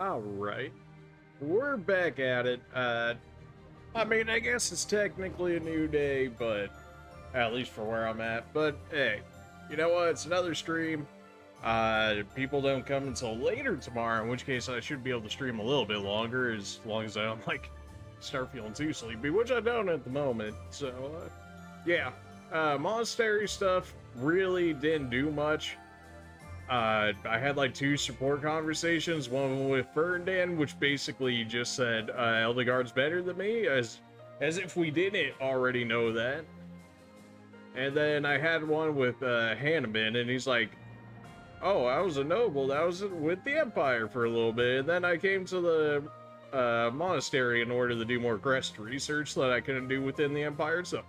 Alright, we're back at it. I mean, I guess it's technically a new day, but at least for where I'm at. But hey, you know what? It's another stream. People don't come until later tomorrow, in which case I should be able to stream a little bit longer, as long as I don't, like, start feeling too sleepy, which I don't at the moment. So, yeah. Monastery stuff really didn't do much. I had like 2 support conversations, one with Ferdinand, which basically just said, Eldegard's better than me, as if we didn't already know that. And then I had one with, Hanneman, and he's like, oh, I was a noble, I was with the Empire for a little bit, and then I came to the, monastery in order to do more crest research that I couldn't do within the Empire, so...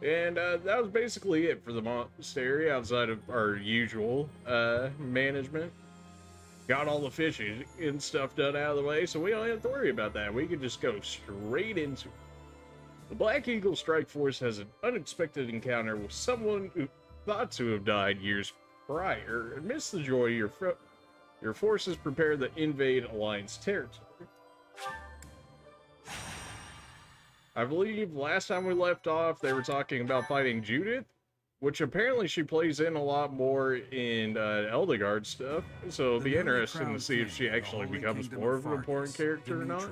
And that was basically it for the monastery, outside of our usual management. Got all the fishing and stuff done out of the way, so we don't have to worry about that. We can just go straight into it. The Black Eagle Strike Force has an unexpected encounter with someone who thought to have died years prior. Amidst the joy, your forces prepare to invade Alliance territory. I believe last time we left off, they were talking about fighting Judith, which apparently she plays in a lot more in Eldegard stuff, so it'll be interesting to see if she actually becomes more of an important character or not.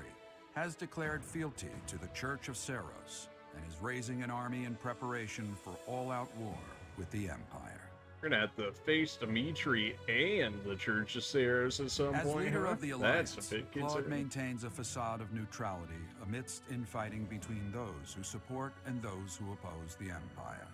Has declared fealty to the Church of Seiros and is raising an army in preparation for all-out war with the Empire. We're gonna have to face Dimitri and the Church of Seiros at some point. As leader of the Alliance, That's a bit Claude concerning. maintains a facade of neutrality amidst infighting between those who support and those who oppose the Empire.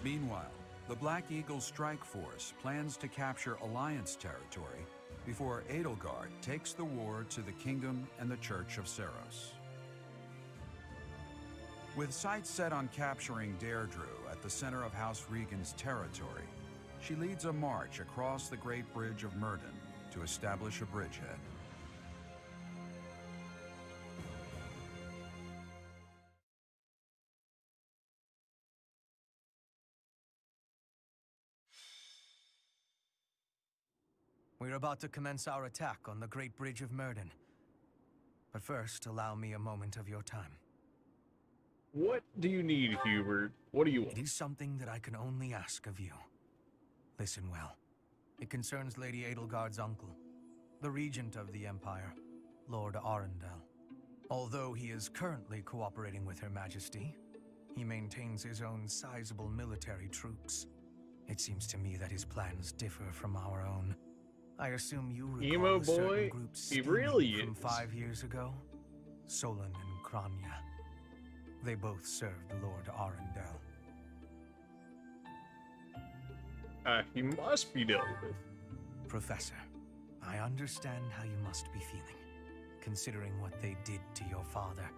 Meanwhile, the Black Eagle Strike Force plans to capture Alliance territory before Edelgard takes the war to the Kingdom and the Church of Seiros. With sights set on capturing Deirdre at the center of House Regan's territory, she leads a march across the Great Bridge of Myrddin to establish a bridgehead. We're about to commence our attack on the Great Bridge of Myrddin. But first, allow me a moment of your time. What do you need, Hubert? What do you want? It is something that I can only ask of you. Listen well. It concerns Lady Edelgard's uncle, the Regent of the Empire, Lord Arundel. Although he is currently cooperating with Her Majesty, he maintains his own sizable military troops. It seems to me that his plans differ from our own. I assume you recall Emo a certain boy, group he really from is. 5 years ago? Solon and Kranya. They both served Lord Arundel. He must be dealt with. Professor, I understand how you must be feeling, considering what they did to your father.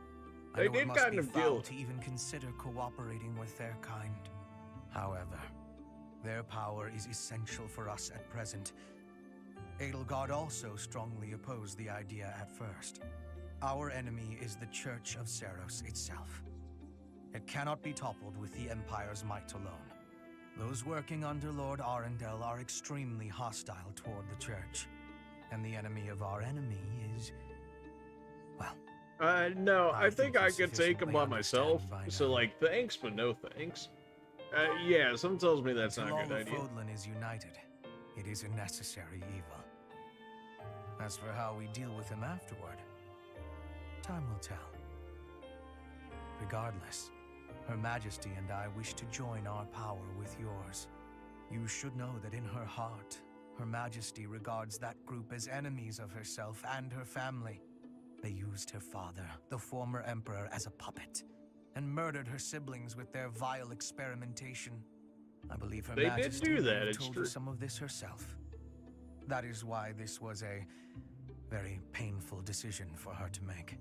I They know it did must kind be of foul deal. to even consider cooperating with their kind. However, their power is essential for us at present. Edelgard also strongly opposed the idea at first. Our enemy is the Church of Seiros itself. It cannot be toppled with the Empire's might alone. Those working under Lord Arundel are extremely hostile toward the Church. And the enemy of our enemy is... well... No, I think you I could take him sufficiently by myself, understand by so now. like, thanks, but no thanks. Yeah, something tells me that's not Until a all good of idea. Fódlan is united, it is a necessary evil. As for how we deal with him afterward, time will tell. Regardless, Her Majesty and I wish to join our power with yours. You should know that in her heart, Her Majesty regards that group as enemies of herself and her family. They used her father, the former emperor, as a puppet, and murdered her siblings with their vile experimentation. I believe Her They did Majesty do may that, have it's told true. you some of this herself. That is why this was a very painful decision for her to make.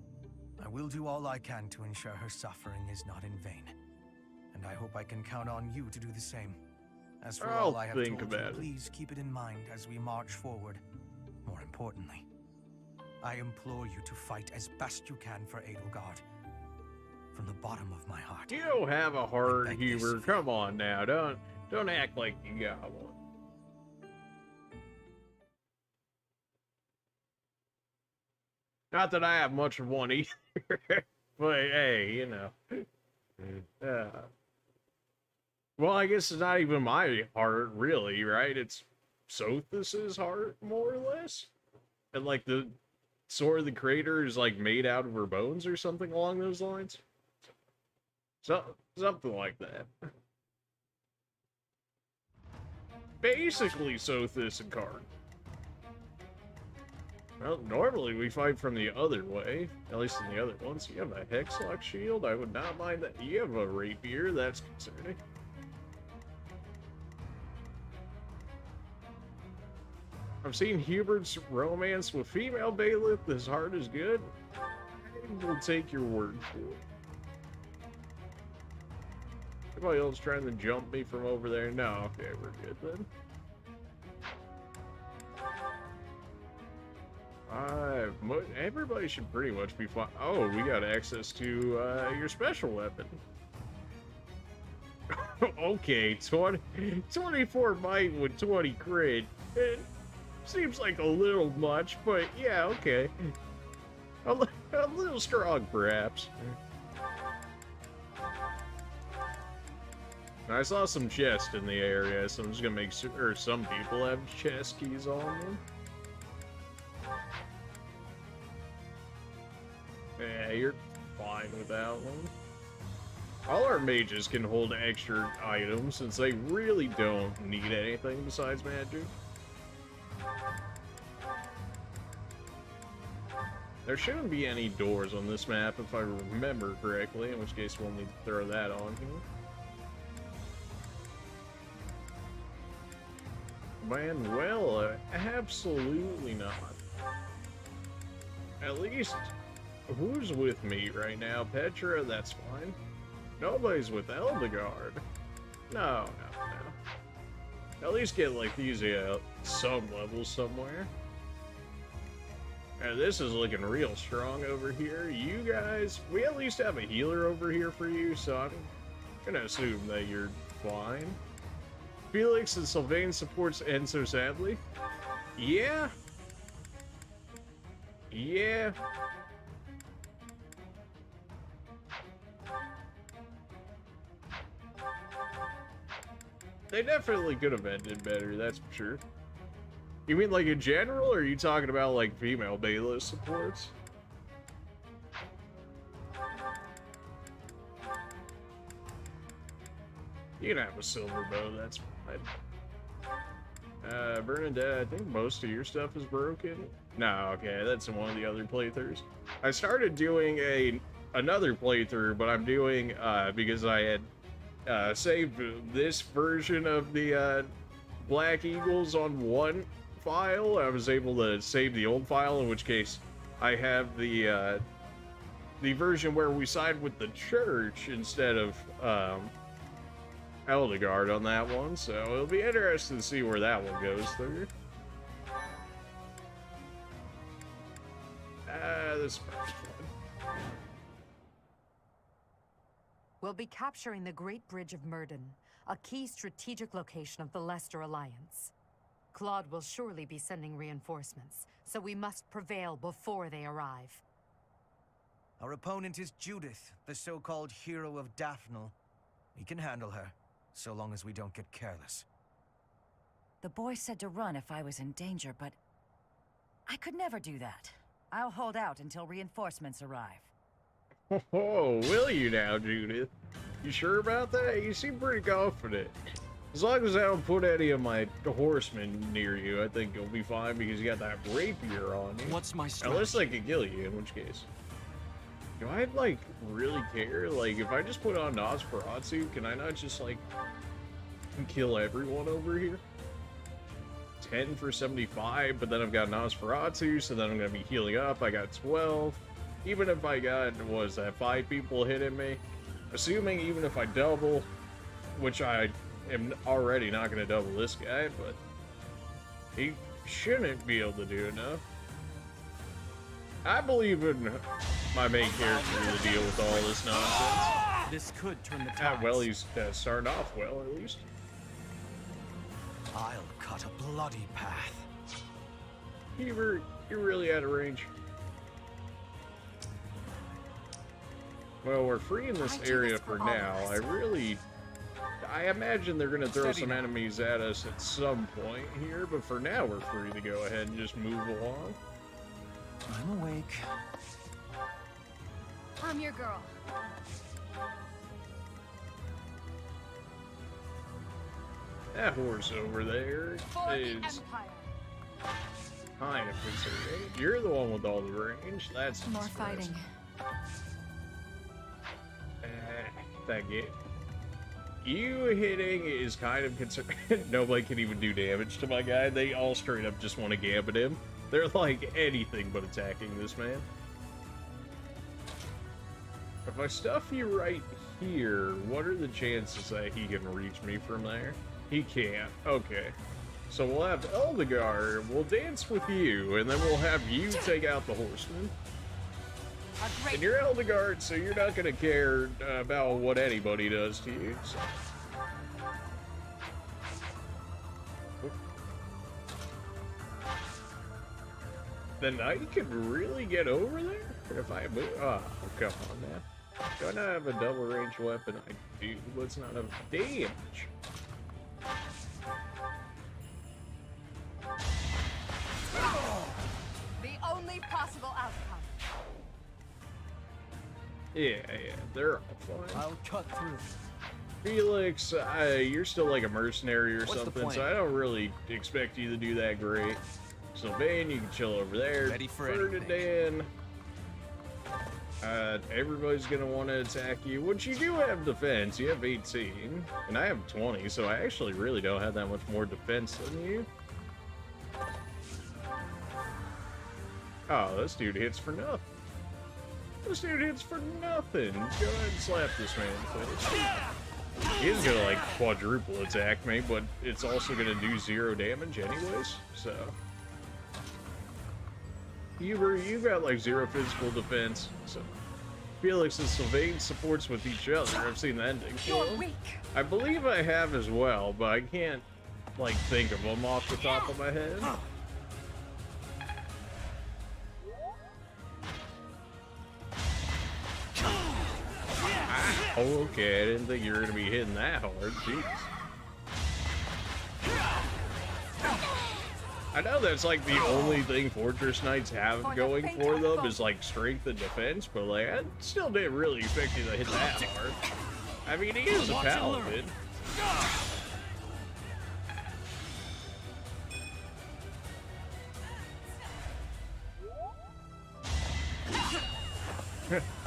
I will do all I can to ensure her suffering is not in vain. And I hope I can count on you to do the same. As for all I'll I have think told you, about it. please keep it in mind as we march forward. More importantly, I implore you to fight as best you can for Edelgard. from the bottom of my heart. You don't have a heart, beg this Huber. of you. Come on now. Don't act like you got one. Not that I have much of one either. But hey, you know. Well, I guess it's not even my heart, really, right? It's Sothis' heart, more or less. And like the Sword of the Creator is like made out of her bones or something along those lines. So, something like that. Basically, Sothis and Karn. Well, normally we fight from the other way, at least in the other ones. You have a Hexlock shield, I would not mind that. You have a rapier, that's concerning. I've seen Hubert's romance with female bailiff, this heart is good. I will take your word for it. Anybody else trying to jump me from over there? No, okay, we're good then. Everybody should pretty much be fine. Oh, we got access to your special weapon. Okay, 24 might with 20 crit. It seems like a little much, but yeah, okay. A little strong, perhaps. I saw some chests in the area, so I'm just gonna make sure some people have chest keys on them. Yeah, you're fine with that one. All our mages can hold extra items since they really don't need anything besides magic. There shouldn't be any doors on this map if I remember correctly, in which case we'll need to throw that on here. Manuela, absolutely not. At least, who's with me right now? Petra, that's fine. Nobody's with Eldegard. No. At least get like these some levels somewhere. And this is looking real strong over here. You guys, we at least have a healer over here for you, so I'm gonna assume that you're fine. Felix and Sylvain supports Enzo sadly. Yeah. Yeah. They definitely could have ended better, that's for sure. You mean like in general, or are you talking about like female bailiff supports? You can have a silver bow, that's fine. Bernadette, I think most of your stuff is broken. No, okay, that's in one of the other playthroughs. I started doing another playthrough, but I'm doing, because I had saved this version of the Black Eagles on one file. I was able to save the old file, in which case I have the version where we side with the church instead of Eldegard on that one, so it'll be interesting to see where that one goes through. This is probably fun. We'll be capturing the Great Bridge of Murden, a key strategic location of the Leicester Alliance. Claude will surely be sending reinforcements, so we must prevail before they arrive. Our opponent is Judith, the so-called hero of Daphnel. We can handle her, so long as we don't get careless. The boy said to run if I was in danger, but I could never do that. I'll hold out until reinforcements arrive. Oh, will you now, Judith? You sure about that? You seem pretty confident. As long as I don't put any of my horsemen near you, I think you'll be fine because you got that rapier on you. What's my strategy? Unless I could kill you, in which case. Do I, like, really care? Like, if I just put on Nosferatu, can I not just, like, kill everyone over here? 10 for 75, but then I've got Nosferatu, so then I'm gonna be healing up. I got 12. Even if I got, what was that, 5 people hitting me? Assuming even if I double, which I am already not gonna double this guy, but he shouldn't be able to do enough. I believe in my main character to deal with all this nonsense. This could turn the tides. Well, he's starting off well, at least. I'll cut a bloody path. You're really out of range. Well, we're free in this area for now. I imagine they're gonna throw some enemies at us at some point here, but for now we're free to go ahead and just move along. I'm awake. I'm your girl. That horse over there For the is Empire. kind of concerning. You're the one with all the range. That's More surprising. fighting. That game. You hitting is kind of concerning. Nobody can even do damage to my guy. They all straight up just want to gambit him. They're like anything but attacking this man. If I stuff you right here, what are the chances that he can reach me from there? He can't. Okay. So we'll have Eldegar, we'll dance with you, and then we'll have you take out the horseman. And you're Eldegar, so you're not gonna care about what anybody does to you. So. The knight can really get over there? If I move, oh, come on, man. Do I not have a double range weapon? I do. Let's not have damage. The only possible outcome. Yeah, they're all fine. I'll cut through. Felix, you're still like a mercenary or What's the something, plan? so I don't really expect you to do that great. Sylvain, you can chill over there. Ready for Ferdinand. Everybody's gonna want to attack you, which you do have defense. You have 18, and I have 20, so I actually really don't have that much more defense than you. Oh, this dude hits for nothing. This dude hits for nothing. Go ahead and slap this man, please. He's gonna like quadruple attack me, but it's also gonna do 0 damage anyways, so. You've got like 0 physical defense, so. Felix and Sylvain supports with each other. I've seen the ending. You're weak. I believe I have as well, but I can't like think of them off the top of my head. Oh, okay, I didn't think you were going to be hitting that hard. Jeez. I know that's like the only thing Fortress Knights have going for them is like strength and defense, but like I still didn't really expect you to hit that hard. I mean, he is a paladin.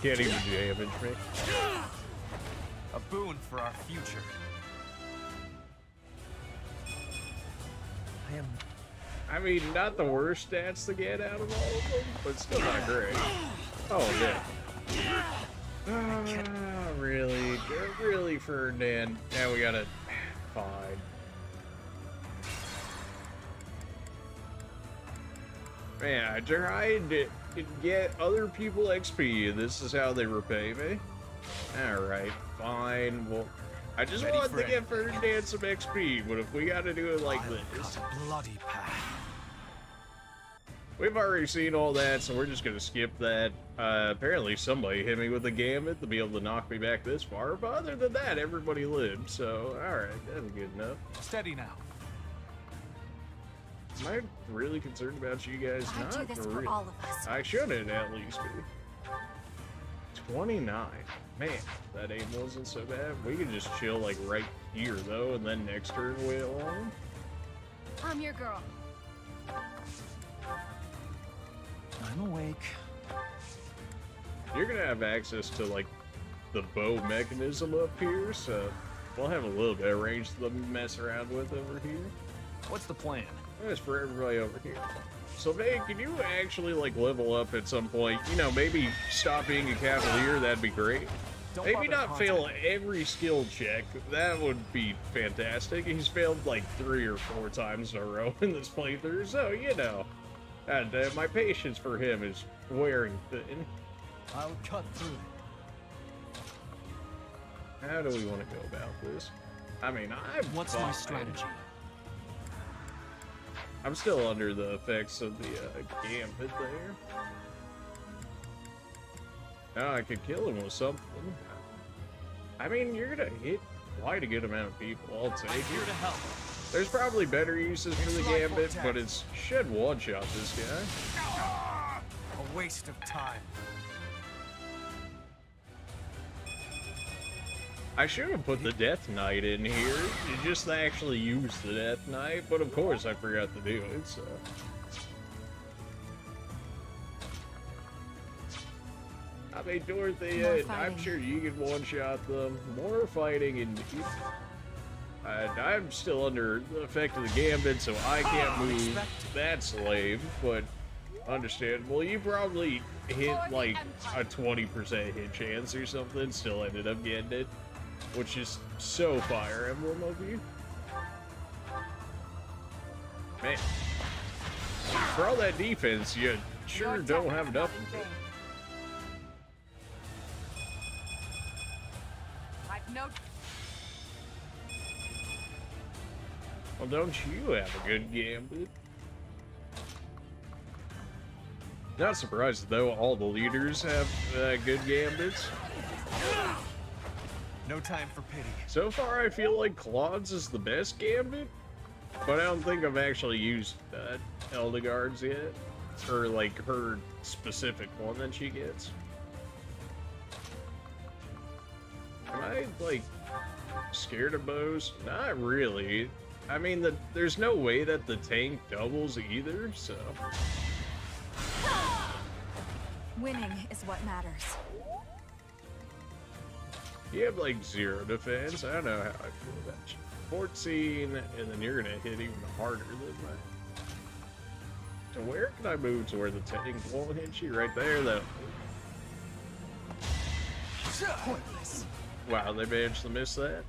Can't even damage me. A boon for our future. I mean, not the worst stats to get out of all of them, but still not great. Oh, yeah. Really? Really, Ferdinand? Now we gotta... Fine. Man, I tried to get other people XP, and this is how they repay me? Alright, fine. Well, I just want to get Ferdinand some XP, but if we gotta do it like this... Cut a bloody path. We've already seen all that, so we're just gonna skip that. Apparently somebody hit me with a gambit to be able to knock me back this far, but other than that, everybody lived, so alright, that's good enough. Steady now. Am I really concerned about you guys? I Not do this for really. all of us. I shouldn't at least be. 29. Man, that aim wasn't so bad. We could just chill like right here though, and then next turn wail on. I'm your girl. I'm awake. You're gonna have access to like the bow mechanism up here, so we'll have a little bit of range to mess around with over here. What's the plan? That's for everybody over here. So, Vay, can you actually like level up at some point? You know, maybe stop being a cavalier. That'd be great. Maybe not fail every skill check. That would be fantastic. He's failed like 3 or 4 times in a row in this playthrough, so you know. And my patience for him is wearing thin. I'll cut through it. How do we want to go about this? I mean, What's my strategy? I'm still under the effects of the gambit there. Now I could kill him with something. I mean, you're gonna hit quite a good amount of people. I'll take I'm here it. to help. There's probably better uses for the gambit, but it should one-shot this guy. A waste of time. I should have put the Death Knight in here, just to actually use the Death Knight, but of course I forgot to do it, so... I mean, Dorothea, I'm sure you can one-shot them. More fighting, and I'm still under the effect of the Gambit, so I can't move that slave, but understandable. You probably hit, like, a 20% hit chance or something, still ended up getting it. Which is so Fire Emblem of you. Man. For all that defense, you sure don't have nothing. I've no. Well, don't you have a good gambit? Not surprised, though, all the leaders have good gambits. No time for pity. So far, I feel like Claude's is the best gambit, but I don't think I've actually used Eldegard's yet, or like her specific one that she gets. Am I like scared of bows? Not really. I mean, there's no way that the tank doubles either, so. Winning is what matters. You have like 0 defense. I don't know how I feel about you. 14, and then you're gonna hit even harder than that. So where can I move to where the tank won't hit you? Right there, though. Pointless. Wow, they managed to miss that.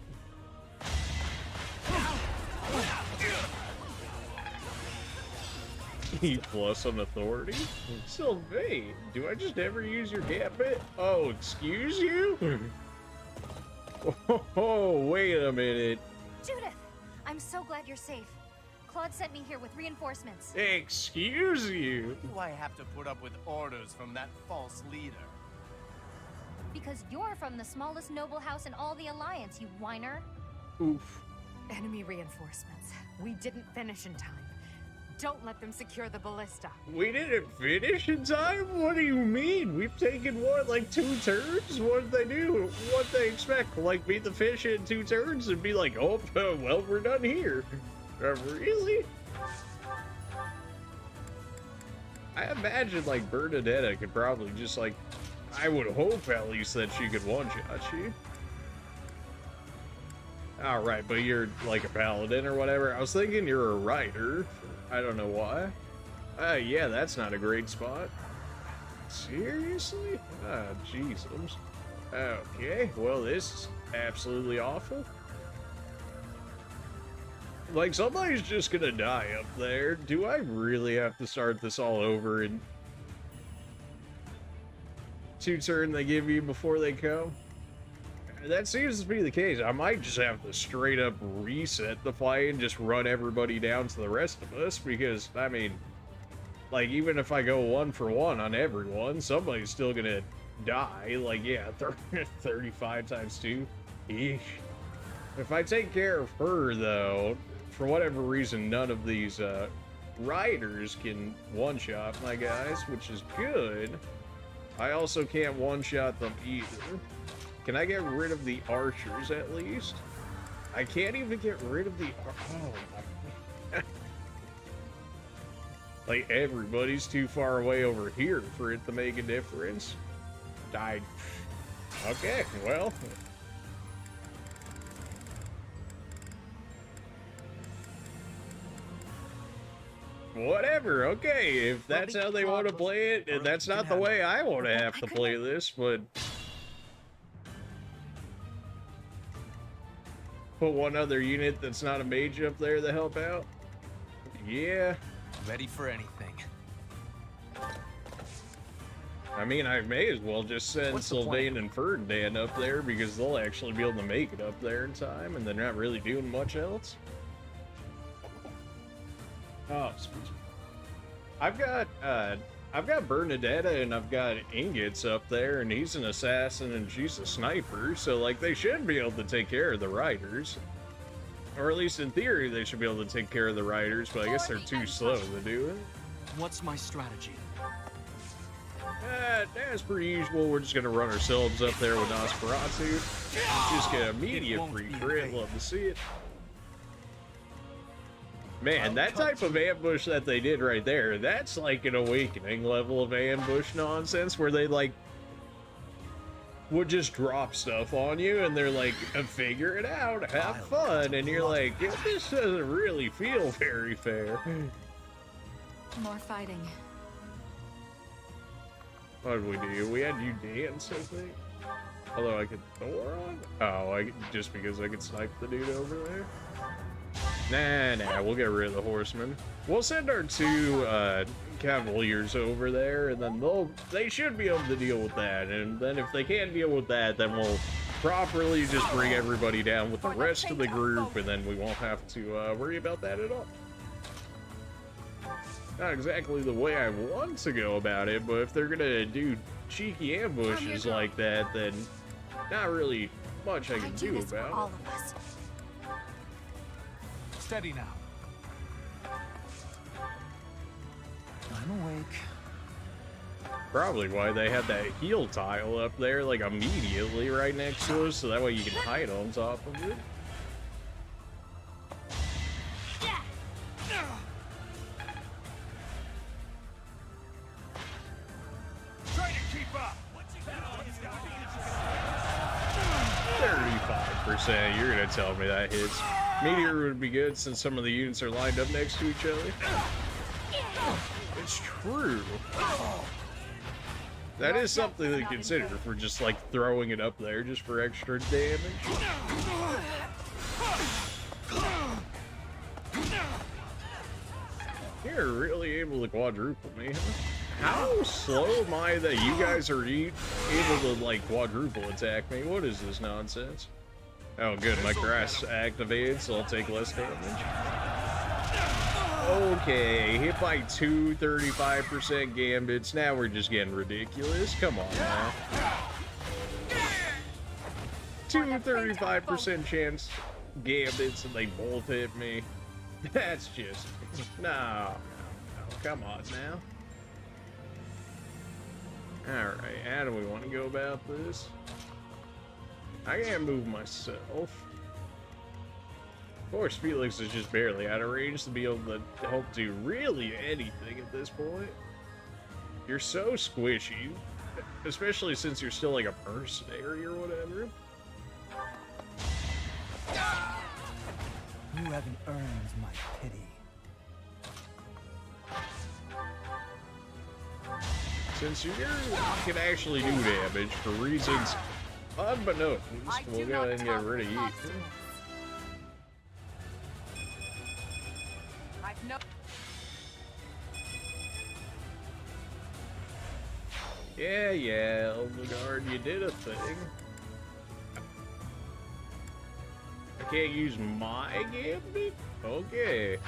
E plus on authority? Sylvain, do I just never use your gambit? Oh, excuse you? Oh, wait a minute. Judith, I'm so glad you're safe. Claude sent me here with reinforcements. Excuse you? Why do I have to put up with orders from that false leader? Because you're from the smallest noble house in all the Alliance, you whiner. Oof. Enemy reinforcements. We didn't finish in time. Don't let them secure the ballista. We didn't finish in time? What do you mean? We've taken, what, like 2 turns? What did they do? What they expect? Like, beat the fish in 2 turns and be like, oh, well, we're done here. Really? I imagine, like, Bernadetta could probably just, like, I would hope at least that she could one-shot you. Alright, but you're, like, a paladin or whatever. I was thinking you're a rider. I don't know why. Yeah, that's not a great spot. Seriously? Ah, jeez. Okay, well, this is absolutely awful. Like, somebody's just gonna die up there. Do I really have to start this all over in 2 turns they give you before they come? That seems to be the case. I might just have to straight up reset the fight and just run everybody down to the rest of us, because, I mean, like, even if I go 1 for 1 on everyone, somebody's still gonna die. Like, yeah, 35 times 2. Eesh. If I take care of her, though, for whatever reason, none of these riders can one-shot my guys, which is good. I also can't one-shot them either. Can I get rid of the archers at least? I can't even get rid of the... Oh my... Like, everybody's too far away over here for it to make a difference. Died. Okay, well... Whatever, okay, if that's how they want to play it, and that's not the way I want to have to play this, but... Put 1 other unit that's not a mage up there to help out? Yeah. Ready for anything. I mean, I may as well just send Sylvain and Ferdinand up there because they'll actually be able to make it up there in time, and they're not really doing much else. Oh, excuse me. I've got Bernadetta and I've got Ingots up there, and he's an assassin and she's a sniper, so like they should be able to take care of the riders. Or at least in theory they should be able to take care of the riders, but I guess they're too slow to do it. What's my strategy? As per usual, we're just gonna run ourselves up there with Nosferatu. Just get immediate free crit, love to see it. Man, that type of ambush that they did right there, that's like an Awakening level of ambush nonsense where they like would just drop stuff on you and they're like, figure it out, have fun, and you're like, this doesn't really feel very fair. More fighting. What did we do? We had you dance, I think. Although I could Thor on? Oh, just because I could snipe the dude over there? Nah, we'll get rid of the horsemen. We'll send our two cavaliers over there, and then they should be able to deal with that. And then if they can't deal with that, then we'll properly just bring everybody down with the rest of the group, and then we won't have to worry about that at all. Not exactly the way I want to go about it, but if they're gonna do cheeky ambushes like that, then not really much I can do about all of us. Steady now. I'm awake. Probably why they had that heal tile up there, like immediately right next to us, so that way you can hide on top of it. Try to keep up. 35%, you're gonna tell me that hits. Meteor would be good since some of the units are lined up next to each other. It's true. That is something to consider for just like throwing it up there just for extra damage. You're really able to quadruple me, huh? How slow am I that you guys are able to like quadruple attack me? What is this nonsense? Oh good, my grass activated, so I'll take less damage. Okay, hit by 2 35% gambits. Now we're just getting ridiculous. Come on now. 2 35% chance gambits and they both hit me. That's just no. Come on now. Alright, how do we want to go about this? I can't move myself. Of course, Felix is just barely out of range to be able to help do really anything at this point. You're so squishy, especially since you're still like a mercenary or whatever. You haven't earned my pity. Since you can actually do damage for reasons unbeknownst, we'll go ahead and get rid of you. Yeah, Elmegard, you did a thing. I can't use my gambit? Okay.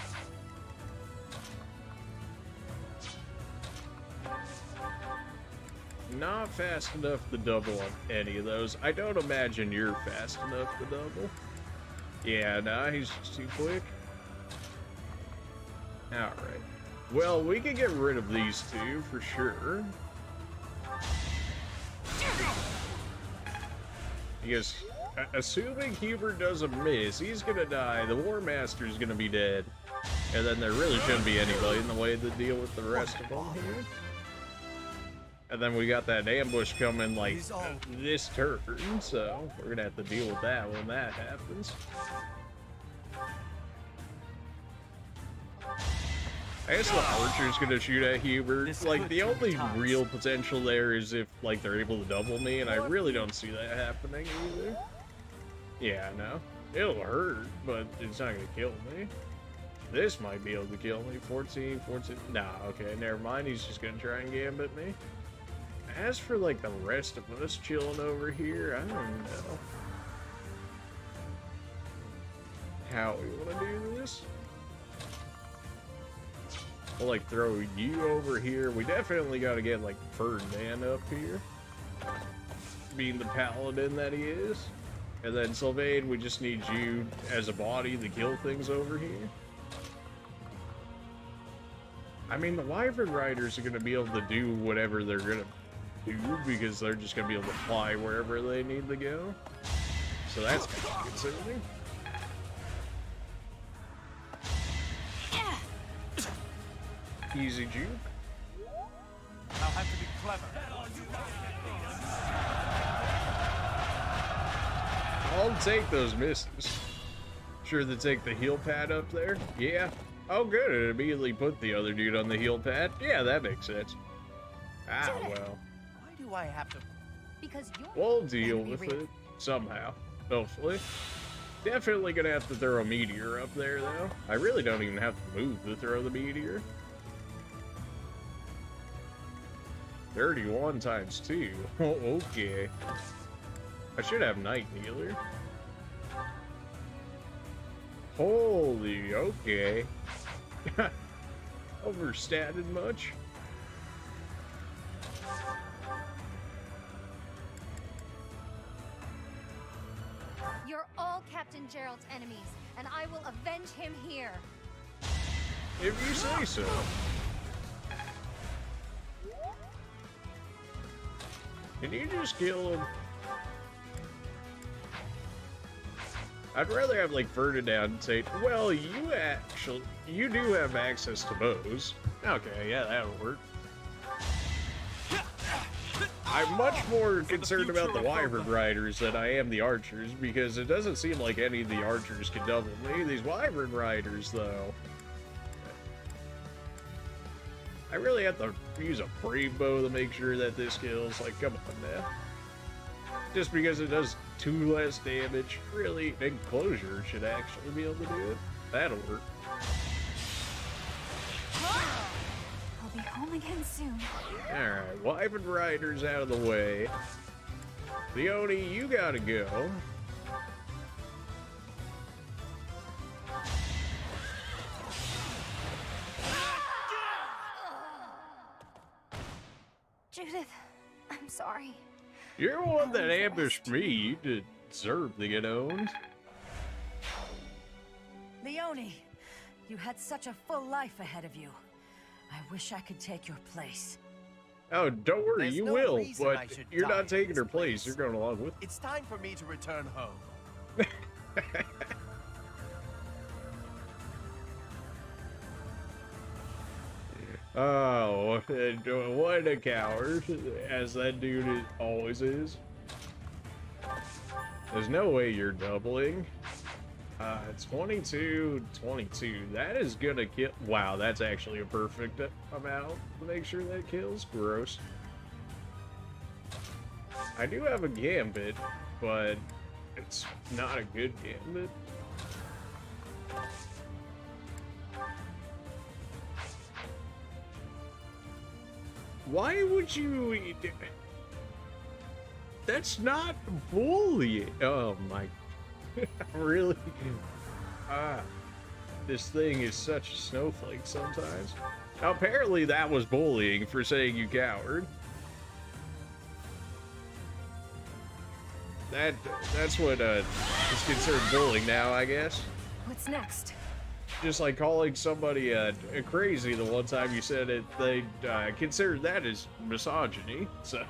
Not fast enough to double on any of those. I don't imagine you're fast enough to double. Yeah, nah, he's just too quick. Alright. Well, we can get rid of these two for sure. Because, assuming Hubert doesn't miss, he's gonna die, the War Master's gonna be dead, and then there really shouldn't be anybody in the way to deal with the rest of them here. And then we got that ambush coming, like, this turn, so we're gonna have to deal with that when that happens. I guess the archer's gonna shoot at Hubert. Like, the only real potential there is if, like, they're able to double me, and I really don't see that happening either. Yeah, no. It'll hurt, but it's not gonna kill me. This might be able to kill me. 14, 14. Nah, okay, never mind. He's just gonna try and gambit me. As for, like, the rest of us chilling over here, I don't know how we want to do this. We'll, like, throw you over here. We definitely got to get, like, Fódlan up here. Being the paladin that he is. And then Sylvain, we just need you as a body to kill things over here. I mean, the Wyvern Riders are going to be able to do whatever they're going to do because they're just going to be able to fly wherever they need to go. So that's kind of concerning. Easy juke. I'll have to be clever. I'll take those misses. Sure to take the heal pad up there? Yeah. Oh good, it immediately put the other dude on the heal pad. Yeah, that makes sense. Ah, well. Why do I have to? Because you're. We'll deal with it somehow, hopefully. Definitely gonna have to throw a meteor up there, though. I really don't even have to move to throw the meteor. 31 times 2. Oh, okay. I should have Night Healer. Holy, okay. Overstated much? You're all Captain Gerald's enemies, and I will avenge him here. If you say so. Can you just kill him? I'd rather have, like, Ferdinand say, well, you do have access to bows. Okay, yeah, that'll work. I'm much more concerned about the Wyvern Riders than I am the Archers, because it doesn't seem like any of the Archers can double me. These Wyvern Riders, though. I really have to use a brave bow to make sure that this kills. Like, come on now. Just because it does 2 less damage, really, Enclosure should actually be able to do it. That'll work. I'll be home again soon. Alright, Wyvern Riders out of the way. Leone, you gotta go. Judith, I'm sorry. You're the one that ambushed me. You deserve to get owned. Leone, you had such a full life ahead of you. I wish I could take your place. Oh, don't worry, There's you no will, reason but I should you're die not in taking this her place. place. You're going along with It's time for me to return home. Oh, what a coward, as that dude always is. There's no way you're doubling. 22, 22. That is gonna kill. Wow, that's actually a perfect amount to make sure that kills. Gross. I do have a gambit, but it's not a good gambit. Why would you... That's not bullying. Oh my... Really? This thing is such a snowflake sometimes. Now, apparently that was bullying for saying you coward. That's what is considered bullying now, I guess. What's next? Just like calling somebody crazy the one time you said it, they considered that as misogyny. So,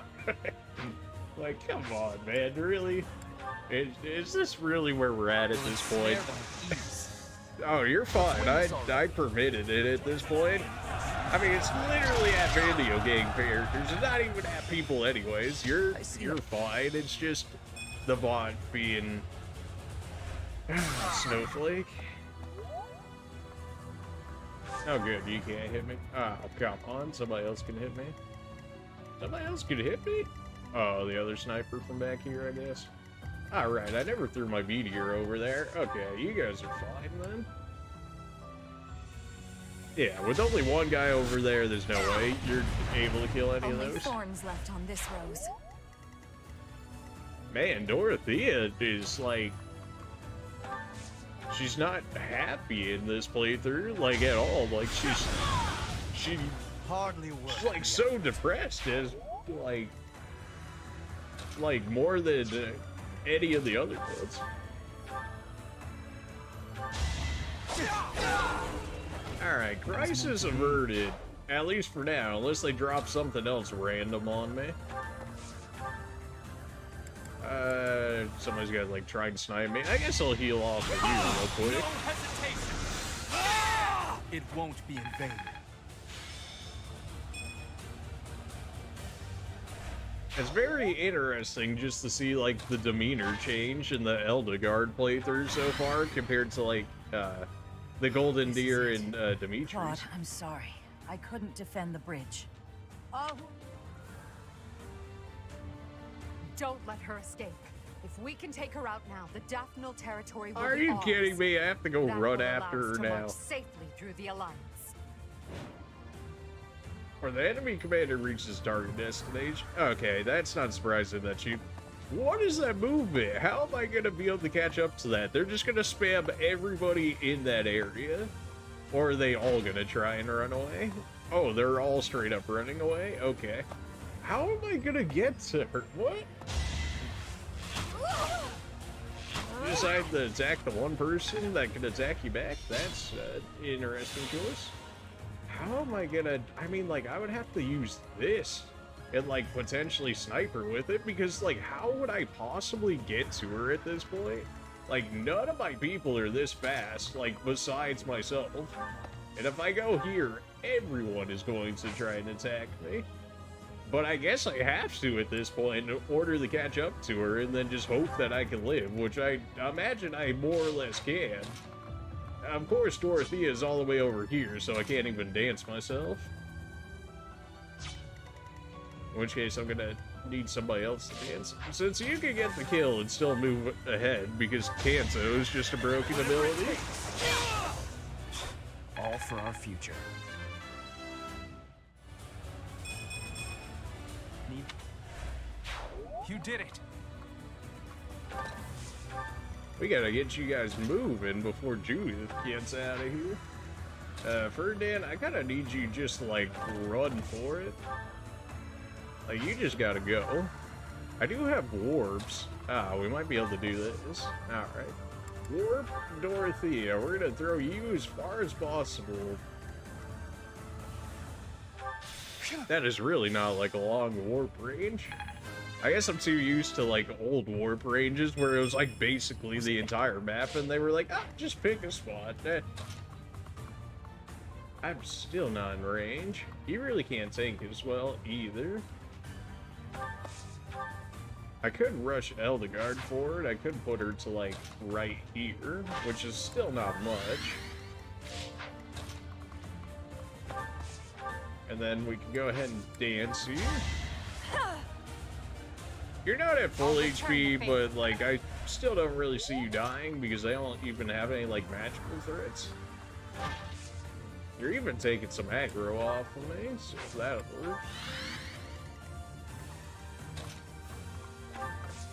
like, come on, man, really? Is this really where we're at this point? Oh, you're fine. I permitted it at this point. I mean, it's literally at video game characters. It's not even at people anyways. You're fine. It's just the bot being snowflake. Oh, good. You can't hit me. Oh, come on. Somebody else can hit me. Somebody else can hit me? Oh, the other sniper from back here, I guess. Alright, I never threw my meteor over there. Okay, you guys are fine then. Yeah, with only one guy over there, there's no way you're able to kill any of Only those. thorns left on this rose. Man, Dorothea is like... She's not happy in this playthrough, like, at all. Like, she's Hardly worth like, the so depressed as, like more than any of the other kids. Alright, crisis averted. At least for now, unless they drop something else random on me. Somebody's got like try and snipe me. I guess I'll heal off of you real quick. No hesitation! It won't be in vain. It's very interesting just to see like the demeanor change in the Eldegard playthrough so far compared to like the Golden Deer and Demetrius. Claude, I'm sorry. I couldn't defend the bridge. Oh! Don't let her escape. If we can take her out now, the Daphne territory will Are be you ours. kidding me? I have to go That run will allow after us her to now. march safely through the Alliance. Or the enemy commander reaches target destination. Okay, that's not surprising that you... What is that movement? How am I going to be able to catch up to that? They're just going to spam everybody in that area? Or are they all going to try and run away? Oh, they're all straight up running away? Okay. How am I going to get to her? What? You decide to attack the one person that can attack you back? That's an interesting choice. How am I gonna... I mean, like, I would have to use this and, like, potentially snipe her with it, because, like, how would I possibly get to her at this point? Like, none of my people are this fast, like, besides myself. And if I go here, everyone is going to try and attack me. But I guess I have to at this point in order to catch up to her and then just hope that I can live, which I imagine I more or less can. Of course, Dorothea is all the way over here, so I can't even dance myself. In which case, I'm gonna need somebody else to dance. Since you can get the kill and still move ahead, because Kanto is just a broken ability. All for our future. You did it! We gotta get you guys moving before Judith gets out of here. Ferdinand, I kinda need you just to, like, run for it. Like, you just gotta go. I do have warps. Ah, we might be able to do this. Alright. Warp Dorothea. We're gonna throw you as far as possible. That is really not, like, a long warp range. I guess I'm too used to, like, old warp ranges where it was, like, basically the entire map, and they were like, ah, just pick a spot. I'm still not in range. You really can't tank as well, either. I could rush Eldegard forward. I could put her to, like, right here, which is still not much. And then we can go ahead and dance here. You're not at full HP, but, like, I still don't really see you dying because they don't even have any, like, magical threats. You're even taking some aggro off of me, so that'll work.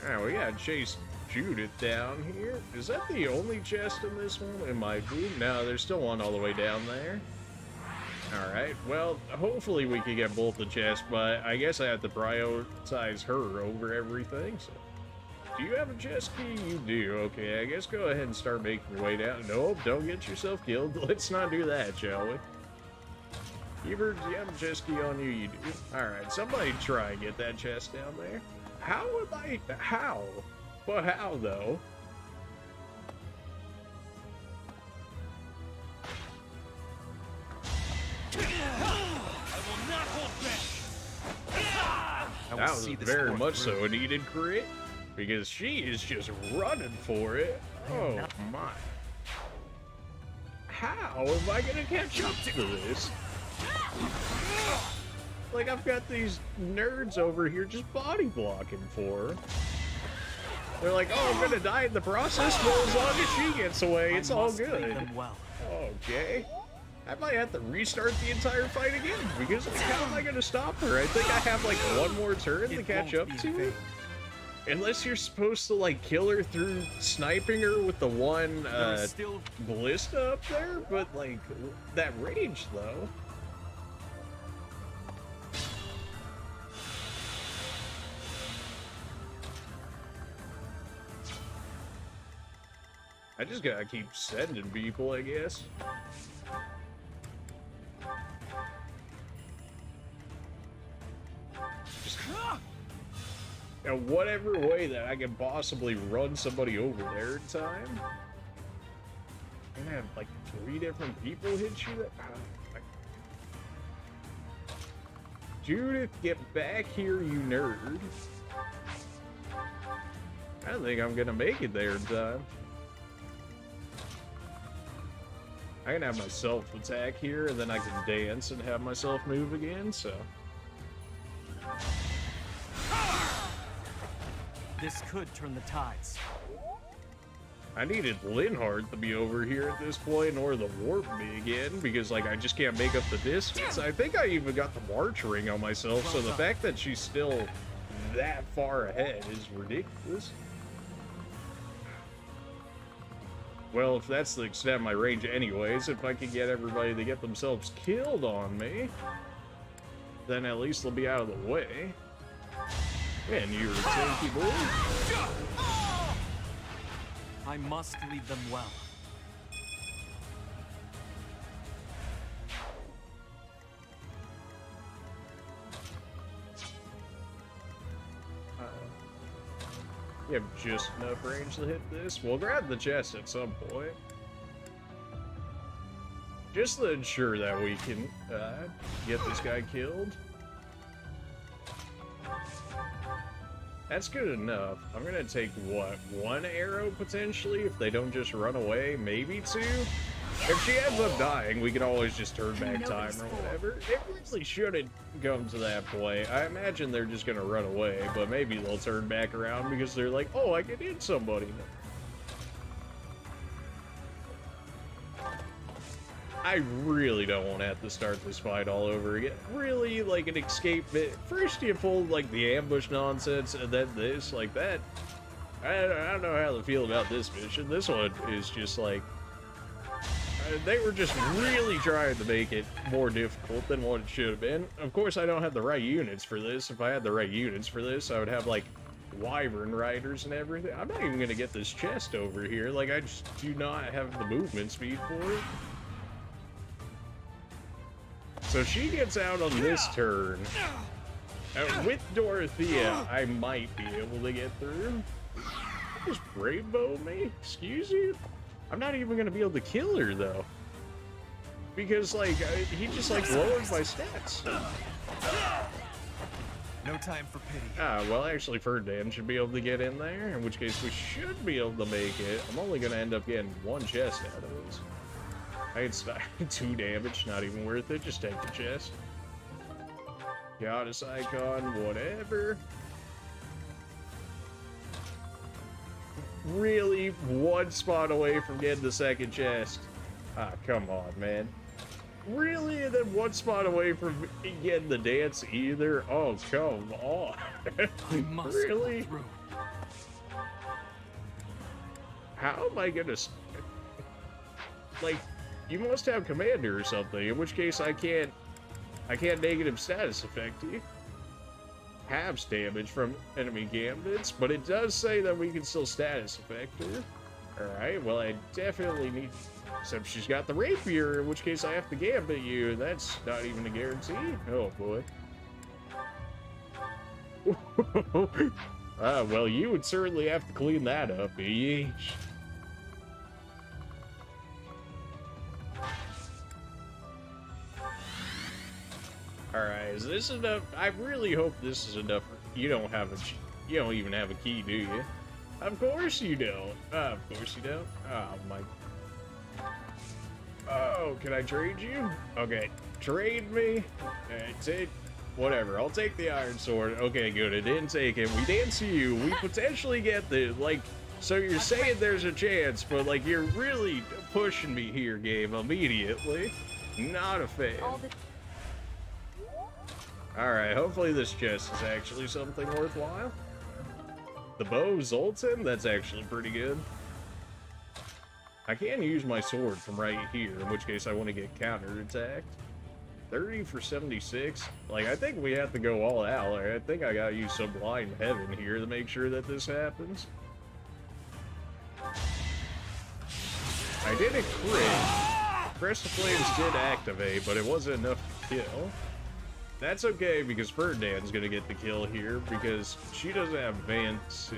Alright, we gotta chase Judith down here. Is that the only chest in this one? It might be. No, there's still one all the way down there. Alright, well, hopefully we can get both the chests, but I guess I have to prioritize her over everything, so... Do you have a chest key? You do. Okay, I guess go ahead and start making your way down. Nope, don't get yourself killed. Let's not do that, shall we? Evert, do you have a chest key on you? You do. Alright, somebody try and get that chest down there. How am I... How? But how, though? That was very much so a needed crit, because she is just running for it. Oh my. How am I gonna catch up to this? Like, I've got these nerds over here just body blocking for her. They're like, oh, I'm gonna die in the process. Well, as long as she gets away, it's all good. Well. Okay. I might have to restart the entire fight again, because like, how am I going to stop her? I think I have like one more turn to catch up to her. Unless you're supposed to like kill her through sniping her with the one ballista up there, but like that range though. I just gotta keep sending people, I guess. Just, you know, whatever way that I can possibly run somebody over there in time. I'm gonna have like 3 different people hit you. Judith, get back here, you nerd. I don't think I'm gonna make it there in time. I can have myself attack here, and then I can dance and have myself move again, so... This could turn the tides. I needed Linhardt to be over here at this point, or the warp me again, because, like, I just can't make up the distance. I think I even got the March ring on myself, so the fact that she's still that far ahead is ridiculous. Well, if that's the extent of my range anyways, if I can get everybody to get themselves killed on me, then at least they'll be out of the way. And you're a tanky boy. I must lead them well. You have just enough range to hit this. We'll grab the chest at some point. Just to ensure that we can get this guy killed. That's good enough. I'm gonna take, what, 1 arrow potentially if they don't just run away? Maybe 2? If she ends up dying, we can always just turn back time or whatever. It really shouldn't come to that point. I imagine they're just gonna run away, but maybe they'll turn back around because they're like, oh, I can hit somebody now. I really don't want to have to start this fight all over again. Really, like an escape bit. First you pull like the ambush nonsense, and then this, like that. I don't know how to feel about this mission. This one is just like... they were just really trying to make it more difficult than what it should have been. Of course, I don't have the right units for this. If I had the right units for this, I would have, like, wyvern riders and everything. I'm not even going to get this chest over here. Like, I just do not have the movement speed for it. So she gets out on this turn. With Dorothea, I might be able to get through. Just rainbow me? Excuse you? I'm not even gonna be able to kill her though, because like he just like lowered my stats. No time for pity. Ah, well actually Ferdinand should be able to get in there, in which case we should be able to make it. I'm only gonna end up getting 1 chest out of this. I had 2 damage, not even worth it. Just take the chest. Goddess icon, whatever. Really 1 spot away from getting the 2nd chest. Ah, come on, man. Really? And then 1 spot away from getting the dance either? Oh, come on. I must really? go through. How am I gonna... like, you must have commander or something, in which case I can't negative status effect you. Halves damage from enemy gambits, but it does say that we can still status effect her. Alright, well I definitely need... except she's got the rapier, in which case I have to gambit you, and that's not even a guarantee. Oh boy. Ah, well you would certainly have to clean that up, yeesh. Alright, is this enough? I really hope this is enough. You don't even have a key, do you? Of course you don't. Of course you don't. Oh my. Oh, can I trade you? Okay, trade me. Take whatever. I'll take the iron sword. Okay, good. I didn't take it. We dance you. We potentially get the like. So you're saying there's a chance, but like you're really pushing me here, game, immediately. Not a fan. All the Alright, hopefully this chest is actually something worthwhile. The bow Zoltan? That's actually pretty good. I can use my sword from right here, in which case I want to get counterattacked. 30 for 76? Like, I think we have to go all out. Like, I think I gotta use Sublime Heaven here to make sure that this happens. I did a crit. Crest of Flames did activate, but it wasn't enough to kill. That's okay, because Ferdinand's gonna get the kill here, because she doesn't have Vance.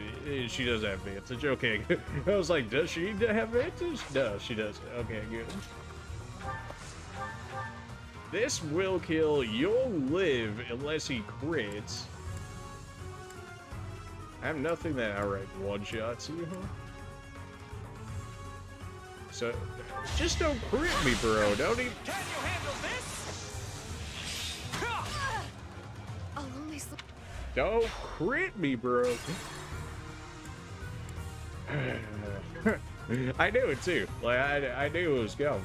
She does have Vantage. Okay. I was like, does she have Vantage? No, she doesn't. Okay, good. This will kill. You'll live unless he crits. I have nothing that outright one-shots you, huh? So, just don't crit me, bro. Don't even... Can you handle this? I'll only sleep. Don't crit me, bro. I knew it too. Like I knew it was coming.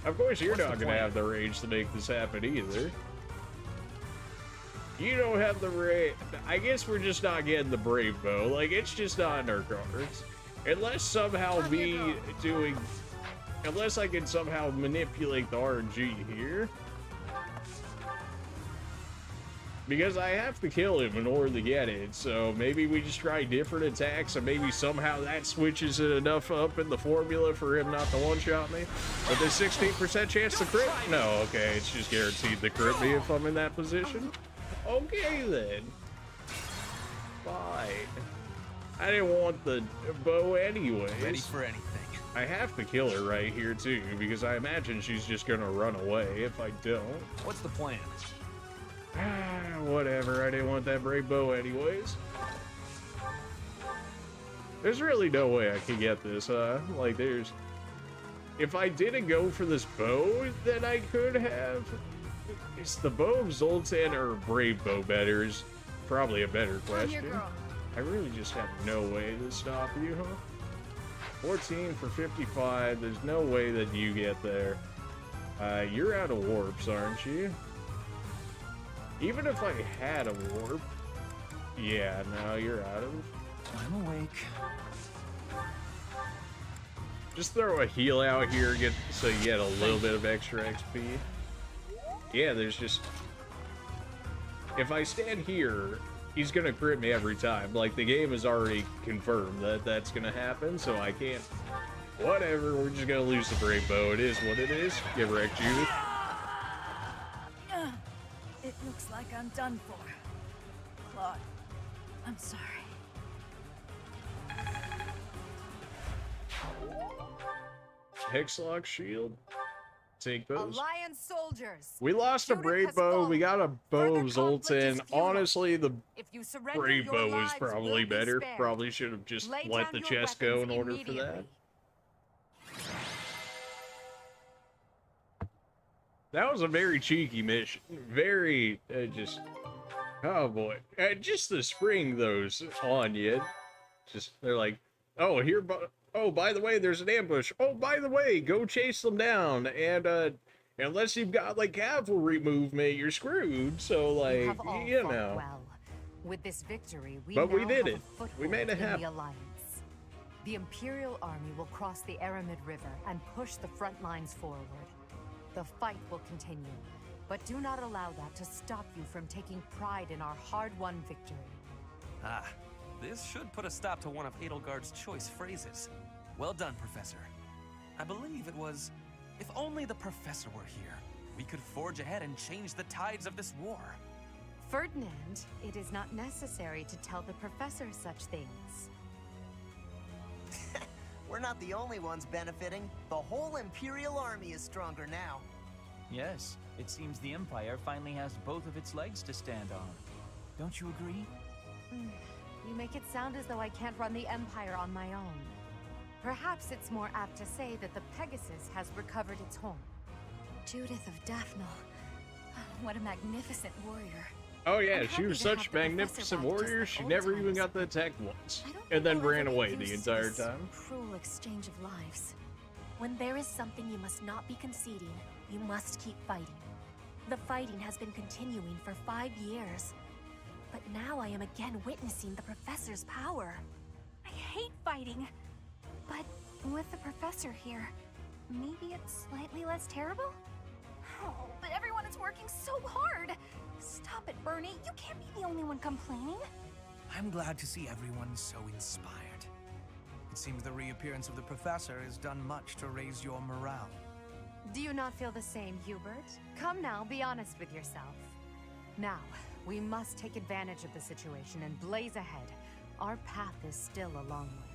Of course, you're not gonna have the rage to make this happen either. You don't have the rage. I guess we're just not getting the Brave Bow. Like, it's just not in our cards. Unless somehow me doing... Unless I can somehow manipulate the RNG here. Because I have to kill him in order to get it, so maybe we just try different attacks, and maybe somehow that switches it enough up in the formula for him not to one-shot me. But there's 16% chance to crit? No, okay, it's just guaranteed to crit me if I'm in that position. Okay, then. Fine. I didn't want the bow anyways. Ready for anything. I have to kill her right here, too, because I imagine she's just gonna run away if I don't. What's the plan? Whatever, I didn't want that Brave Bow anyways. There's really no way I can get this, like there's... If I didn't go for this bow, then I could have... Is the Bow of Zoltan or Brave Bow better is probably a better question. I really just have no way to stop you, huh? 14 for 55, there's no way that you get there. You're out of warps, aren't you? Even if I had a warp, yeah, no, you're out of. I'm awake. Just throw a heal out here, so you get a little bit of extra XP. Yeah, there's just... If I stand here, he's gonna crit me every time. Like, the game has already confirmed that that's gonna happen, so I can't... Whatever, we're just gonna lose the Brave Bow. It is what it is. Get wrecked, Judith. It looks like I'm done for. Claude, I'm sorry. Hexlock shield. Take those. Alliance soldiers. We lost a Brave Bow. We got a Bow of Zoltan. Honestly, the Brave Bow is probably better. Probably should have just let the chest go in order for that. That was a very cheeky mission. Very, just... Oh boy. Just to spring those on you. Just, they're like, oh, here, oh, by the way, there's an ambush. Oh, by the way, go chase them down. And, unless you've got, like, cavalry movement, you're screwed. So, like, you know. Well. With this victory, we did it. We made it happen. The Alliance. The Imperial Army will cross the Aramid River and push the front lines forward. The fight will continue, but do not allow that to stop you from taking pride in our hard-won victory. Ah, this should put a stop to one of Edelgard's choice phrases. Well done, Professor. I believe it was, if only the Professor were here, we could forge ahead and change the tides of this war. Ferdinand, it is not necessary to tell the Professor such things. We're not the only ones benefiting. The whole Imperial Army is stronger now. Yes, it seems the Empire finally has both of its legs to stand on. Don't you agree? You make it sound as though I can't run the Empire on my own. Perhaps it's more apt to say that the Pegasus has recovered its home. Judith of Daphne. What a magnificent warrior. Oh yeah, she was such a magnificent warrior, she never even got the attack once. And then ran away the entire time. Cruel exchange of lives. When there is something you must not be conceding, you must keep fighting. The fighting has been continuing for 5 years. But now I am again witnessing the Professor's power. I hate fighting. But with the Professor here, maybe it's slightly less terrible? Oh, but everyone is working so hard! Stop it, Bernie. You can't be the only one complaining. I'm glad to see everyone so inspired. It seems the reappearance of the Professor has done much to raise your morale. Do you not feel the same, Hubert? Come now, be honest with yourself. Now, we must take advantage of the situation and blaze ahead. Our path is still a long way.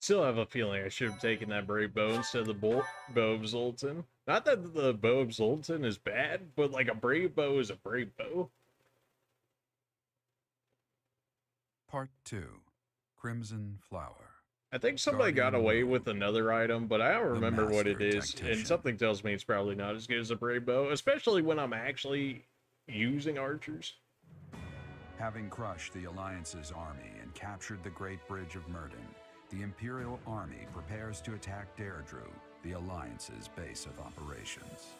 Still have a feeling I should have taken that brave bow instead of the bow of Zoltan. Not that the bow of Zoltan is bad, but like a brave bow is a brave bow. Part 2. Crimson Flower. I think somebody got away with another item, but I don't remember what it is, tactician. and something tells me it's probably not as good as a brave bow, especially when I'm actually using archers. Having crushed the Alliance's army and captured the Great Bridge of Murden, the Imperial Army prepares to attack Deirdre, the Alliance's base of operations.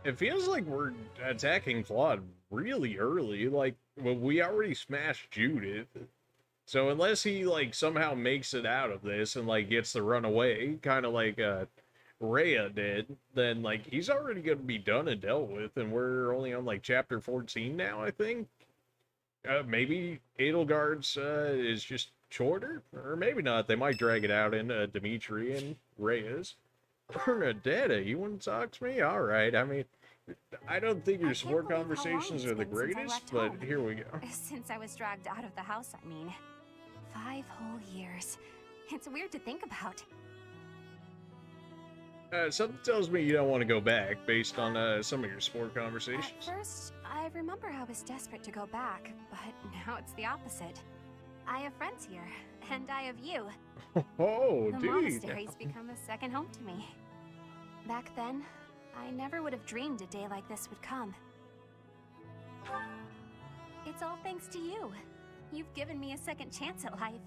It feels like we're attacking Claude really early, like, well, we already smashed Judith. So unless he, like, somehow makes it out of this and, like, gets to run away, kind of like Rhea did, then, like, he's already going to be done and dealt with, and we're only on, like, chapter 14 now, I think. Maybe Edelgard's is just shorter, or maybe not. They might drag it out in Dimitri and Reyes. Bernadetta, you want to talk to me? All right. I mean, I don't think your support conversations are the greatest, but here we go. Since I was dragged out of the house, I mean. 5 whole years. It's weird to think about. Something tells me you don't want to go back based on some of your support conversations. At first, I remember I was desperate to go back, but now it's the opposite. I have friends here, and I have you. Oh, the dude. monastery's become a second home to me. Back then, I never would have dreamed a day like this would come. It's all thanks to you. You've given me a second chance at life.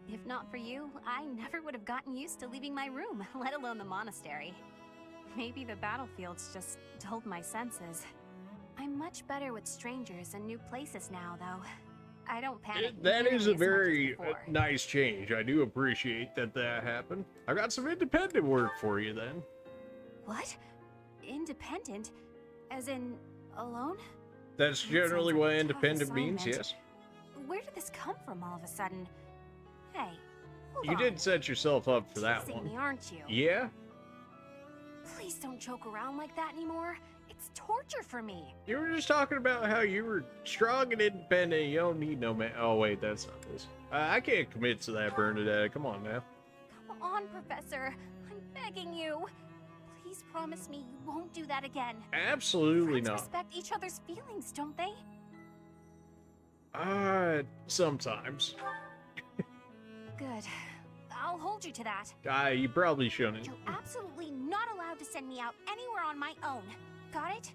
If not for you, I never would have gotten used to leaving my room, let alone the monastery. Maybe the battlefield's just dulled my senses. I'm much better with strangers and new places now, though. I don't panic. That is a very as much as before. nice change. I do appreciate that happened. I got some independent work for you then. What? Independent? As in, alone? That's That generally sounds what like a tough independent means, assignment. yes. Where did this come from all of a sudden? Hey, hold You on. did set yourself up for that Teasing one. me, aren't you? Yeah? Please don't joke around like that anymore. It's torture for me. You were just talking about how you were strong and independent. You don't need no man. Oh, wait, that's not this. I can't commit to that, Bernadette. Come on now. Come on, Professor. I'm begging you. Please promise me you won't do that again. Absolutely Friends not. respect each other's feelings, don't they? Sometimes. Good. I'll hold you to that. You probably shouldn't. You're absolutely not allowed to send me out anywhere on my own. Got it?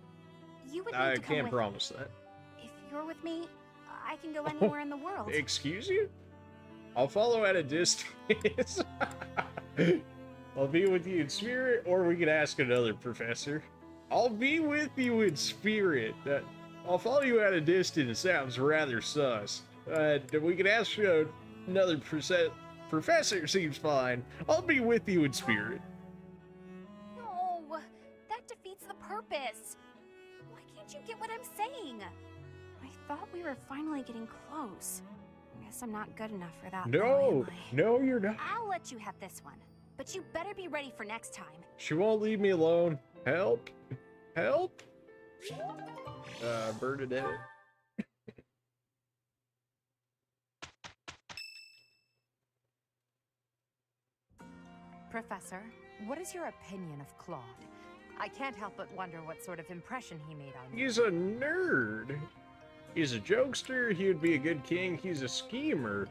You would need I to come can't with promise that. If you're with me, I can go anywhere in the world. Excuse you? I'll follow at a distance. I'll be with you in spirit, or we could ask another professor. I'll be with you in spirit. I'll follow you at a distance sounds rather sus. We could ask another professor seems fine. I'll be with you in spirit. No, that defeats the purpose. Why can't you get what I'm saying? I thought we were finally getting close. I guess I'm not good enough for that. No, no, you're not. I'll let you have this one, but you better be ready for next time. She won't leave me alone. Help. Help. Bernadette. Professor, what is your opinion of Claude? I can't help but wonder what sort of impression he made on you. He's a nerd. He's a jokester. He would be a good king. He's a schemer.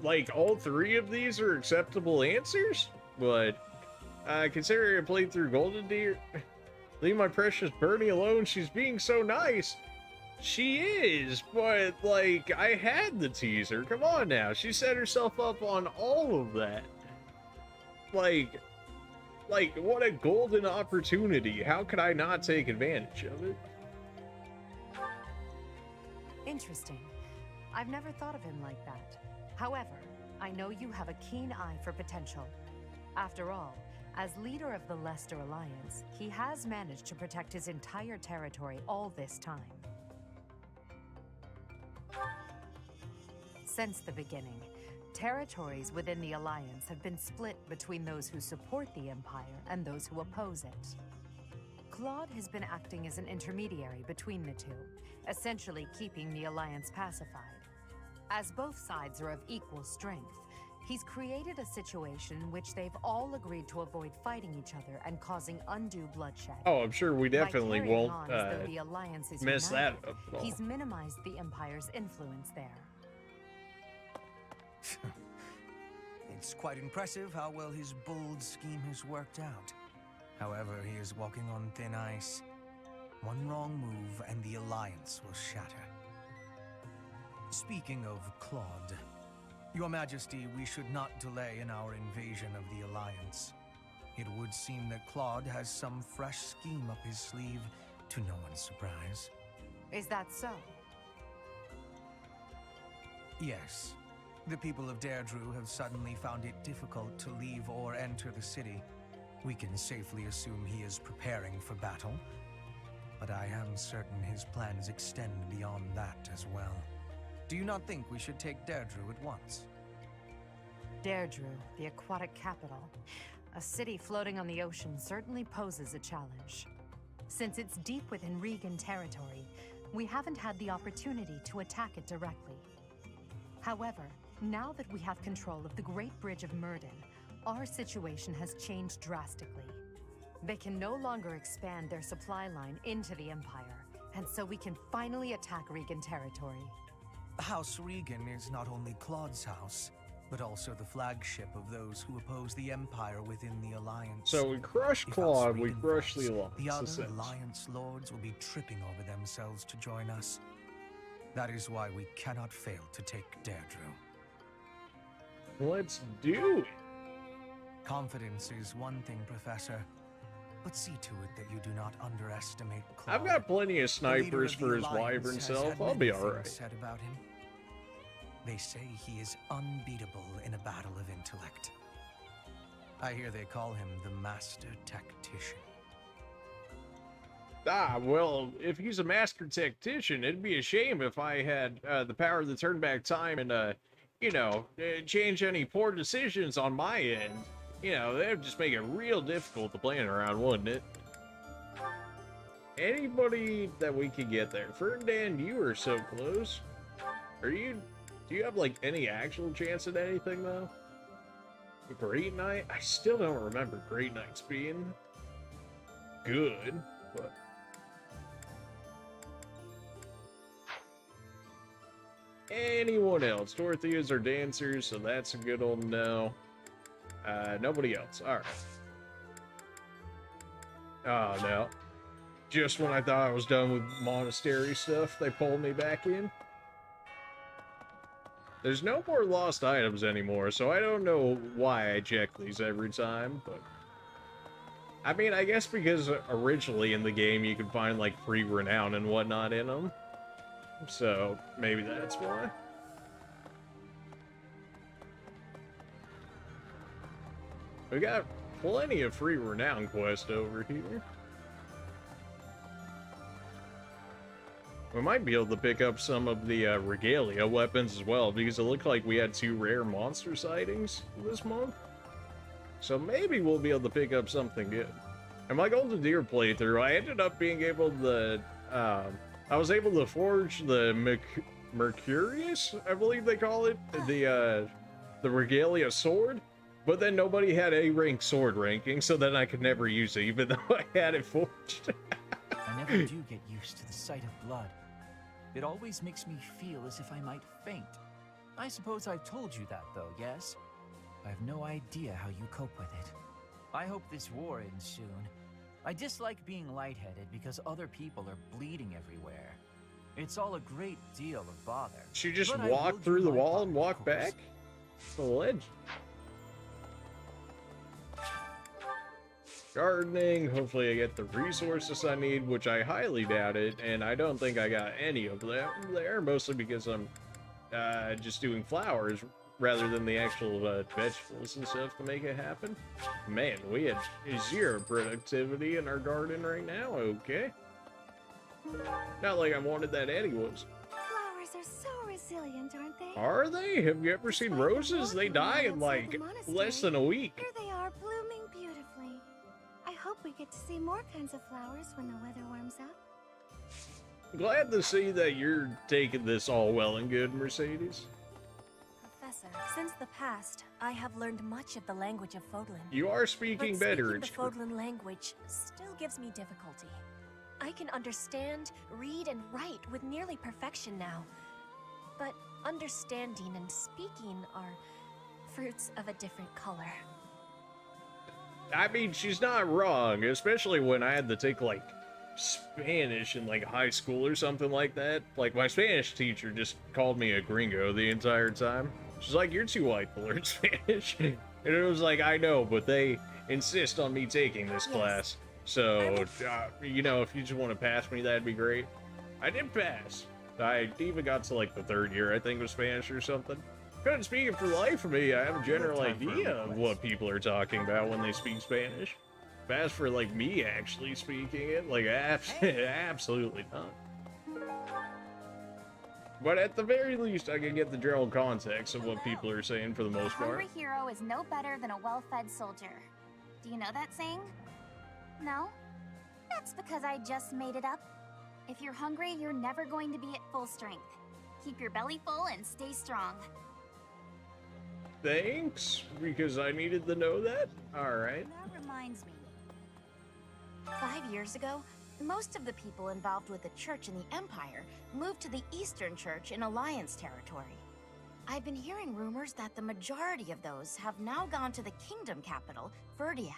Like, all 3 of these are acceptable answers, but considering I played through Golden Deer, leave my precious Bernie alone. She's being so nice. She is, but, like, I had the teaser. Come on now. She set herself up on all of that. Like, what a golden opportunity. How could I not take advantage of it? Interesting. I've never thought of him like that. However, I know you have a keen eye for potential. After all, as leader of the Leicester Alliance, he has managed to protect his entire territory all this time. Since the beginning, territories within the Alliance have been split between those who support the Empire and those who oppose it. Claude has been acting as an intermediary between the two, essentially keeping the Alliance pacified. As both sides are of equal strength, he's created a situation in which they've all agreed to avoid fighting each other and causing undue bloodshed. Oh, I'm sure we definitely won't the Alliance is mess united, that up at all. He's minimized the Empire's influence there. It's quite impressive how well his bold scheme has worked out. However, he is walking on thin ice. One wrong move and the Alliance will shatter. Speaking of Claude, Your Majesty, we should not delay in our invasion of the Alliance. It would seem that Claude has some fresh scheme up his sleeve, to no one's surprise. Is that so? Yes. The people of Deirdre have suddenly found it difficult to leave or enter the city. We can safely assume he is preparing for battle, but I am certain his plans extend beyond that as well. Do you not think we should take Deirdre at once? Deirdre, the aquatic capital. A city floating on the ocean certainly poses a challenge. Since it's deep within Regan territory, we haven't had the opportunity to attack it directly. However, now that we have control of the Great Bridge of Murden, our situation has changed drastically. They can no longer expand their supply line into the Empire, and so we can finally attack Regan territory. House Regan is not only Claude's house, but also the flagship of those who oppose the Empire within the Alliance. So we crush Claude, we crush the Alliance. The other Alliance lords will be tripping over themselves to join us. That is why we cannot fail to take Deirdre. Let's do it. Confidence is one thing, Professor, but see to it that you do not underestimate Claude. I've got plenty of snipers for his wyvern self. I'll be alright. Said about him. They say he is unbeatable in a battle of intellect. I hear they call him the Master Tactician. Ah, well, if he's a master tactician, it'd be a shame if I had the power to turn back time and, you know, change any poor decisions on my end. You know, that would just make it real difficult to plan around, wouldn't it? Anybody that we could get there. Ferdinand, you are so close. Do you have, like, any actual chance at anything, though? Great Knight? I still don't remember Great Knights being good, but... Anyone else? Dorothea's are dancers, so that's a good old no. Nobody else. Alright. Oh, no. Just when I thought I was done with monastery stuff, they pulled me back in. There's no more lost items anymore, so I don't know why I check these every time, but... I mean, I guess because originally in the game you could find, like, free renown and whatnot in them. So, maybe that's why. We got plenty of free renown quests over here. We might be able to pick up some of the regalia weapons as well, because it looked like we had 2 rare monster sightings this month. So maybe we'll be able to pick up something good. In my Golden Deer playthrough, I ended up being able to... I was able to forge the Mercurius, I believe they call it, the regalia sword, but then nobody had A-rank sword ranking, so then I could never use it, even though I had it forged. I never do get used to the sight of blood. It always makes me feel as if I might faint. I suppose I've told you that, though, yes? I have no idea how you cope with it. I hope this war ends soon. I dislike being lightheaded because other people are bleeding everywhere. It's all a great deal of bother. She just but I walked will through do the my wall part, and of walked course. back? The legend. Gardening, hopefully I get the resources I need, which I highly doubt it, and I don't think I got any of them there, mostly because I'm just doing flowers rather than the actual vegetables and stuff to make it happen. Man, we had 0 productivity in our garden right now, okay. Not like I wanted that anyways. Flowers are so resilient, aren't they? Are they? Have you ever seen roses? They die in like less than a week. Here they are, blooming beautifully. I hope we get to see more kinds of flowers when the weather warms up. Glad to see that you're taking this all well and good, Mercedes. Professor, since the past, I have learned much of the language of Fódlan. You are speaking better. Speaking the Fódlan language still gives me difficulty. I can understand, read, and write with nearly perfection now. But understanding and speaking are fruits of a different color. I mean, she's not wrong, especially when I had to take, like, Spanish in, like, high school or something like that. Like, my Spanish teacher just called me a gringo the entire time. She's like, you're too white to learn Spanish. And it was like, I know, but they insist on me taking this class. So, you know, if you just want to pass me, that'd be great. I did pass. I even got to, like, the 3rd year, I think, of Spanish or something. Couldn't speak it for the life of me. I have a general idea of what people are talking about when they speak Spanish. But as for, like, me actually speaking it, like, absolutely not. But at the very least, I can get the general context of what people are saying for the most A part. hungry hero is no better than a well-fed soldier. Do you know that saying? No? That's because I just made it up. If you're hungry, you're never going to be at full strength. Keep your belly full and stay strong. Thanks, because I needed to know that. Alright. That reminds me. 5 years ago, most of the people involved with the church in the Empire moved to the Eastern Church in Alliance territory. I've been hearing rumors that the majority of those have now gone to the kingdom capital, Verdiad.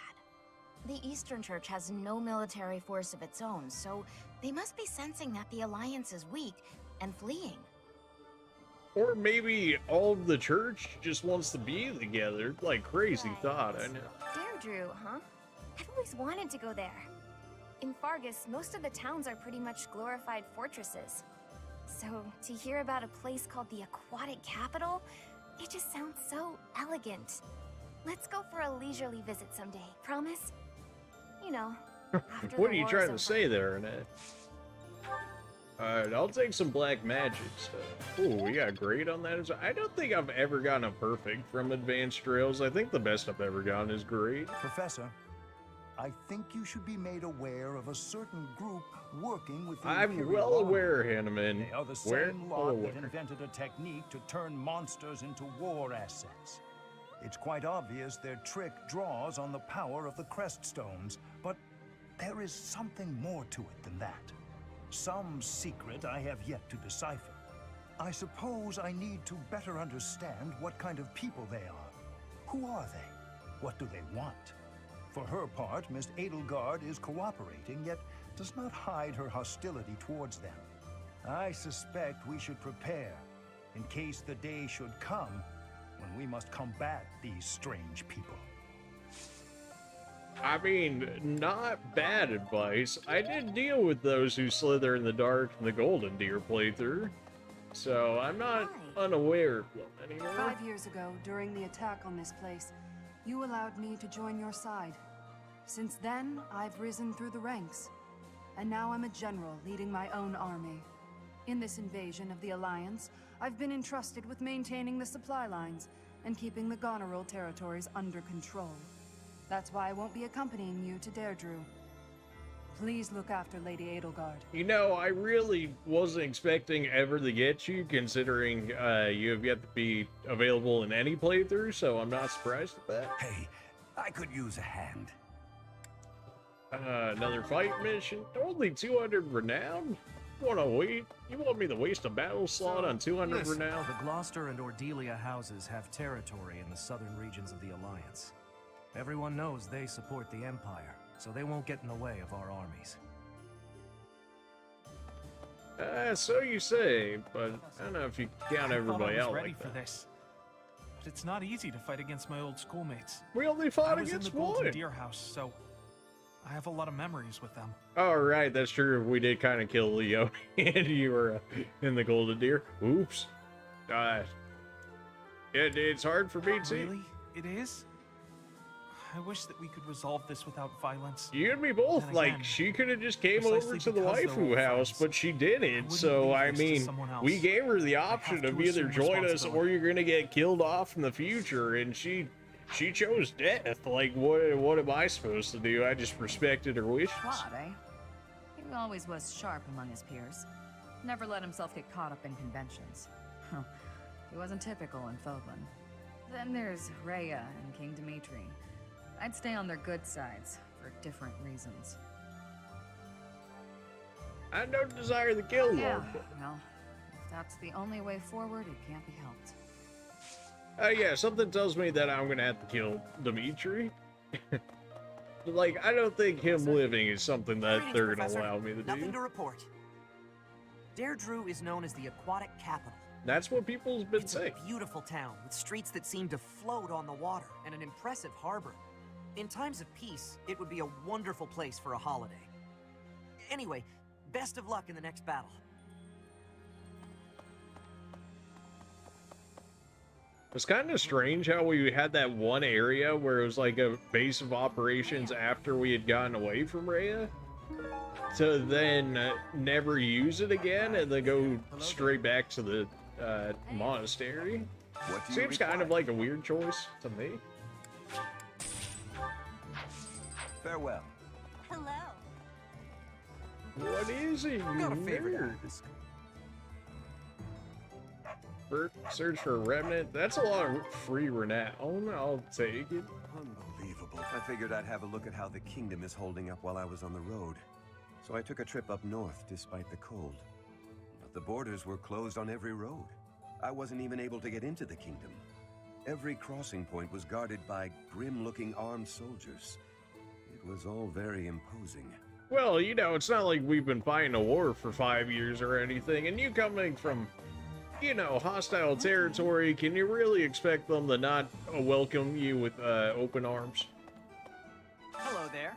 The Eastern Church has no military force of its own, so they must be sensing that the Alliance is weak and fleeing. Or maybe all of the church just wants to be together. Like, crazy thought, I know. Deirdre, huh? I've always wanted to go there. In Fargus, most of the towns are pretty much glorified fortresses. So, to hear about a place called the Aquatic Capital, it just sounds so elegant. Let's go for a leisurely visit someday, promise? You know, after What the are you war's trying over. to say there, Annette? Alright, I'll take some black magic stuff. Ooh, we got great on that. I don't think I've ever gotten a perfect from advanced trails. I think the best I've ever gotten is great. Professor, I think you should be made aware of a certain group working with the I'm Imperial well Army. aware, Hanneman. They are the Where? same Well lot aware. that invented a technique to turn monsters into war assets. It's quite obvious their trick draws on the power of the crest stones, but there is something more to it than that. Some secret I have yet to decipher. I suppose I need to better understand what kind of people they are. Who are they? What do they want? For her part, Miss Edelgard is cooperating, yet does not hide her hostility towards them. I suspect we should prepare, in case the day should come when we must combat these strange people. I mean, not bad advice. I did deal with those who slither in the dark in the Golden Deer playthrough, so I'm not unaware of them anymore. 5 years ago, during the attack on this place, you allowed me to join your side. Since then, I've risen through the ranks, and now I'm a general leading my own army. In this invasion of the Alliance, I've been entrusted with maintaining the supply lines and keeping the Goneril territories under control. That's why I won't be accompanying you to Deirdre. Please look after Lady Edelgard. You know, I really wasn't expecting ever to get you, considering you have yet to be available in any playthrough, so I'm not surprised at that. Hey, I could use a hand. Another fight mission? Only 200 renown? You want me to waste a battle slot on 200 Listen, renown? the Gloucester and Ordelia houses have territory in the southern regions of the Alliance. Everyone knows they support the Empire, so they won't get in the way of our armies. So you say, but I don't know if you count everybody out ready like for that. this. But it's not easy to fight against my old schoolmates. We only fought I was against in the Golden one. Deer House, so I have a lot of memories with them. Oh, right, that's true. We did kind of kill Leo, and you were in the Golden Deer. Oops. It's hard for me, too. Really? It is? I wish that we could resolve this without violence. You and me both. Then Like, again, she could have just came precisely over to the because they're waifu old house, friends, but she didn't. wouldn't So, leave I this to mean, someone else. we gave her the I option have to of either assume join us or responsibility. you're gonna get killed off in the future, and she chose death. Like, what am I supposed to do? I just respected her wishes. Claude, eh? He always was sharp among his peers. Never let himself get caught up in conventions. He wasn't typical in Fódlan. Then there's Rhea and King Dimitri. I'd stay on their good sides, for different reasons. I don't desire the kill, Yeah, Lord. well, if that's the only way forward, it can't be helped. Yeah, something tells me that I'm gonna have to kill Dimitri. Like, I don't think him living is something that Greetings, they're gonna Professor. allow me to Nothing do. to report. Deirdre is known as the aquatic capital. That's what people's been It's saying. a beautiful town with streets that seem to float on the water and an impressive harbor. In times of peace, it would be a wonderful place for a holiday. Anyway, best of luck in the next battle. It's kind of strange how we had that one area where it was like a base of operations after we had gotten away from Rhea, to then never use it again and then go straight back to the monastery. Seems kind of like a weird choice to me. Farewell. Hello. What is it, you Got a favor to nerd? ask. Search for a remnant. That's a lot of free renown. I'll take it. Unbelievable. I figured I'd have a look at how the kingdom is holding up while I was on the road. So I took a trip up north despite the cold. But the borders were closed on every road. I wasn't even able to get into the kingdom. Every crossing point was guarded by grim-looking armed soldiers. It was all very imposing. Well, you know, it's not like we've been fighting a war for 5 years or anything, and you coming from, you know, hostile territory, can you really expect them to not welcome you with open arms? Hello there.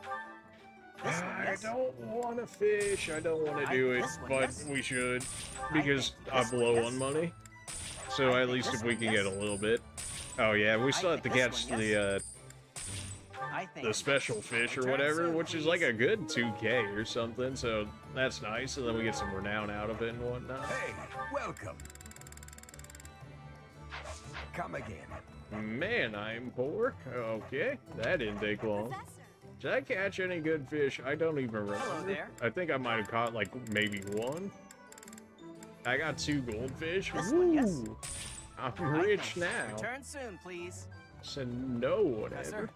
I don't want to fish. I don't want to do it, but we should, because I blow on money. So at least if we can get a little bit. Oh yeah, we still have to catch the special fish or whatever, which is like a good 2K or something. So that's nice, and then we get some renown out of it and whatnot. Hey, welcome. Come again. Man, I'm poor. Okay, that didn't take long. Did I catch any good fish? I don't even remember. Hello there. I think I might have caught like maybe one. I got 2 goldfish. Woo! I'm rich now. Return soon, please. So no, whatever.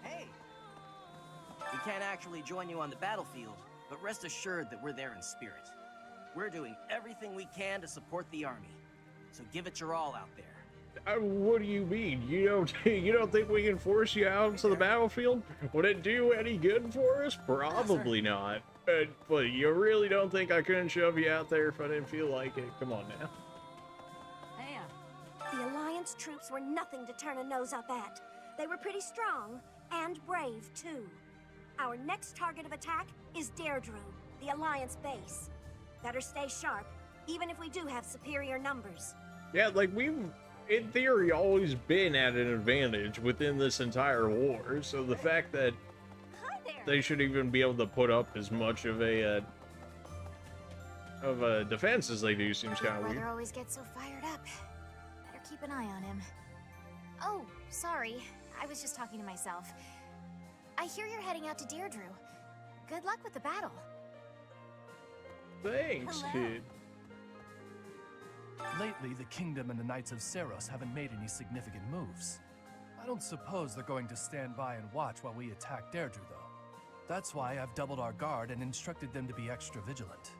Hey! We can't actually join you on the battlefield, but rest assured that we're there in spirit. We're doing everything we can to support the army, so give it your all out there. What do you mean? You don't think we can force you out to the battlefield? Would it do any good for us? Probably not. But you really don't think I couldn't shove you out there if I didn't feel like it? Come on now. The Alliance troops were nothing to turn a nose up at. They were pretty strong, and brave, too. Our next target of attack is Deirdre, the Alliance base. Better stay sharp, even if we do have superior numbers. Yeah, like we've, in theory, always been at an advantage within this entire war, so the fact that they should even be able to put up as much of a defense as they do seems kind of weird. Brother always gets so fired up. Better keep an eye on him. Oh, sorry. I was just talking to myself. I hear you're heading out to Deirdre. Good luck with the battle. Thanks, kid. Lately, the Kingdom and the Knights of Seros haven't made any significant moves. I don't suppose they're going to stand by and watch while we attack Deirdre, though. That's why I've doubled our guard and instructed them to be extra vigilant.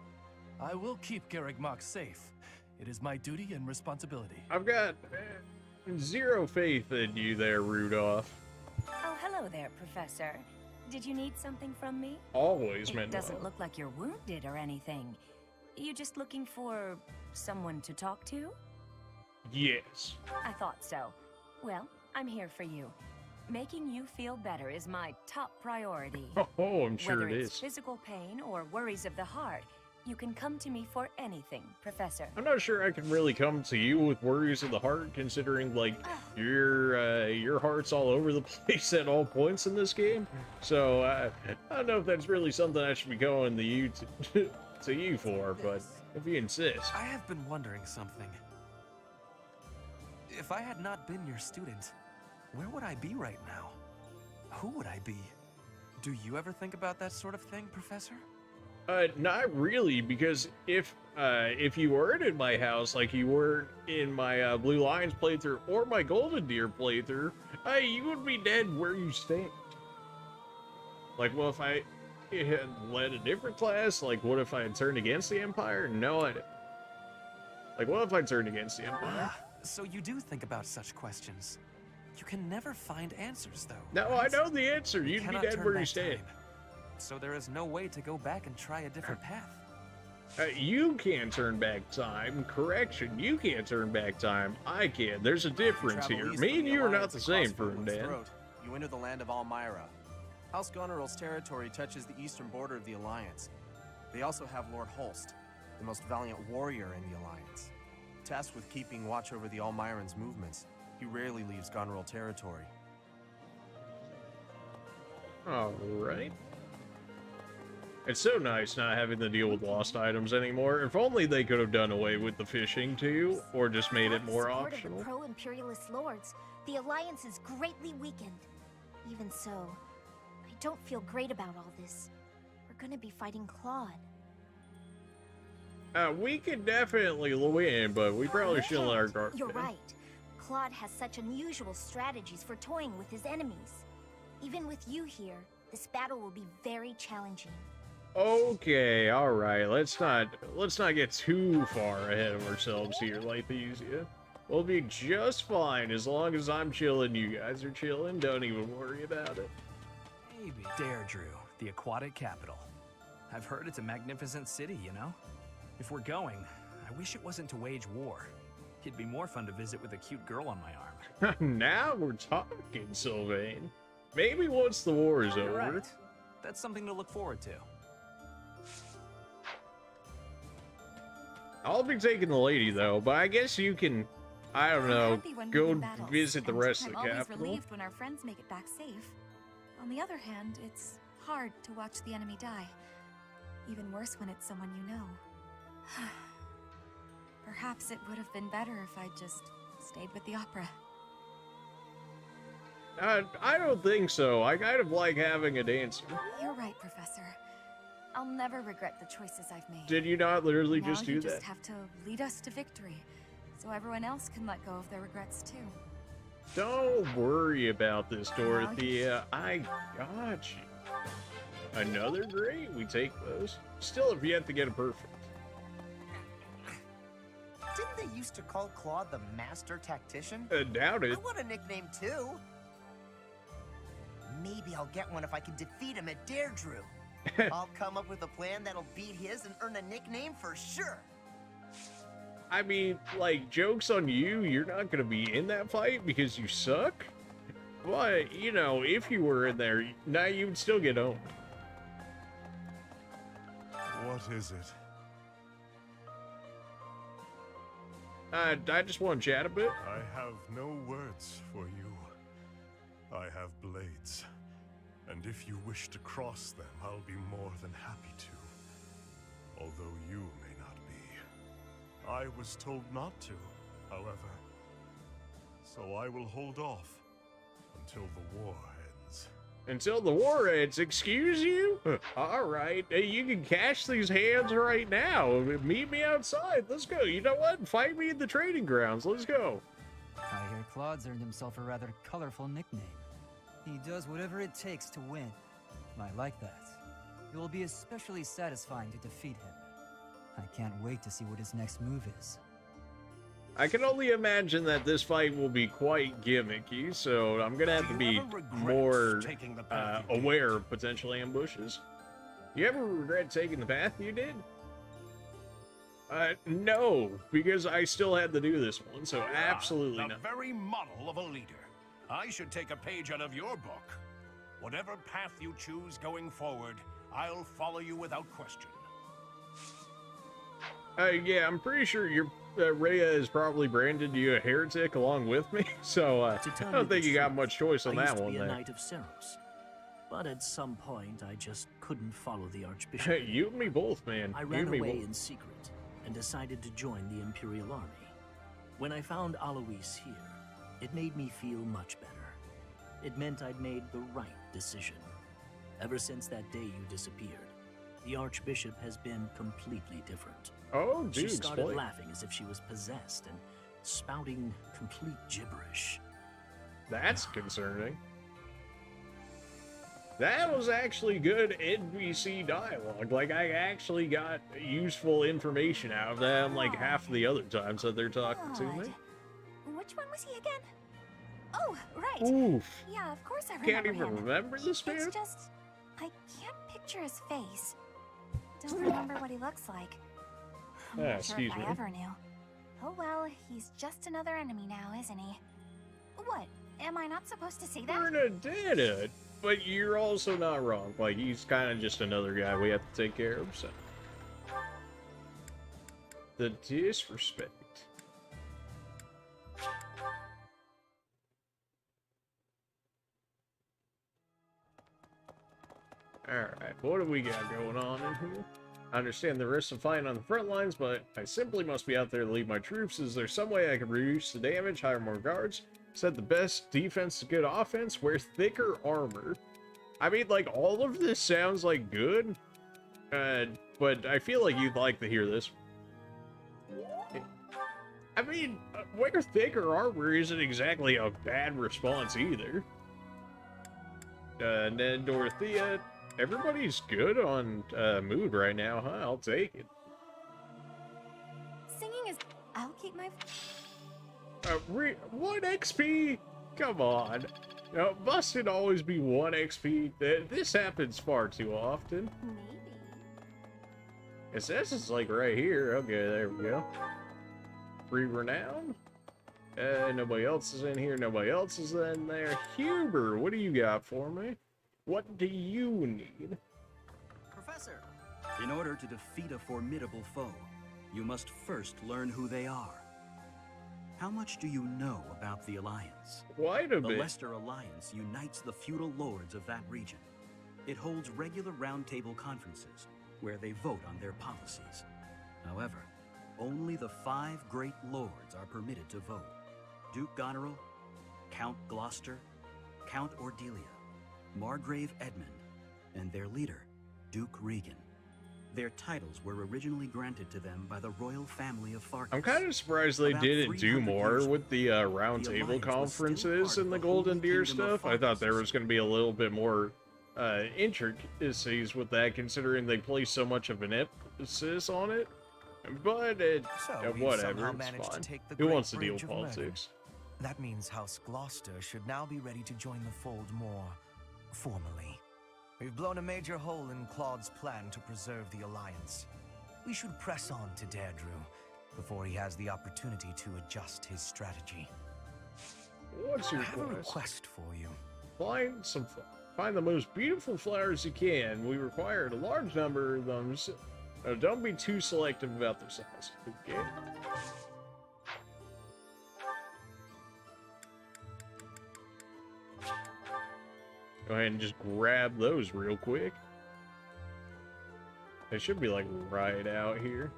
I will keep Garrigmach safe. It is my duty and responsibility. I've got zero faith in you there, Rudolph. Oh, hello there, Professor. Did you need something from me? Always, It Manuel. doesn't look like you're wounded or anything. You just looking for someone to talk to? Yes. I thought so. Well, I'm here for you. Making you feel better is my top priority. Oh, I'm sure Whether it it's is. physical pain or worries of the heart, you can come to me for anything, Professor. I'm not sure I can really come to you with worries of the heart, considering like your heart's all over the place at all points in this game. So I don't know if that's really something I should be going to you to you for, but if you insist. I have been wondering something. If I had not been your student, where would I be right now? Who would I be? Do you ever think about that sort of thing, Professor? Not really, because if you weren't in my house, like you weren't in my Blue Lions playthrough or my Golden Deer playthrough, you would be dead where you stand. Like, what if I had led a different class? Like, what if I had turned against the Empire? No, I didn't. Like, what if I turned against the Empire? So you do think about such questions. You can never find answers, though. No, right? I know the answer. You'd be cannot dead turn where you back stand. time. So there is no way to go back and try a different path. You can't turn back time. Correction, you can't turn back time. I can. There's a difference here. Me and you are not the same, Ferdinand. You enter the land of Almyra. House Goneril's territory touches the eastern border of the Alliance. They also have Lord Holst, the most valiant warrior in the Alliance. Tasked with keeping watch over the Almyrans' movements, he rarely leaves Goneril territory. Alright. It's so nice not having to deal with lost items anymore. If only they could have done away with the fishing too, or just made it more Support of optional. the pro-imperialist lords, the Alliance is greatly weakened. Even so, I don't feel great about all this. We're gonna be fighting Claude. We could definitely win, but we probably shouldn't let our guard You're down. right. Claude has such unusual strategies for toying with his enemies. Even with you here, this battle will be very challenging. Okay, alright, let's not get too far ahead of ourselves here, Lythesia. We'll be just fine as long as I'm chilling, you guys are chilling, don't even worry about it. Maybe. Deirdre, the aquatic capital. I've heard it's a magnificent city, you know? If we're going, I wish it wasn't to wage war. It'd be more fun to visit with a cute girl on my arm. Now we're talking, Sylvain. Maybe once the war is You're over. right. That's something to look forward to. I'll be taking the lady, though, but I guess you can, I don't know, Happy when we go win battles, visit the and rest of the I'm always capital. relieved when our friends make it back safe. On the other hand, it's hard to watch the enemy die. Even worse when it's someone you know. Perhaps it would have been better if I just stayed with the opera. I don't think so. I kind of like having a dancer. You're right, Professor. I'll never regret the choices I've made. Did you not literally Now just do you that? just have to lead us to victory, so everyone else can let go of their regrets too. Don't worry about this, Dorothea. I got you. Another great. We take those. Still have yet to get a perfect. Didn't they used to call Claude the Master Tactician? Doubt it. I want a nickname too. Maybe I'll get one if I can defeat him at Deirdre. I'll come up with a plan that'll beat his and earn a nickname for sure. I mean, like, joke's on you, you're not gonna be in that fight because you suck. But, you know, if you were in there, now you would still get owned. What is it? I just want to chat a bit. I have no words for you. I have blades. And if you wish to cross them, I'll be more than happy to. Although you may not be. I was told not to, however. So I will hold off until the war ends. Until the war ends, excuse you? Alright, hey, you can cash these hands right now. Meet me outside, let's go. You know what? Fight me in the training grounds, let's go. I hear Claude's earned himself a rather colorful nickname. He does whatever it takes to win. I like that. It will be especially satisfying to defeat him. I can't wait to see what his next move is. I can only imagine that this fight will be quite gimmicky, so I'm gonna have to be more aware of potential ambushes. You ever regret taking the path you did? No, because I still had to do this one, so absolutely not. The very model of a leader. I should take a page out of your book. Whatever path you choose going forward, I'll follow you without question. Yeah, I'm pretty sure your Rhea has probably branded you a heretic along with me, so I don't think you got much choice on that one. I used to be a knight of Ceros, but at some point I just couldn't follow the Archbishop. You and me both, man. I ran away in secret and decided to join the Imperial Army. When I found Alois here, it made me feel much better. It meant I'd made the right decision. Ever since that day you disappeared, the Archbishop has been completely different. Oh, dude, she started laughing as if she was possessed and spouting complete gibberish. That's concerning. That was actually good NPC dialogue. Like, I actually got useful information out of them, like half of the other times that they're talking to me. Which one was he again? Oh, right. Oof. Yeah, of course I remember Can't even him. remember this man? It's just, I can't picture his face. Don't remember what he looks like. I'm not sure if I ever knew. Oh well, he's just another enemy now, isn't he? What? Am I not supposed to say that? Bernadetta, but you're also not wrong. Like, he's kind of just another guy we have to take care of, so. The disrespect. Alright, what do we got going on in here? I understand the risks of fighting on the front lines, but I simply must be out there to lead my troops. Is there some way I can reduce the damage, hire more guards, set the best defense to good offense, wear thicker armor? I mean, like, all of this sounds like good, but I feel like you'd like to hear this. I mean, wear thicker armor isn't exactly a bad response either. And then Dorothea, everybody's good on mood right now, huh? I'll take it. Singing is... I'll keep my... 1 XP? Come on. No, mustn't always be 1 XP. This happens far too often. Maybe. It says it's like right here. Okay, there we go. Free renown? Nobody else is in here. Nobody else is in there. Huber, what do you got for me? What do you need? Professor! In order to defeat a formidable foe, you must first learn who they are. How much do you know about the Alliance? Quite a bit. The Leicester Alliance unites the feudal lords of that region. It holds regular roundtable conferences, where they vote on their policies. However, only the 5 great lords are permitted to vote. Duke Goneril, Count Gloucester, Count Ordelia, Margrave Edmund, and their leader, Duke Regan. Their titles were originally granted to them by the royal family of Farkas. I'm kind of surprised they didn't do more with the round table conferences and the Golden Deer stuff. I thought there was going to be a little bit more intricacies with that, considering they placed so much of an emphasis on it. But whatever, it's fine. Who wants to deal with politics? That means House Gloucester should now be ready to join the fold more formally. We've blown a major hole in Claude's plan to preserve the Alliance. We should press on to Deirdre before he has the opportunity to adjust his strategy. What's your I have a request for you. Find the most beautiful flowers you can. We required a large number of them. So don't be too selective about their size. Okay. Go ahead and just grab those real quick. They should be like right out here.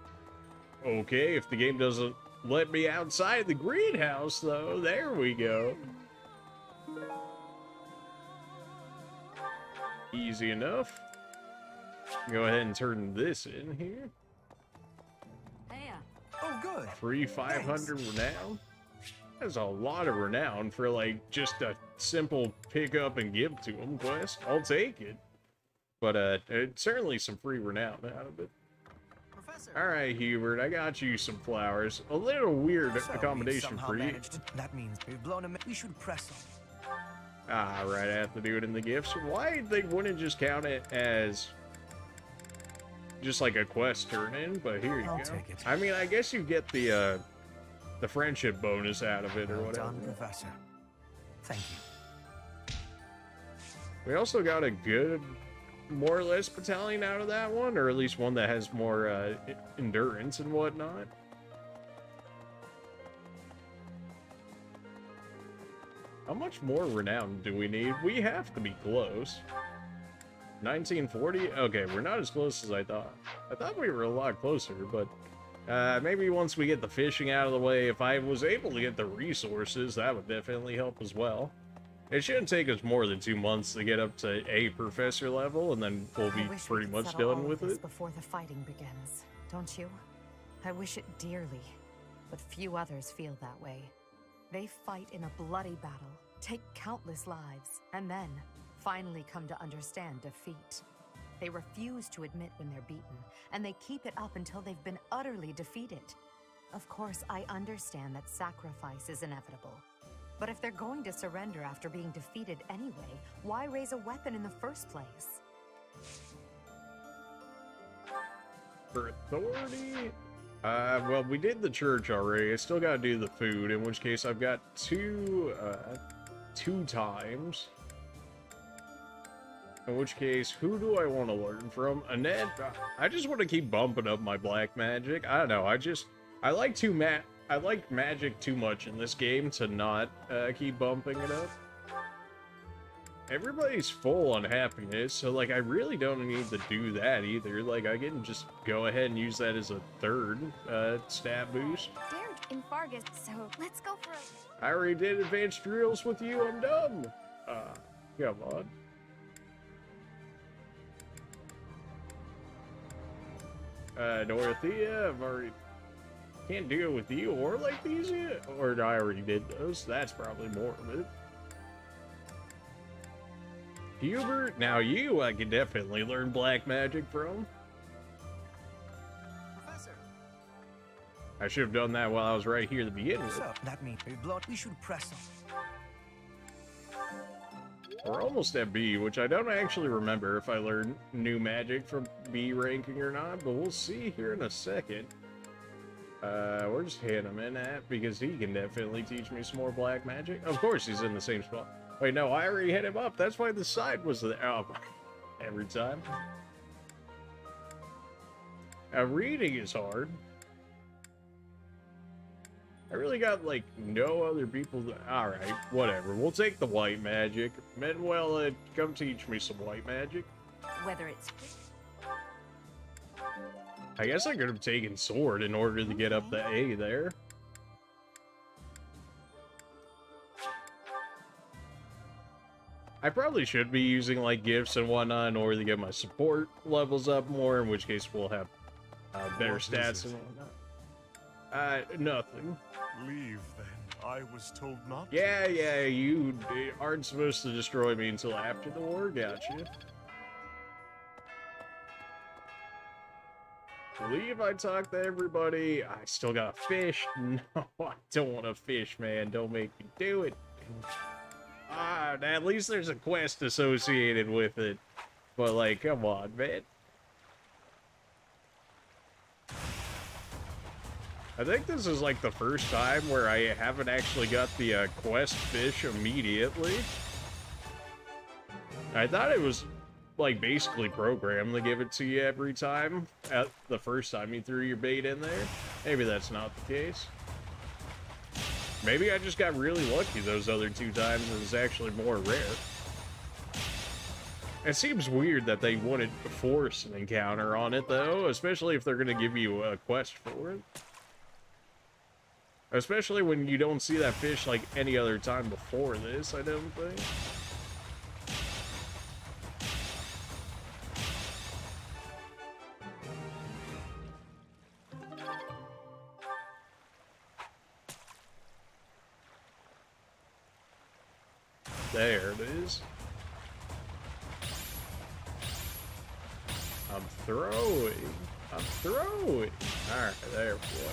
Okay, if the game doesn't let me outside the greenhouse though, there we go. Easy enough. Go ahead and turn this in here. Oh, good. Free 500 renown. That's a lot of renown for like just a simple pick up and give to them quest. I'll take it. But certainly some free renown out of it. Alright, Hubert, I got you some flowers. A little weird accommodation for you. That means we've blown him. We should press on. Ah, right, I have to do it in the gifts. Why they wouldn't just count it as just like a quest turn in, but here you go. Take it. I mean, I guess you get the friendship bonus out of it or whatever. Done, Professor. Thank you. We also got a good, more or less, battalion out of that one, or at least one that has more endurance and whatnot. How much more renown do we need? We have to be close. 1940? Okay, we're not as close as I thought. I thought we were a lot closer, but maybe once we get the fishing out of the way, if I was able to get the resources, that would definitely help as well. It shouldn't take us more than 2 months to get up to a professor level, and then we'll be pretty much done with it. Before the fighting begins, don't you? I wish it dearly, but few others feel that way. They fight in a bloody battle, take countless lives, and then finally come to understand defeat. They refuse to admit when they're beaten, and they keep it up until they've been utterly defeated. Of course, I understand that sacrifice is inevitable. But if they're going to surrender after being defeated anyway, why raise a weapon in the first place? For authority? Well, we did the church already. I still gotta do the food, in which case I've got two times. In which case, who do I want to learn from? Annette? I just want to keep bumping up my black magic. I don't know, I like magic too much in this game to not keep bumping it up. Everybody's full on happiness, so like I really don't need to do that either. Like I can just go ahead and use that as a third stat boost. Dared in Fargus, so let's go for a... I already did advanced drills with you, I'm dumb. Come on. Dorothea, I've already... Can't do it with you or like these yet? Or I already did those. That's probably more of it. Hubert, now you I can definitely learn black magic from. Professor. I should have done that while I was right here to begin with. So, that means we should press on. We're almost at B, which I don't actually remember if I learned new magic from B ranking or not, but we'll see here in a second. We're just hitting him in that because he can definitely teach me some more black magic. Of course he's in the same spot. Wait, no, I already hit him up. That's why the side was there. Oh, every time. Reading is hard. I really got, like, no other people to... Alright, whatever. We'll take the white magic. Manuela, come teach me some white magic. Whether it's... I guess I could have taken sword in order to get up the A there. I probably should be using like gifts and whatnot in order to get my support levels up more, in which case we'll have better stats and whatnot. Nothing. Leave then. I was told not to. Yeah, you aren't supposed to destroy me until after the war. Gotcha. Believe I talked to everybody. I still got fish. No, I don't want to fish, man. Don't make me do it. At least there's a quest associated with it. But, like, come on, man. I think this is, like, the first time where I haven't actually got the quest fish immediately. I thought it was... like basically programmed to give it to you every time at the first time you threw your bait in there. Maybe that's not the case. Maybe I just got really lucky those other 2 times and it's actually more rare. It seems weird that they wouldn't force an encounter on it though, especially if they're going to give you a quest for it. Especially when you don't see that fish like any other time before this, I don't think. There it is. I'm throwing. I'm throwing. Alright, there we go.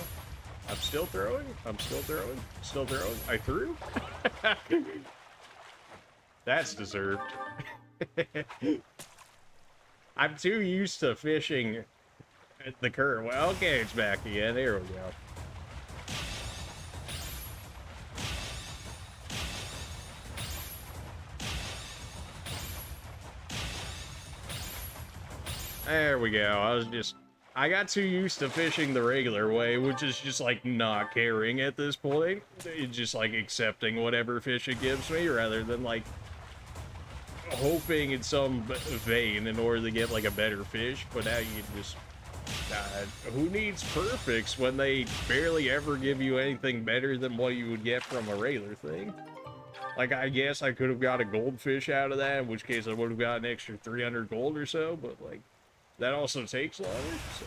I'm still throwing. I'm still throwing. Still throwing. I threw. That's deserved. I'm too used to fishing at the current. Well, okay, it's back again. There we go. There we go. I got too used to fishing the regular way, which is just like not caring at this point. It's just like accepting whatever fish it gives me rather than like hoping in some vein in order to get like a better fish. But now you just, who needs perfects when they barely ever give you anything better than what you would get from a regular thing? Like, I guess I could have got a goldfish out of that, in which case I would have got an extra 300 gold or so, but like, that also takes longer, so.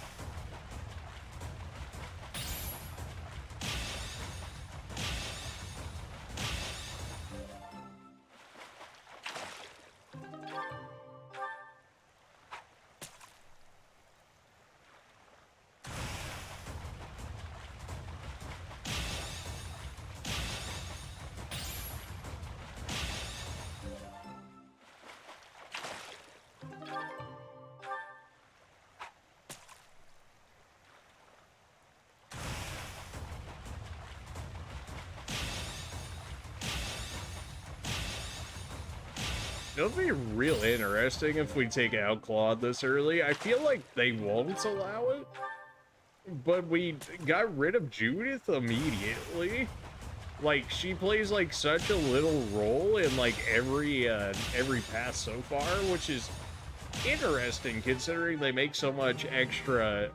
It'll be real interesting if we take out Claude this early. I feel like they won't allow it, but we got rid of Judith immediately. Like, she plays like such a little role in like every path so far, which is interesting considering they make so much extra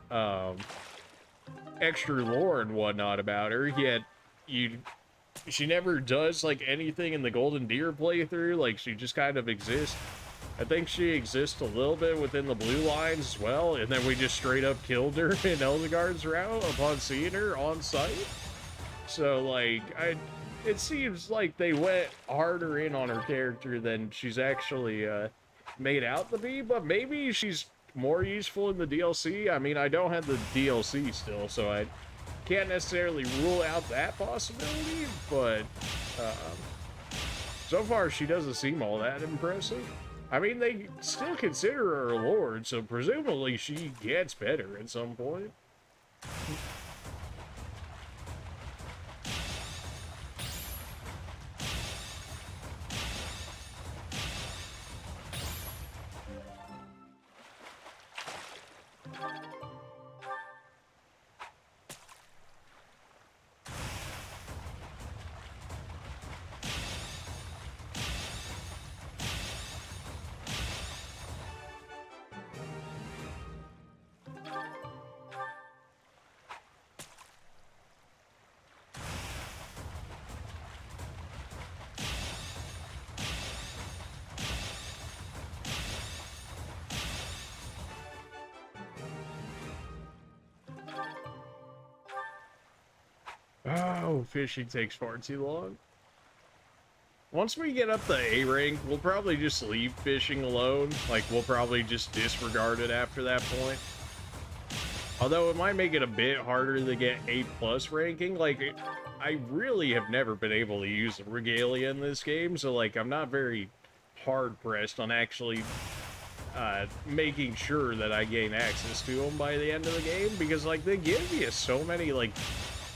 lore and whatnot about her. Yet she never does like anything in the Golden Deer playthrough. Like, she just kind of exists. I think she exists a little bit within the Blue Lines as well, and then we just straight up killed her in Eldegard's route upon seeing her on site. So like, it seems like they went harder in on her character than she's actually made out to be, but maybe she's more useful in the DLC. I mean, I don't have the DLC still, so I can't necessarily rule out that possibility, but so far she doesn't seem all that impressive. I mean, they still consider her a lord, so presumably she gets better at some point. Oh, fishing takes far too long. Once we get up the A rank, we'll probably just leave fishing alone. Like, we'll probably just disregard it after that point. Although it might make it a bit harder to get A+ ranking. Like, I really have never been able to use the regalia in this game, so like, I'm not very hard-pressed on actually making sure that I gain access to them by the end of the game, because like, they give you so many like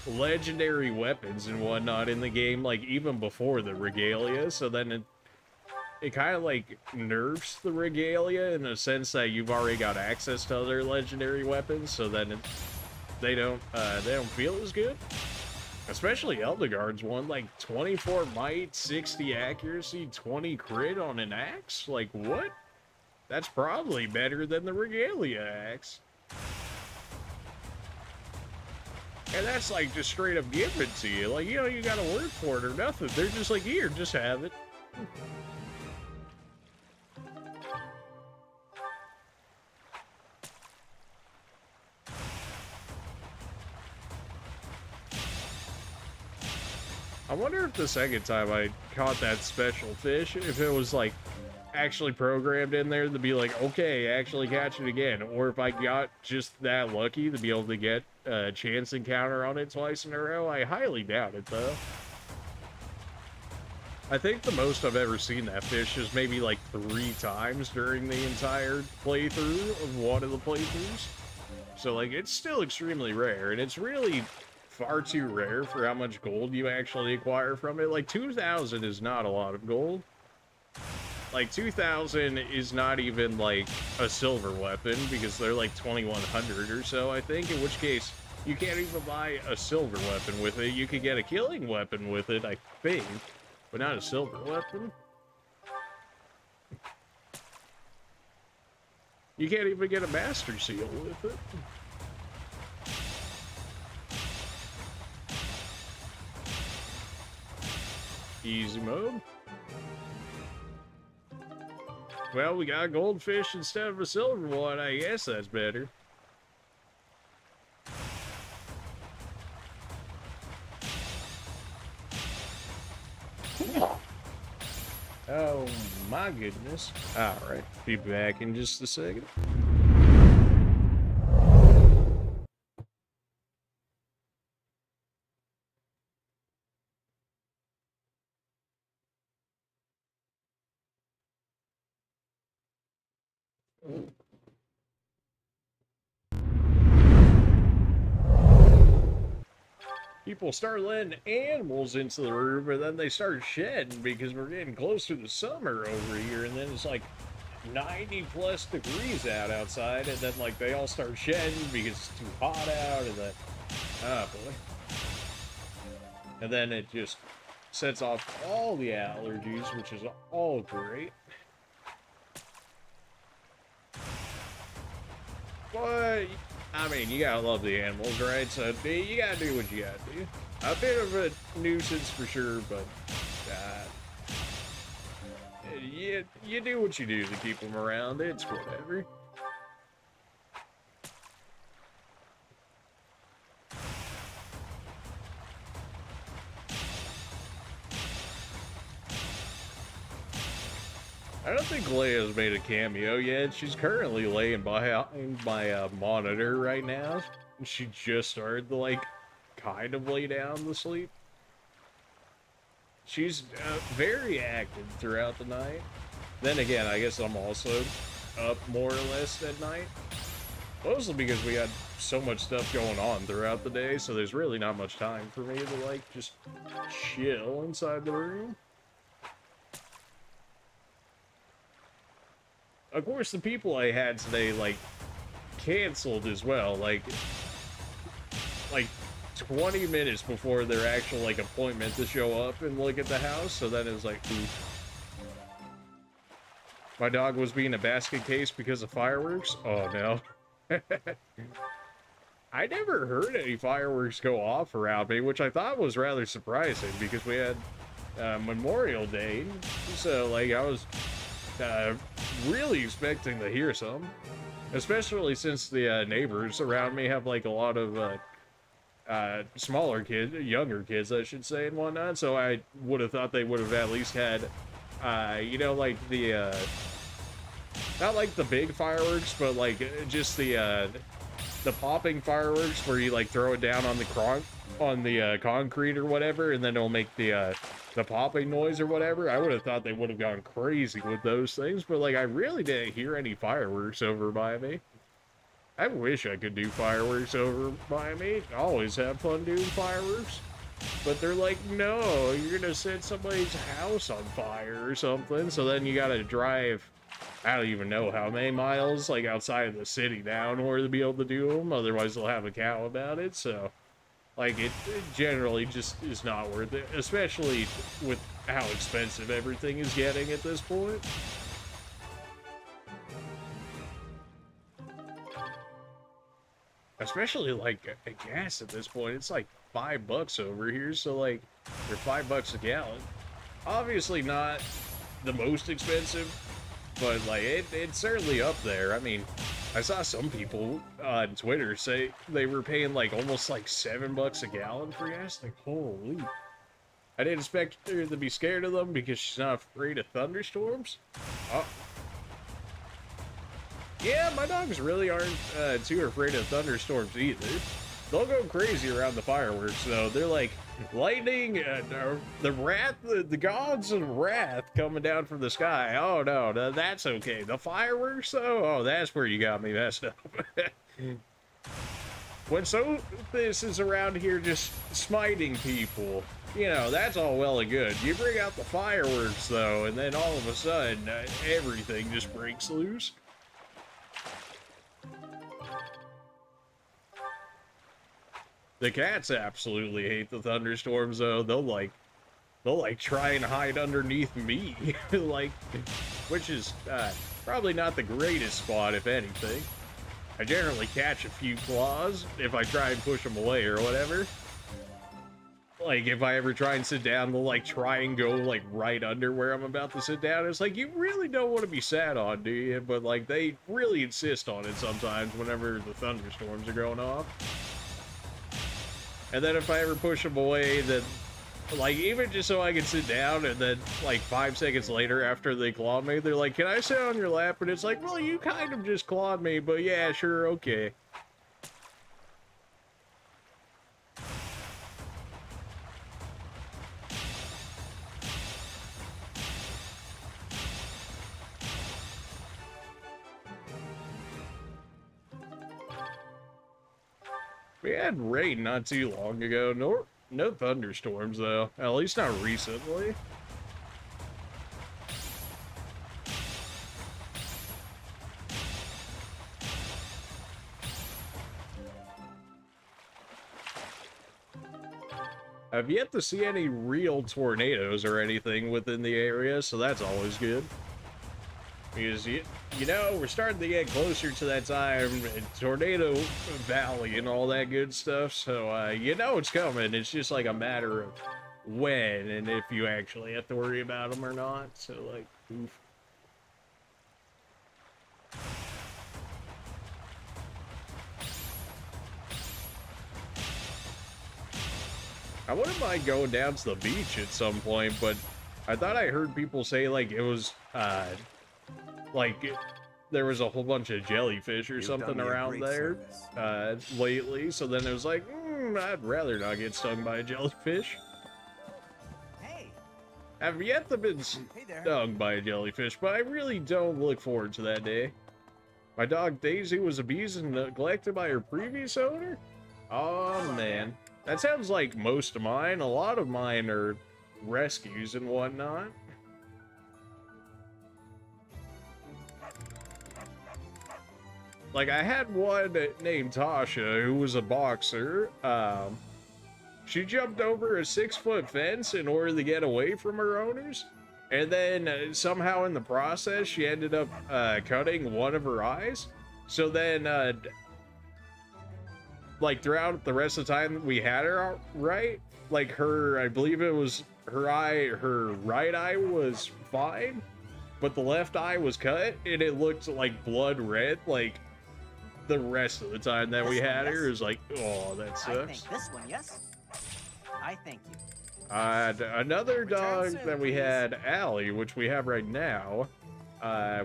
legendary weapons and whatnot in the game, like even before the regalia, so then it kind of like nerfs the regalia in the sense that you've already got access to other legendary weapons, so then they don't feel as good. Especially Eldegard's one, like 24 might, 60 accuracy, 20 crit on an axe. Like, what? That's probably better than the regalia axe. And that's like just straight up given to you. Like, you know, you gotta work for it or nothing. They're just like, here, just have it. I wonder if the second time I caught that special fish, if it was like actually programmed in there to be like, okay, actually catch it again. Or if I got just that lucky to be able to get a chance encounter on it twice in a row, I highly doubt it, though. I think the most I've ever seen that fish is maybe like 3 times during the entire playthrough of one of the playthroughs. So, like, it's still extremely rare, and it's really far too rare for how much gold you actually acquire from it. Like, 2,000 is not a lot of gold. Like, 2,000 is not even, like, a silver weapon, because they're, like, 2,100 or so, I think, in which case, you can't even buy a silver weapon with it. You could get a killing weapon with it, I think, but not a silver weapon. You can't even get a Master Seal with it. Easy mode. Well, we got a goldfish instead of a silver one. I guess that's better. Oh my goodness. Alright, be back in just a second. People start letting animals into the room, and then they start shedding because we're getting close to the summer over here, and then it's like 90+ degrees outside, and then like they all start shedding because it's too hot out, and then, oh boy. And then it just sets off all the allergies, which is all great. But, I mean, you gotta love the animals, right? So, you gotta do what you gotta do. A bit of a nuisance for sure, but, you do what you do to keep them around. It's whatever. I don't think Leia's made a cameo yet. She's currently laying behind my monitor right now. She just started to, like, kind of lay down to sleep. She's very active throughout the night. Then again, I guess I'm also up more or less at night. Mostly because we had so much stuff going on throughout the day, so there's really not much time for me to, like, just chill inside the room. Of course, the people I had today, like, canceled as well, like 20 minutes before their actual, like, appointment to show up and look at the house, so then it was like, oof. My dog was being a basket case because of fireworks? Oh, no. I never heard any fireworks go off around me, which I thought was rather surprising, because we had Memorial Day, so, like, I was really expecting to hear some, especially since the neighbors around me have like a lot of smaller kids, younger kids I should say, and whatnot, so I would have thought they would have at least had you know, like the not like the big fireworks, but like just the popping fireworks where you like throw it down on the concrete or whatever, and then it'll make the popping noise or whatever. I would have thought they would have gone crazy with those things, but like I really didn't hear any fireworks over by me. I wish I could do fireworks over by me. I always have fun doing fireworks. But they're like, no, you're gonna set somebody's house on fire or something, so then you gotta drive, I don't even know how many miles, like outside of the city now in order to be able to do them, otherwise they'll have a cow about it, so... Like, it generally just is not worth it, especially with how expensive everything is getting at this point. Especially, like, gas at this point. It's like $5 over here, so, like, they're $5 a gallon. Obviously not the most expensive, but, like, it's certainly up there. I mean... I saw some people on Twitter say they were paying like almost like $7 a gallon for gas. Like, holy. I didn't expect her to be scared of them because she's not afraid of thunderstorms. Oh. Yeah, my dogs really aren't too afraid of thunderstorms either. They'll go crazy around the fireworks, though. They're like lightning and the wrath, the gods of wrath coming down from the sky. Oh no, that's okay. The fireworks, though, oh, that's where you got me messed up. When this is around here just smiting people, you know, that's all well and good. You bring out the fireworks, though, and then all of a sudden, everything just breaks loose. The cats absolutely hate the thunderstorms, though. They'll like try and hide underneath me, like, which is probably not the greatest spot, if anything. I generally catch a few claws if I try and push them away or whatever. Like, if I ever try and sit down, they'll like try and go like right under where I'm about to sit down. It's like, you really don't want to be sat on, do you? But like, they really insist on it sometimes whenever the thunderstorms are going off. And then if I ever push them away, then, like, even just so I can sit down, and then, like, 5 seconds later after they clawed me, they're like, can I sit on your lap? And it's like, well, you kind of just clawed me, but yeah, sure, okay. We had rain not too long ago. No thunderstorms, though. At least not recently. I've yet to see any real tornadoes or anything within the area, so that's always good. Because, you know, we're starting to get closer to that time, Tornado Valley and all that good stuff, so, you know it's coming. It's just, like, a matter of when and if you actually have to worry about them or not, so, like, oof. I wouldn't mind going down to the beach at some point, but I thought I heard people say, like, it was, like, there was a whole bunch of jellyfish or something around there lately, so then it was like, I'd rather not get stung by a jellyfish. Hey. I've yet to been stung by a jellyfish, but I really don't look forward to that day. My dog Daisy was abused and neglected by her previous owner? Oh, man. That sounds like most of mine. A lot of mine are rescues and whatnot. Like, I had one named Tasha, who was a boxer. She jumped over a 6-foot fence in order to get away from her owners. And then, somehow in the process, she ended up cutting one of her eyes. So then, like, throughout the rest of the time we had her, right? Like, I believe it was her right eye was fine. But the left eye was cut, and it looked like blood red, like, the rest of the time that we had her is like, oh, that sucks. I think this one, yes. I thank you. Another dog that we had, Allie, which we have right now,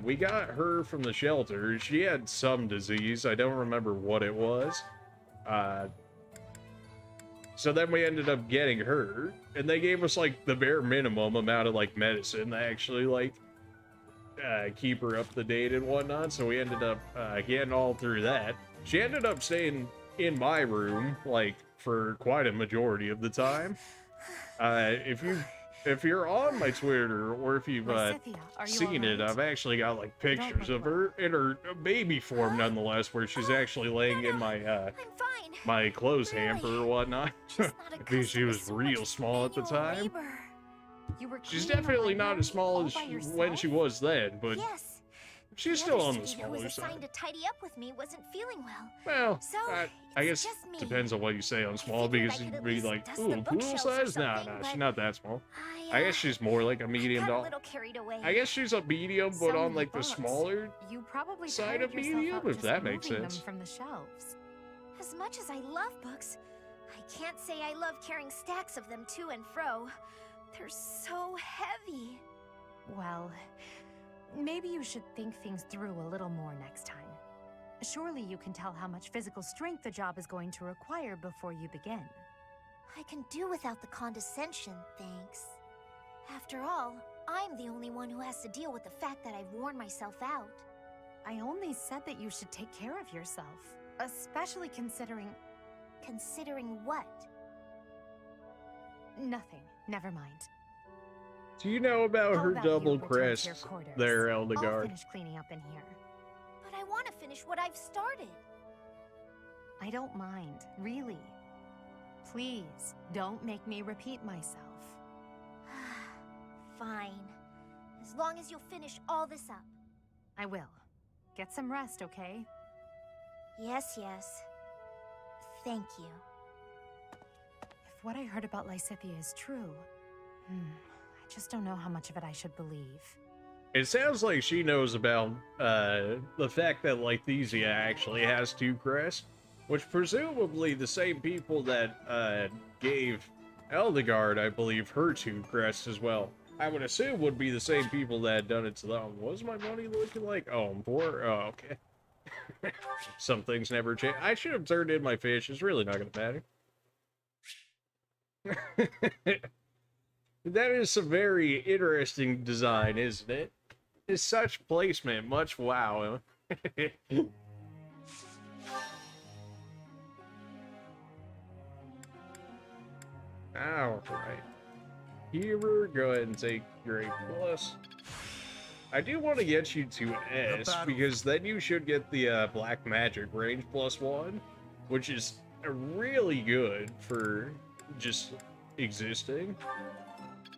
we got her from the shelter. She had some disease. I don't remember what it was. So then we ended up getting her, and they gave us, like, the bare minimum amount of, like, medicine to actually, like, keep her up to date and whatnot, so we ended up getting all through that. She ended up staying in my room, like, for quite a majority of the time. If you're on my Twitter, or if you've seen it, I've actually got, like, pictures of her in her baby form, nonetheless, where she's actually laying in my my clothes hamper or whatnot. Because she was real small at the time. She's definitely not as small as when she was then, but she's still on the smaller side. Assigned to tidy up with me wasn't feeling well. Well, so I guess it depends on what you say on small, because you'd be like, ooh, poodle size? Nah, she's not that small. I guess she's more like a medium dog. I guess she's a medium, but on like the smaller side of medium, if that makes sense. From the shelves. As much as I love books, I can't say I love carrying stacks of them to and fro. They're so heavy. Well, maybe you should think things through a little more next time. Surely you can tell how much physical strength the job is going to require before you begin. I can do without the condescension, thanks. After all, I'm the only one who has to deal with the fact that I've worn myself out. I only said that you should take care of yourself, especially considering... Considering what? Nothing. Never mind. Do you know about How her about double you return to your crest quarters? there, I'll Eldegard? finish cleaning up in here. But I want to finish what I've started. I don't mind, really. Please, don't make me repeat myself. Fine. As long as you'll finish all this up. I will. Get some rest, okay? Yes, yes. Thank you. If what I heard about Lysithea is true, I just don't know how much of it I should believe. It sounds like she knows about the fact that Lysithea actually has two crests, which presumably the same people that gave Eldegard, I believe, her two crests as well. I would assume would be the same people that had done it to them. What's my money looking like? Oh, I'm poor? Oh, okay. Some things never change. I should have turned in my fish. It's really not going to matter. That is some very interesting design, isn't it? It's such placement. Much wow. Alright. Here, go ahead and take your A+. I do want to get you to S, because then you should get the Black Magic range +1, which is really good for just existing.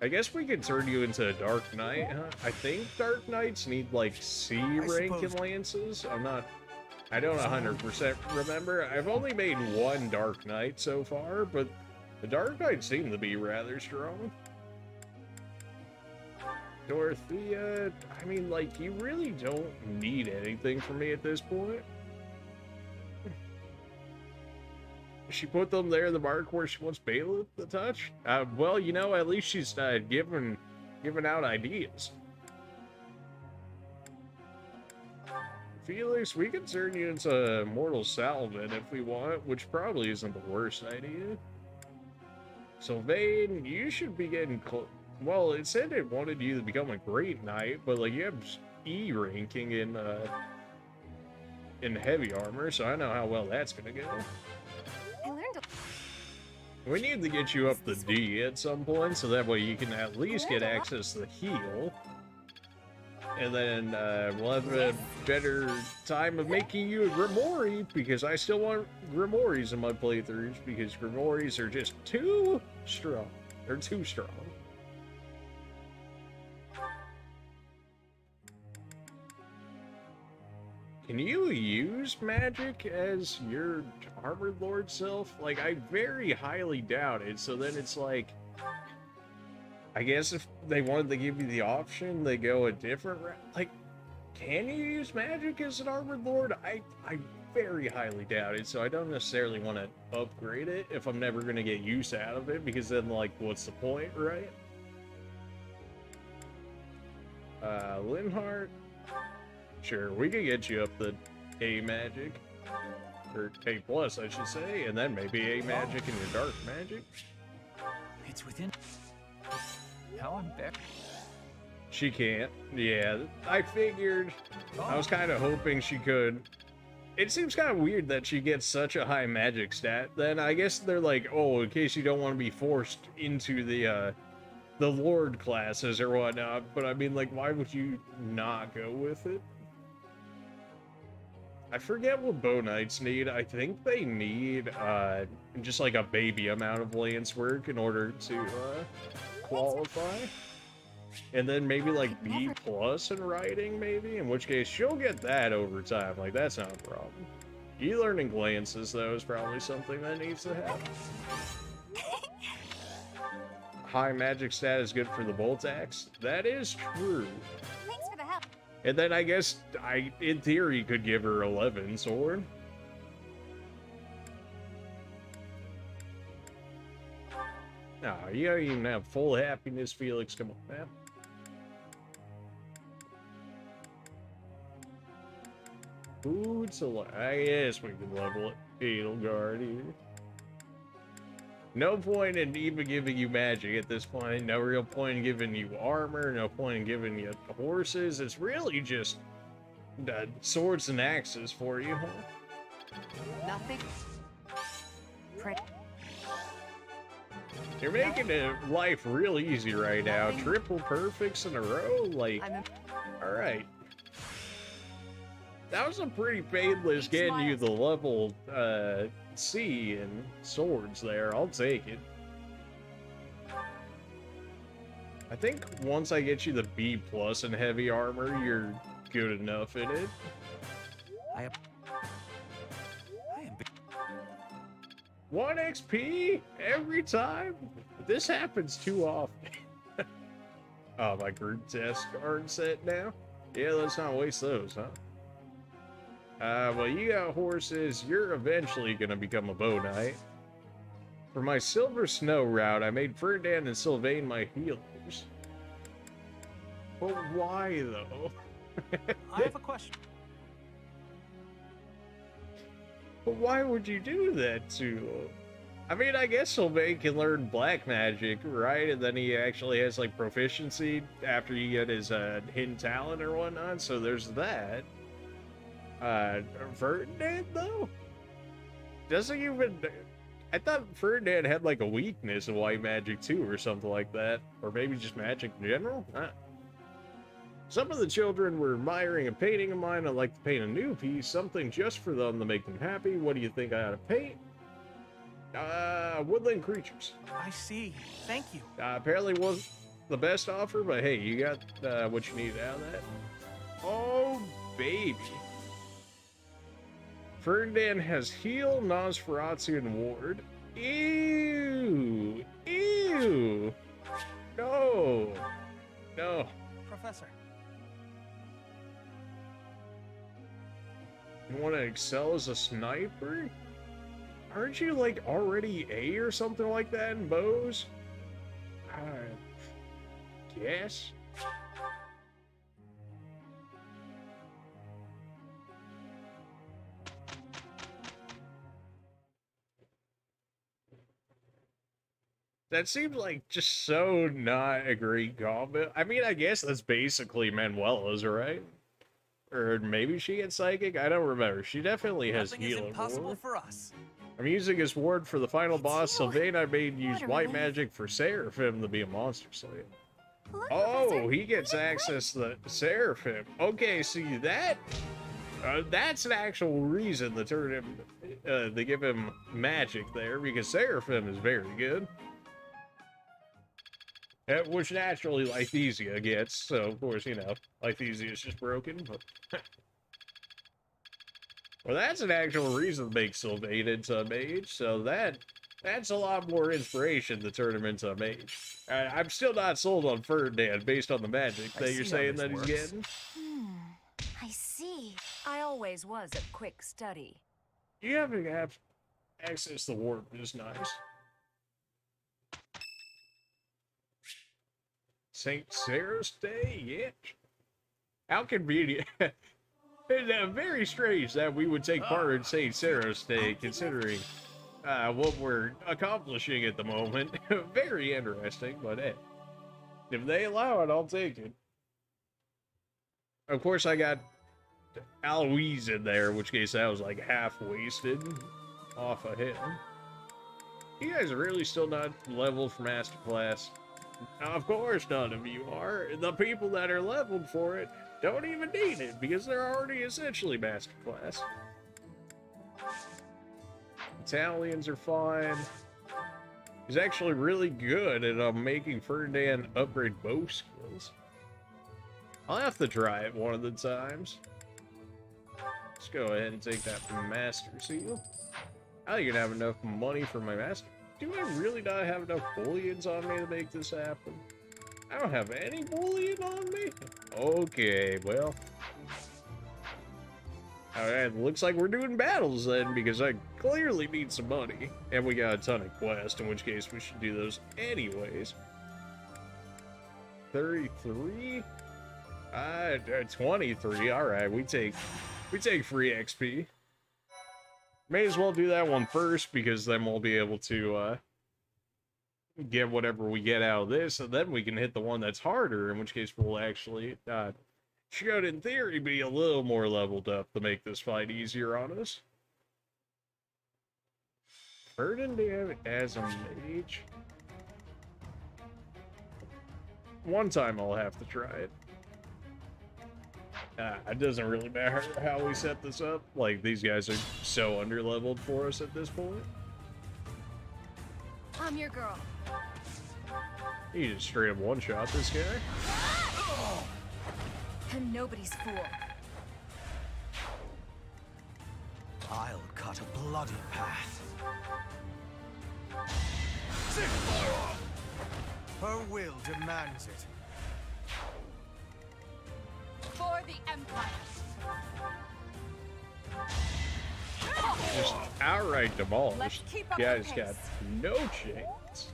I guess we could turn you into a Dark Knight, huh? I think Dark Knights need, like, C rank in lances. I don't 100% remember. I've only made one Dark Knight so far, but the Dark Knights seem to be rather strong. Dorothea, I mean, like, you really don't need anything from me at this point. She put them there in the mark where she wants Bailiff to touch? Well, you know, at least she's giving out ideas. Felix, we can turn you into Mortal Salvin if we want, which probably isn't the worst idea. Sylvain, you should be getting close. Well, it said it wanted you to become a great knight, but like you have E ranking in heavy armor, so I know how well that's gonna go. I learned We need to get you up the D at some point, so that way you can at least get access to the heal. And then we'll have a better time of making you a Grimoire, because I still want Grimoires in my playthroughs, because Grimoires are just too strong. They're too strong. Can you use magic as your Armored Lord self? Like, I very highly doubt it, so then it's like... I guess if they wanted to give you the option, they go a different route. Like, can you use magic as an Armored Lord? I very highly doubt it, so I don't necessarily want to upgrade it if I'm never going to get use out of it, because then, like, what's the point, right? Linhardt? Sure, we could get you up the A magic. Or A+, I should say, and then maybe A magic and your dark magic. It's within... How embarrassing. She can't. Yeah, I figured. I was kind of hoping she could. It seems kind of weird that she gets such a high magic stat. Then I guess they're like, oh, in case you don't want to be forced into the Lord classes or whatnot. But I mean, like, why would you not go with it? I forget what Bow Knights need. I think they need just like a baby amount of lance work in order to qualify. And then maybe like B+ in writing, maybe, in which case she'll get that over time. Like, that's not a problem. E-learning glances, though, is probably something that needs to happen. High magic stat is good for the bolt axe. That is true. Thanks for the help. And then I guess I, in theory, could give her 11 sword. No, you don't even have full happiness, Felix. Come on, man. Food select. I guess we can level it. Edelgard here. No point in even giving you magic at this point. No real point in giving you armor. No point in giving you horses. It's really just swords and axes for you, huh? Nothing. You're making life real easy right now. Triple perfects in a row? Like, alright. That was a pretty painless getting you the level C in swords there. I'll take it. I think once I get you the B+ in heavy armor, you're good enough in it. I am 1 XP every time? This happens too often. Oh, my group test aren't set now? Yeah, let's not waste those, huh? Well, you got horses. You're eventually gonna become a bow knight. For my Silver Snow route, I made Ferdinand and Sylvain my healers. But why, though? I have a question. But why would you do that to... I mean, I guess Sylvain can learn black magic, right? And then he actually has, like, proficiency after you get his hidden talent or whatnot, so there's that. Ferdinand, though? Doesn't even... I thought Ferdinand had, like, a weakness in white magic, too, or something like that. Or maybe just magic in general? Some of the children were admiring a painting of mine. I'd like to paint a new piece, something just for them to make them happy. What do you think I ought to paint? Woodland creatures. I see. Thank you. Apparently wasn't the best offer, but hey, you got what you need out of that. Oh, baby. Ferdinand has heal, Nosferatu, and ward. Ew. Ew. No. No. Professor. You want to excel as a sniper? Aren't you, like, already A or something like that in bows? Guess? That seems like just so not a great combo. I mean, I guess that's basically Manuela's, right? Or maybe she gets psychic? I don't remember. She definitely has Nothing is healing. impossible for us. I'm using his ward for the final boss. Sylvain, I made use white magic for Seraphim to be a monster slayer. Oh, he gets access to the Seraphim. Okay, see that? That's an actual reason to turn him, they give him magic there, because Seraphim is very good. Which naturally Lythesia gets, so of course, you know, Lythesia is just broken, but... Well, that's an actual reason to make Sylvain into a mage, so that's a lot more inspiration to turn him into a mage. I'm still not sold on Ferdinand based on the magic that you're saying that he's getting. I see. I always was a quick study. You having access to warp is nice. St. Sarah's Day, yeah. How convenient. It's very strange that we would take part in St. Sarah's Day, considering what we're accomplishing at the moment. Very interesting, but hey, if they allow it, I'll take it. Of course, I got Aloise in there, in which case I was like half wasted off of him. You guys are really still not leveled for Masterclass. Of course none of you are. The people that are leveled for it don't even need it, because they're already essentially Masterclass. Italians are fine. He's actually really good at making Ferdinand upgrade bow skills. I'll have to try it one of the times. Let's go ahead and take that from Master Seal. I think you're gonna have enough money for my Master. Do I really not have enough bullions on me to make this happen? I don't have any bullion on me? Okay, well. Alright, looks like we're doing battles then, because I clearly need some money. And we got a ton of quests, in which case we should do those anyways. 33? 23. Alright, we take free XP. May as well do that one first, because then we'll be able to get whatever we get out of this, and then we can hit the one that's harder, in which case we'll actually should, in theory, be a little more leveled up to make this fight easier on us. Ferdinand as a mage. One time I'll have to try it. It doesn't really matter how we set this up. Like, these guys are so underleveled for us at this point. I'm your girl. You just straight up one-shot this guy. And nobody's fool. I'll cut a bloody path. Her will demands it. For the Empire. Just outright demolished. Let's keep up the Guys pace. got no chance.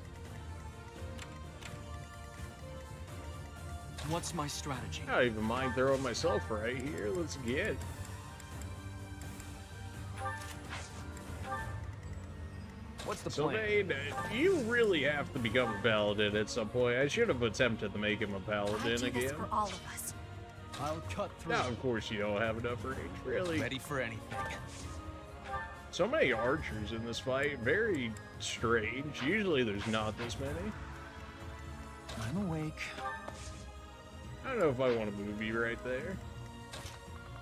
What's my strategy? I don't even mind throwing myself right here. Let's get it. What's the So, plan? Vayne, you really have to become a paladin at some point. I should have attempted to make him a I paladin do this again. for all of us. I'll cut through. Now, of course, you don't have enough range, really. Ready for anything. So many archers in this fight. Very strange. Usually there's not this many. I'm awake. I don't know if I want to move you right there.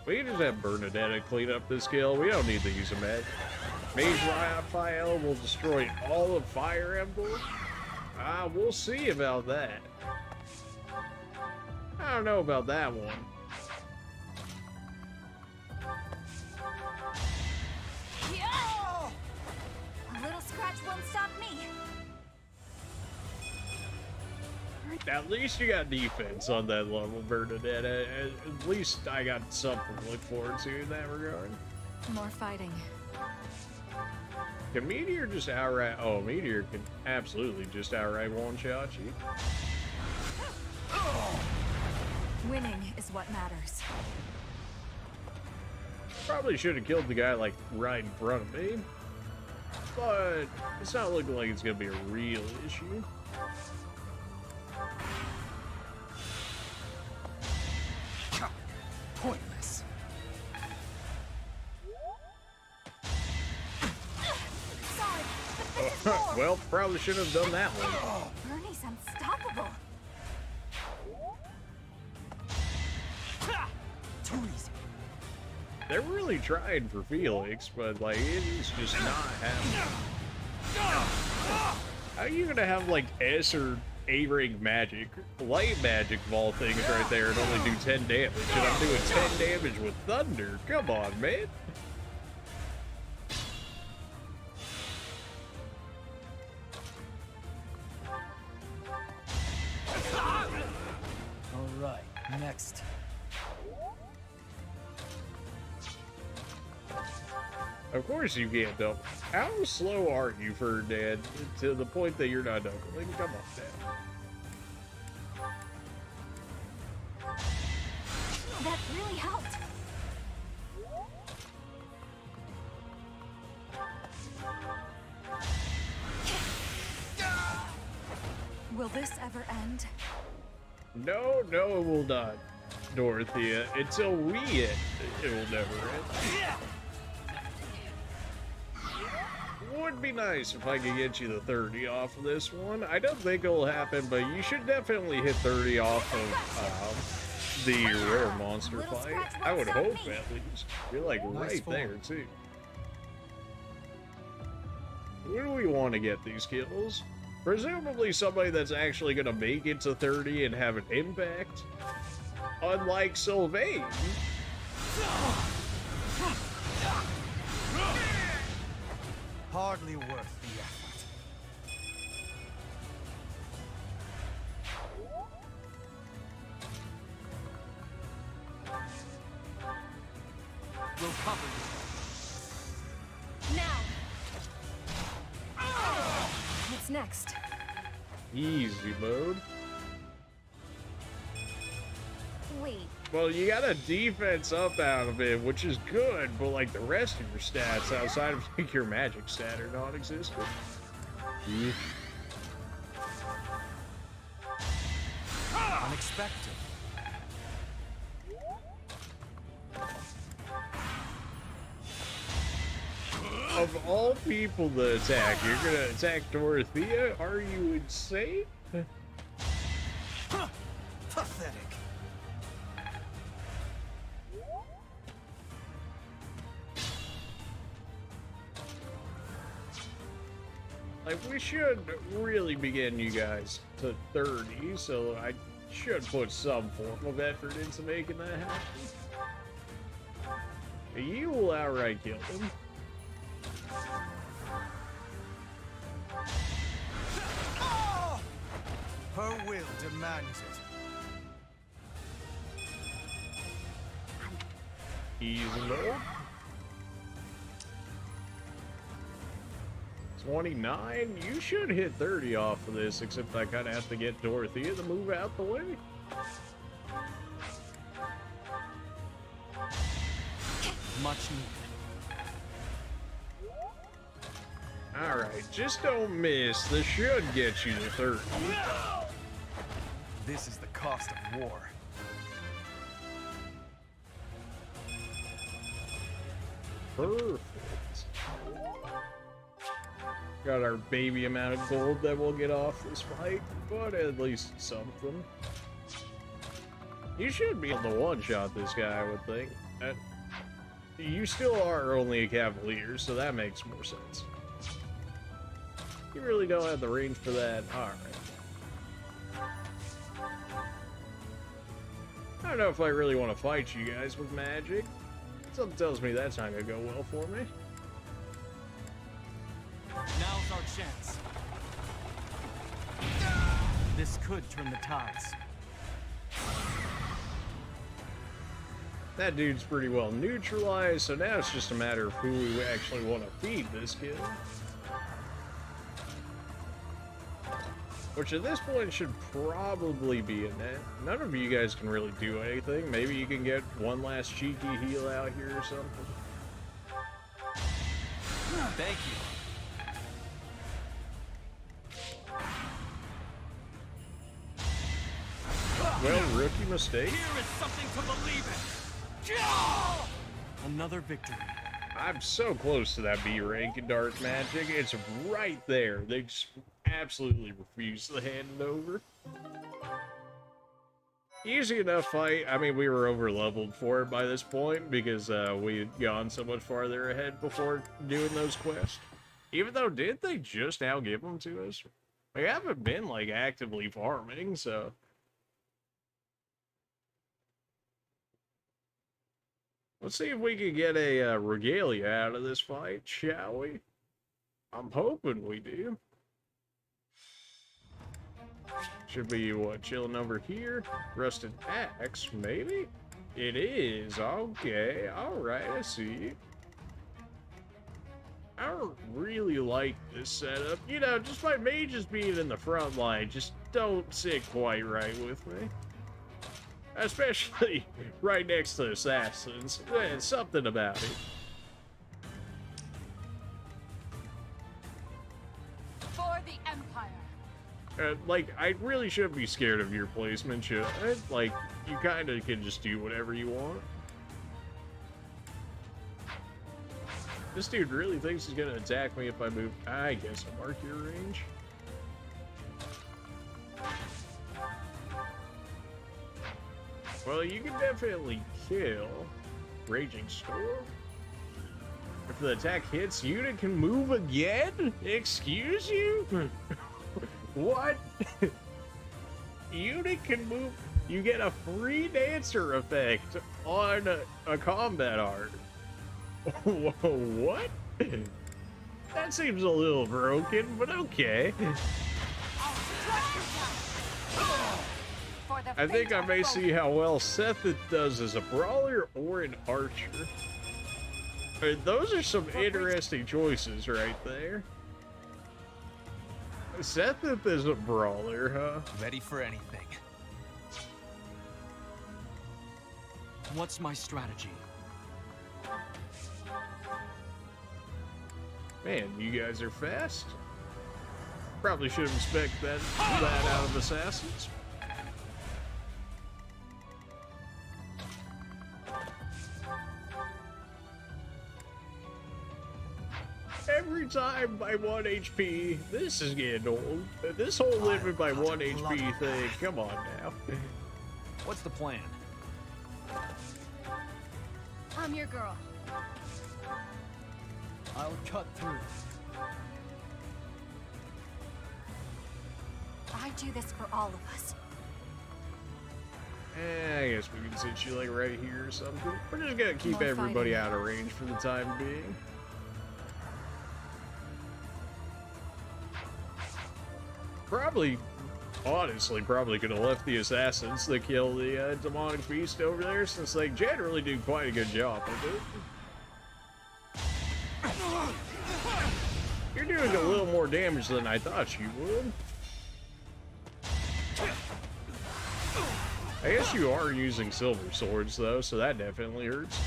We can just have Bernadetta clean up this kill. We don't need to use a med. Mage Raphael will destroy all of Fire Emblem. We'll see about that. I don't know about that one. A little scratch won't stop me. At least you got defense on that level, Bernadetta. At least I got something to look forward to in that regard. More fighting. Can Meteor just outright... Oh, Meteor can absolutely just outright one-shot you. Winning is what matters. Probably should have killed the guy, like, right in front of me. But it's not looking like it's going to be a real issue. Pointless. Sorry, but this is more. Well, probably should have done that one. Bernie's unstoppable. Too easy. They're really trying for Felix, but, like, it's just not happening. How are you going to have, like, S or A-rank magic, light magic of all things right there and only do 10 damage? And I'm doing 10 damage with thunder. Come on, man. All right, next. Of course you can't double. How slow are you, Ferdinand, to the point that you're not doubling? Come on, Dad. That really helped. Will this ever end? No, no, it will not, Dorothea. Until we end, it will never end. Would be nice if I could get you the 30 off of this one. I don't think it'll happen, but you should definitely hit 30 off of the rare monster fight. I would hope, at least. You're like right there, too. Where do we want to get these kills? Presumably somebody that's actually going to make it to 30 and have an impact. Unlike Sylvain. Hardly worth the effort. will cover you. Now! What's next? Easy mode. Wait. Well, you got a defense up out of it, which is good, but like the rest of your stats outside of like, your magic stat are non-existent. Unexpected. Of all people to attack, you're gonna attack Dorothea? Are you insane? Pathetic. Like, we should really be getting you guys to 30, so I should put some form of effort into making that happen. You will outright kill them. Oh! Her will demands it. Easy mode. 29? You should hit 30 off of this, except I kind of have to get Dorothea to move out the way. Much needed. Alright, just don't miss. This should get you to 30. This is the cost of war. Perfect. Got our baby amount of gold that we'll get off this fight, but at least something. You should be able to one-shot this guy, I would think. You still are only a cavalier, so that makes more sense. You really don't have the range for that. Alright. I don't know if I really want to fight you guys with magic. Something tells me that's not going to go well for me. Now's our chance. This could turn the tides. That dude's pretty well neutralized, so now it's just a matter of who we actually want to feed this kid. Which at this point should probably be a net. None of you guys can really do anything. Maybe you can get one last cheeky heal out here or something. Thank you. Well, rookie mistake. Here is something to believe in. Another victory. I'm so close to that B rank in Dark Magic. It's right there. They just absolutely refuse to hand it over. Easy enough fight. I mean, we were over-leveled for it by this point because we had gone so much farther ahead before doing those quests. Even though, did they just now give them to us? We haven't been, like, actively farming, so... Let's see if we can get a regalia out of this fight, shall we? I'm hoping we do. Should be, what, chilling over here? Rusted axe, maybe? It is, okay, alright, I see. I don't really like this setup. You know, just my mages being in the front line just don't sit quite right with me. Especially right next to assassins. There's something about it. For the Empire. Like, I really shouldn't be scared of your placement, should I? Like, you kind of can just do whatever you want. This dude really thinks he's going to attack me if I move. I guess I'll mark your range. Well, you can definitely kill Raging Storm. If the attack hits, unit can move again? Excuse you? What? Unit can move. You get a free dancer effect on a combat art. What? That seems a little broken, but okay. I think I may see how well Seth does as a brawler or an archer. Those are some interesting choices right there. Sethith is a brawler, huh? Ready for anything. What's my strategy? Man, you guys are fast. Probably should expect that out of assassins. Every time by 1 HP, this is getting old. This whole living by 1 HP thing, come on now. What's the plan? I'm your girl. I'll cut through. I do this for all of us. I guess we can sit you like right here or something. We're just gonna keep everybody out of range for the time being. Probably, honestly, probably could have left the assassins to kill the demonic beast over there, since they generally do quite a good job of it. You're doing a little more damage than I thought you would. I guess you are using silver swords, though, so that definitely hurts.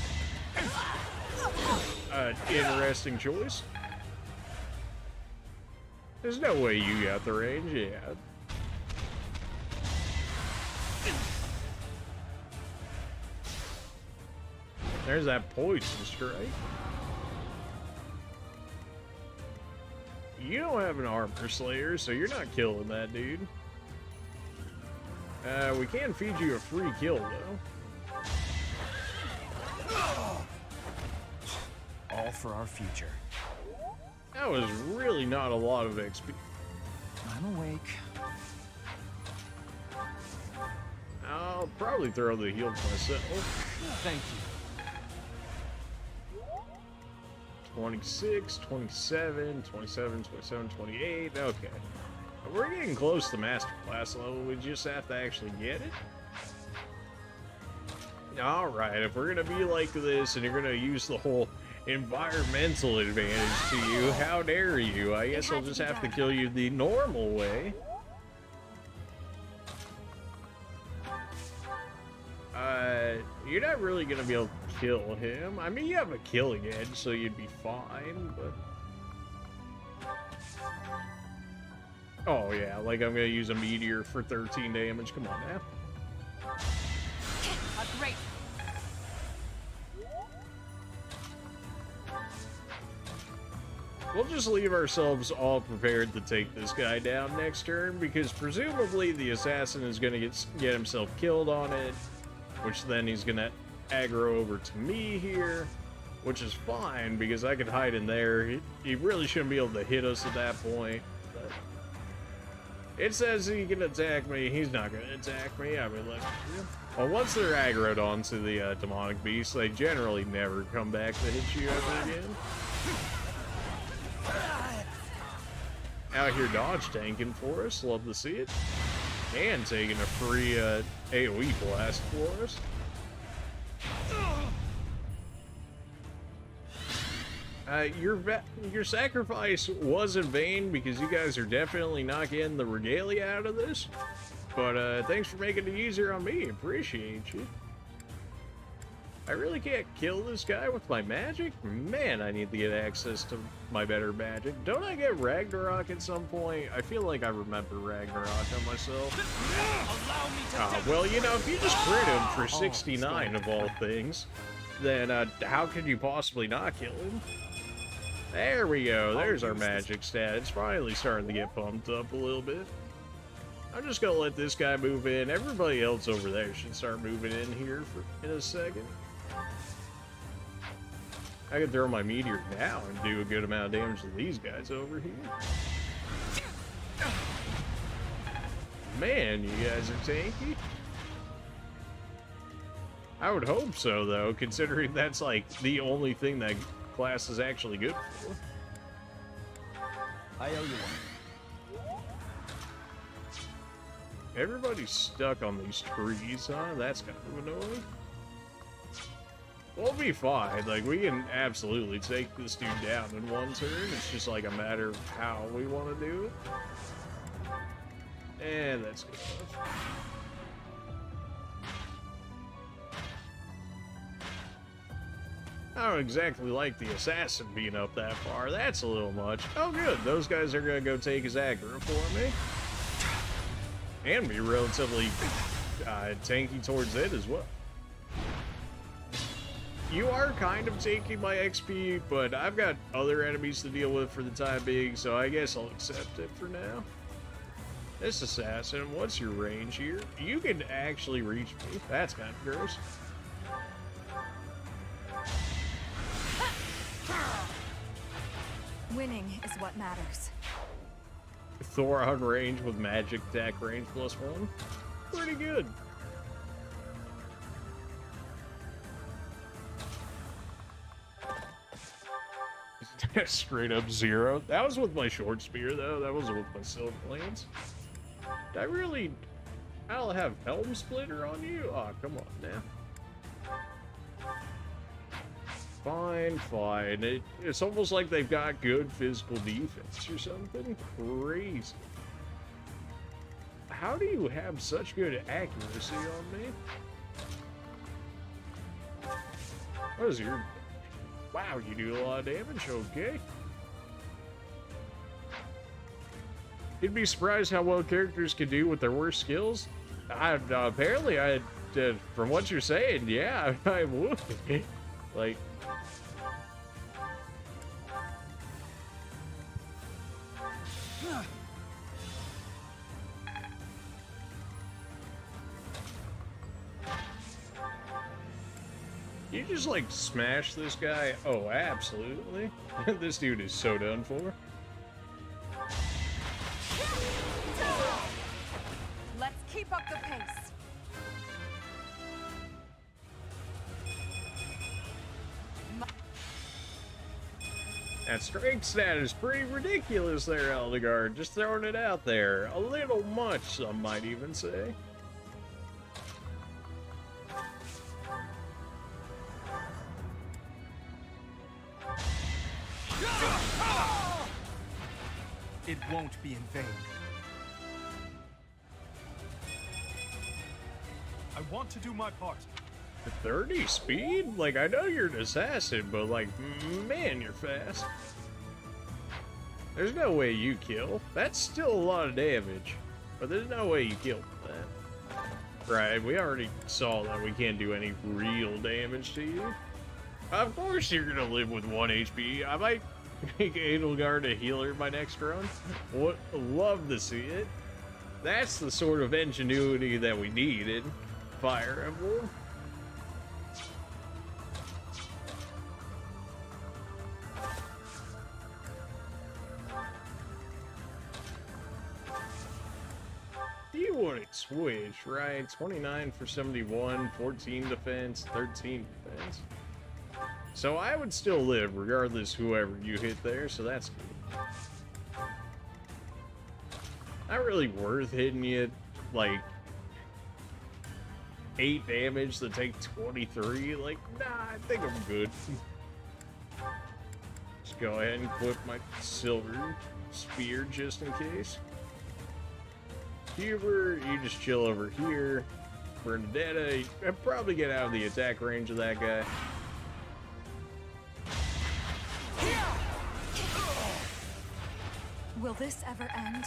Interesting choice. There's no way you got the range, yeah. There's that poison strike. You don't have an armor slayer, so you're not killing that dude. We can feed you a free kill, though. All for our future. That was really not a lot of XP. I'm awake. I'll probably throw the heal myself. Thank you. 26, 27, 27, 27, 28. Okay. We're getting close to master class level. We just have to actually get it. Alright, if we're going to be like this and you're going to use the whole environmental advantage to you, how dare you? I guess I'll just have to kill you the normal way. You're not really going to be able to kill him. I mean, you have a killing edge, so you'd be fine, but... Oh, yeah, like I'm going to use a meteor for 13 damage. Come on now. Great. We'll just leave ourselves all prepared to take this guy down next turn, because presumably the assassin is going to get himself killed on it, which then he's going to aggro over to me here, which is fine, because I can hide in there. He really shouldn't be able to hit us at that point. But it says he can attack me. He's not going to attack me. I mean, well, once they're aggroed onto the demonic beast, they generally never come back to hit you ever again. Out here dodge tanking for us, love to see it. And taking a free AoE blast for us. Your sacrifice was in vain, because you guys are definitely not getting the regalia out of this. But thanks for making it easier on me, appreciate you. I really can't kill this guy with my magic? Man, I need to get access to my better magic. Don't I get Ragnarok at some point? I feel like I remember Ragnarok on myself. Well, you know, if you just crit him for 69 of all things, then how could you possibly not kill him? There we go. There's our magic stat. It's finally starting to get pumped up a little bit. I'm just going to let this guy move in. Everybody else over there should start moving in here in a second. I can throw my meteor now and do a good amount of damage to these guys over here. Man, you guys are tanky. I would hope so, though, considering that's like the only thing that class is actually good for. I owe you one. Everybody's stuck on these trees, huh? That's kind of annoying. We'll be fine. Like, we can absolutely take this dude down in one turn. It's just like a matter of how we want to do it. And that's good enough. I don't exactly like the assassin being up that far. That's a little much. Oh, good. Those guys are going to go take his aggro for me. And be relatively tanky towards it as well. You are kind of taking my XP, but I've got other enemies to deal with for the time being, so I guess I'll accept it for now. This assassin, what's your range here? You can actually reach me. That's kind of gross. Winning is what matters. Thor on range with magic attack range +1. Pretty good. Straight up 0. That was with my short spear, though. That wasn't with my silver lance. I don't have Helm Splitter on you? Oh, come on now. Fine. It's almost like they've got good physical defense or something. Crazy. How do you have such good accuracy on me? What is your... Wow, you do a lot of damage, okay. You'd be surprised how well characters can do with their worst skills. Apparently, from what you're saying, yeah, I would. Like... You just, like, smash this guy? Oh, absolutely. This dude is so done for. Let's keep up the pace. That strength stat is pretty ridiculous there, Eldegard. Just throwing it out there. A little much, some might even say. It won't be in vain. I want to do my part. 30 speed? Like, I know you're an assassin, but, like, man, you're fast. There's no way you kill. That's still a lot of damage, but there's no way you kill that. Right, we already saw that we can't do any real damage to you. Of course you're gonna live with 1 HP. I might make Edelgard a healer my next run. Would love to see it. That's the sort of ingenuity that we need in Fire Emblem. You wouldn't switch, right? 29 for 71, 14 defense, 13 defense. So I would still live regardless whoever you hit there, so that's good. Not really worth hitting you, like, 8 damage to take 23. Like, nah, I think I'm good. Just go ahead and equip my silver spear just in case. Huber, you just chill over here. Bernadetta, I'd probably get out of the attack range of that guy. Will this ever end?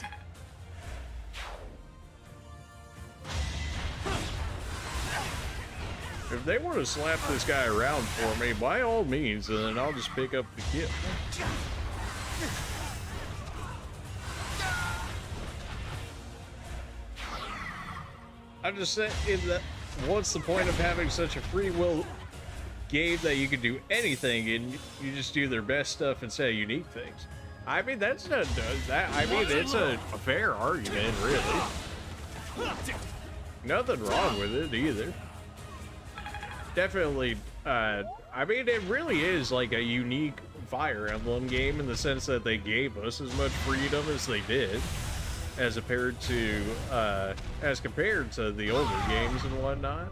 If they want to slap this guy around for me, by all means, and then I'll just pick up the kill. I'm just saying that what's the point of having such a free will game that you can do anything and you just do their best stuff instead of unique things? I mean, that's not that. I mean, it's a fair argument, really. Nothing wrong with it either. Definitely. I mean, it really is like a unique Fire Emblem game in the sense that they gave us as much freedom as they did, as compared to the older games and whatnot.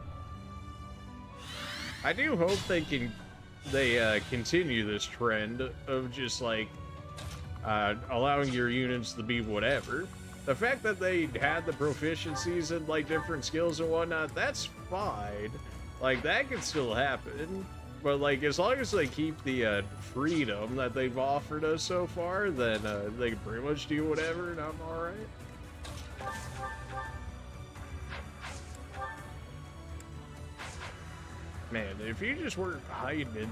I do hope they continue this trend of just like allowing your units to be whatever. The fact that they had the proficiencies in like different skills and whatnot, that's fine. Like that can still happen. But like as long as they keep the freedom that they've offered us so far, then they can pretty much do whatever and I'm alright. Man, if you just weren't hiding in there.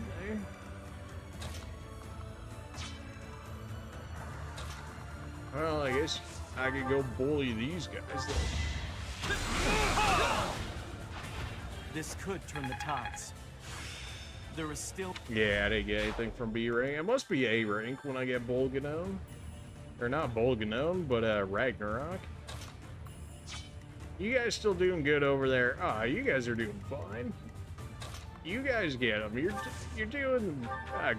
Well, I guess I could go bully these guys then. This could turn the tides. There is still... Yeah, I didn't get anything from B rank. It must be A rank when I get Bolganone. Or not Bolganone, but Ragnarok. You guys still doing good over there? Ah, you guys are doing fine. You guys get them. You're doing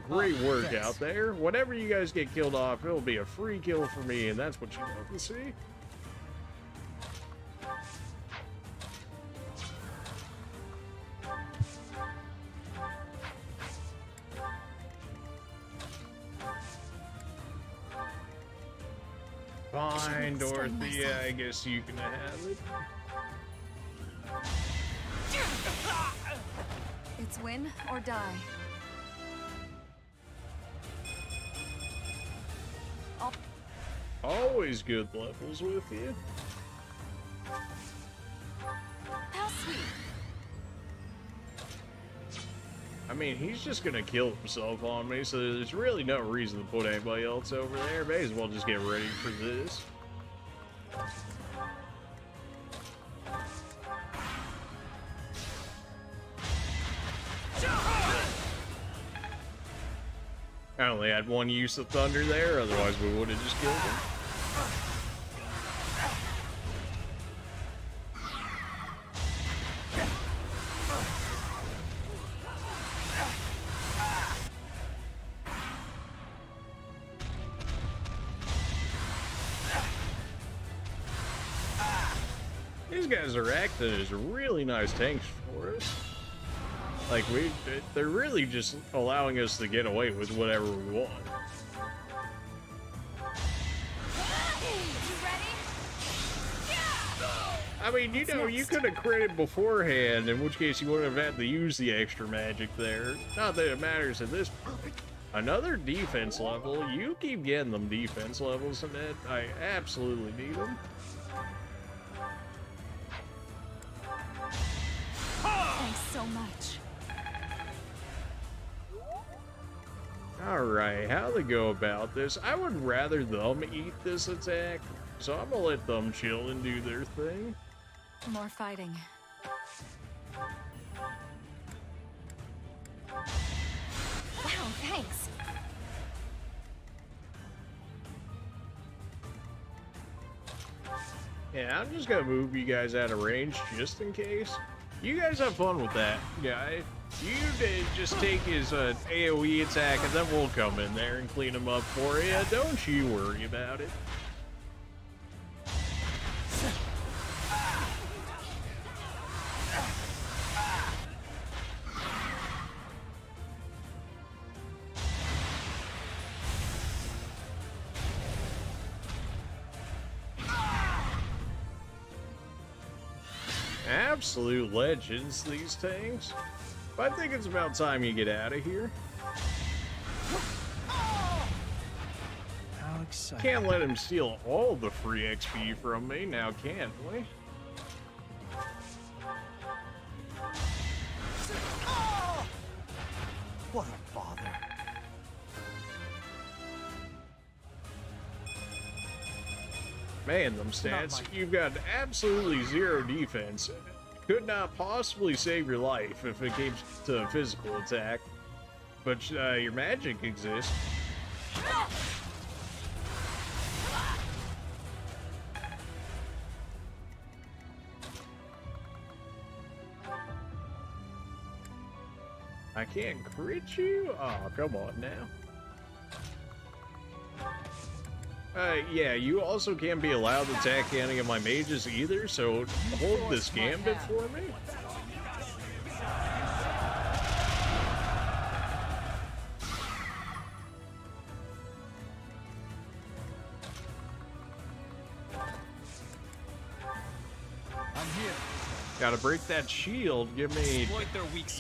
great work out there. Whenever you guys get killed off, it'll be a free kill for me, and that's what you love to see. Fine, Dorothea, I guess you can have it. It's win or die. Always good levels with you. How sweet. I mean, he's just gonna kill himself on me, so there's really no reason to put anybody else over there. May as well just get ready for this. I only had one use of thunder there, otherwise we would have just killed him. These guys are acting as really nice tanks for us. Like, they're really just allowing us to get away with whatever we want. I mean, you know, you could have critted beforehand, in which case you wouldn't have had to use the extra magic there. Not that it matters at this point. Another defense level. You keep getting them defense levels, and I absolutely need them. Thanks so much. Alright, how they go about this? I would rather them eat this attack, so I'm gonna let them chill and do their thing. More fighting. Wow, thanks. Yeah, I'm just gonna move you guys out of range just in case. You guys have fun with that, guy. You just take his AoE attack and then we'll come in there and clean him up for you. Don't you worry about it. Absolute legends, these tanks. But I think it's about time you get out of here. How exciting. Can't let him steal all the free XP from me, now can we? What a bother. Man, them stats, you've got absolutely zero defense. Could not possibly save your life if it came to a physical attack. But your magic exists. I can't crit you? Oh, come on now. Yeah, you also can't be allowed to attack any of my mages either, so hold this gambit for me. Gotta break that shield. Give me...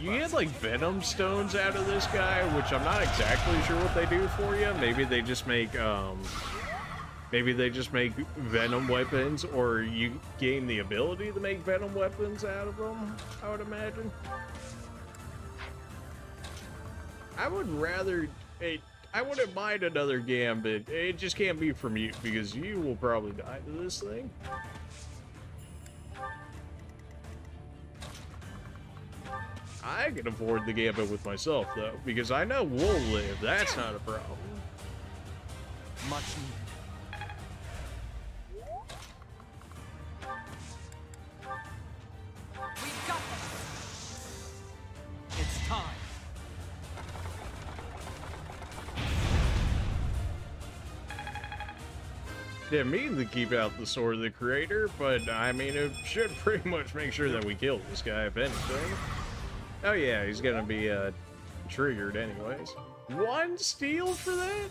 You get, like, Venom Stones out of this guy, which I'm not exactly sure what they do for you. Maybe they just make, Venom weapons, or you gain the ability to make Venom weapons out of them, I would imagine. I would rather... I wouldn't mind another Gambit. It just can't be from you, because you will probably die to this thing. I can afford the Gambit with myself, though, because I know we'll live. That's not a problem. Much needed. We got this! It's time. Didn't mean to keep out the Sword of the Creator, but I mean, it should pretty much make sure that we kill this guy, if anything. Oh yeah, he's gonna be triggered anyways. 1 steal for that?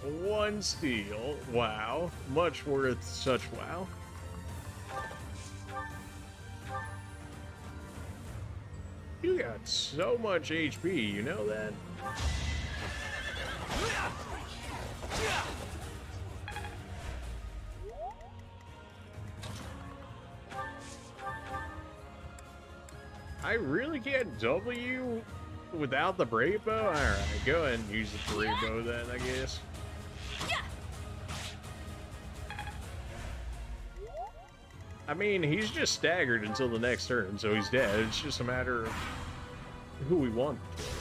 No. 1 steal. Wow. Much worth such wow. You got so much HP, you know that? I really can't double you without the Brave Bow? Alright, go ahead and use the Brave Bow then, I guess. I mean, he's just staggered until the next turn, so he's dead. It's just a matter of who we want to kill.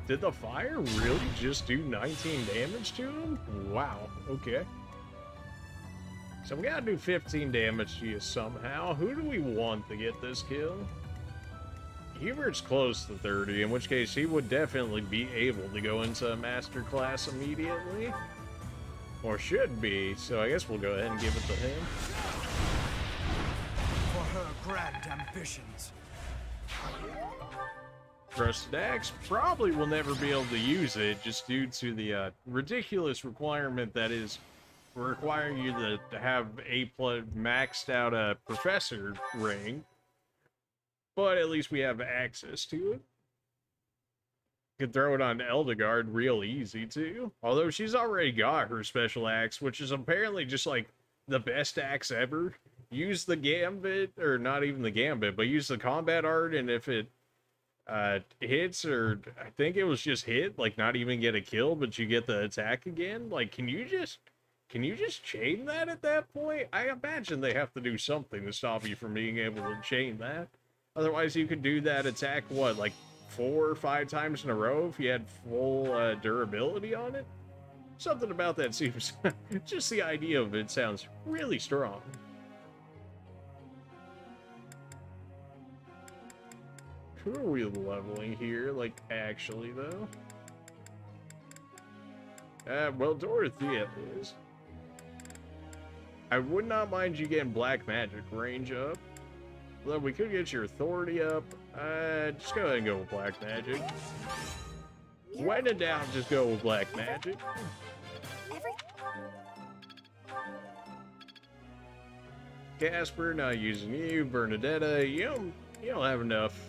Did the fire really just do 19 damage to him? Wow, okay. So we gotta do 15 damage to you somehow. Who do we want to get this kill? Hubert's close to 30, in which case he would definitely be able to go into a master class immediately. Or should be, so I guess we'll go ahead and give it to him. For her grand ambitions. Rusted Axe probably will never be able to use it just due to the ridiculous requirement that is requiring you to have A+ maxed out professor ring, but at least we have access to it. Could throw it on Eldegard real easy too, although she's already got her special axe, which is apparently just like the best axe ever. Use the Gambit, or not even the Gambit, but use the combat art, and if it hits, or I think it was just hit, like not even get a kill, but you get the attack again, like can you just chain that at that point? I imagine they have to do something to stop you from being able to chain that. Otherwise, you could do that attack, what, like 4 or 5 times in a row if you had full durability on it? Something about that seems... just the idea of it sounds really strong. Who are we leveling here, like, actually, though? Well, Dorothea is. I would not mind you getting Black Magic range up. Although we could get your Authority up. Just go ahead and go with Black Magic. When in doubt, just go with Black Magic. Casper, not using you. Bernadetta, you don't have enough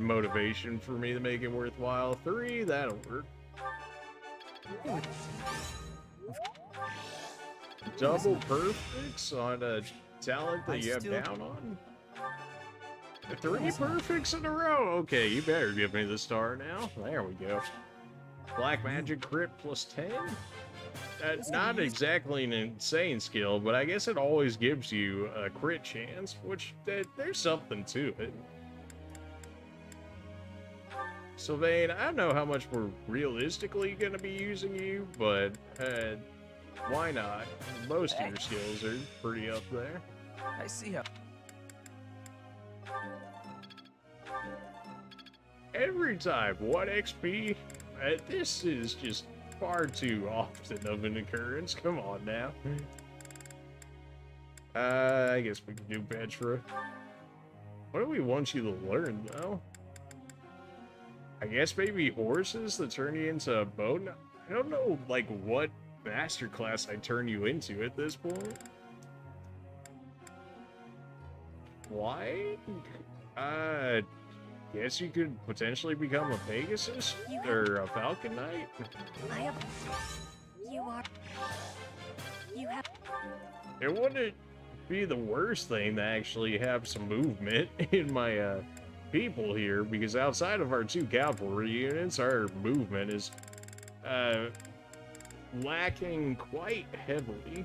motivation for me to make it worthwhile. 3, that'll work. Double perfects on a talent that you have down on? 3 perfects in a row? Okay, you better give me the star now. There we go. Black Magic crit plus 10? Not exactly an insane skill, but I guess it always gives you a crit chance, which there's something to it. Sylvain, I don't know how much we're realistically going to be using you, but why not? Most of your skills are pretty up there. I see how... Every time, 1 XP? This is just far too often of an occurrence. Come on now. I guess we can do Petra. What do we want you to learn, though? I guess maybe horses that turn you into a boat? I don't know, like, what masterclass I turn you into at this point. flying? Guess you could potentially become a Pegasus or a Falcon Knight. You have. It wouldn't be the worst thing to actually have some movement in my people here, because outside of our 2 cavalry units, our movement is lacking quite heavily.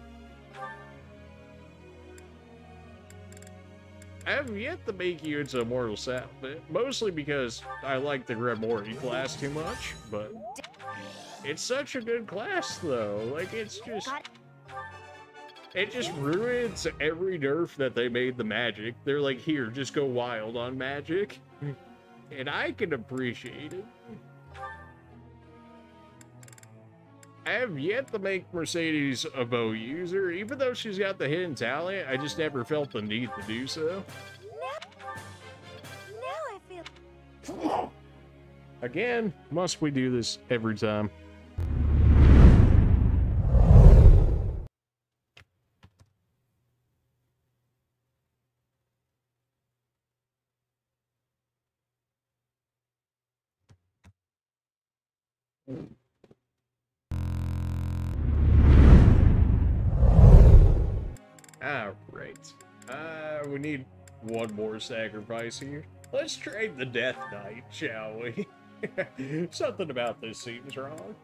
I have yet to make you into a mortal saddle, mostly because I like the Gremori class too much, but it's such a good class though. Like, it's just... It just ruins every nerf that they made the magic. They're like, here, just go wild on magic. And I can appreciate it. I have yet to make Mercedes a bow user. Even though she's got the hidden talent, I just never felt the need to do so. Now I feel... Again, must we do this every time? Alright. We need one more sacrifice here. Let's trade the Death Knight, shall we? Something about this seems wrong.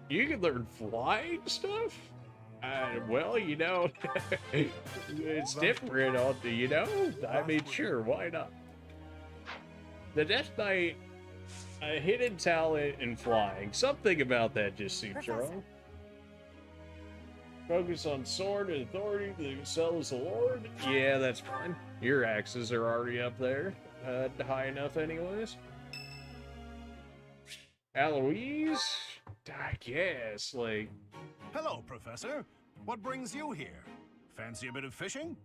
You can learn flying stuff? Well, you know, it's different on the, you know? I mean, sure, why not? The Death Knight, a hidden talent in flying. Something about that just seems wrong. Focus on sword and authority to excel as a lord. Yeah, that's fine. Your axes are already up there. High enough anyways. Eloise? I guess, like... Hello, Professor. What brings you here? Fancy a bit of fishing?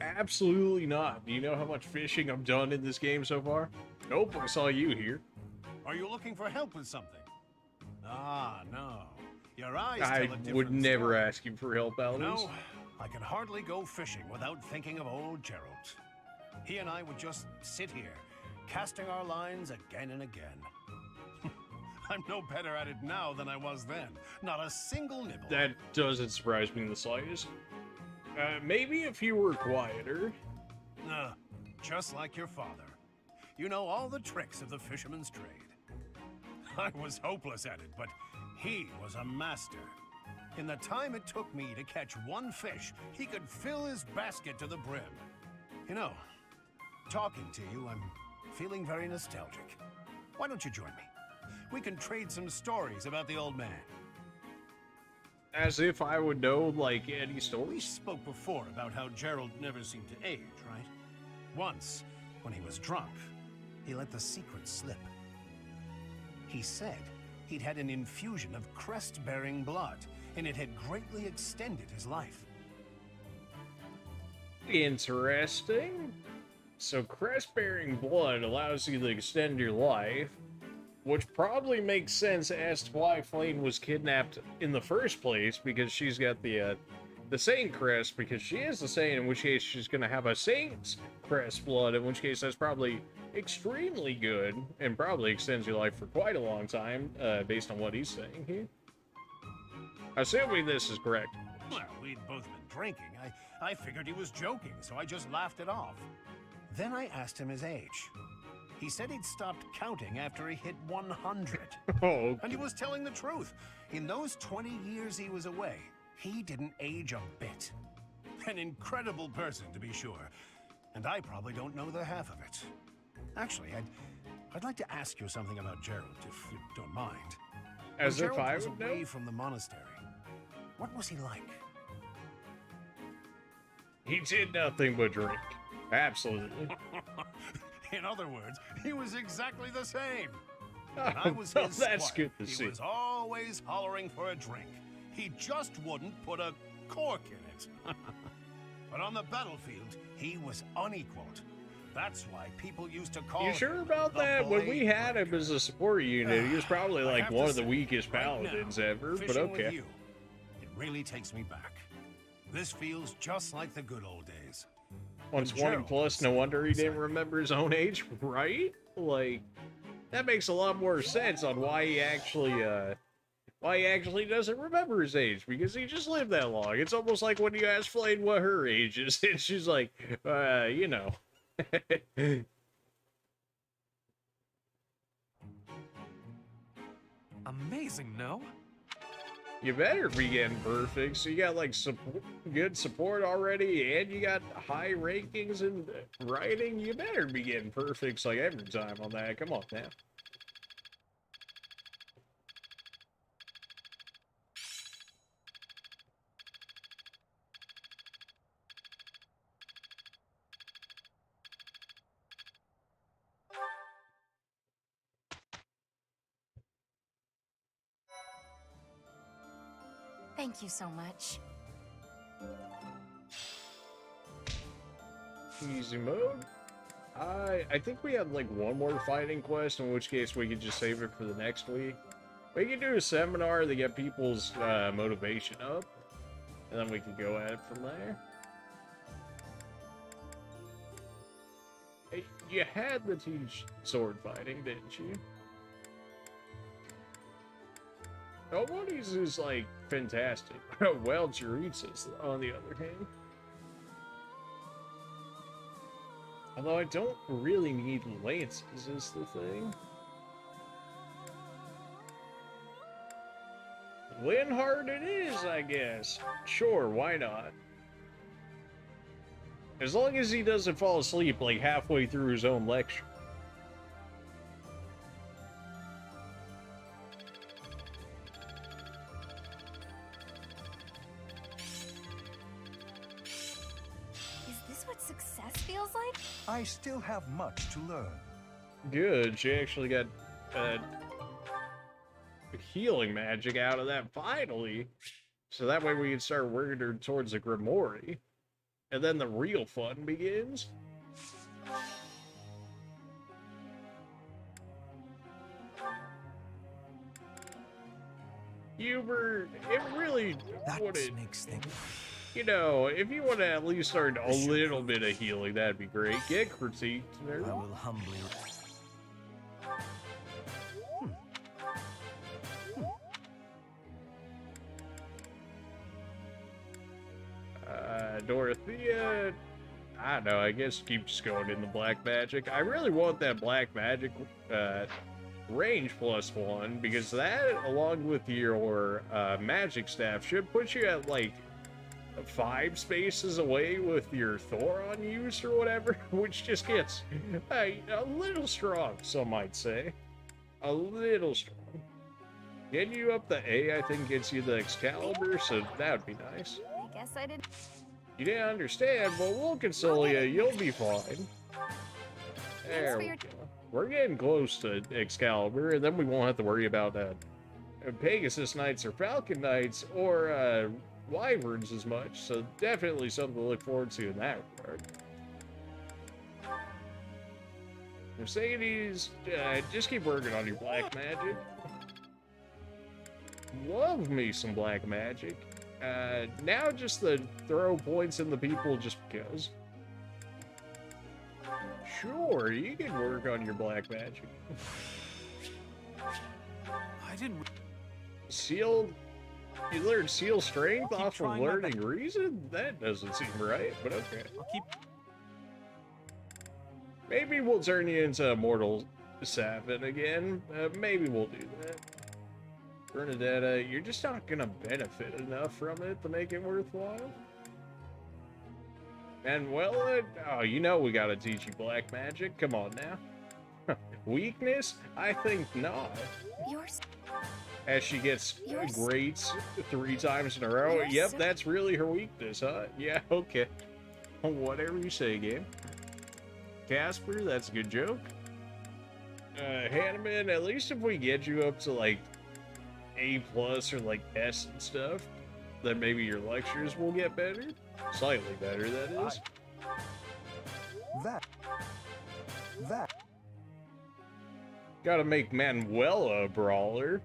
Absolutely not. Do you know how much fishing I've done in this game so far? Nope, I saw you here. Are you looking for help with something? Ah, no. Your eyes tell a I different would never story. ask you for help, Eloise. No, I can hardly go fishing without thinking of old Gerald. He and I would just sit here, casting our lines again and again. I'm no better at it now than I was then. Not a single nibble. That doesn't surprise me in the slightest. Maybe if you were quieter. Just like your father. You know all the tricks of the fisherman's trade. I was hopeless at it, but he was a master. In the time it took me to catch one fish, he could fill his basket to the brim. You know, talking to you, I'm feeling very nostalgic. Why don't you join me? We can trade some stories about the old man. As if I would know, like, any stories? We spoke before about how Gerald never seemed to age, right? Once, when he was drunk, he let the secret slip. He said he'd had an infusion of crest-bearing blood, and it had greatly extended his life. Interesting. So crest-bearing blood allows you to extend your life, which probably makes sense as to why Flame was kidnapped in the first place, because she's got the Saint crest, because she is the Saint, in which case she's going to have a Saint's crest blood, in which case that's probably extremely good, and probably extends your life for quite a long time, based on what he's saying here. Assuming this is correct. Well, we'd both been drinking. I figured he was joking, so I just laughed it off. Then I asked him his age. He said he'd stopped counting after he hit 100. Oh, okay. And he was telling the truth. In those 20 years he was away, he didn't age a bit. An incredible person, to be sure. And I probably don't know the half of it. Actually, I'd like to ask you something about Gerald, if you don't mind. As when if Gerald I was would away know? from the monastery, what was he like? He did nothing but drink. Absolutely. In other words, he was exactly the same. When I was Well, his that's squire, good to he see. was always hollering for a drink. He just wouldn't put a cork in it. But on the battlefield, he was unequaled. That's why people used to call You him sure about the that? When we Blade had him as a support unit, he was probably I like have one to of the say, weakest right paladins now, ever, but fishing with okay. you, it really takes me back. This feels just like the good old days. On 20 plus, no wonder he didn't remember his own age, right? Like, that makes a lot more sense on why he actually doesn't remember his age, because he just lived that long. It's almost like when you ask Flame what her age is, and she's like, you know. Amazing, no? You better be getting perfect. So you got like good support already, and you got high rankings in writing. You better be getting perfects like every time on that. Come on now. Thank you so much. Easy mode. I think we have like one more fighting quest, in which case we could just save it for the next week. We could do a seminar to get people's motivation up, and then we could go at it from there. Hey, you had to teach sword fighting, didn't you? Nobody's is like fantastic. Well, Choriza's on the other hand. Although I don't really need lances, is the thing. Linhard it is, I guess. Sure, why not? As long as he doesn't fall asleep like halfway through his own lecture. I still have much to learn. Good, she actually got healing magic out of that finally. So that way we can start working her towards the Grimoire. And then the real fun begins. Hubert, it really wouldn't makes things. You know, if you want to at least start a little bit of healing, that'd be great. Get critiqued, nerd. I will humbly... Dorothea... I don't know, I guess keep just going in the black magic. I really want that black magic range +1, because that, along with your magic staff, should put you at, like, 5 spaces away with your Thoron use or whatever, which just gets a little strong, some might say. A little strong. Getting you up the A, I think, gets you the Excalibur, so that would be nice. I guess I didn't. You didn't understand, but we'll console you. You'll be fine. There we go. We're getting close to Excalibur, and then we won't have to worry about Pegasus Knights or Falcon Knights or Wyverns as much, so definitely something to look forward to in that regard. Mercedes, just keep working on your black magic. Love me some black magic. Now just the throw points in the people just because. Sure, you can work on your black magic. I didn't... Sealed... You learned Seal Strength off of Learning Reason? That doesn't seem right, but okay. I'll keep... Maybe we'll turn you into Immortal Savin again. Maybe we'll do that. Bernadetta, you're just not gonna benefit enough from it to make it worthwhile. And well, oh, you know we gotta teach you black magic. Come on now. Weakness? I think not. As she gets greats 3 times in a row. Yep, that's really her weakness, huh? Yeah, okay. Whatever you say, game. Casper, that's a good joke. Hanneman, at least if we get you up to like A+ or like S and stuff, then maybe your lectures will get better. Slightly better, that is. That. Gotta make Manuela a brawler.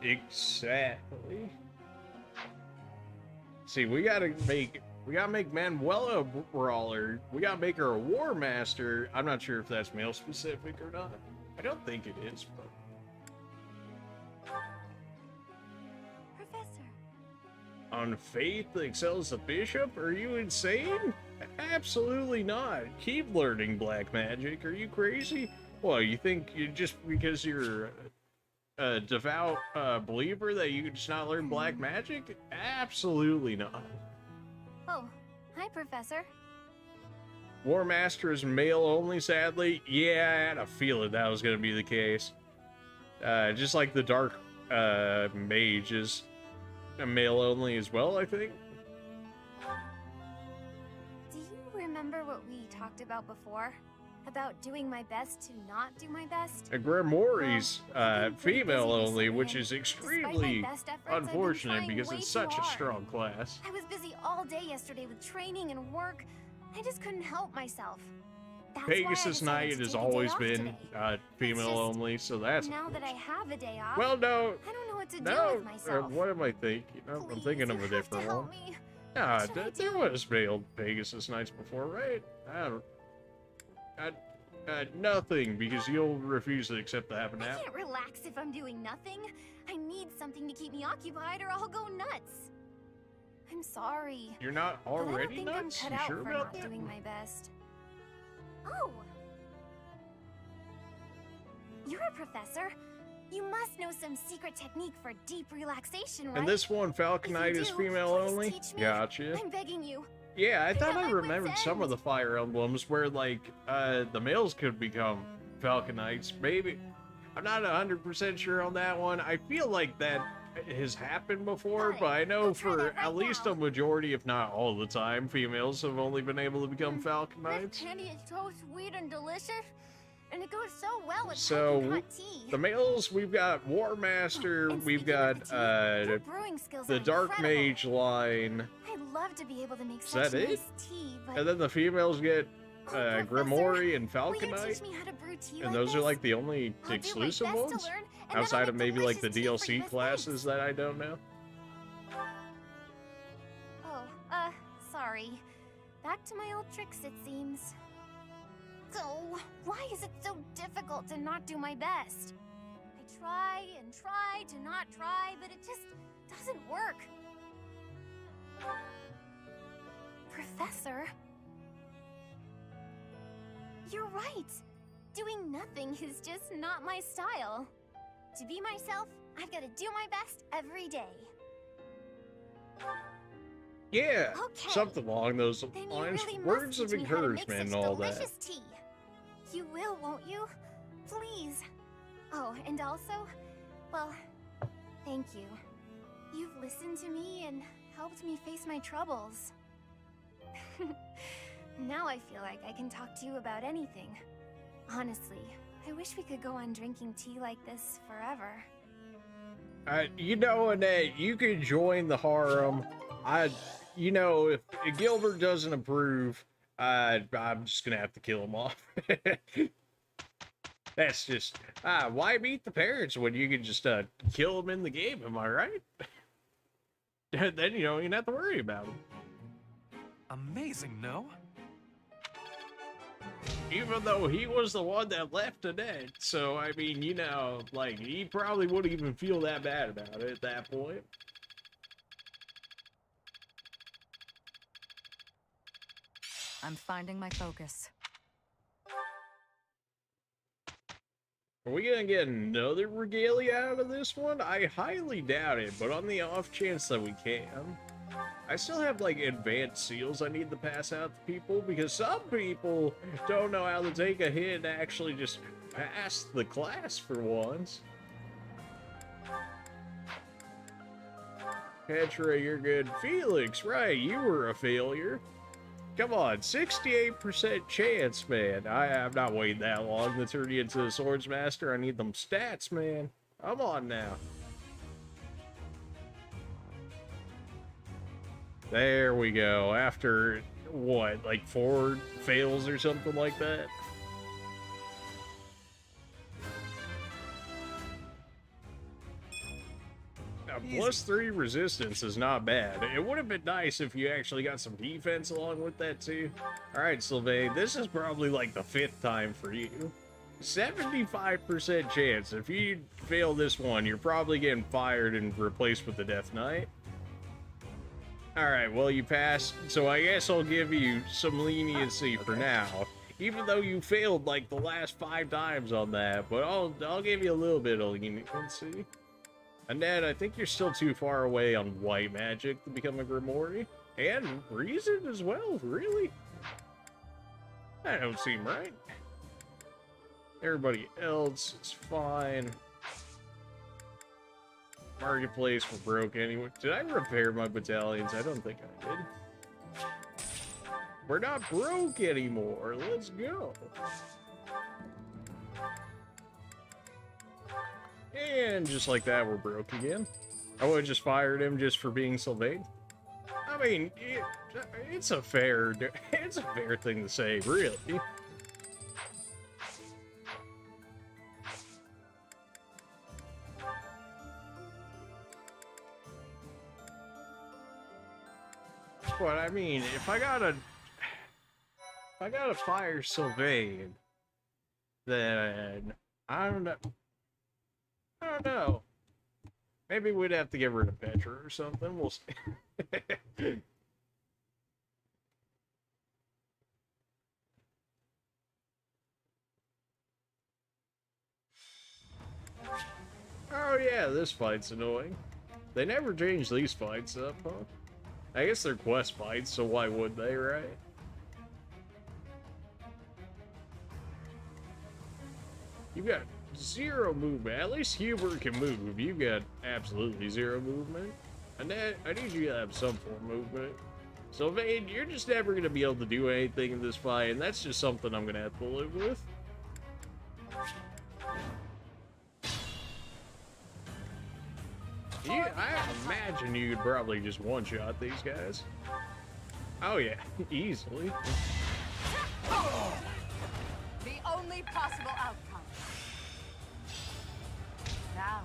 Exactly. See, we gotta make Manuela a brawler. We gotta make her a war master. I'm not sure if that's male specific or not. I don't think it is, but. Professor. On faith that excels a bishop? Are you insane? Absolutely not. Keep learning black magic. Are you crazy? Well, you think you just because you're a devout believer that you could just not learn black magic? Absolutely not. Oh, hi, Professor. War Master is male only, sadly. Yeah, I had a feeling that was going to be the case. Just like the Dark Mage is a male only as well, I think. Do you remember what we talked about before? About doing my best to not do my best? Grimoire's female only, which is extremely unfortunate because it's such a strong class. I was busy all day yesterday with training and work. I just couldn't help myself. That's Pegasus Knight has always been female only, so that's now that I have a day off. well, no, I don't know what to do no. with myself. What am I thinking? I'm thinking of a different one. Me. Yeah, there was male Pegasus Knights before, right? Nothing, because you'll refuse to accept the happen I now. can't relax if I'm doing nothing. I need something to keep me occupied or I'll go nuts. I'm sorry. You're not already but I don't nuts? think You I'm cut sure out for about not that? doing my best. Oh! You're a professor. You must know some secret technique for deep relaxation, right? And this one, Falcon Knight, is female only? Gotcha. I'm begging you. Yeah, I thought I remembered some of the Fire Emblems where, like, the males could become Falcon Knights. Maybe. I'm not 100% sure on that one. I feel like that has happened before, but I know for at least a majority, if not all the time, females have only been able to become Falcon Knights. This candy is so sweet and delicious, and it goes so well with So, pumpkin hot tea. the males, we've got War Master, we've got Your brewing skills the are Dark incredible. Mage line. I'd love to be able to make Is such that it? nice tea, but And then the females get Grimoire and will Falcon you Knight. teach me how to brew tea And like those are this? like the only I'll do my exclusive best to ones? learn, and then Outside I'll of make maybe like the delicious tea for you DLC as classes that I don't know. Oh, sorry. Back to my old tricks, it seems. So, why is it so difficult to not do my best? I try and try to not try, but it just doesn't work. Professor? You're right. Doing nothing is just not my style. To be myself, I've got to do my best every day. Yeah, Okay. something along those Then you lines. really Words must of teach me how to make encouragement and such all that. delicious tea. You will, won't you? Please. Oh, and also, well, thank you. You've listened to me and helped me face my troubles. Now I feel like I can talk to you about anything. Honestly, I wish we could go on drinking tea like this forever. You know, Annette, you could join the harem. You know, if Gilbert doesn't approve, I'm just gonna have to kill him off. That's just, why meet the parents when you can just kill them in the game? Am I right? Then you don't even have to worry about them. Amazing, no? Even though he was the one that left Annette, so I mean, you know, like he probably wouldn't even feel that bad about it at that point. I'm finding my focus. Are we gonna get another regalia out of this one? I highly doubt it, but on the off chance that we can. I still have, like, advanced seals I need to pass out to people, because some people don't know how to take a hit and actually just pass the class for once. Petra, you're good. Felix, right, you were a failure. Come on, 68% chance, man. I'm not waiting that long to turn you into a swords master. I need them stats, man. Come on now. There we go. After, what, like 4 fails or something like that? +3 resistance is not bad. It would have been nice if you actually got some defense along with that too. Alright, Sylvain, this is probably like the 5th time for you. 75% chance. If you fail this one, you're probably getting fired and replaced with the Death Knight. Alright, well, you passed, so I guess I'll give you some leniency for now. Even though you failed like the last 5 times on that, but I'll give you a little bit of leniency. And then I think you're still too far away on white magic to become a Grimoire. And reason as well, really? That don't seem right. Everybody else is fine. Marketplace, we're broke anyway. Did I repair my battalions? I don't think I did. We're not broke anymore. Let's go. And just like that, we're broke again. I would have just fired him just for being Sylvain. I mean, it's a fair thing to say, really. But I mean, if I gotta fire Sylvain, then I don't know. Maybe we'd have to get rid of Petra or something. We'll see. Oh yeah, this fight's annoying. They never change these fights up, huh? I guess they're quest fights, so why would they, right? You've got 0 movement. At least Hubert can move. You've got absolutely 0 movement. And then I need you to have some form of movement. So, Vane, you're just never going to be able to do anything in this fight, and that's just something I'm going to have to live with. I imagine you'd probably just one-shot these guys. Oh yeah, easily. The only possible outcome. Now.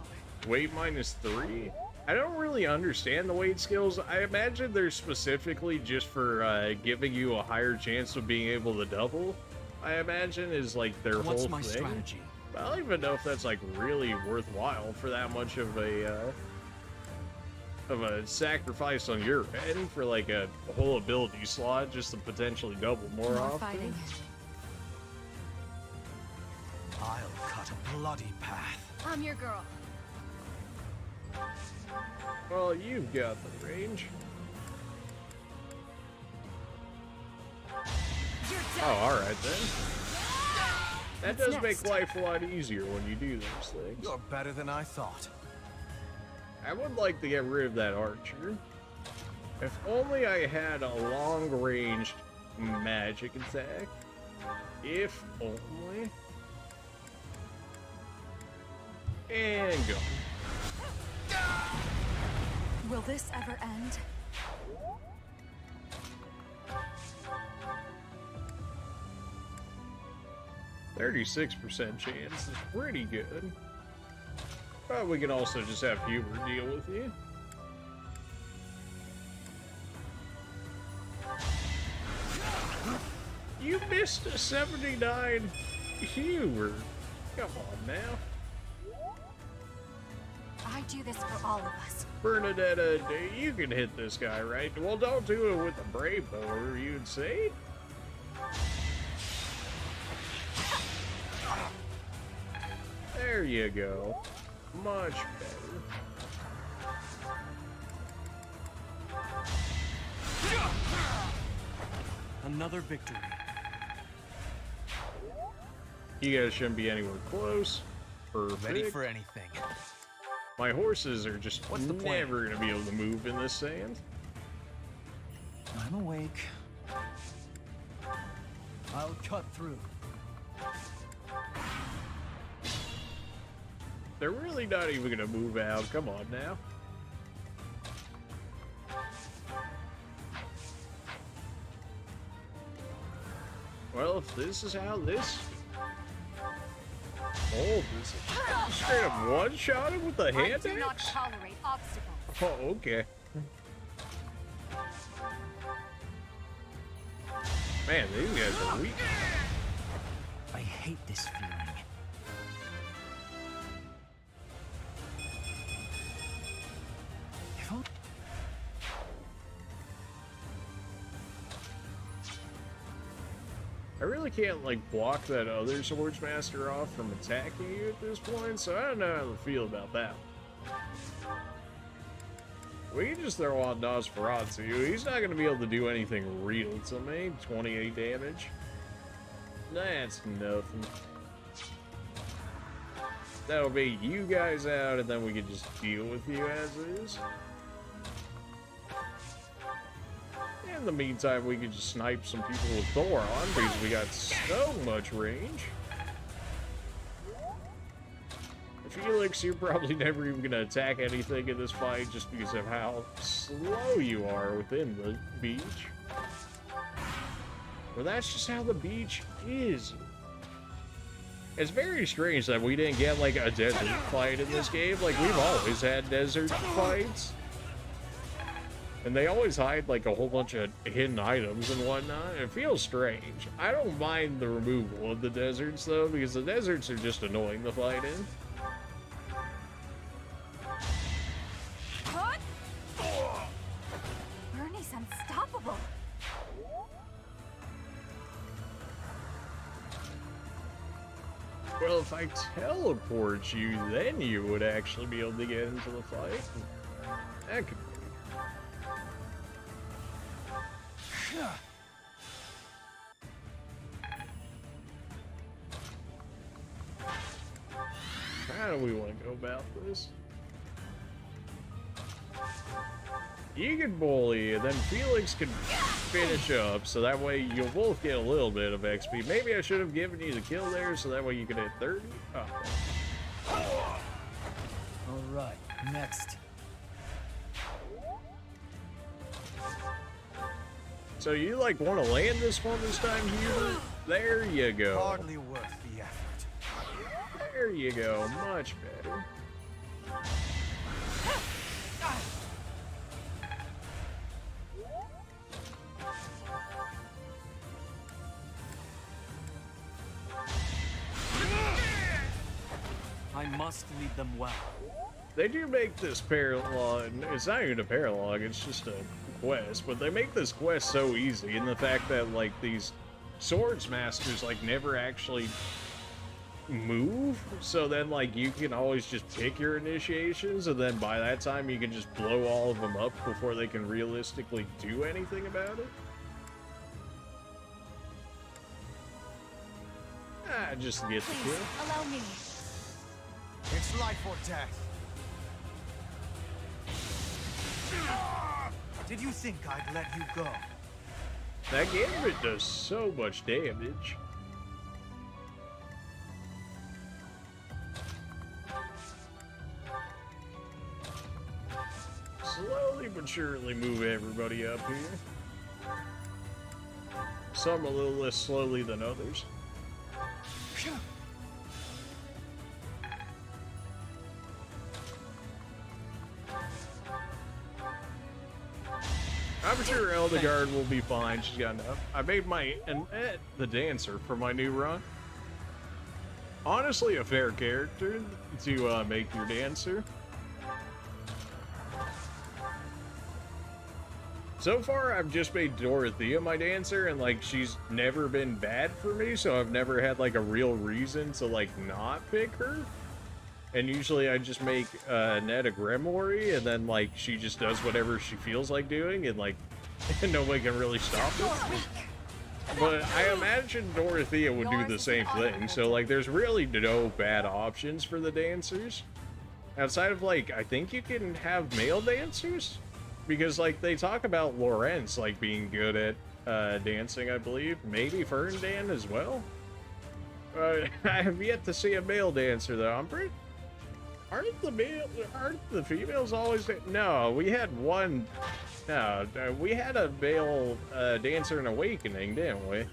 Weight -3? I don't really understand the weight skills. I imagine they're specifically just for giving you a higher chance of being able to double. I imagine is like their whole thing. What's my strategy? I don't even know if that's like really worthwhile for that much of a sacrifice on your end for like a whole ability slot just to potentially double more often. Fighting. I'll cut a bloody path. I'm your girl. Well, you've got the range. Oh, alright then. That does make life a lot easier when you do those things. You're better than I thought. I would like to get rid of that archer. If only I had a long-ranged magic attack. If only. And go. Will this ever end? %36% chance is pretty good. But we can also just have Hubert deal with you. You missed a 79 Hubert. Come on now. I do this for all of us. Bernadetta, you can hit this guy, right? Well, don't do it with a brave bow. Are you insane? There you go. Much better. Another victory. You guys shouldn't be anywhere close. Perfect. Ready for anything. My horses are just What's the plan? never going to be able to move in this sand. I'm awake. I'll cut through. They're really not even going to move out. Come on now. Well, if this is how this... Oh, this is straight up one-shot him with the hand I do not axe? tolerate obstacles. Oh, okay. Man, these guys are weak. I hate this feeling. I really can't, like, block that other Swordsmaster off from attacking you at this point, so I don't know how to feel about that. We can just throw on Nosferatu. He's not going to be able to do anything real to me. 28 damage. That's nothing. That'll be you guys out, and then we can just deal with you as is. In the meantime, we could just snipe some people with Thor on because we got so much range. Felix, you're probably never even going to attack anything in this fight just because of how slow you are within the beach. Well, that's just how the beach is. It's very strange that we didn't get, like, a desert fight in this game. Like, we've always had desert fights. And they always hide, like, a whole bunch of hidden items and whatnot. It feels strange. I don't mind the removal of the deserts, though, because the deserts are just annoying to fight in. Bernie's unstoppable. Well, if I teleport you, then you would actually be able to get into the fight. That could be. How do we want to go about this? You can bully, and then Felix can finish up, so that way you'll both get a little bit of XP. Maybe I should have given you the kill there, so that way you could hit 30. Oh. Alright, next. So you, like, want to land this one this time, Hubert? There you go. Hardly worth the effort. There you go. Much better. I must lead them well. They do make this paralog. It's not even a paralog, it's just a quest, but they make this quest so easy in the fact that, like, these swords masters, like, never actually move, so then, like, you can always just pick your initiations, and then by that time you can just blow all of them up before they can realistically do anything about it. Just to get the kill. Allow me. It's life or death. Did you think I'd let you go? That gambit does so much damage. Slowly but surely move everybody up here. Some a little less slowly than others. I'm sure Eldegard will be fine. She's got enough. I made my Annette the Dancer for my new run. Honestly, a fair character to make your dancer. So far, I've just made Dorothea my dancer, and, like, she's never been bad for me, so I've never had, like, a real reason to, like, not pick her. And usually I just make Annette a Grimoire, and then, like, she just does whatever she feels like doing, and, like, nobody can really stop it. But I imagine Dorothea would do the same thing, so, like, there's really no bad options for the dancers. Outside of, like, I think you can have male dancers? Because, like, they talk about Lawrence, like, being good at dancing, I believe. Maybe Ferndan as well? I have yet to see a male dancer, though. I'm pretty... Aren't the females always... No, we had one... No, we had a male dancer in Awakening, didn't we?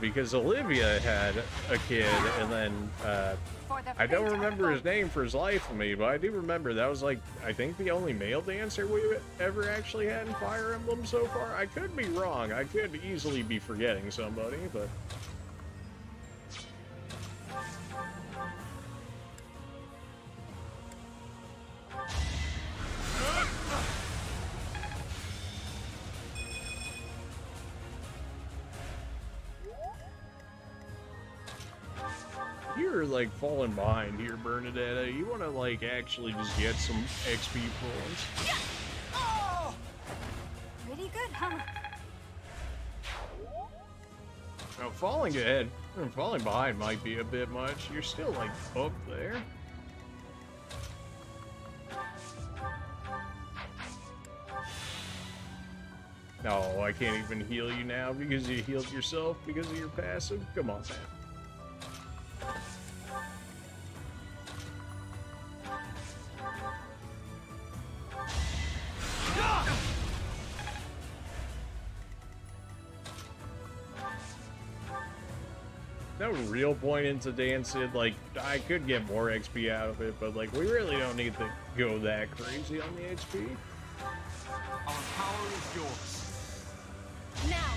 Because Olivia had a kid, and then I don't remember his name for his life of me, but I do remember that was like, I think the only male dancer we ever actually had in Fire Emblem so far. I could be wrong. I could easily be forgetting somebody, but... You're like falling behind here, Bernadetta. You want to like actually just get some XP points. Oh! Pretty good, huh? Now, falling ahead and falling behind might be a bit much. You're still like up there. No, I can't even heal you now because you healed yourself because of your passive. Come on, man. No real point into dancing. Like, I could get more XP out of it, but like, we really don't need to go that crazy on the XP. Our power is yours. Now.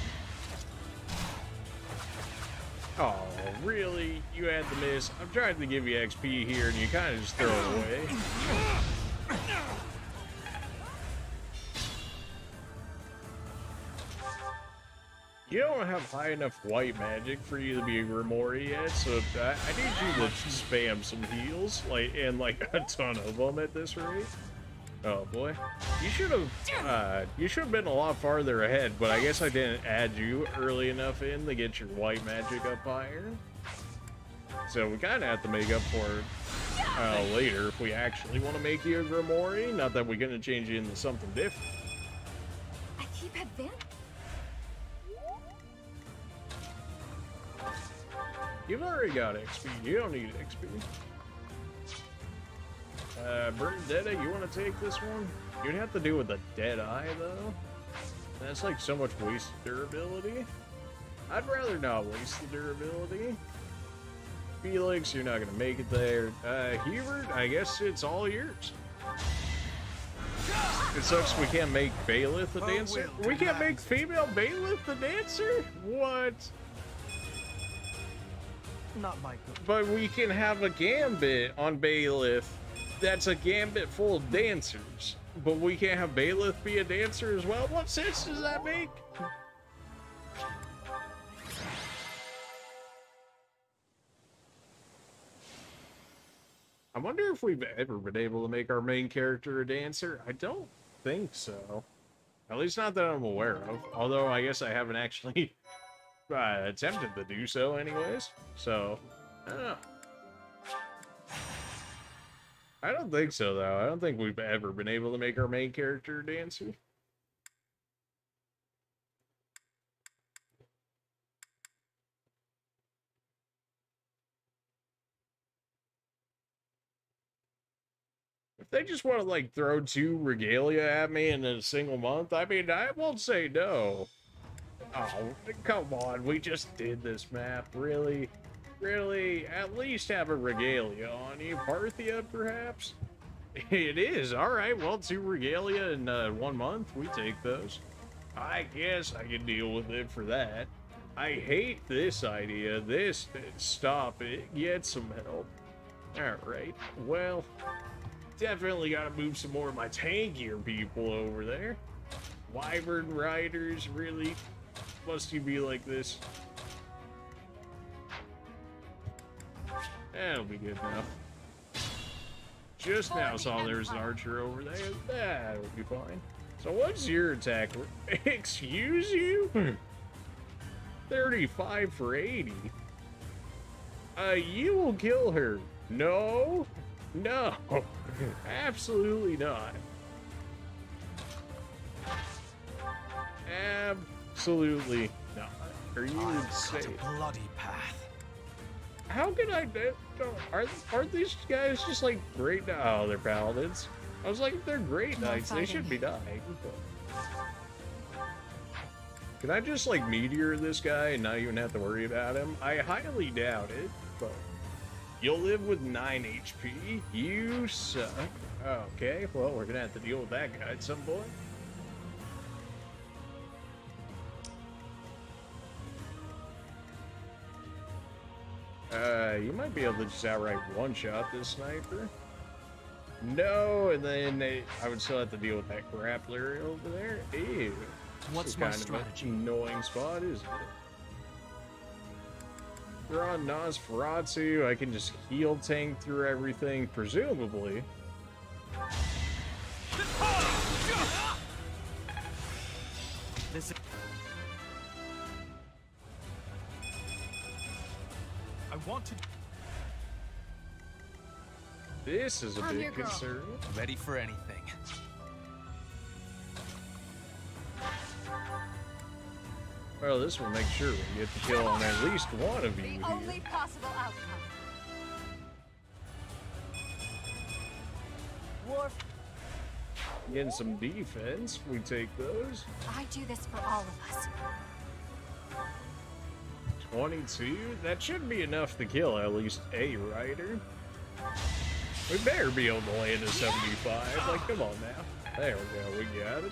Oh, really? You had the miss. I'm trying to give you XP here, and you kind of just throw it away. You don't have high enough white magic for you to be a Grimoire yet, so I need you to spam some heals, and like a ton of them at this rate. Oh boy, you should have been a lot farther ahead, but I guess I didn't add you early enough in to get your white magic up higher. So we kind of have to make up for it later if we actually want to make you a Grimoire. Not that we're gonna change you into something different. I keep advancing. You've already got XP. You don't need XP. Bernadetta, you want to take this one? You'd have to do with a dead eye, though. That's like so much wasted durability. I'd rather not waste the durability. Felix, you're not going to make it there. Hubert, I guess it's all yours. It sucks we can't make Bailiff the dancer. We can't make female Bailiff the dancer? What? Not my good. But we can have a gambit on Bailiff that's a gambit full of dancers. But we can't have Bailiff be a dancer as well? What sense does that make? I wonder if we've ever been able to make our main character a dancer. I don't think so. At least not that I'm aware of. Although I guess I haven't actually attempted to do so anyways. So, I don't know. I don't think so, though. I don't think we've ever been able to make our main character a dancer. If they just want to, like, throw 2 regalia at me in a single month, I mean, I won't say no. Oh, come on. We just did this map. Really? Really? At least have a regalia on you. Parthia, perhaps? It is. Alright, well, 2 regalia in 1 month. We take those. I guess I can deal with it for that. I hate this idea. This, stop it. Get some help. Alright, well, definitely gotta move some more of my tankier people over there. Wyvern riders, really? Must you be like this? That'll be good now. Just now saw there's an archer over there. That'll be fine. So what's your attack? Excuse you? 35 for 80. You will kill her. No. No. Absolutely not. Absolutely not. Are you insane? A bloody path. How can I? Aren't these guys just like great? Oh, they're paladins. I was like, they're great knights. They should be dying. Can I just, like, meteor this guy and not even have to worry about him? I highly doubt it, but... You'll live with 9 HP? You suck. Okay, well, we're gonna have to deal with that guy at some point. You might be able to just outright one-shot this sniper. No, and then I would still have to deal with that grappler over there. Ew. What's my strategy? Kind of an annoying spot, isn't it? They're on Nosferatu. I can just heal tank through everything, presumably. This. I want to. This is a big concern. Ready for anything. Well, this will make sure we get the kill on at least one of you. The only possible outcome. War. Getting some defense, we take those. I do this for all of us. 22? That should be enough to kill at least a rider. We better be able to land a 75. Like, come on now. There we go, we got it.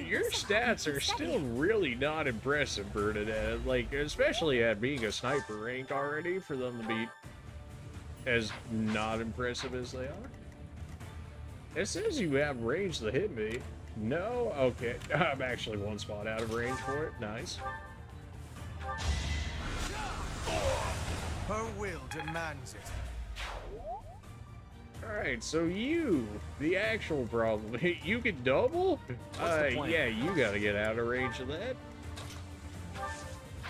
Your stats are still really not impressive, Bernadette. Like, especially at being a sniper rank already, for them to be as not impressive as they are. It says you have range to hit me. No? Okay. I'm actually one spot out of range for it. Nice. Her will demands it. Alright, so you, the actual problem, you can double? Yeah, you gotta get out of range of that.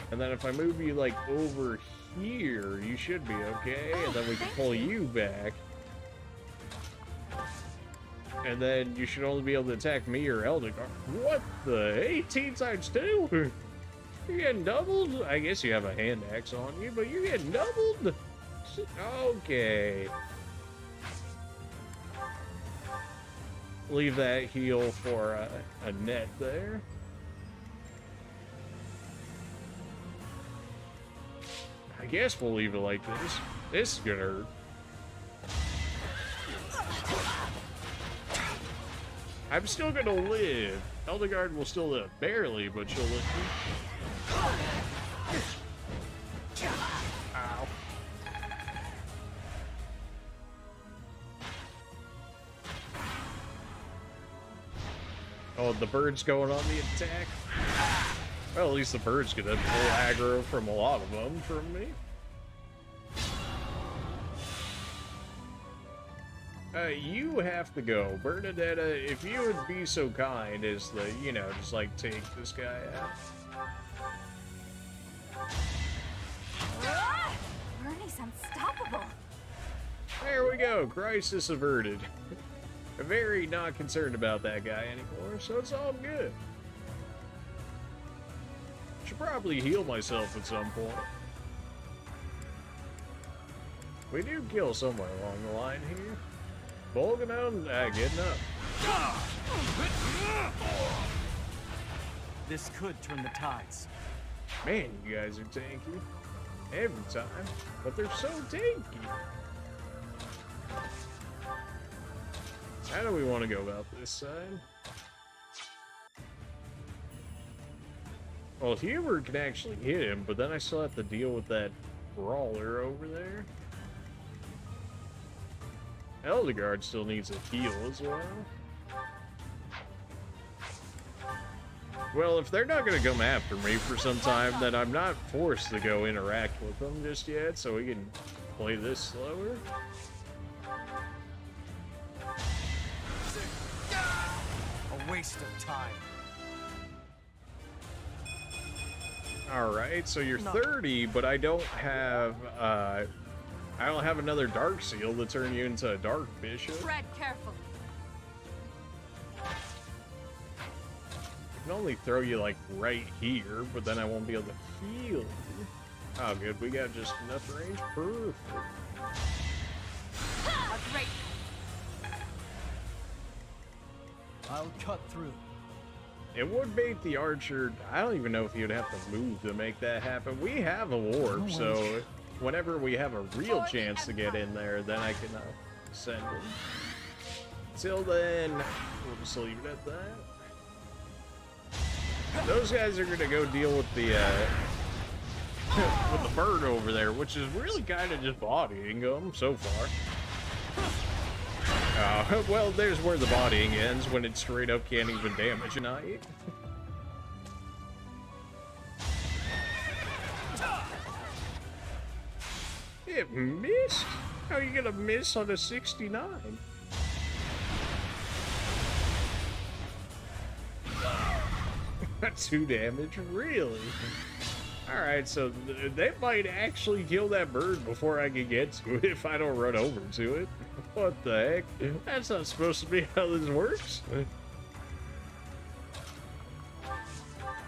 And then if I move you, like, over here, you should be okay, and then we can pull you back. And then you should only be able to attack me or Eldegard. What the? 18 times 2? You're getting doubled? I guess you have a hand axe on you, but you're getting doubled? Okay. Leave that heal for a net there. I guess we'll leave it like this. This is gonna hurt. I'm still gonna live. Eldegard will still live. Barely, but she'll live. Ow. Oh, the bird's going on the attack? Well, at least the bird's gonna pull aggro from a lot of them from me. You have to go. Bernadetta, if you would be so kind as to, you know, just like take this guy out. Bernie's unstoppable. There we go. Crisis averted. I'm very not concerned about that guy anymore, so it's all good. Should probably heal myself at some point. We do kill somewhere along the line here. Bolganum, getting up. This could turn the tides. Man, you guys are tanky. Every time. But they're so tanky. How do we want to go about this side? Well, Hubert can actually hit him, but then I still have to deal with that brawler over there. Eldegard still needs a heal as well. Well, if they're not going to come after me for some time, then I'm not forced to go interact with them just yet, so we can play this slower. A waste of time. Alright, so you're 30, but I don't have another Dark Seal to turn you into a Dark Bishop. Tread carefully. I can only throw you, like, right here, but then I won't be able to heal you. Oh, good. We got just enough range. Perfect. I'll cut through. It would bait the archer. I don't even know if you'd have to move to make that happen. We have a warp, so whenever we have a real chance to get in there, then I can send him. Till then, we'll just leave it at that. Those guys are gonna go deal with the with the bird over there, which is really kind of just bodying them so far. Well, there's where the bodying ends, when it straight up can't even damage a knight. It missed? How are you gonna miss on a 69? That's 2 damage? Really? Alright, so they might actually kill that bird before I can get to it if I don't run over to it. What the heck? That's not supposed to be how this works.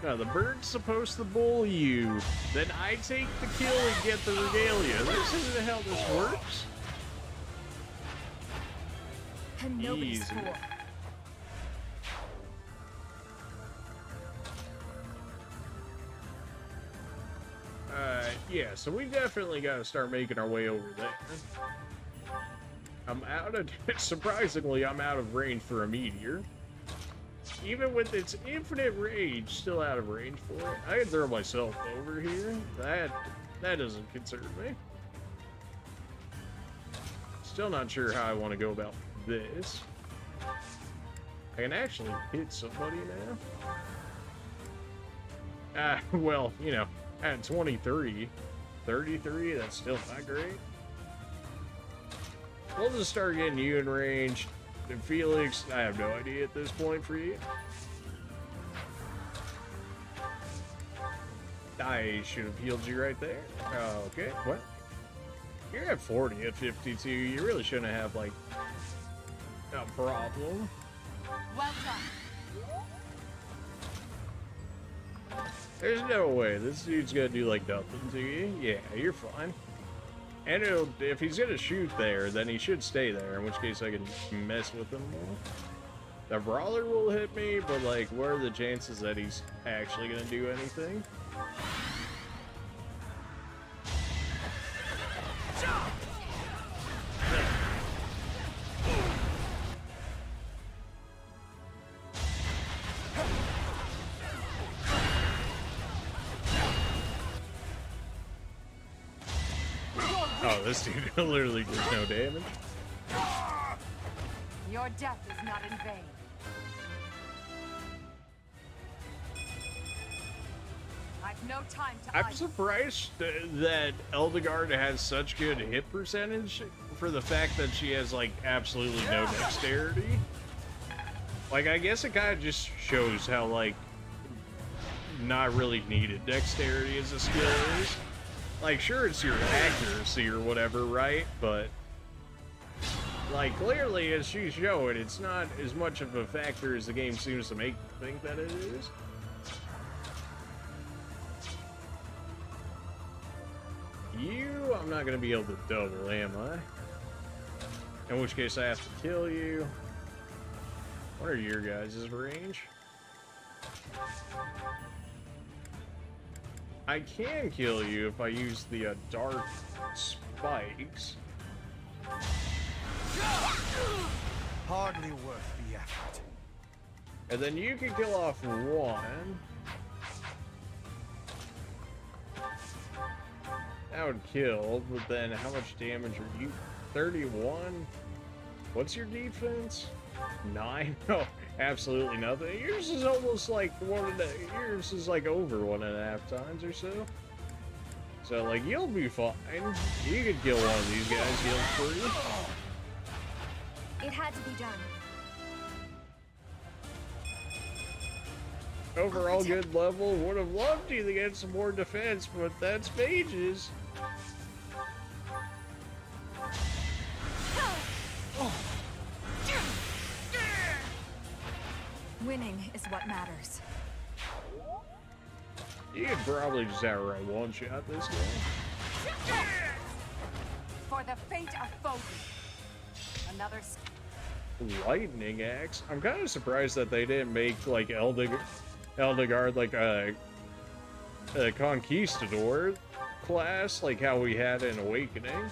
No, the bird's supposed to bully you. Then I take the kill and get the regalia. This isn't how this works. And nobody's Easy. fool. Yeah, so we definitely got to start making our way over there. I'm out of... Surprisingly, I'm out of range for a meteor. Even with its infinite range, still out of range for it. I can throw myself over here. That doesn't concern me. Still not sure how I want to go about this. I can actually hit somebody now. Well, you know, at 23, 33, that's still not great. We'll just start getting you in range. And Felix, I have no idea at this point for you. I should have healed you right there. Okay, what? You're at 40 at 52. You really shouldn't have, like, a problem. Well done. There's no way. This dude's gonna do, like, nothing to you. Yeah, you're fine. And if he's gonna shoot there, then he should stay there, in which case I can mess with him more. The brawler will hit me, but, like, what are the chances that he's actually gonna do anything? Oh, this dude literally does no damage. Your death is not in vain. I've no time to I'm surprised that Eldegard has such good hit percentage for the fact that she has, like, absolutely no dexterity. Like, I guess it kind of just shows how, like, not really needed dexterity as a skill is. Like, sure, it's your accuracy or whatever, right? But, like, clearly, as she's showing, it's not as much of a factor as the game seems to make you think that it is. You, I'm not going to be able to double, am I? In which case, I have to kill you. What are your guys' range? I can kill you if I use the dark spikes. Hardly worth the effort. And then you can kill off one. That would kill, but then how much damage are you? 31? What's your defense? 9? No, absolutely nothing. Yours is almost like yours is like over 1.5 times or so. So, like, you'll be fine. You could kill one of these guys, heal free. It had to be done. Overall good level. Would have loved you to get some more defense, but that's mages. Winning is what matters. You could probably just outright one-shot this guy. For the fate of Fódlan. Another... lightning axe. I'm kind of surprised that they didn't make like Eldegard like a conquistador class like how we had in Awakening.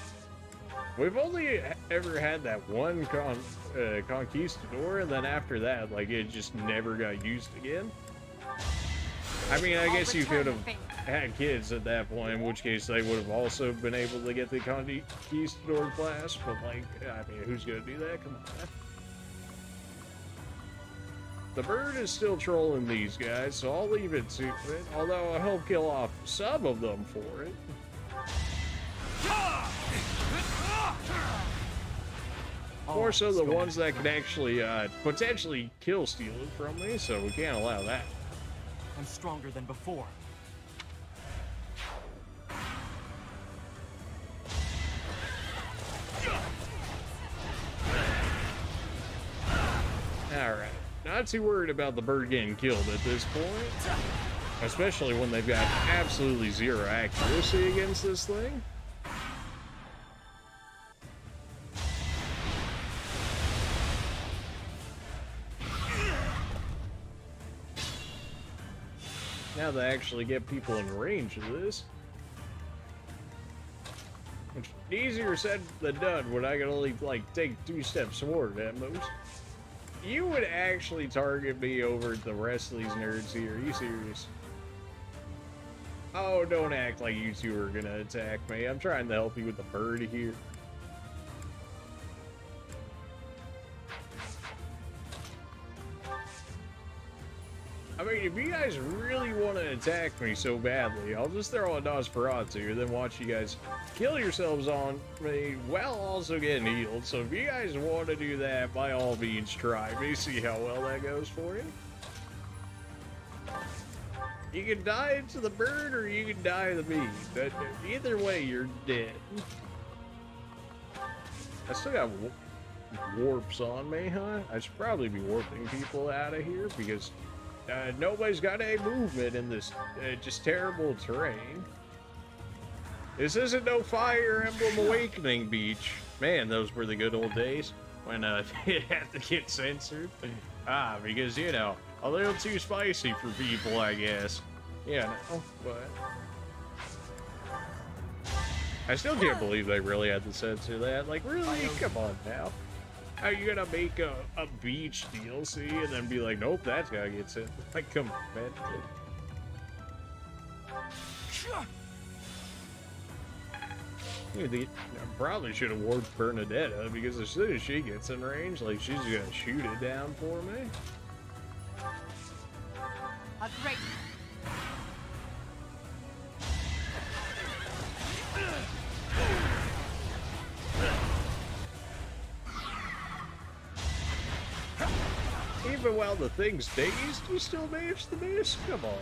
We've only ever had that one conquistador, and then after that, like, it just never got used again. I mean, I guess you could have had kids at that point, in which case they would have also been able to get the conquistador class, but, like, I mean, who's gonna do that? Come on, man. The bird is still trolling these guys, so I'll leave it to it, although I hope kill off some of them for it. More so the ones that can actually potentially kill steal it from me, so we can't allow that. I'm stronger than before. Alright, not too worried about the bird getting killed at this point, especially when they've got absolutely zero accuracy against this thing. Now they actually get people in range of this. It's easier said than done when I can only, like, take 2 steps forward at most. You would actually target me over the rest of these nerds here. Are you serious? Oh, don't act like you two are gonna attack me. I'm trying to help you with the bird here. I mean, if you guys really want to attack me so badly, I'll just throw a Nosferatu and then watch you guys kill yourselves on me while also getting healed. So if you guys want to do that, by all means, try me. See how well that goes for you. You can die to the bird or you can die to me. Either way, you're dead. I still got warps on me, huh? I should probably be warping people out of here because nobody's got any movement in this just terrible terrain. This isn't no Fire Emblem Awakening beach. Man, those were the good old days when it had to get censored. Because, you know, a little too spicy for people, I guess. Yeah, no, but I still can't believe they really had to censor that. Like, really? Come on now. How are you gonna make a beach DLC and then be like, nope, that's gotta get sent? Like, come on, man. I probably should have warped Bernadetta because as soon as she gets in range, like, she's gonna shoot it down for me. A great. Even while the thing's dazed, you still managed to miss? Come on.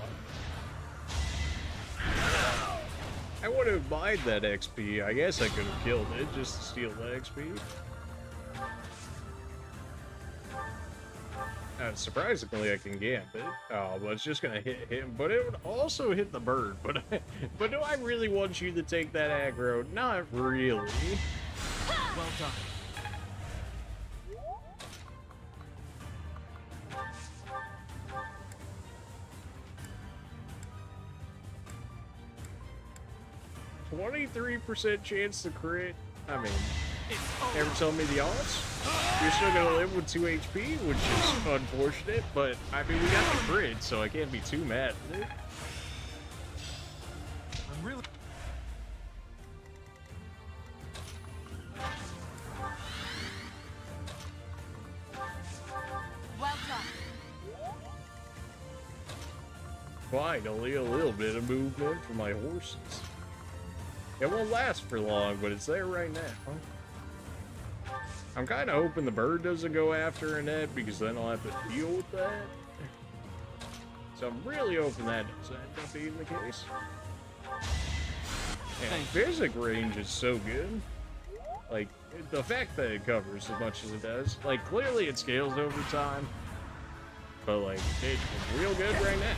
I would have mined that XP. I guess I could have killed it just to steal the XP. Surprisingly, I can gamp it. Oh, but it's just gonna hit him. But it would also hit the bird. But do I really want you to take that aggro? Not really. Well done. %chance to crit. I mean, never tell me the odds. You're still gonna live with 2 HP, which is unfortunate, but I mean, we got the crit, so I can't be too mad at it. I'm really... Well done. Finally, a little bit of movement for my horses. It won't last for long, but it's there right now. I'm kind of hoping the bird doesn't go after Annette, because then I'll have to deal with that. So I'm really hoping that doesn't end up being the case. And physic range is so good. Like, the fact that it covers as much as it does. Like, clearly it scales over time. But, like, it's real good right now.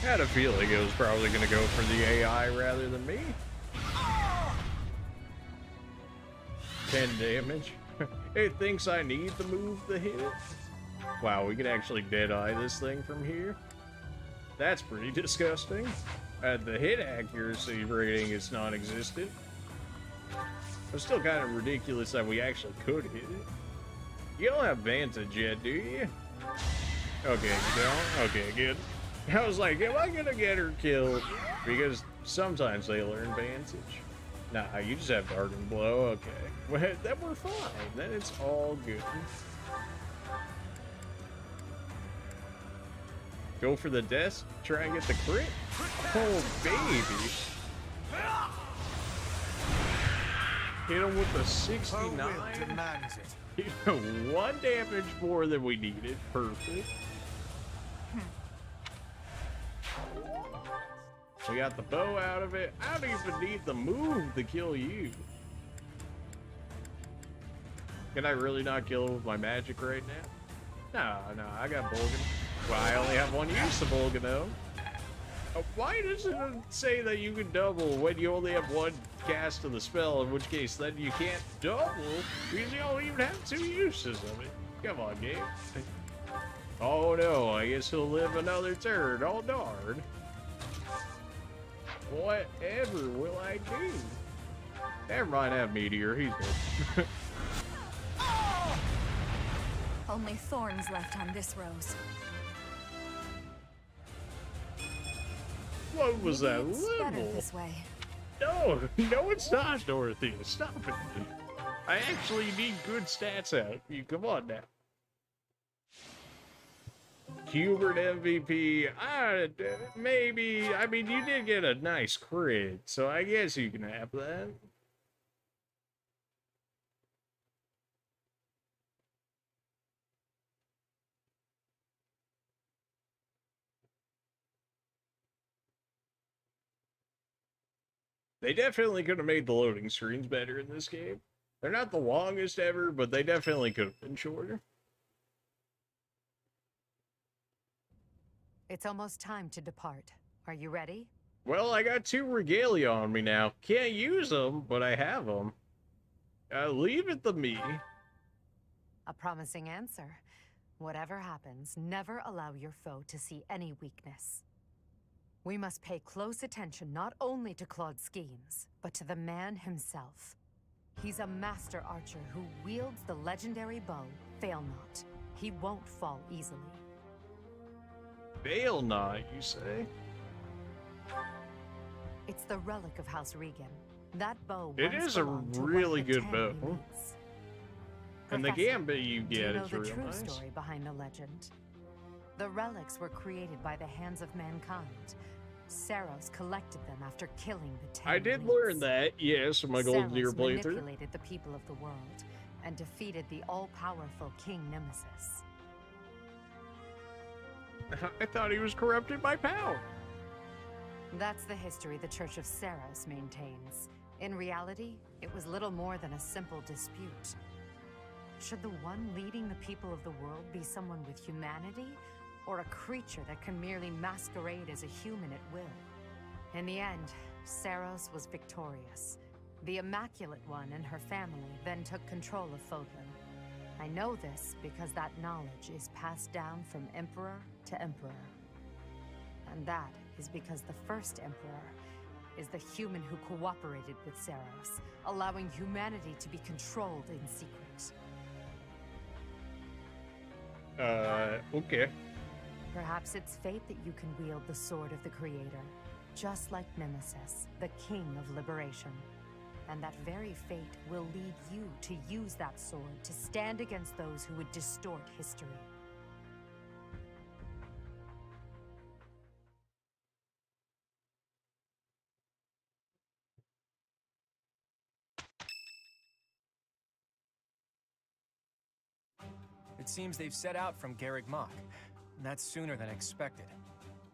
I had a feeling it was probably going to go for the AI rather than me. 10 damage. It thinks I need to move the hit. Wow, we can actually dead-eye this thing from here. That's pretty disgusting. The hit accuracy rating is non-existent. It's still kind of ridiculous that we actually could hit it. You don't have Vantage yet, do you? Okay, you don't? Okay, good. I was like, am I gonna get her killed? Because sometimes they learn Vantage. Nah, you just have Darkened Blow. Okay. Well, then we're fine. Then it's all good. Go for the death. Try and get the crit. Oh, baby. Hit him with the 69. Demands it. 1 damage more than we needed. Perfect. We got the bow out of it. I don't even need the move to kill you. Can I really not kill him with my magic right now? No, I got Bolgan. Well, I only have one use of Bolgan though. Why does it say that you can double when you only have one cast of the spell? In which case, then you can't double because you don't even have 2 uses of it. Come on, game. Oh no, I guess he'll live another turn. Oh darn. Whatever will I do? Never mind, I have Meteor. He's dead. Only thorns left on this rose. What was Maybe that it's better level? this way. No, it's not, Dorothea. Stop it. I actually need good stats out. You come on now. Hubert MVP. Maybe. I mean, you did get a nice crit, so I guess you can have that. They definitely could have made the loading screens better in this game. They're not the longest ever, but they definitely could have been shorter. It's almost time to depart. Are you ready? Well, I got 2 regalia on me now. Can't use them, but I have them. Leave it to me. A promising answer. Whatever happens, never allow your foe to see any weakness. We must pay close attention not only to Claude's schemes, but to the man himself. He's a master archer who wields the legendary bow, Fail Not. He won't fall easily. Fail Not, you say? It's the relic of House Regan. That bow It once is a belonged to really one of the good 10 bow. units. And the Professor, gambit you do you get know is the real true nice. story behind the legend? The relics were created by the hands of mankind. Saros collected them after killing the 10 I did elites. learn that, yes, in my Golden Deer Saros playthrough. manipulated the people of the world and defeated the all-powerful King Nemesis. I thought he was corrupted by power. That's the history the Church of Saros maintains. In reality, it was little more than a simple dispute. Should the one leading the people of the world be someone with humanity, or a creature that can merely masquerade as a human at will? In the end, Saros was victorious. The Immaculate One and her family then took control of Fódlan. I know this because that knowledge is passed down from Emperor to Emperor. And that is because the first Emperor is the human who cooperated with Saros, allowing humanity to be controlled in secret. Okay. Perhaps it's fate that you can wield the sword of the Creator, just like Nemesis, the King of Liberation. And that very fate will lead you to use that sword to stand against those who would distort history. It seems they've set out from Garreg Mach, and that's sooner than expected.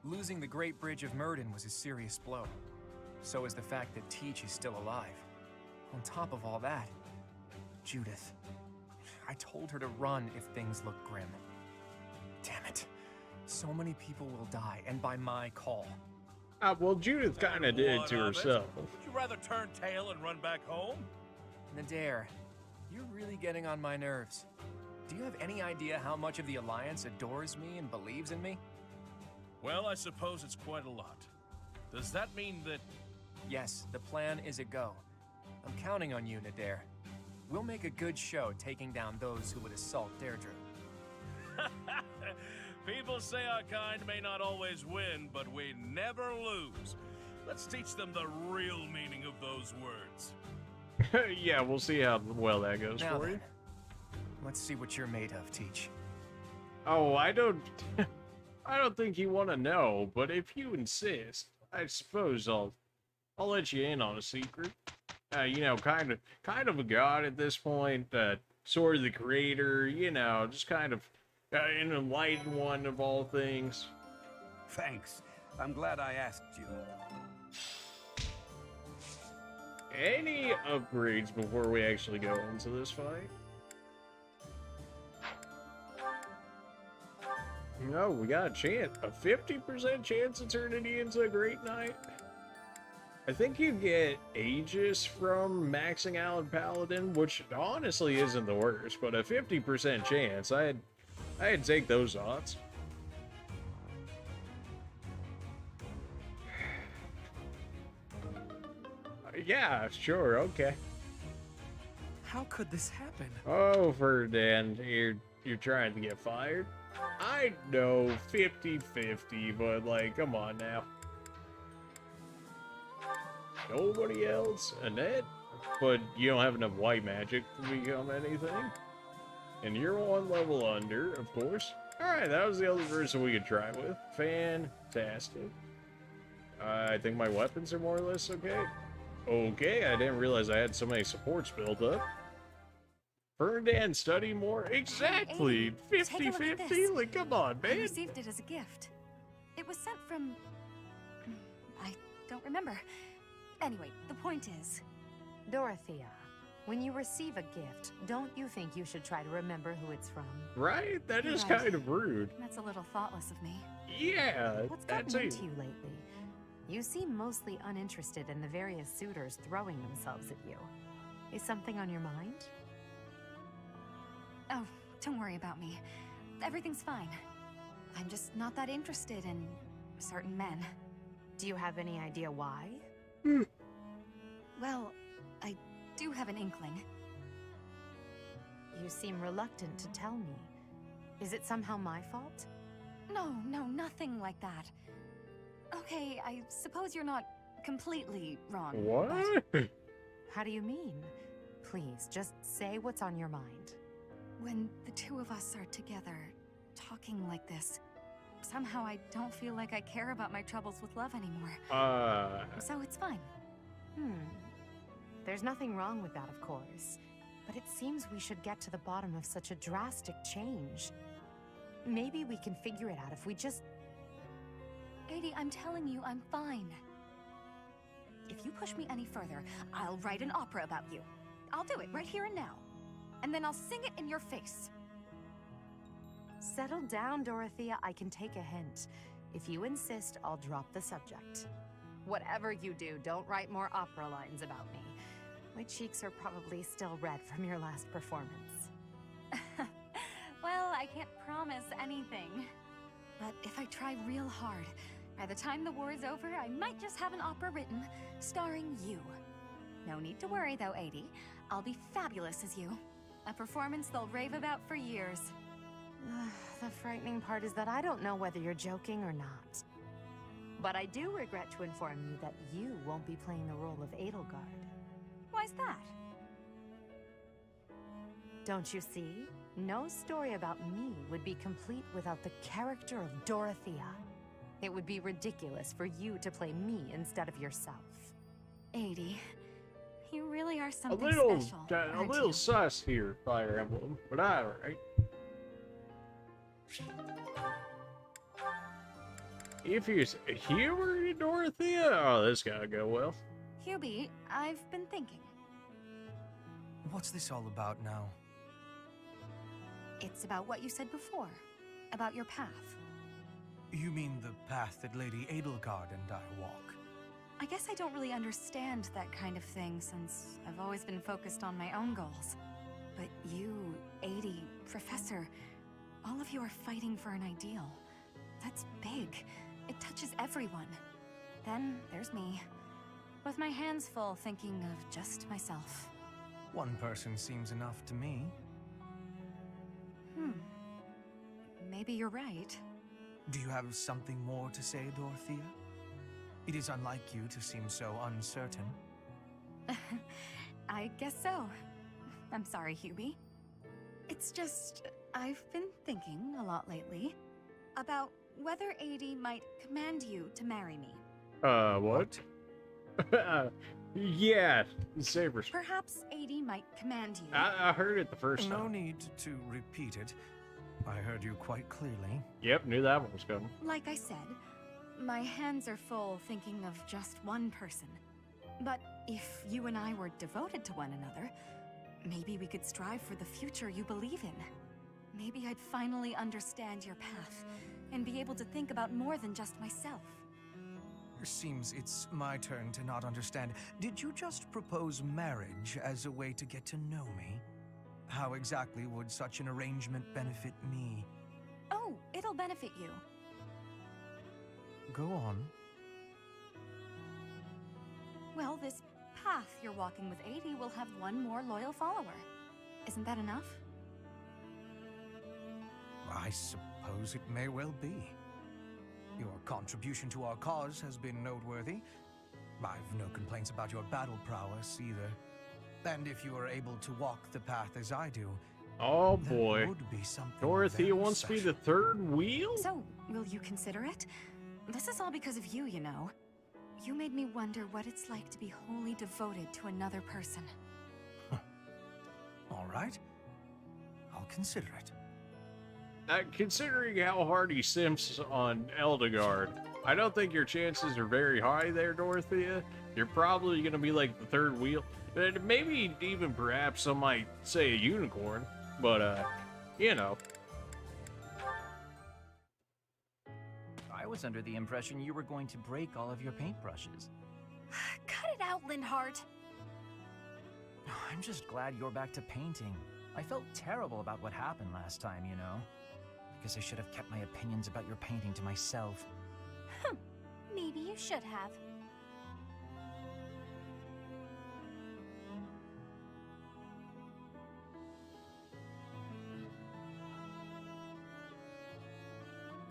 Losing the Great Bridge of Myrddin was a serious blow. So is the fact that Teach is still alive. On top of all that, Judith. I told her to run if things look grim. Damn it. So many people will die, and by my call. Well, Judith kind of did it to herself. Would you rather turn tail and run back home? Nadir, you're really getting on my nerves. Do you have any idea how much of the Alliance adores me and believes in me? Well, I suppose it's quite a lot. Does that mean that... Yes, the plan is a go. I'm counting on you, Nadir. We'll make a good show taking down those who would assault Deirdre. People say our kind may not always win, but we never lose. Let's teach them the real meaning of those words. Yeah, we'll see how well that goes Now for you. then, let's see what you're made of, Teach. Oh, I don't think you want to know, but if you insist, I suppose I'll let you in on a secret. You know, kind of a god at this point, sort of the creator, you know, just kind of an enlightened one of all things. Thanks. I'm glad I asked you. Any upgrades before we actually go into this fight? No, we got a chance. A 50% chance of turning it into a great knight. I think you get Aegis from maxing out Paladin, which honestly isn't the worst, but a 50% chance, I'd take those odds. Yeah, sure, okay. How could this happen? Oh, Ferdinand, you're trying to get fired? I know 50-50, but like, come on now. Nobody else? Annette? But you don't have enough white magic to become anything? And you're one level under, of course. Alright, that was the other person we could try with. Fantastic. I think my weapons are more or less okay. Okay, I didn't realize I had so many supports built up. Ferdinand, study more? Exactly! 50-50? Like, come on, man! I received it as a gift. It was sent from... I don't remember. Anyway, the point is... Dorothea, when you receive a gift, don't you think you should try to remember who it's from? Right? That is Right. kind of rude. That's a little thoughtless of me. Yeah, What's that's gotten it. into you lately? You seem mostly uninterested in the various suitors throwing themselves at you. Is something on your mind? Oh, don't worry about me. Everything's fine. I'm just not that interested in certain men. Do you have any idea why? Well, I do have an inkling. You seem reluctant to tell me. Is it somehow my fault? No, nothing like that. Okay, I suppose you're not completely wrong. What? How do you mean? Please, just say what's on your mind. When the two of us are together, talking like this, somehow I don't feel like I care about my troubles with love anymore. So it's fine. There's nothing wrong with that, of course. But it seems we should get to the bottom of such a drastic change. Maybe we can figure it out if we just... Adi, I'm telling you, I'm fine. If you push me any further, I'll write an opera about you. I'll do it right here and now. And then I'll sing it in your face. Settle down, Dorothea. I can take a hint. If you insist, I'll drop the subject. Whatever you do, don't write more opera lines about me. My cheeks are probably still red from your last performance. Well, I can't promise anything. But if I try real hard, by the time the war is over, I might just have an opera written, starring you. No need to worry though, Adi. I'll be fabulous as you. A performance they'll rave about for years. The frightening part is that I don't know whether you're joking or not. But I do regret to inform you that you won't be playing the role of Edelgard. Why's that? Don't you see? No story about me would be complete without the character of Dorothea. It would be ridiculous for you to play me instead of yourself. Adi, you really are A something little, special. a little sus here, Fire Emblem, but alright. If you humor Dorothea, oh, this gotta go well. Hubie, I've been thinking. What's this all about now? It's about what you said before, about your path. You mean the path that Lady Edelgard and I walk? I guess I don't really understand that kind of thing since I've always been focused on my own goals. But you, 80, Professor, all of you are fighting for an ideal. That's big. It touches everyone. Then there's me, with my hands full thinking of just myself. One person seems enough to me. Maybe you're right. Do you have something more to say, Dorothea? It is unlike you to seem so uncertain. I guess so. I'm sorry, Hubie. It's just, I've been thinking a lot lately about whether 80 might command you to marry me. What? Yeah, Sabers. Perhaps 80 might command you. I heard it the first time. No need to repeat it. I heard you quite clearly. Yep, knew that one was coming. Like I said, my hands are full thinking of just one person. But if you and I were devoted to one another, maybe we could strive for the future you believe in. Maybe I'd finally understand your path and be able to think about more than just myself. Seems it's my turn to not understand. Did you just propose marriage as a way to get to know me? How exactly would such an arrangement benefit me? Oh, it'll benefit you. Go on. Well, this path you're walking with 80 will have one more loyal follower. Isn't that enough? I suppose it may well be. Your contribution to our cause has been noteworthy. I've no complaints about your battle prowess either. And if you are able to walk the path as I do, oh boy, would be something Dorothea wants to be the third wheel? So, will you consider it? This is all because of you, you know. You made me wonder what it's like to be wholly devoted to another person. All right. I'll consider it. Considering how hard he simps on Eldegard, I don't think your chances are very high there, Dorothea. You're probably going to be like the third wheel. Maybe even perhaps some might say a unicorn, but, you know. I was under the impression you were going to break all of your paintbrushes. Cut it out, Lindhart. I'm just glad you're back to painting. I felt terrible about what happened last time, you know. Guess I should have kept my opinions about your painting to myself. Maybe you should have.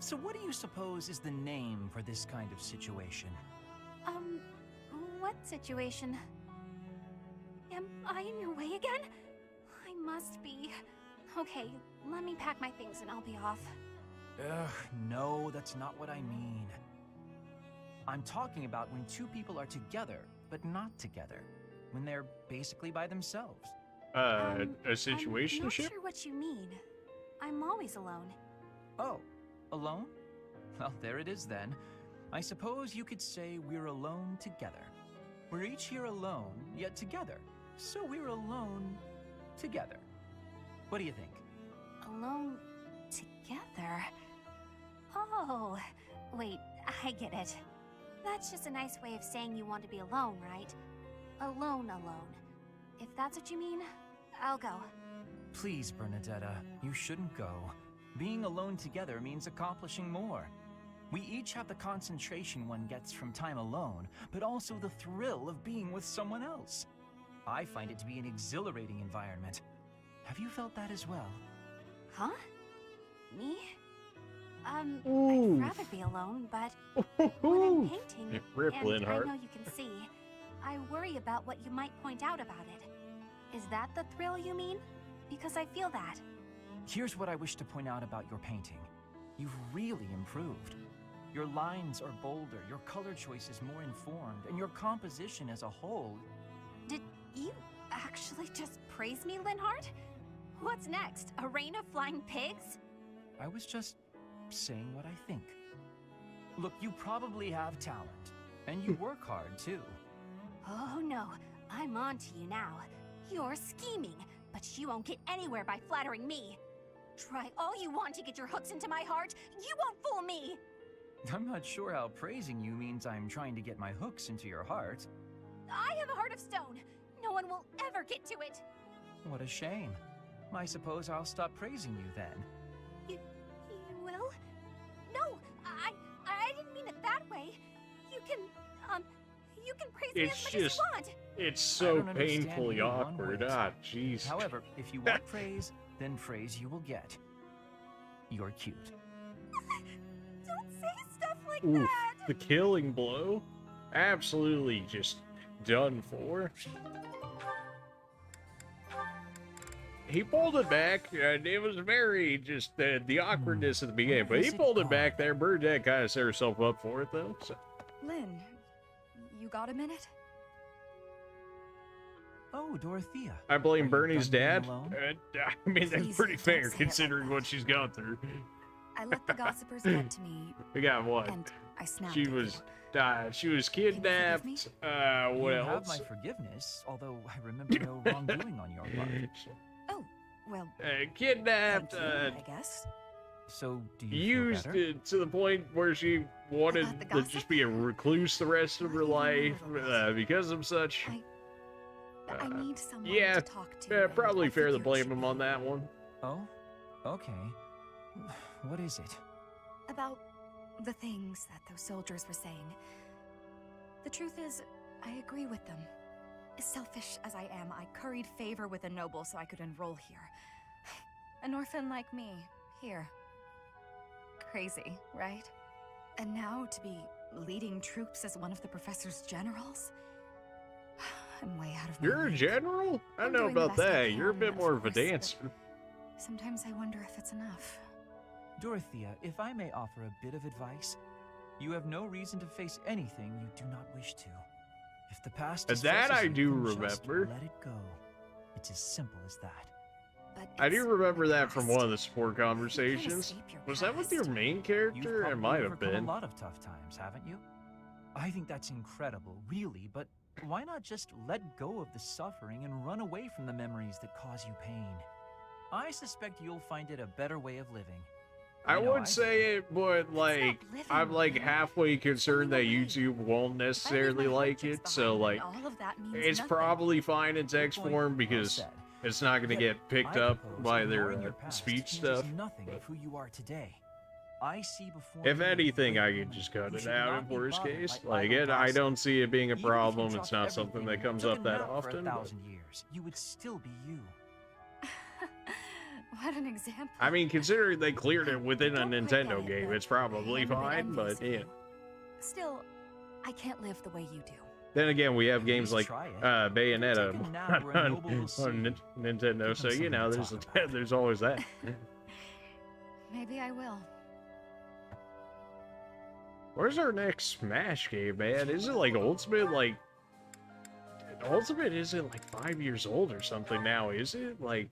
So what do you suppose is the name for this kind of situation? What situation? Am I in your way again? I must be. Okay, let me pack my things and I'll be off. Ugh, no, that's not what I mean. I'm talking about when two people are together, but not together. When they're basically by themselves. A situationship? I'm not sure what you mean. I'm always alone. Oh, alone? Well, there it is then. I suppose you could say we're alone together. We're each here alone, yet together. So we're alone together. What do you think? Alone together? Oh, wait, I get it. That's just a nice way of saying you want to be alone, right? Alone. If that's what you mean, I'll go. Please, Bernadetta, you shouldn't go. Being alone together means accomplishing more. We each have the concentration one gets from time alone, but also the thrill of being with someone else. I find it to be an exhilarating environment. Have you felt that as well? Huh? Me? I'd Ooh. rather be alone, but when I'm painting, and I know you can see, I worry about what you might point out about it. Is that the thrill you mean? Because I feel that. Here's what I wish to point out about your painting. You've really improved. Your lines are bolder, your color choice is more informed, and your composition as a whole... Did you actually just praise me, Lindhart? What's next? A rain of flying pigs? I was just saying what I think. Look, you probably have talent, and you work hard, too. Oh no, I'm on to you now. You're scheming, but you won't get anywhere by flattering me. Try all you want to get your hooks into my heart, you won't fool me! I'm not sure how praising you means I'm trying to get my hooks into your heart. I have a heart of stone. No one will ever get to it. What a shame. I suppose I'll stop praising you then. You will? No, I didn't mean it that way. You can praise me as much as you want. It's so painfully awkward. Ah, jeez. However, if you want praise, then praise you will get. You're cute. Don't say stuff like Oof, that. the killing blow? Absolutely just done for. He pulled it back, and it was very just the awkwardness at the beginning, but he pulled it back there. Bernadette kind of set herself up for it, though. So. Lynn, you got a minute? Oh, Dorothea. I blame Bernie's dad. I mean, that's pretty fair considering what she's gone through. I let the gossipers get to me. We got what? And I snapped She was kidnapped. What you else? have my forgiveness, although I remember no wrongdoing on your part. Oh, well. Kidnapped. I guess. So do you used feel better? it to the point where she wanted to just be a recluse the rest of her life because of such. I need someone yeah, to talk to. probably fair to blame him on that one. Oh, okay. What is it? About the things that those soldiers were saying. The truth is, I agree with them. As selfish as I am, I curried favor with a noble so I could enroll here. An orphan like me, here. Crazy, right? And now to be leading troops as one of the professor's generals? I'm way out of my You're a league. general? I I'm know doing the about best I that. You're a can, bit more of a course, but dancer. Sometimes I wonder if it's enough. Dorothea, if I may offer a bit of advice, you have no reason to face anything you do not wish to. If the past That distresses I you, do then just remember. let it go. It's as simple as that. I do remember that from one of the support conversations. Was that with your main character? It might have been. A lot of tough times, haven't you? I think that's incredible, really, but why not just let go of the suffering and run away from the memories that cause you pain? I suspect you'll find it a better way of living. I would say it, but like, I'm like halfway concerned that YouTube won't necessarily like it, so like, it's probably fine in text form because it's not going to get picked up by their speech stuff. Nothing of who you are today. I see before If anything, I could just cut it out in worst case. Like, I don't see it being a problem. It's not something that comes up that often. But... years, you would still be you. What an example. I mean, considering they cleared it within a Nintendo game, it's probably fine, but yeah. Still, I can't live the way you do. Then again, we have games like Bayonetta on Nintendo, so you know, there's always that. Maybe I will. Where's our next Smash game, man? Is it like Ultimate? Like, Ultimate isn't like 5 years old or something now, is it? Like,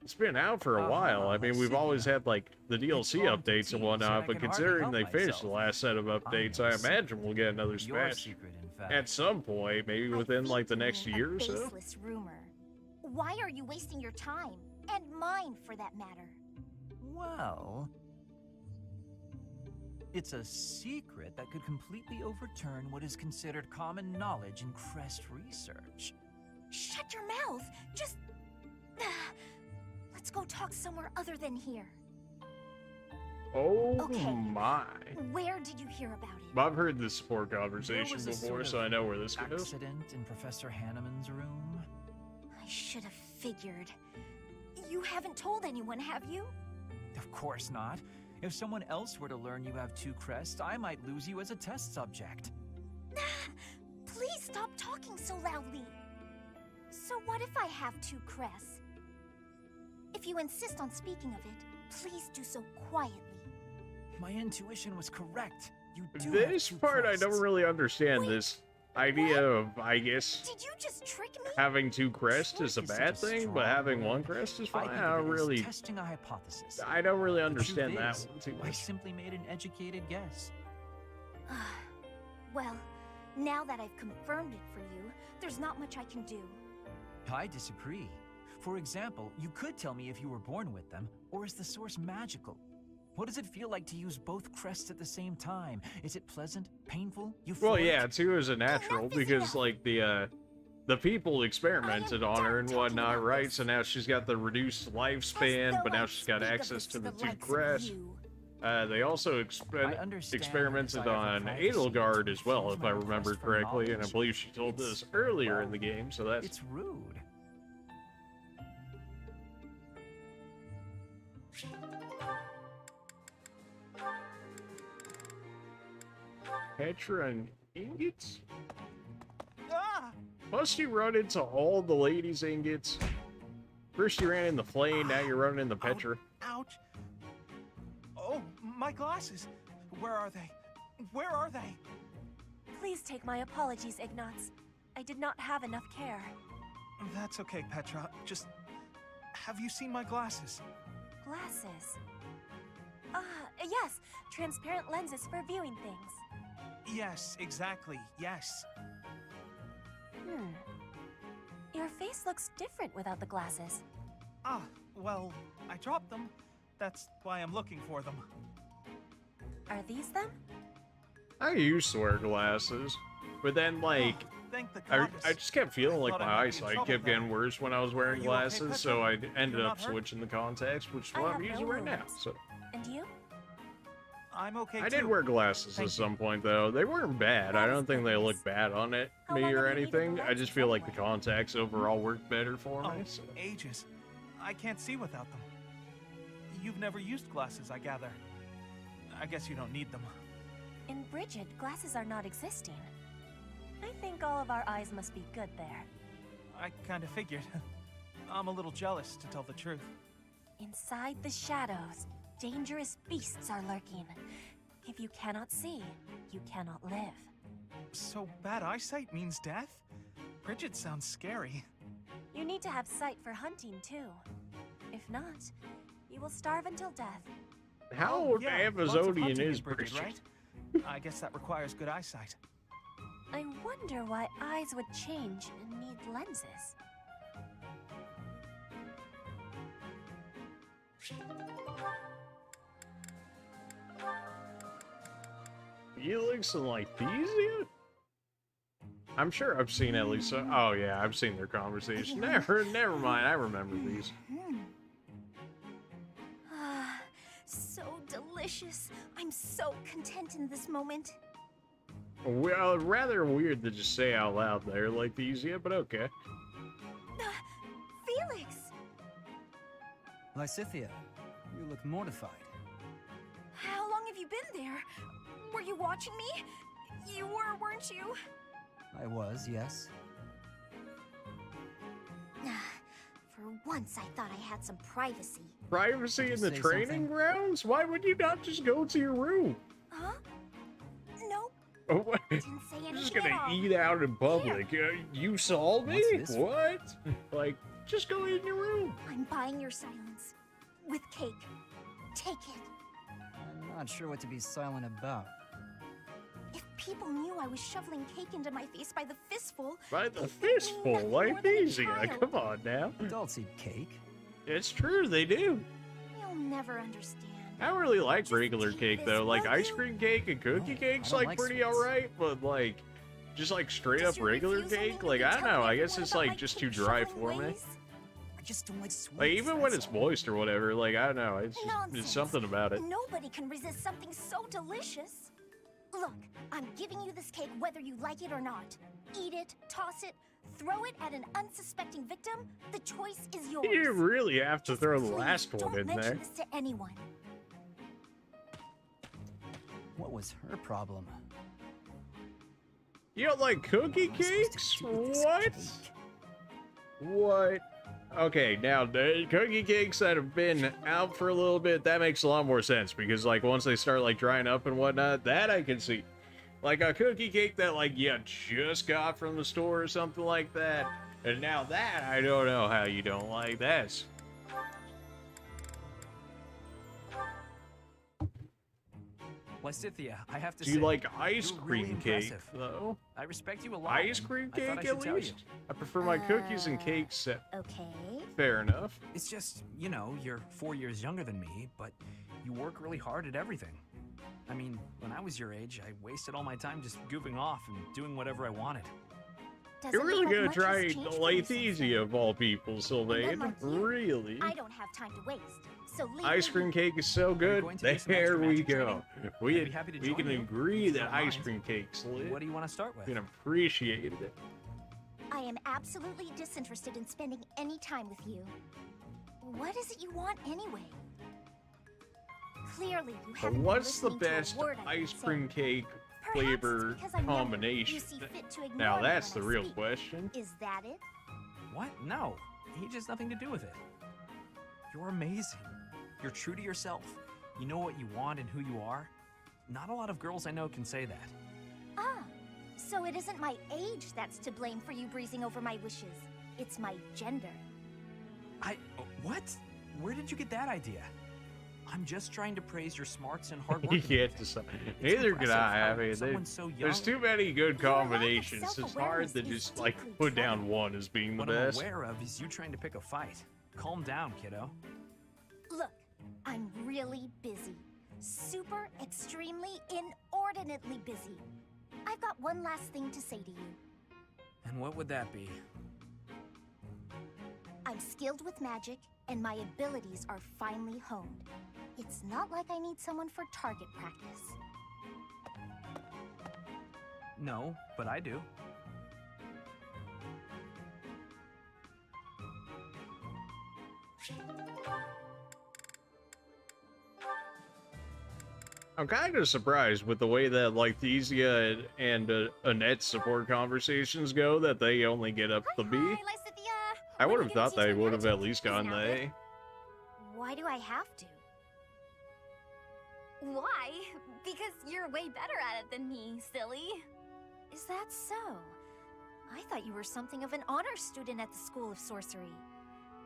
it's been out for a while. I mean, we've always had like the DLC updates and whatnot, but considering they finished the last set of updates, I imagine we'll get another Smash at some point, maybe within like the next year or so. Baseless rumor. Why are you wasting your time and mine, for that matter? Well, it's a secret that could completely overturn what is considered common knowledge in Crest research. Shut your mouth! Just... Let's go talk somewhere other than here. Oh okay. My. Where did you hear about it? I've heard this support conversation before, so I know where this goes. Accident in Professor Hanneman's room. I should have figured. You haven't told anyone, have you? Of course not. If someone else were to learn you have 2 crests, I might lose you as a test subject. Please stop talking so loudly. So what if I have 2 crests? If you insist on speaking of it, please do so quietly. My intuition was correct. You do This have 2 part crests. I don't really understand. This idea of, I guess, Did you just trick me? having 2 crests is a bad thing, but having 1 crest is fine. I don't really. Testing a hypothesis. I don't really The understand truth that is, one too I much. simply made an educated guess. Well, now that I've confirmed it for you, there's not much I can do. I disagree. For example, you could tell me if you were born with them, or is the source magical? What does it feel like to use both crests at the same time? Is it pleasant, painful, euphoric? Well, yeah, too is a natural because like the people experimented on her and whatnot, right? So now she's got the reduced lifespan, but now she's got access to the 2 crests. They also experimented on Edelgard as well, if I remember correctly, and I believe she told us earlier in the game, so that's... It's rude. Petra and ingots? Must you run into all the ladies' ingots? First you ran in the flame, now you're running in the Petra. Ouch. Oh, my glasses. Where are they? Where are they? Please take my apologies, Ignatz. I did not have enough care. That's okay, Petra. Just... have you seen my glasses? Glasses? Yes. Transparent lenses for viewing things. Yes, exactly. Yes. Your face looks different without the glasses. Ah, well, I dropped them. That's why I'm looking for them. Are these them? I used to wear glasses, but then, like, Thank the I just kept feeling like my eyesight kept getting worse when I was wearing glasses, so I ended up switching the contacts, which is what I'm using right now. So. And you? I'm okay. I did wear glasses at some point, though. They weren't bad. I don't think they look bad on me or anything. I just feel like the contacts overall work better for me. So. Ages. I can't see without them. You've never used glasses, I gather. I guess you don't need them. In Brigid, glasses are not existing. I think all of our eyes must be good there. I kind of figured. I'm a little jealous, to tell the truth. Inside the shadows, dangerous beasts are lurking. If you cannot see, you cannot live. So bad eyesight means death? Brigid sounds scary. You need to have sight for hunting, too. If not, you will starve until death. How Amazonian is Brigid, right? I guess that requires good eyesight. I wonder why eyes would change and need lenses. Felix and Lythesia? I'm sure I've seen at least. Oh yeah, I've seen their conversation. Never mind. I remember these. So delicious. I'm so content in this moment. Well, rather weird to just say out loud there, Lythesia, but okay. Felix! Lysithea, you look mortified. How long have you been there? Were you watching me? You were, weren't you? I was, yes. For once, I thought I had some privacy. Privacy in the training grounds? Why would you not just go to your room? Huh? Nope. Oh, what? Didn't say anything. Just gonna at all. eat out in public. You saw me? What? Like, just go in your room. I'm buying your silence. With cake. Take it. I'm not sure what to be silent about. If people knew I was shoveling cake into my face by the fistful... By the fistful? Lythesia, come on now. Adults eat cake. It's true, they do. You'll never understand. I don't really like regular cake, though. Like, ice cream cake and cookie cake's, like, pretty alright, but, like, just, like, straight up regular cake? Like, I don't know, I guess it's, like, just too dry for me. I just don't like sweets. Like, even when it's moist or whatever, like, I don't know, it's just, it's something about it. Nobody can resist something so delicious. Look, I'm giving you this cake whether you like it or not. Eat it, toss it, throw it at an unsuspecting victim. The choice is yours. You really have to throw the last one Don't in mention there. this to anyone. What was her problem? You don't like cookie cakes? What? What? Okay, now, the cookie cakes that have been out for a little bit, that makes a lot more sense, because, like, once they start, like, drying up and whatnot, that I can see. Like, a cookie cake that, like, you just got from the store or something like that, and now that, I don't know how you don't like that. Lysithea, I have to Do say, you like ice you're cream really cake, impressive. though? I respect you a lot. Ice cream I thought cake, I should at tell least? I prefer my cookies and cakes set. Okay, Fair enough. It's just, you know, you're 4 years younger than me, but you work really hard at everything. I mean, when I was your age, I wasted all my time just goofing off and doing whatever I wanted. You're really gonna try Lythesia of all people, Sylvain. Like really? I don't have time to waste. So leave Ice cream cake is so good. There we go. We can you. agree that ice cream cake's lit. What do you want to start with? We can appreciate it. I am absolutely disinterested in spending any time with you. What is it you want anyway? Clearly, you But haven't what's the been listening to a best word I've been ice saying. cream cake Perhaps flavor it's because I'm younger, combination? you see fit to ignore Now me that's the when I real speak. question. Is that it? What? No. Age has nothing to do with it. You're amazing. You're true to yourself. You know what you want and who you are. Not a lot of girls I know can say that. Ah, so it isn't my age that's to blame for you breezing over my wishes. It's my gender. What? Where did you get that idea? I'm just trying to praise your smarts and hard work. You can't decide. Neither can I. I mean, there's too many good combinations. It's hard to just like put down one as being the What best. I'm aware of is you trying to pick a fight. Calm down, kiddo. Look, I'm really busy. Super, extremely, inordinately busy. I've got one last thing to say to you. And what would that be? I'm skilled with magic, and my abilities are finely honed. It's not like I need someone for target practice. No, but I do. I'm kind of surprised with the way that Lythesia and Annette's support conversations go that they only get up the B. I would have thought they would have at least gotten the A. Why do I have to? Why? Because you're way better at it than me, silly. Is that so? I thought you were something of an honor student at the School of Sorcery.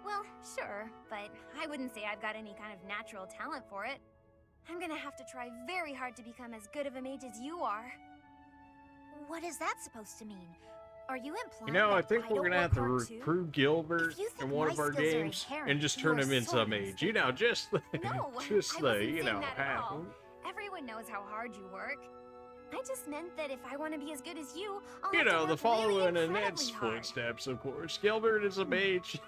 Well, sure, but I wouldn't say I've got any kind of natural talent for it. I'm gonna have to try very hard to become as good of a mage as you are. What is that supposed to mean? Are you implying You know, I that think we're don't gonna have to work hard too? recruit Gilbert you in think one my of our skills are games inherent, and just you turn are him into so a mage. You know, just the, No, just I the, wasn't you saying know, that at half. all. Everyone knows how hard you work. I just meant that if I want to be as good as you, I'll You have to know, work the following really Annette's incredibly hard. footsteps, of course. Gilbert is a mage.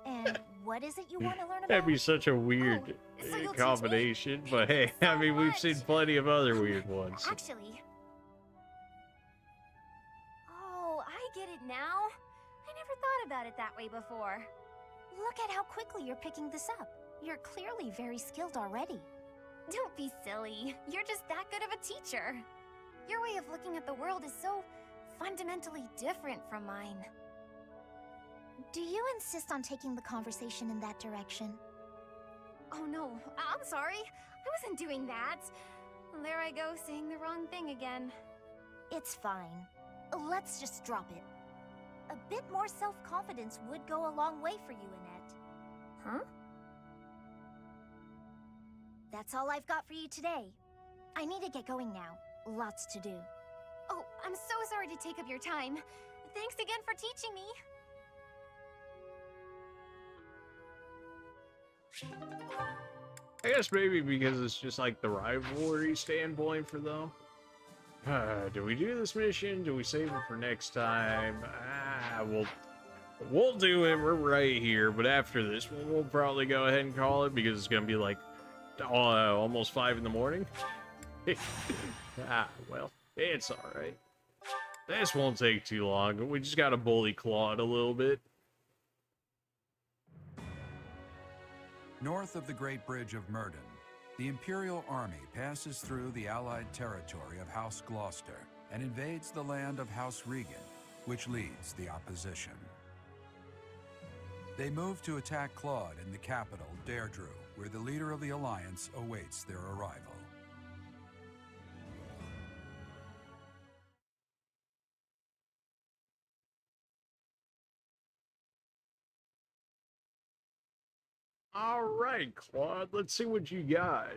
And what is it you want to learn about? That'd be such a weird so you'll teach me? combination, but hey, I mean, we've seen plenty of other weird ones. Actually... Oh, I get it now. I never thought about it that way before. Look at how quickly you're picking this up. You're clearly very skilled already. Don't be silly. You're just that good of a teacher. Your way of looking at the world is so fundamentally different from mine. Do you insist on taking the conversation in that direction? Oh no, I'm sorry. I wasn't doing that. There I go, saying the wrong thing again. It's fine. Let's just drop it. A bit more self-confidence would go a long way for you, Annette. Huh? That's all I've got for you today. I need to get going now. Lots to do. Oh, I'm so sorry to take up your time. Thanks again for teaching me. I guess maybe because it's just like the rivalry standpoint for them. Do we do this mission? Do we save it for next time? We'll do it. We're right here. But after this one, we'll probably go ahead and call it because it's gonna be like almost 5 in the morning. Well, it's all right. This won't take too long. We just gotta bully Claude a little bit. North of the Great Bridge of Murden, the Imperial Army passes through the Allied territory of House Gloucester and invades the land of House Regan, which leads the opposition. They move to attack Claude in the capital, Deirdre, where the leader of the Alliance awaits their arrival. All right, Claude, let's see what you got.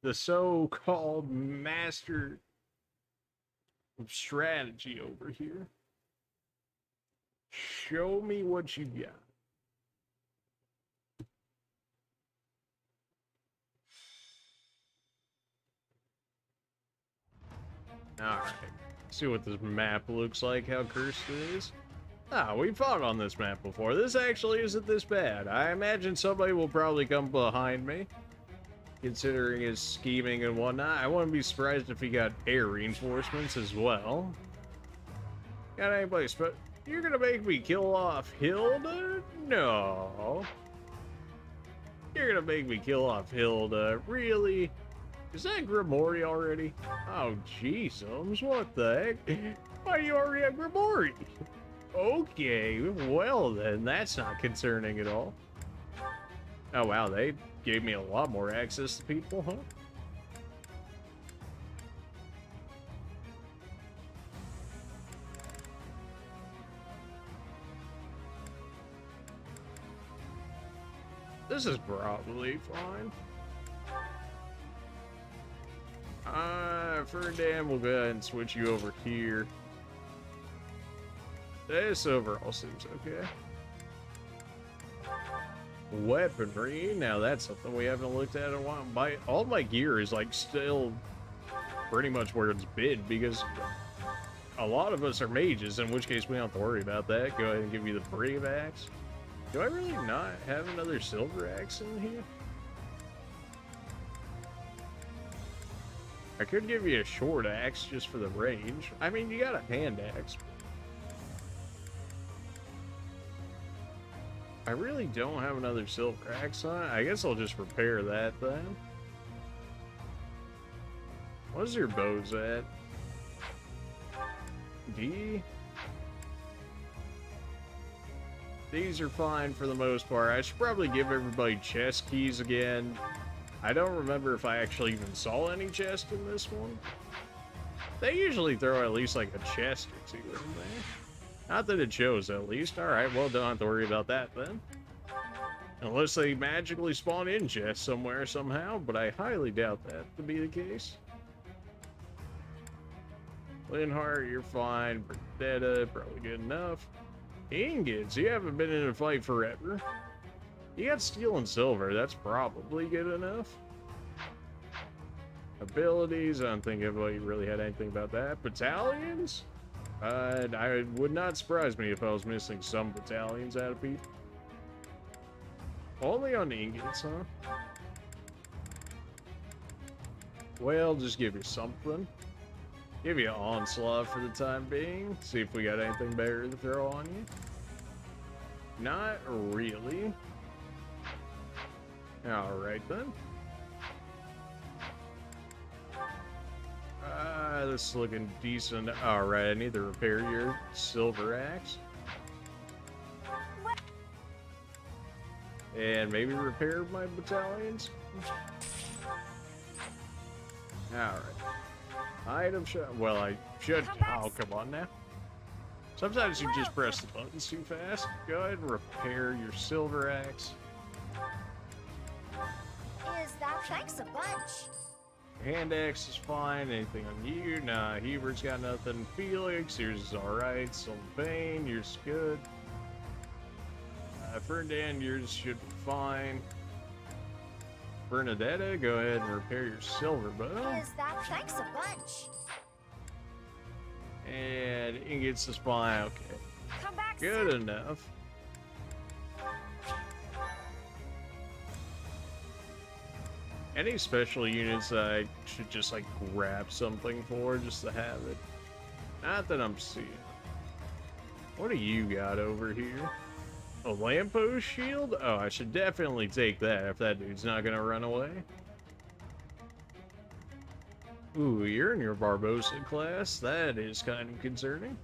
The so-called master of strategy over here. Show me what you got. Alright. See what this map looks like, how cursed it is. Ah, we fought on this map before. This actually isn't this bad. I imagine somebody will probably come behind me, considering his scheming and whatnot. I wouldn't be surprised if he got air reinforcements as well. Got anybody You're gonna make me kill off Hilda? No. You're gonna make me kill off Hilda? Really? Is that Grimori already? Oh, jeezums, what the heck? Why do you already have Grimori? Okay, well then, that's not concerning at all. Oh wow, they gave me a lot more access to people, huh? This is probably fine. Ferdinand, we'll go ahead and switch you over here. This overall seems okay. Weaponry, now that's something we haven't looked at in a while. All my gear is like still pretty much where it's been because a lot of us are mages, in which case we don't have to worry about that. Go ahead and give you the brave axe. Do I really not have another silver axe in here? I could give you a short axe just for the range. I mean, you got a hand axe. I really don't have another silver axe on it. I guess I'll just repair that then. What's your bows at? D? These are fine for the most part. I should probably give everybody chest keys again. I don't remember if I actually even saw any chest in this one. They usually throw at least like a chest or two in there. Not that it shows, at least. Alright, well, don't have to worry about that then. Unless they magically spawn in chests somewhere somehow, but I highly doubt that to be the case. Linhart, you're fine. Bernadetta, probably good enough. Ingots, you haven't been in a fight forever. You got steel and silver, that's probably good enough. Abilities, I don't think anybody really had anything about that. Battalions? I would not surprise me if I was missing some battalions out of people. Only on ingots, huh? Well, just give you something. Give you an onslaught for the time being. See if we got anything better to throw on you. Not really. Alright then. This is looking decent. Alright, I need to repair your silver axe. And maybe repair my battalions. Alright. Item shot. Well, I should. Oh, come on now. Sometimes you just press the buttons too fast. Go ahead and repair your silver axe. Thanks a bunch. Hand axe is fine. Anything on you? Nah, Hubert's got nothing. Felix, yours is alright. Sylvain, yours good. Ferdinand, yours should be fine. Bernadetta, go ahead and repair your silver bow. Thanks a bunch. And ingots is fine. Okay. Come back good soon. enough. Any special units that I should just like grab something for just to have it? Not that I'm seeing. What do you got over here? A lamppost shield? Oh, I should definitely take that if that dude's not gonna run away. Ooh, you're in your Barbosa class. That is kind of concerning.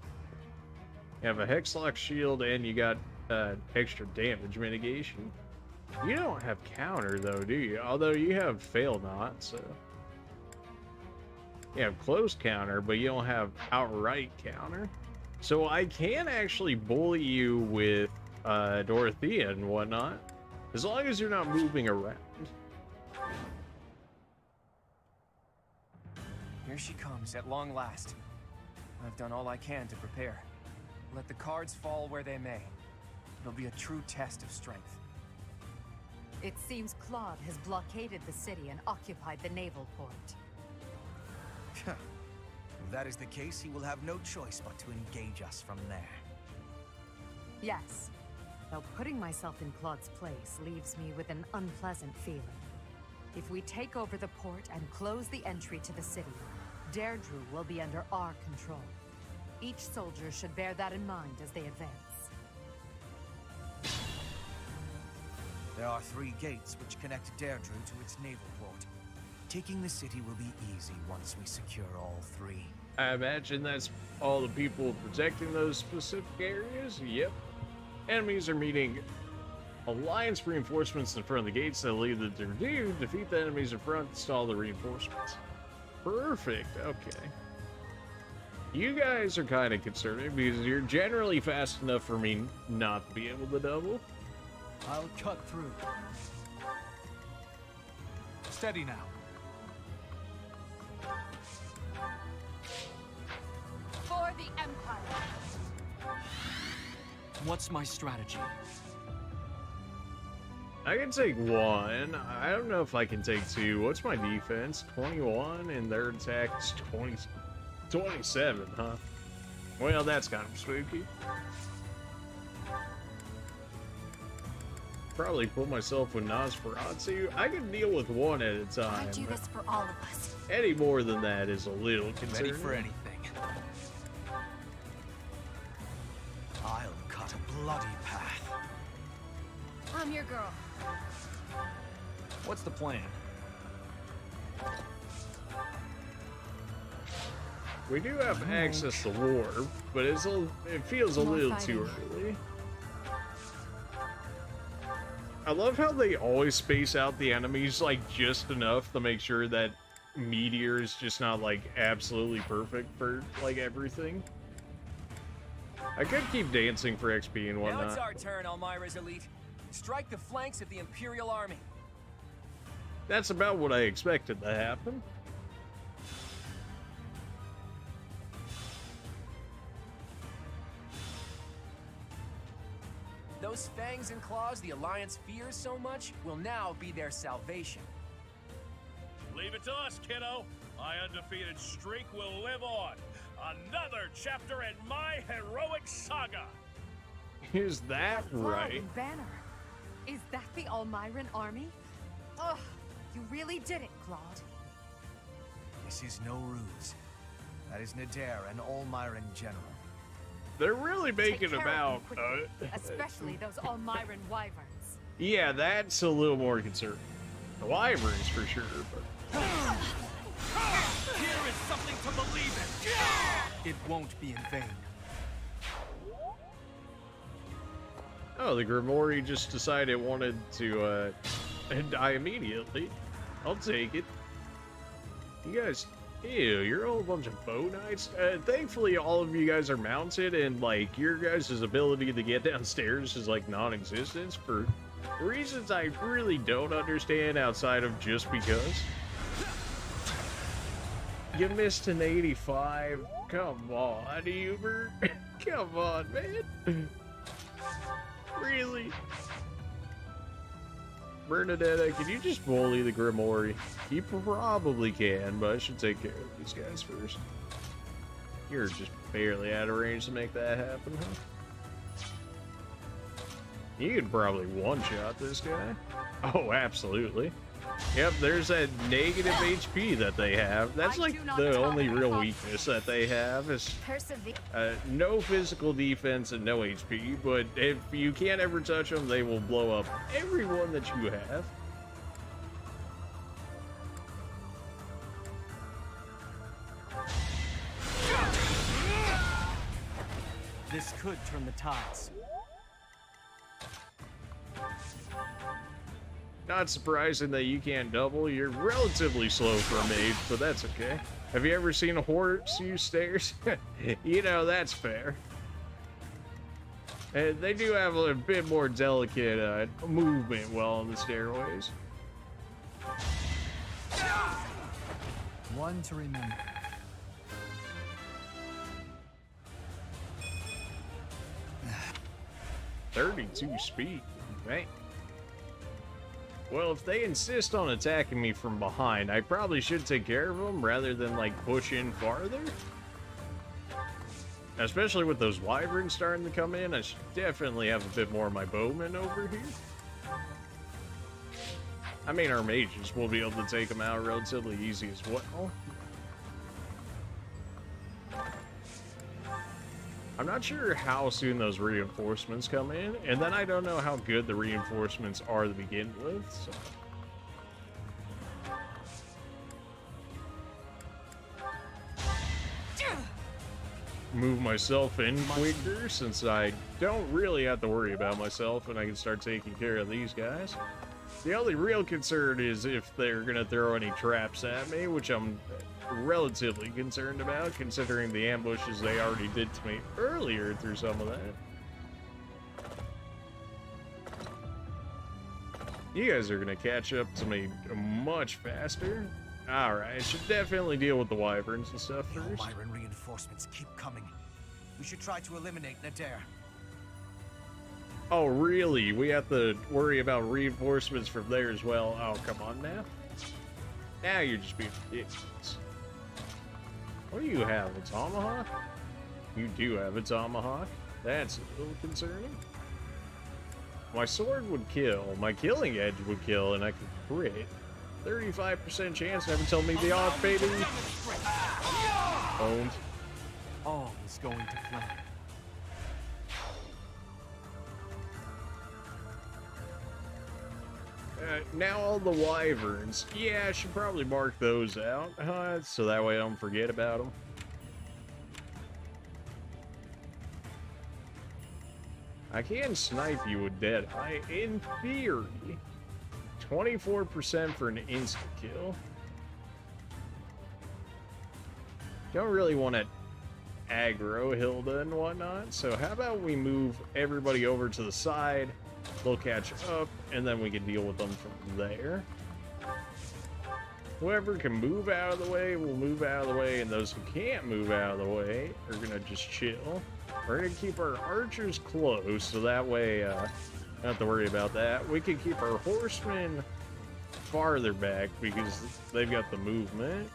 You have a Hexlock shield and you got extra damage mitigation. You don't have counter though, do you? Although you have fail not, so. You have close counter, but you don't have outright counter. So I can actually bully you with Dorothea and whatnot, as long as you're not moving around. Here she comes, at long last. I've done all I can to prepare. Let the cards fall where they may. It'll be a true test of strength. It seems Claude has blockaded the city and occupied the naval port. If that is the case, he will have no choice but to engage us from there. Yes. Though putting myself in Claude's place leaves me with an unpleasant feeling. If we take over the port and close the entry to the city, Deirdre will be under our control. Each soldier should bear that in mind as they advance. There are 3 gates which connect Deirdre to its naval port. Taking the city will be easy once we secure all 3. I imagine that's all the people protecting those specific areas? Yep. Enemies are meeting Alliance reinforcements in front of the gates that lead the Derdu. Defeat the enemies in front, install the reinforcements. Perfect, okay. You guys are kind of concerning because you're generally fast enough for me not to be able to double. I'll cut through. Steady now. For the Empire! What's my strategy? I can take 1. I don't know if I can take 2. What's my defense? 21, and their attack's 27, huh? Well, that's kind of spooky. Probably pull myself with Nosferatu. I can deal with 1 at a time. I do this for all of us. Any more than that is a little concerning. Ready for anything. I'll cut a bloody path. I'm your girl. What's the plan? We do have access to warp, but it feels a little too early. I love how they always space out the enemies like just enough to make sure that Meteor is just not like absolutely perfect for like everything. I could keep dancing for XP and whatnot. Now it's our turn, Elmira's elite. Strike the flanks of the Imperial Army. That's about what I expected to happen. Those fangs and claws the Alliance fears so much will now be their salvation. Leave it to us, kiddo. My undefeated streak will live on. Another chapter in my heroic saga. Is that right? Banner. Is that the Almiran army? Ugh, you really did it, Claude. This is no ruse. That is Nadir, an Almiran general. They're really making about... especially those Almiran wyverns. Yeah, that's a little more concerning. The wyverns for sure, but... Here is something to believe in! It won't be in vain. Oh, the Grimoire just decided it wanted to die immediately. I'll take it. You guys, ew, you're all a bunch of bow knights. Thankfully, all of you guys are mounted, and like your guys' ability to get downstairs is like non-existent for reasons I really don't understand outside of just because. You missed an 85. Come on, Hubert. Come on, man. Really? Bernadetta, can you just bully the Grimoire? You probably can, but I should take care of these guys first. You're just barely out of range to make that happen, huh? You could probably one-shot this guy. Oh, absolutely. Yep, there's that negative HP that they have. That's like the only real weakness that they have is no physical defense and no HP, but if you can't ever touch them, they will blow up everyone that you have. This could turn the tides. Not surprising that you can't double. You're relatively slow for a mage, but that's okay. Have you ever seen a horse use stairs? You know, that's fair. And they do have a bit more delicate movement while on the stairways. One to remember. "32 speed, right?" Well, if they insist on attacking me from behind, I probably should take care of them rather than, like, push in farther. Especially with those wyverns starting to come in, I should definitely have a bit more of my bowmen over here. I mean, our mages will be able to take them out relatively easy as well. I'm not sure how soon those reinforcements come in, and then I don't know how good the reinforcements are to begin with, so... Move myself in quicker, since I don't really have to worry about myself, and I can start taking care of these guys. The only real concern is if they're gonna throw any traps at me, which I'm relatively concerned about, considering the ambushes they already did to me earlier through some of that. You guys are gonna catch up to me much faster. Alright, I should definitely deal with the wyverns and stuff first. Wyvern reinforcements keep coming. We should try to eliminate Nadir. Oh, really? We have to worry about reinforcements from there as well? Oh, come on now. Now you're just being ridiculous. What do you have? A tomahawk? You do have a tomahawk. That's a little concerning. My sword would kill. My killing edge would kill, and I could crit. 35% chance, never tell me the odds, baby. Owned. All is going to flame. Now all the wyverns. Yeah, I should probably mark those out, so that way I don't forget about them. I can snipe you with Deadeye, in theory. 24% for an instant kill. Don't really want to aggro Hilda and whatnot, so how about we move everybody over to the side, they'll catch up, and then we can deal with them from there. Whoever can move out of the way will move out of the way, and those who can't move out of the way are gonna just chill. We're gonna keep our archers close, so that way, don't have to worry about that. We can keep our horsemen farther back because they've got the movement.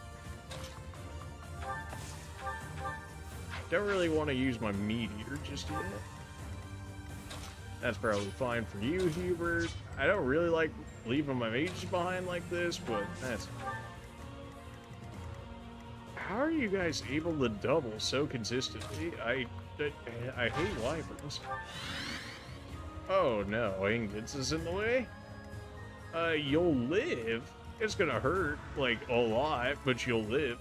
Don't really want to use my meteor just yet. That's probably fine for you, Hubert. I don't really like leaving my mages behind like this, but that's... How are you guys able to double so consistently? I hate wyverns. Oh no, ingots is in the way? You'll live. It's gonna hurt, like, a lot, but you'll live.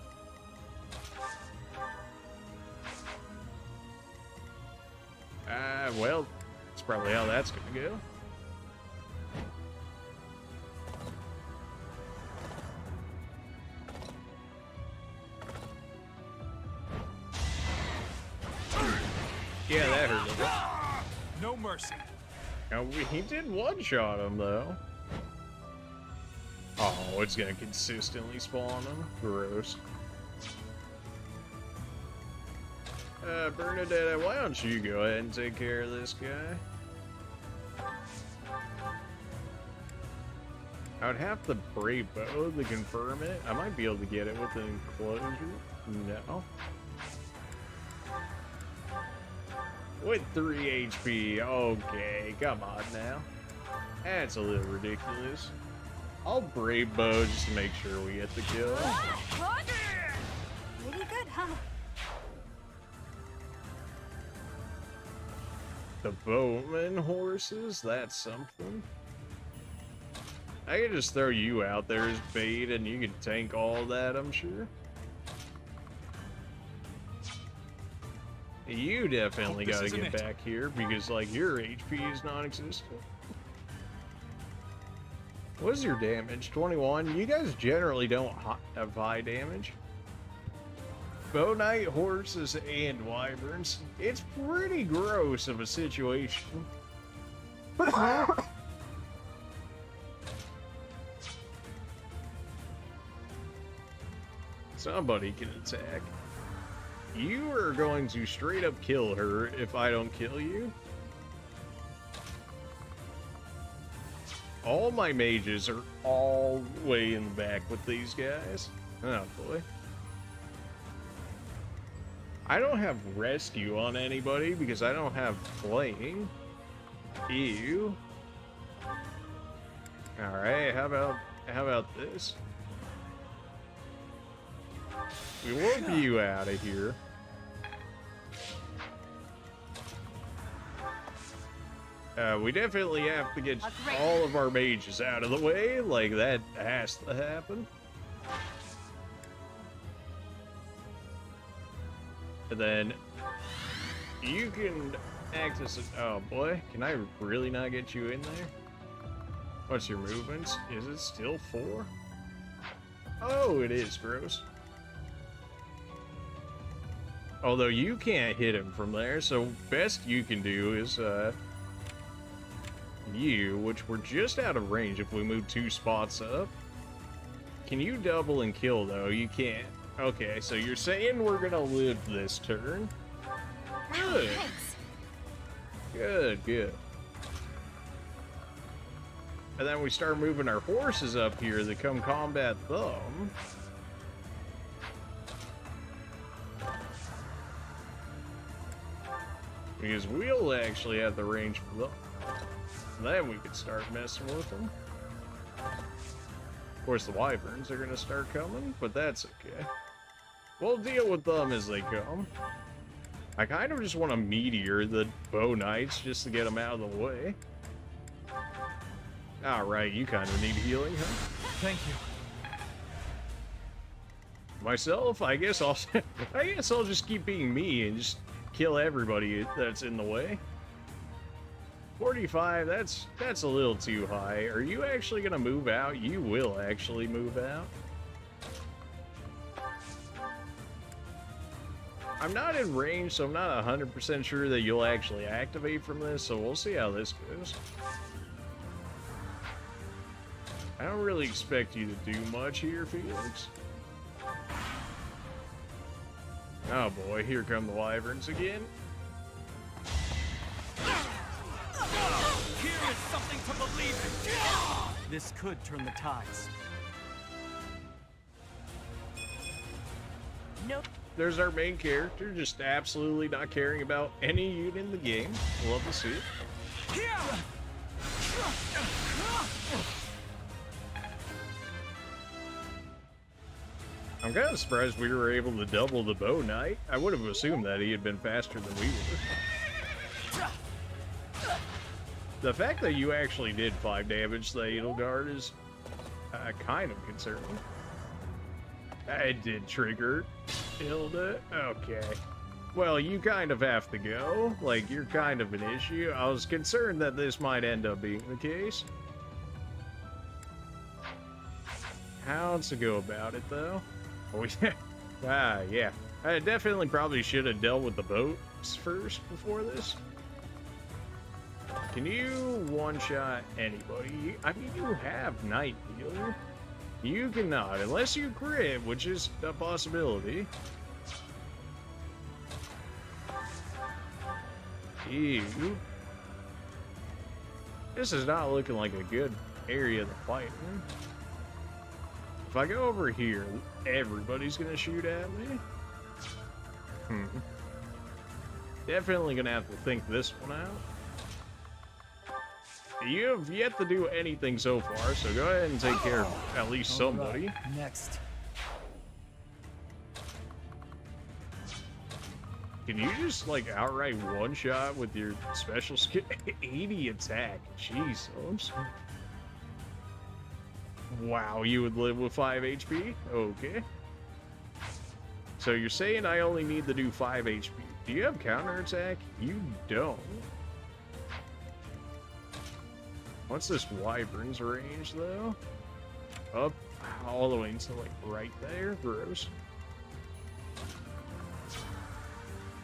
Well, that's probably how that's gonna go. Yeah, that hurt a little. No mercy. Now, he did one-shot him, though. Oh, it's gonna consistently spawn him. Gross. Bernadette, why don't you go ahead and take care of this guy? I would have to brave bow to confirm it. I might be able to get it with an enclosure. No. With 3 HP. Okay, come on now. That's a little ridiculous. I'll brave bow just to make sure we get the kill. Pretty good, huh? The bowman horses, that's something. I could just throw you out there as bait and you can tank all that, I'm sure. You definitely gotta get back here because, like, your HP is non-existent. What is your damage? 21? You guys generally don't have high damage. Bow Knight, horses, and wyverns. It's pretty gross of a situation. Somebody can attack. You are going to straight up kill her if I don't kill you. all my mages are all the way in the back with these guys. Oh, boy. I don't have rescue on anybody because I don't have playing. Ew. Alright, how about this? We warp you out of here. We definitely have to get all of our mages out of the way. Like, that has to happen. And then you can act as a... Oh, boy. Can I really not get you in there? What's your movements? Is it still 4? Oh, it is. Gross. Although you can't hit him from there, so best you can do is, you, which we're just out of range if we move 2 spots up. Can you double and kill, though? You can't. Okay, so you're saying we're gonna live this turn? Good. Good, good. And then we start moving our horses up here that come combat them. Because we'll actually have the range for them. Then we could start messing with them. Of course, the wyverns are going to start coming, but that's okay. We'll deal with them as they come. I kind of just want to meteor the bow knights just to get them out of the way. Alright, you kind of need healing, huh? Thank you. Myself, I guess I'll just keep being me and just kill everybody that's in the way. 45, that's a little too high. Are you actually gonna move out? You will actually move out. I'm not in range, so I'm not 100% sure that you'll actually activate from this, so we'll see how this goes. I don't really expect you to do much here, Felix. Oh boy, here come the wyverns again. Here is something to believe in. This could turn the tides. Nope. There's our main character, just absolutely not caring about any unit in the game. Love to see it. I'm kind of surprised we were able to double the bow knight. I would have assumed that he had been faster than we were. The fact that you actually did 5 damage to the Edelgard is kind of concerning. I did trigger Hilda. Okay. Well, you kind of have to go. Like, you're kind of an issue. I was concerned that this might end up being the case. How to go about it, though? Oh, yeah. Yeah. I definitely probably should have dealt with the boats first before this. Can you one-shot anybody? I mean, you have Night Healer. You cannot, unless you crit, which is a possibility. Ew. This is not looking like a good area to fight in. If I go over here, everybody's gonna shoot at me. Definitely gonna have to think this one out. You have yet to do anything so far, so go ahead and take care of at least somebody. Right. Next. Can you just, like, outright one-shot with your special skill? 80 attack. Jeez. Wow, you would live with 5 HP? Okay. So you're saying I only need to do 5 HP. Do you have counterattack? You don't. What's this wyvern's range, though? Up all the way to, like, right there. Gross.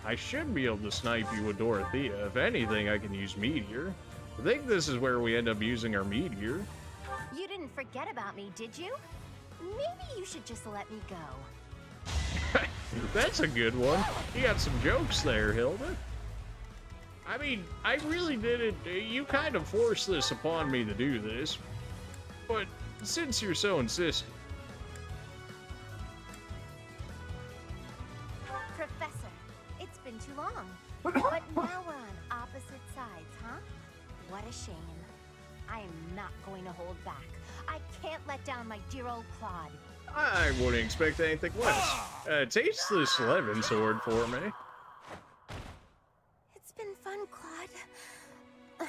I should be able to snipe you with Dorothea. If anything, I can use Meteor. I think this is where we end up using our Meteor. You didn't forget about me, did you? Maybe you should just let me go. That's a good one. You got some jokes there, Hilda. I mean, I really didn't. You kind of forced this upon me to do this. but since you're so insistent... Professor, it's been too long. But now we're on opposite sides, huh? What a shame. I am not going to hold back. I can't let down my dear old Claude. I wouldn't expect anything less. Taste this Levin sword for me. It's been fun, Claude.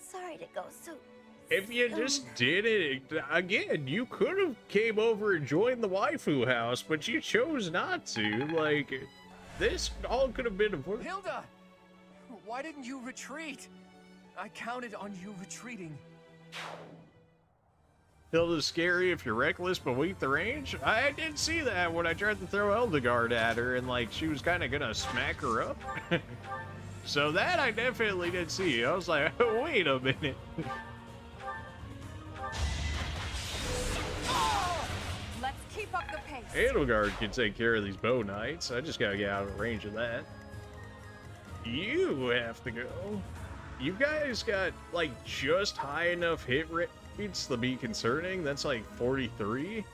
Sorry to go so... If you just did it again, you could have came over and joined the waifu house, but you chose not to. Like, this all could have been avoided. Hilda! Why didn't you retreat? I counted on you retreating. Hilda's scary if you're reckless but weak the range? I did see that when I tried to throw Eldegard at her and like she was kind of gonna smack her up. So that I definitely did see. I was like, wait a minute. Let's keep up the pace. Edelgard can take care of these bow knights. I just gotta get out of range of that. You have to go. You guys got like just high enough hit rates to be concerning. That's like 43.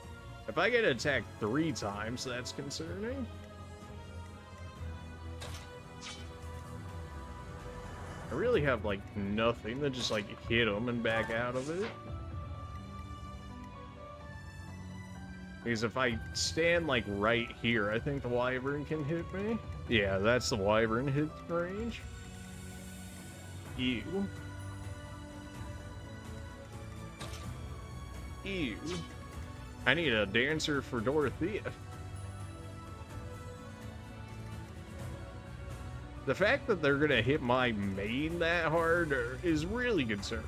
If I get attacked 3 times, that's concerning. I really have like nothing to just like hit them and back out of it. Because if I stand like right here, I think the wyvern can hit me. Yeah, that's the wyvern hit range. Ew. Ew. I need a dancer for Dorothea. The fact that they're gonna hit my main that hard is really concerning.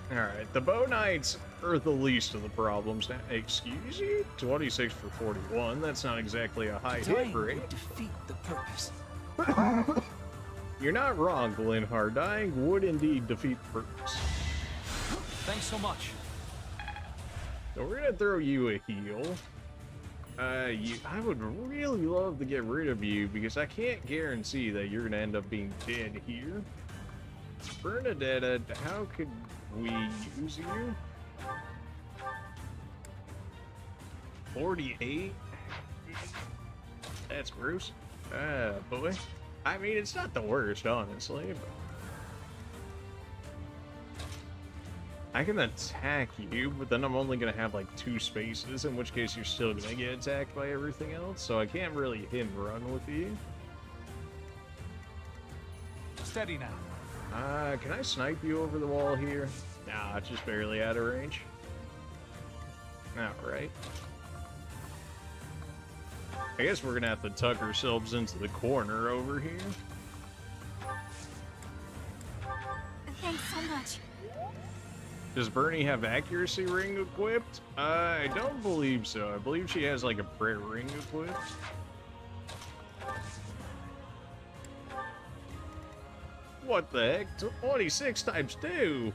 Alright, the bow knights are the least of the problems now. Excuse you? 26 for 41, that's not exactly a high hit rate. Defeat the purpose. You're not wrong, Glenhard. Dying would indeed defeat the purpose. Thanks so much. So we're gonna throw you a heal. I would really love to get rid of you because I can't guarantee that you're gonna end up being dead here. Bernadetta, how could we use you? 48? That's gross. Boy. I mean, it's not the worst, honestly, but... I can attack you, but then I'm only gonna have like 2 spaces, in which case you're still gonna get attacked by everything else, so I can't really hit and run with you. Steady now. Can I snipe you over the wall here? Nah, just barely out of range. Alright. I guess we're gonna have to tuck ourselves into the corner over here. Thanks so much. Does Bernie have accuracy ring equipped? I don't believe so. I believe she has like a prayer ring equipped. What the heck? 26 times 2?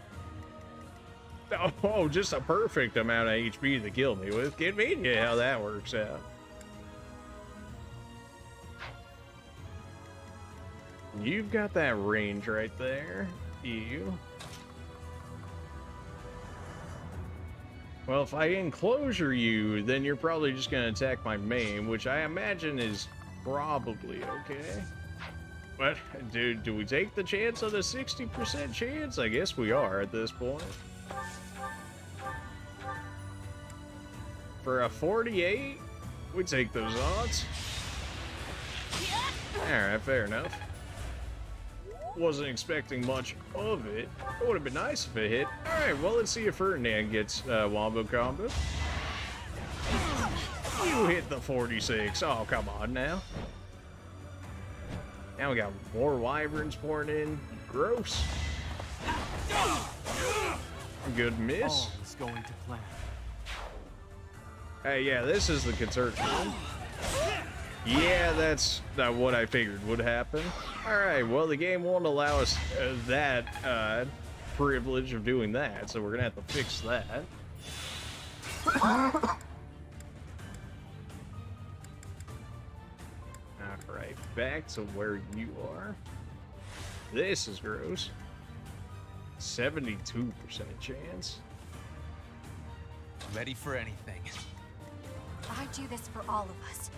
Oh, just a perfect amount of HP to kill me with. Convenient how that works out. You've got that range right there. You. Well, if I enclosure you, then you're probably just going to attack my main, which I imagine is probably okay. But, dude, do we take the chance of the 60% chance? I guess we are at this point. For a 48, we take those odds. Alright, fair enough. Wasn't expecting much of it. It would have been nice if it hit. Alright, well, let's see if Ferdinand gets wombo combo. You hit the 46. Oh, come on now. Now we got more wyverns pouring in. Gross. Good miss. All is going to plan. Hey, yeah, this is the concern. Yeah, that's what I figured would happen. Alright, well, the game won't allow us that privilege of doing that, so we're gonna have to fix that. Alright, back to where you are. This is gross. 72% chance. Ready for anything. I do this for all of us.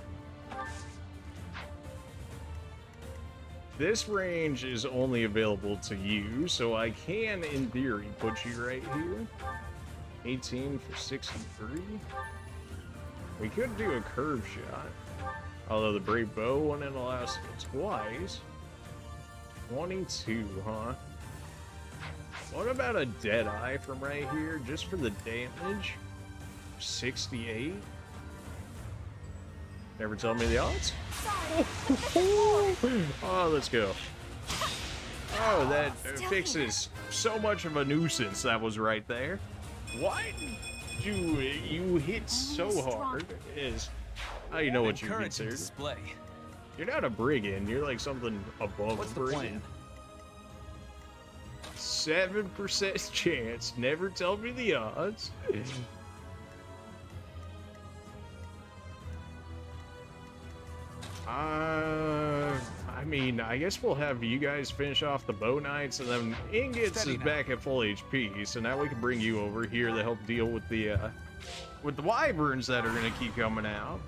This range is only available to you, so I can, in theory, put you right here. 18 for 63. We could do a curve shot. Although the Brave Bow wouldn't allow us to go twice. 22, huh? What about a Deadeye from right here, just for the damage? 68? Never tell me the odds? Oh, let's go. Oh, that fixes so much of a nuisance that was right there. Why did you hit so hard? Is how you know what you consider. Display. You're not a brigand, you're like something above What's the brigand. 7% chance. Never tell me the odds. I mean, I guess we'll have you guys finish off the Bow Knights, and then Ingots is back at full HP, so now we can bring you over here to help deal with the wyverns that are gonna keep coming out.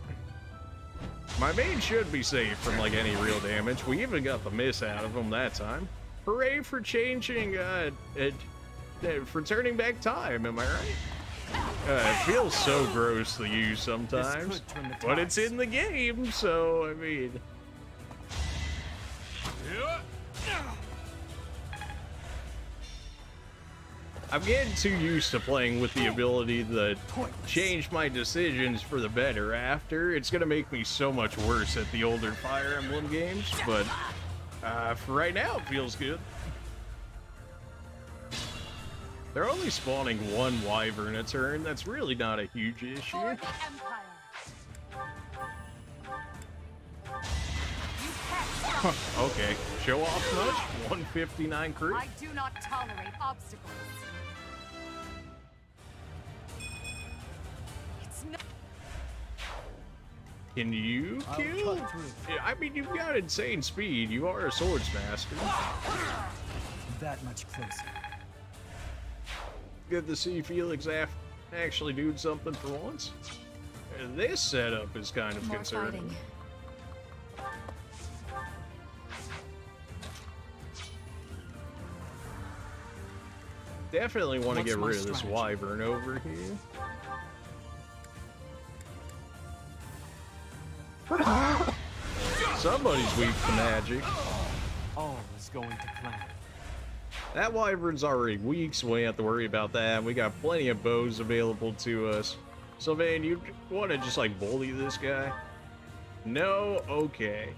My main should be safe from like any real damage. We even got the miss out of them that time. Hooray for changing, for turning back time, am I right? It feels so gross to use sometimes, but it's in the game, so, I mean... I'm getting too used to playing with the ability to change my decisions for the better after. It's gonna make me so much worse at the older Fire Emblem games, but for right now, it feels good. They're only spawning one wyvern a turn. That's really not a huge issue. Okay, show off much? 159 crit? I do not tolerate obstacles. Can you kill? Yeah, I mean, you've got insane speed. You are a swordsmaster. That much closer. Good to see Felix actually doing something for once. This setup is kind of concerning. Definitely want to get rid of this wyvern over here. Somebody's weak to magic. All is going to plan. That wyvern's already weak, so we don't have to worry about that. We got plenty of bows available to us. Sylvain, you want to just like bully this guy? No? Okay.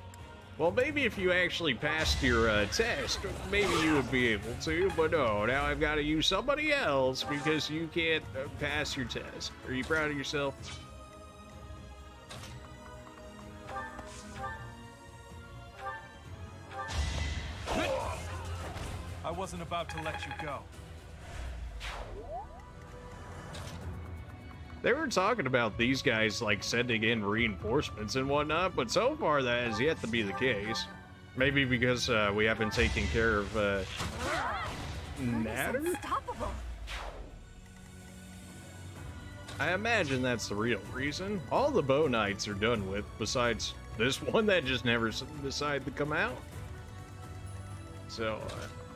Well, maybe if you actually passed your test, maybe you would be able to, but no, now I've got to use somebody else because you can't pass your test. Are you proud of yourself? I wasn't about to let you go. They were talking about these guys, like, sending in reinforcements and whatnot, but so far that has yet to be the case. Maybe because we haven't taken care of, Natter? I imagine that's the real reason. All the Bow Knights are done with, besides this one that just never decided to come out. So,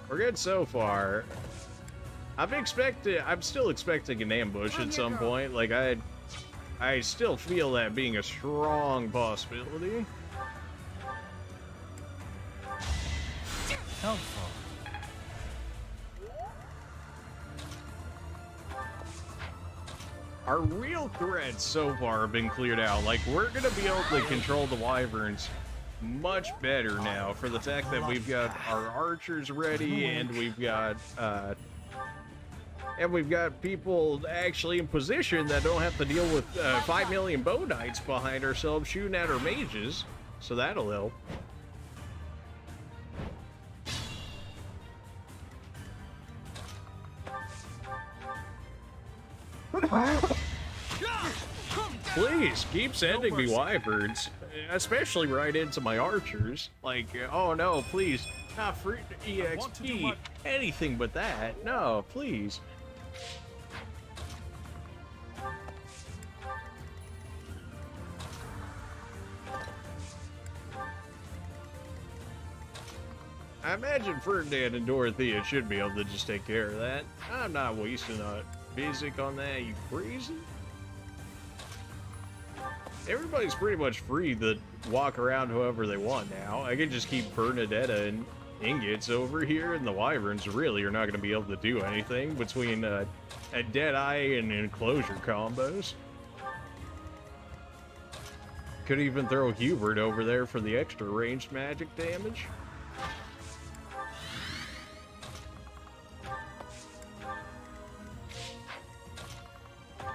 we're good so far. I'm still expecting an ambush at some point. Like, I still feel that being a strong possibility. Helpful. Our real threats so far have been cleared out. Like, we're gonna be able to control the wyverns much better now for the fact that we've got our archers ready and we've got people actually in position that don't have to deal with 5 million Bow Knights behind ourselves shooting at our mages, so that'll help. Please, keep sending me wyverns, especially right into my archers. Like, oh no, please, not free EXP. Anything but that. No, please. I imagine Ferdinand and Dorothea should be able to just take care of that. I'm not wasting a physic on that, you crazy? Everybody's pretty much free to walk around however they want now. I could just keep Bernadetta and ingots over here, and the wyverns really are not going to be able to do anything between a Deadeye and enclosure combos. Could even throw Hubert over there for the extra ranged magic damage.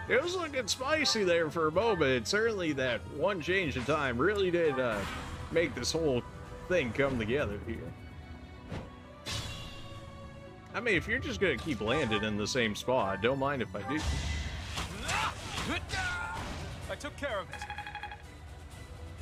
It was looking spicy there for a moment. Certainly that one change in time really did make this whole thing come together here. I mean, if you're just going to keep landing in the same spot, don't mind if I do. I took care of it.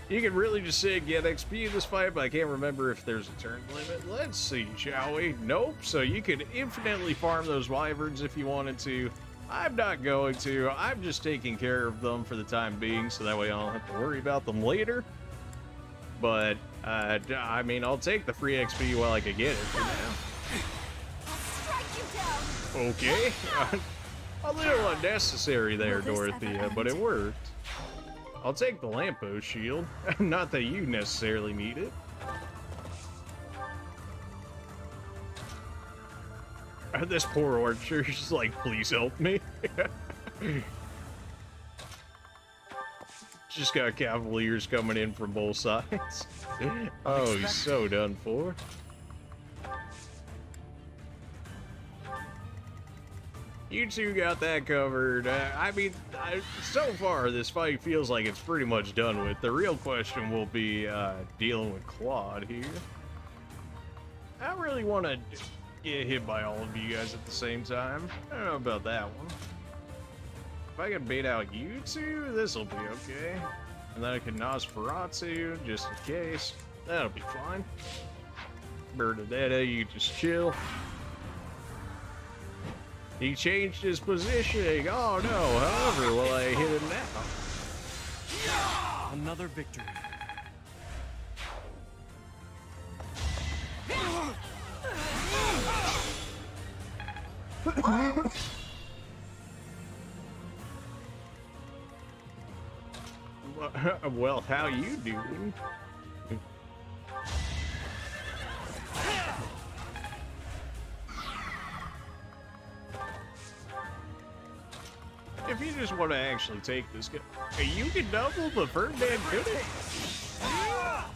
You can really just say get XP in this fight, but I can't remember if there's a turn limit. Let's see, shall we? Nope. So you could infinitely farm those wyverns if you wanted to. I'm not going to. I'm just taking care of them for the time being, so that way I don't have to worry about them later. But, I mean, I'll take the free XP while I can get it for now. Okay. A little unnecessary there, Dorothea, but it worked. I'll take the lamppost shield. Not that you necessarily need it. This poor archer is just like, please help me. Just got cavaliers coming in from both sides. Oh, he's so done for. You two got that covered. I mean, so far this fight feels like it's pretty much done with. The real question will be dealing with Claude here. I don't really want to get hit by all of you guys at the same time. I don't know about that one. If I can bait out you two, this'll be okay. And then I can Nosferatu, just in case. That'll be fine. Bernadetta, you just chill. He changed his positioning. Oh no, however will I hit him now? Another victory. Well, how you doing? If you just want to actually take this guy, you can double, but Ferdinand couldn't.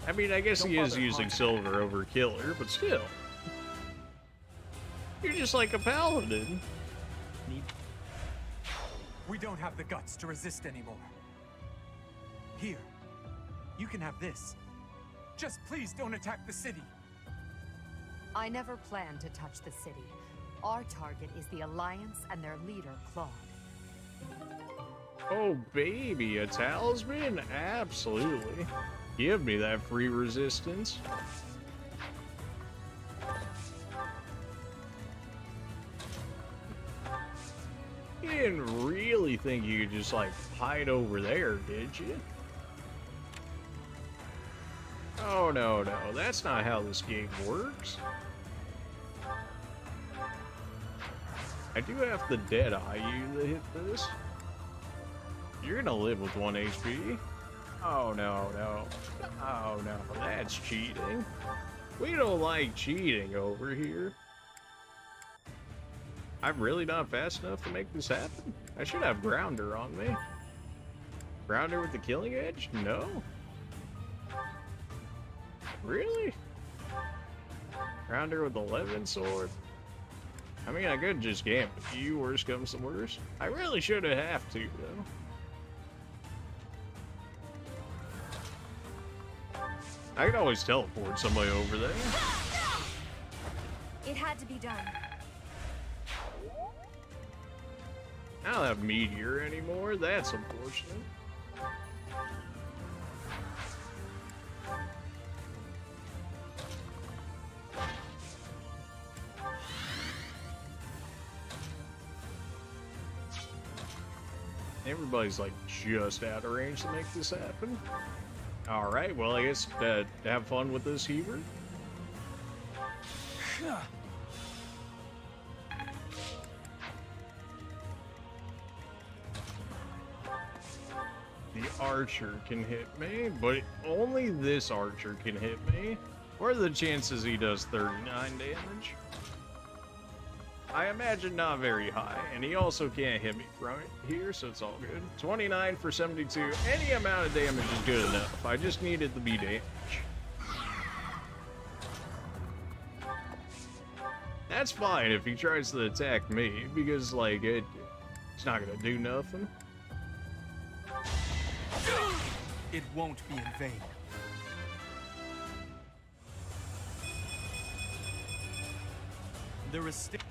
I mean, I guess he is using silver over killer, but still. You're just like a paladin. We don't have the guts to resist anymore. Here, you can have this. Just please don't attack the city. I never planned to touch the city. Our target is the Alliance and their leader, Claude. Oh, baby, a talisman? Absolutely. Give me that free resistance. You didn't really think you could just, like, hide over there, did you? Oh, no, no. That's not how this game works. I do have the Deadeye you to hit this. You're gonna live with 1 HP. Oh, no, no. Oh, no. That's cheating. We don't like cheating over here. I'm really not fast enough to make this happen? I should have Grounder on me. Grounder with the killing edge? No. Really? Grounder with the 11 sword? I mean, I could just camp a few, worst comes to worst. I really should have to, though. I could always teleport somebody over there. It had to be done. I don't have Meteor anymore. That's unfortunate. Everybody's like just out of range to make this happen. Alright, well I guess have fun with this Heaver. The archer can hit me, but only this archer can hit me. What are the chances he does 39 damage? I imagine not very high, and he also can't hit me from here, so it's all good. 29 for 72. Any amount of damage is good enough. I just need it to be damage. That's fine if he tries to attack me, because, like, it's not gonna do nothing. It won't be in vain. There is still...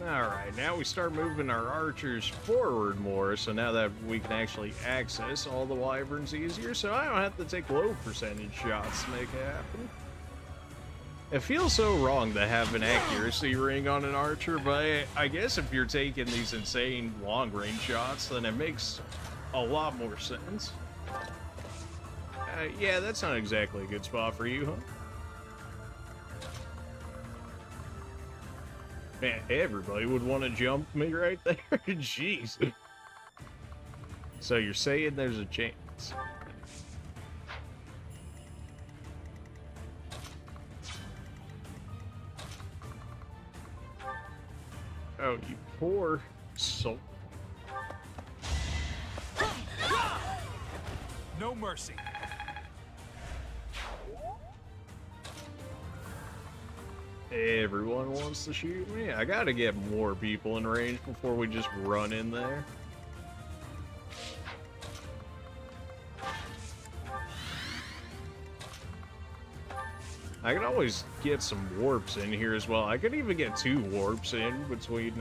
Alright, now we start moving our archers forward more, so now that we can actually access all the wyverns easier, so I don't have to take low percentage shots to make it happen. It feels so wrong to have an accuracy ring on an archer, but I guess if you're taking these insane long-range shots, then it makes a lot more sense. Yeah, that's not exactly a good spot for you, huh? Man, everybody would want to jump me right there. Jeez. So you're saying there's a chance? Oh, you poor soul. No mercy. Everyone wants to shoot me. I gotta get more people in range before we just run in there. I can always get some warps in here as well. I could even get 2 warps in between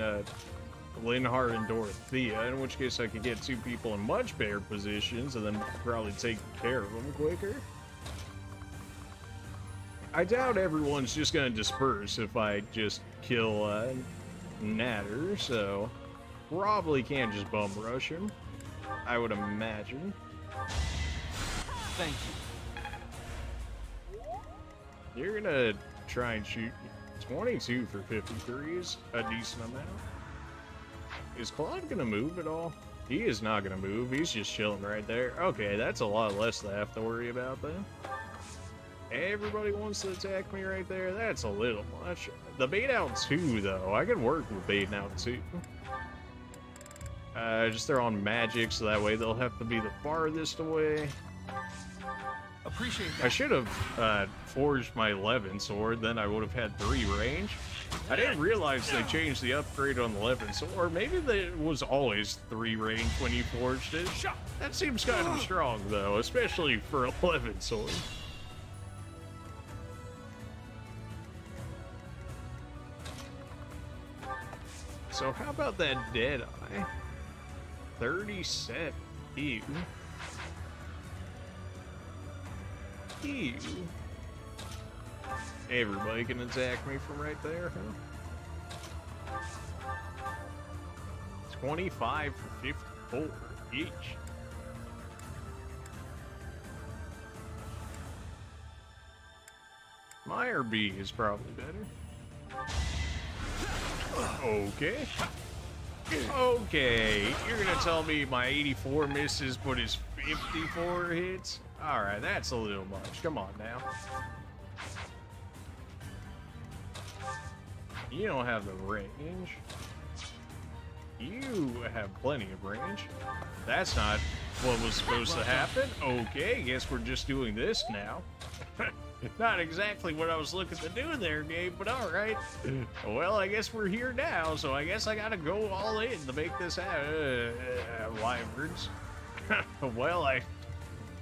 Linhardt and Dorothea, in which case I could get 2 people in much better positions and then probably take care of them quicker. I doubt everyone's just gonna disperse if I just kill Natter, so probably can't just bum rush him, I would imagine. Thank you. You're gonna try and shoot 22 for 53 is a decent amount. Is Claude gonna move at all? He is not gonna move, he's just chilling right there. Okay, that's a lot less to have to worry about then. Everybody wants to attack me right there. That's a little much. The bait out 2, though. I can work with baiting out 2. Just throw on magic, so that way they'll have to be the farthest away. Appreciate that. I should have forged my 11 sword, then I would have had 3 range. I didn't realize they changed the upgrade on the 11 sword, or maybe it was always 3 range when you forged it. That seems kind of strong, though, especially for 11 sword. So how about that Deadeye? 37. Ew. Ew. Everybody can attack me from right there, huh? 25 for 54 each. Meyer B is probably better. Okay. Okay, you're gonna tell me my 84 misses, but his 54 hits? Alright, that's a little much. Come on now. You don't have the range. You have plenty of range. That's not what was supposed to happen. Okay, guess we're just doing this now. Not exactly what I was looking to do there, Gabe, but alright. Well, I guess we're here now, so I guess I gotta go all in to make this happen. Wyverns. Well, I...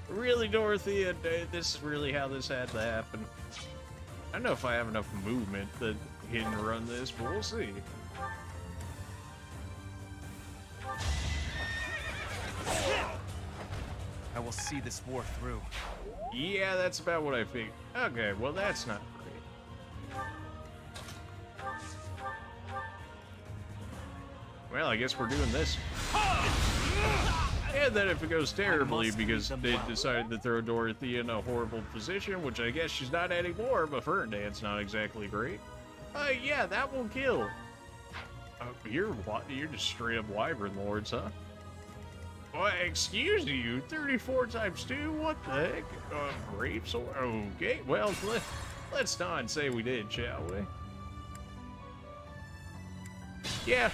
Really, Dorothy, this is really how this had to happen. I don't know if I have enough movement to hit and run this, but we'll see. I will see this war through. Yeah, that's about what I figured. Okay, well that's not great. Well, I guess we're doing this. And then if it goes terribly because they decided to throw Dorothy in a horrible position, which I guess she's not anymore, but Ferdinand's not exactly great. Yeah, that will kill. You're just straight up wyvern lords, huh? Well, excuse you, 34 times 2? What the heck? Grapes? Okay, well, let's not say we did, shall we? Yeah,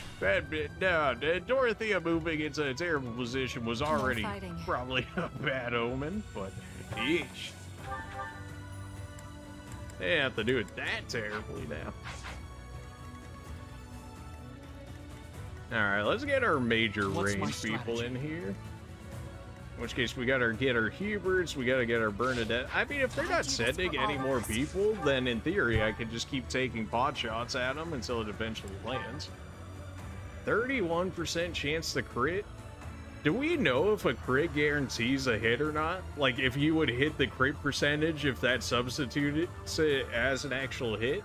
Dorothea moving into a terrible position was already probably a bad omen, but yeesh. They have to do it that terribly now. Alright, let's get our major range people in here. In which case, we gotta get our Huberts, we gotta get our Bernadette. I mean, if they're not sending any more people, then in theory, I could just keep taking pot shots at them until it eventually lands. 31% chance to crit? Do we know if a crit guarantees a hit or not? Like, if you would hit the crit percentage if that substituted it as an actual hit?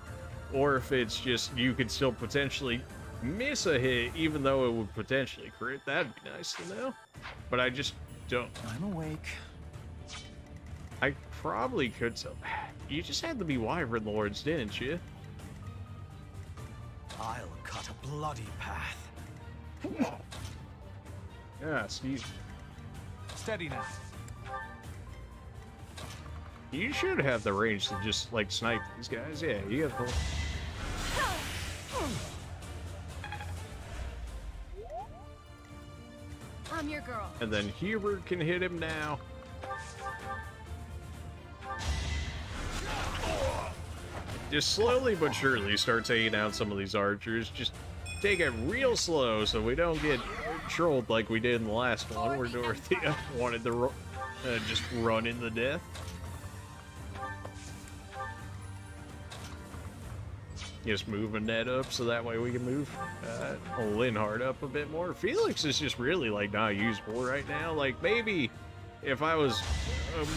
Or if it's just, you could still potentially miss a hit even though it would potentially crit? That'd be nice to know. But I just don't. I'm awake. I probably could tell. You just had to be Wyvern Lords, didn't you? I'll cut a bloody path. Yeah, excuse me. Steady now. You should have the range to just, like, snipe these guys. Yeah, you have the... I'm your girl. And then Hubert can hit him now. Just slowly but surely start taking out some of these archers. Just take it real slow so we don't get trolled like we did in the last one where Dorothea wanted to just run into death. Just moving that up so that way we can move Linhardt up a bit more. Felix is just really, like, not usable right now. Like, maybe if I was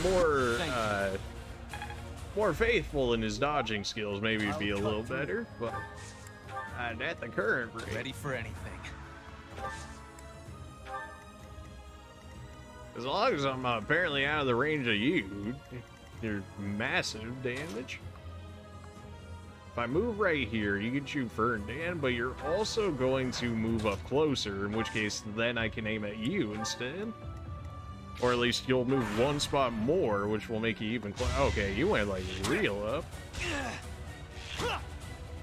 more faithful in his dodging skills, maybe it'd be a little better, but at the current rate. Ready for anything. As long as I'm apparently out of the range of you, you're massive damage. If I move right here, you can shoot Ferdinand, but you're also going to move up closer, in which case then I can aim at you instead. Or at least you'll move one spot more, which will make you even closer. Okay, you went, like, real up.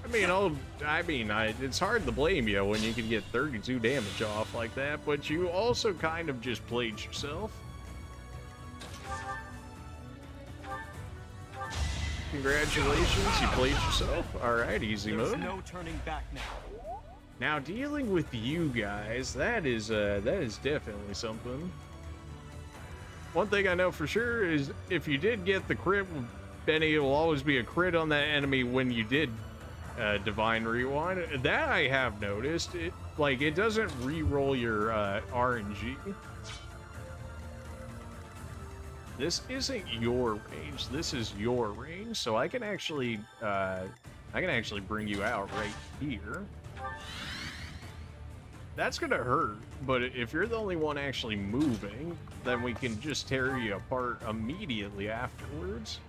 I mean, it's hard to blame you when you can get 32 damage off like that, but you also kind of just played yourself. Congratulations, you played yourself. Alright, easy mode. There's no turning back now. Now, dealing with you guys, that is definitely something. One thing I know for sure is if you did get the crit, Benny, it will always be a crit on that enemy when you did Divine Rewind. That I have noticed. It doesn't re-roll your RNG. This isn't your range. This is your range, so I can actually bring you out right here. That's gonna hurt, but if you're the only one actually moving, then we can just tear you apart immediately afterwards.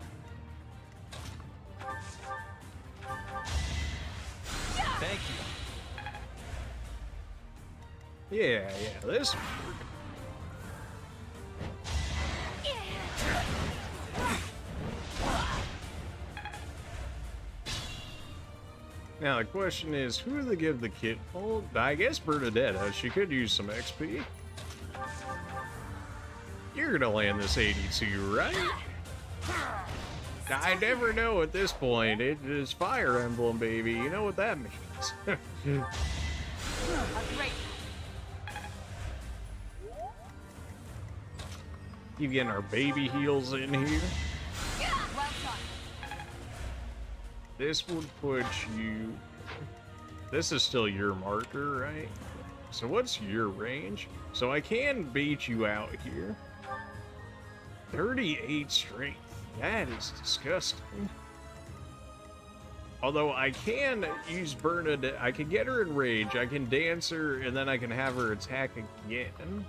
Thank you. Yeah, this. Now the question is, who to give the kit? Well, I guess Bernadetta. She could use some XP. You're gonna land this 82, right? I never know at this point. It is Fire Emblem, baby. You know what that means. You getting our baby heals in here? This would put you... This is still your marker, right? So what's your range? So I can beat you out here. 38 strength. That is disgusting. Although I can use Bernadette, I can get her in rage, I can dance her, and then I can have her attack again.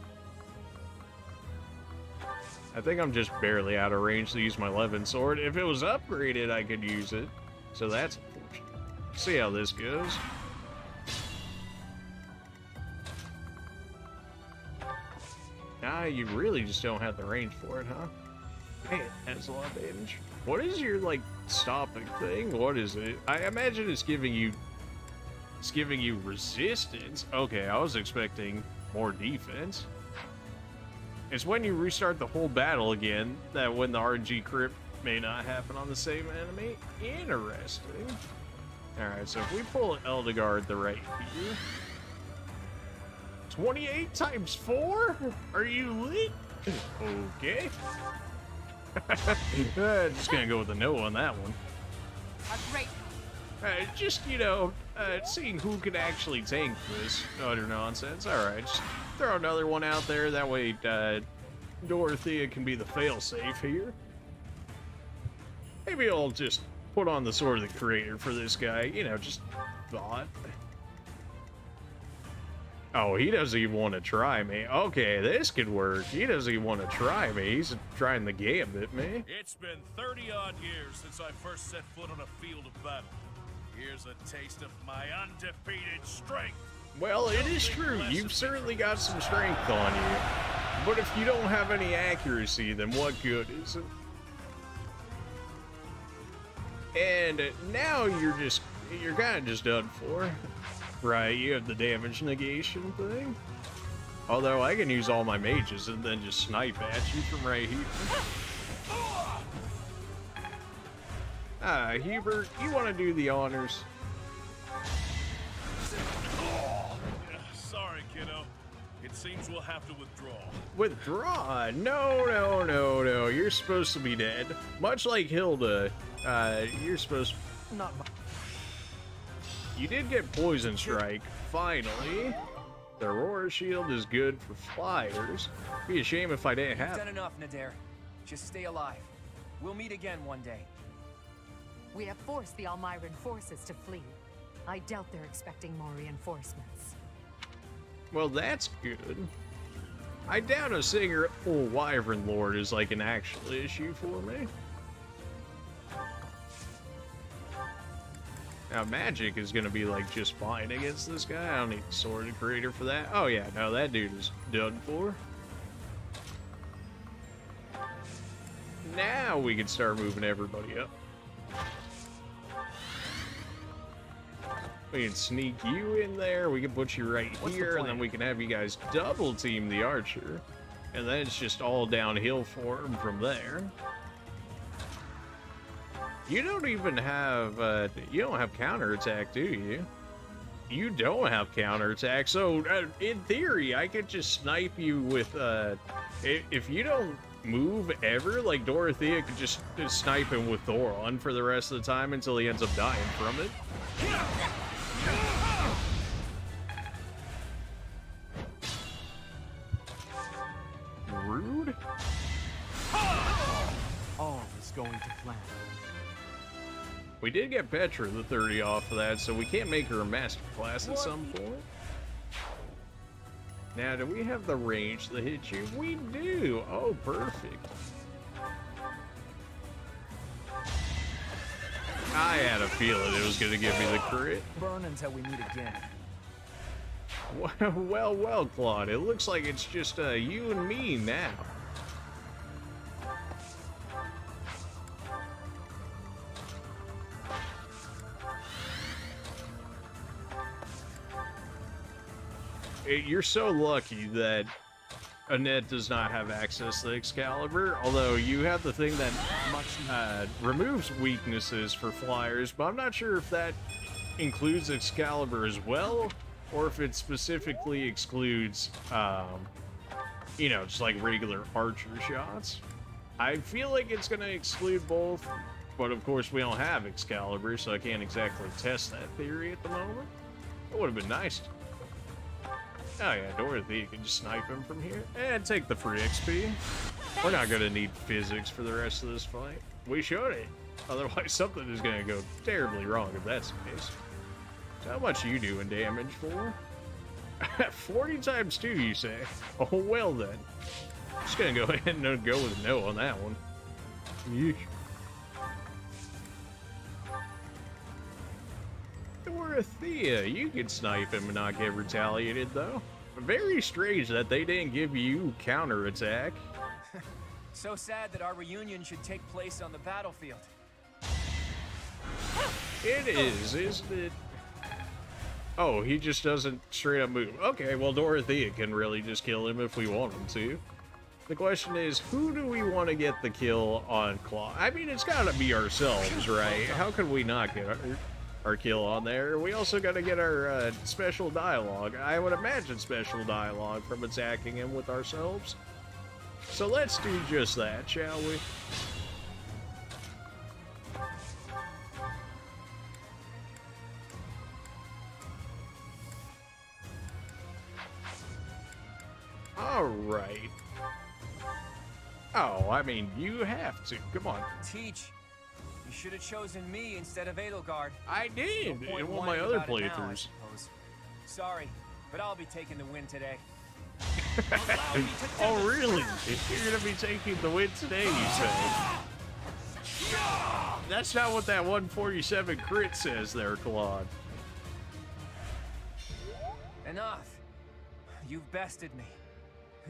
I think I'm just barely out of range to use my Levin sword. If it was upgraded, I could use it. So that's unfortunate. See how this goes. Nah, you really just don't have the range for it, huh? Man, that's a lot of damage. What is your, like, stopping thing? What is it? I imagine it's giving you resistance. Okay, I was expecting more defense. It's when you restart the whole battle again that when the RNG crit may not happen on the same enemy. Interesting. Alright, so if we pull Eldegard the right here. 28 times 4? Are you lit? Okay. Just gonna go with a no on that one. Great. Just, you know, seeing who can actually tank this utter nonsense. Alright, just throw another one out there. That way, Dorothea can be the failsafe here. Maybe I'll just put on the Sword of the Creator for this guy. You know, just thought. Oh, he doesn't even want to try me. Okay, this could work. He doesn't even want to try me. He's trying the gambit me. It's been 30-odd years since I first set foot on a field of battle. Here's a taste of my undefeated strength. Well, it is true. You've certainly got some strength on you. But if you don't have any accuracy, then what good is it? And now you're kind of just done for. Right, you have the damage negation thing. Although I can use all my mages and then just snipe at you from right here. Hubert, you want to do the honors? Sorry, kiddo. It seems we'll have to withdraw. Withdraw? No. You're supposed to be dead. Much like Hilda, you're supposed to... Not my... You did get Poison Strike, finally. The Aurora Shield is good for flyers. Be a shame if I didn't have it. You've done enough, Nadir. Just stay alive. We'll meet again one day. We have forced the Almyran forces to flee. I doubt they're expecting more reinforcements. Well, that's good. I doubt a single Wyvern Lord is like an actual issue for me. Now, magic is going to be, like, just fine against this guy. I don't need the Sword of the Creator for that. Oh, yeah, no, that dude is done for. Now we can start moving everybody up. We can sneak you in there. We can put you right here, and then we can have you guys double team the archer. And then it's just all downhill for him from there. You don't even have, you don't have counterattack, do you? You don't have counterattack, so in theory, I could just snipe you with, if you don't move ever, like Dorothea could just snipe him with Thoron for the rest of the time until he ends up dying from it. Rude? All is going to plan. We did get Petra the 30 off of that, so we can't make her a master class at some point. Now, do we have the range to hit you? We do! Oh, perfect. I had a feeling it was going to give me the crit. Burn until we meet again. Well, Claude. It looks like it's just you and me now. You're so lucky that Annette does not have access to Excalibur, although you have the thing that removes weaknesses for flyers, but I'm not sure if that includes Excalibur as well, or if it specifically excludes, you know, just like regular archer shots. I feel like it's going to exclude both, but of course we don't have Excalibur, so I can't exactly test that theory at the moment. It would have been nice. Oh yeah, Dorothy, you can just snipe him from here. And take the free XP. We're not gonna need physics for the rest of this fight. We should it. Otherwise, something is gonna go terribly wrong if that's the case. So how much are you doing damage for? 40 times 2, you say? Oh, well then. I'm just gonna go ahead and go with a no on that one. Yeesh. Dorothea, you can snipe him and not get retaliated, though. Very strange that they didn't give you counterattack. So sad that our reunion should take place on the battlefield. It is, isn't it? Oh, he just doesn't straight up move. Okay, well, Dorothea can really just kill him if we want him to. The question is, who do we want to get the kill on Claw? I mean, it's gotta be ourselves, right? How could we not get our kill on there? We also gotta get our special dialogue. I would imagine special dialogue from attacking him with ourselves. So let's do just that, shall we? Alright. Oh, I mean, you have to. Come on. Teach. You should have chosen me instead of Edelgard. I did in one of my other playthroughs. Sorry, but I'll be taking the win today. Oh, really? You're gonna be taking the win today, you say? That's not what that 147 crit says there, Claude. Enough. You've bested me.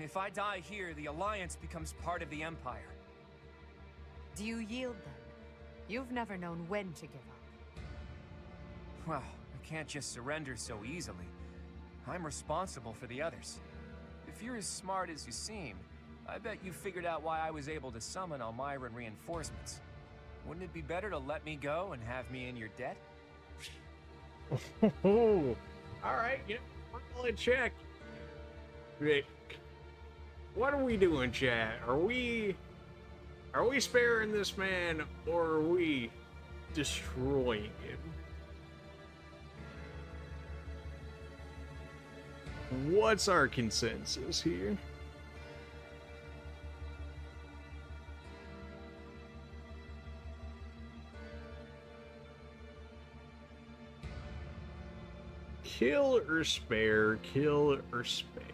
If I die here, the Alliance becomes part of the Empire. Do you yield then? You've never known when to give up. Well, I can't just surrender so easily. I'm responsible for the others. If you're as smart as you seem, I bet you figured out why I was able to summon Almiran reinforcements. Wouldn't it be better to let me go and have me in your debt? Alright, yeah, we're gonna check. Wait. What are we doing, chat? Are we sparing this man, or are we destroying him? What's our consensus here? Kill or spare, kill or spare.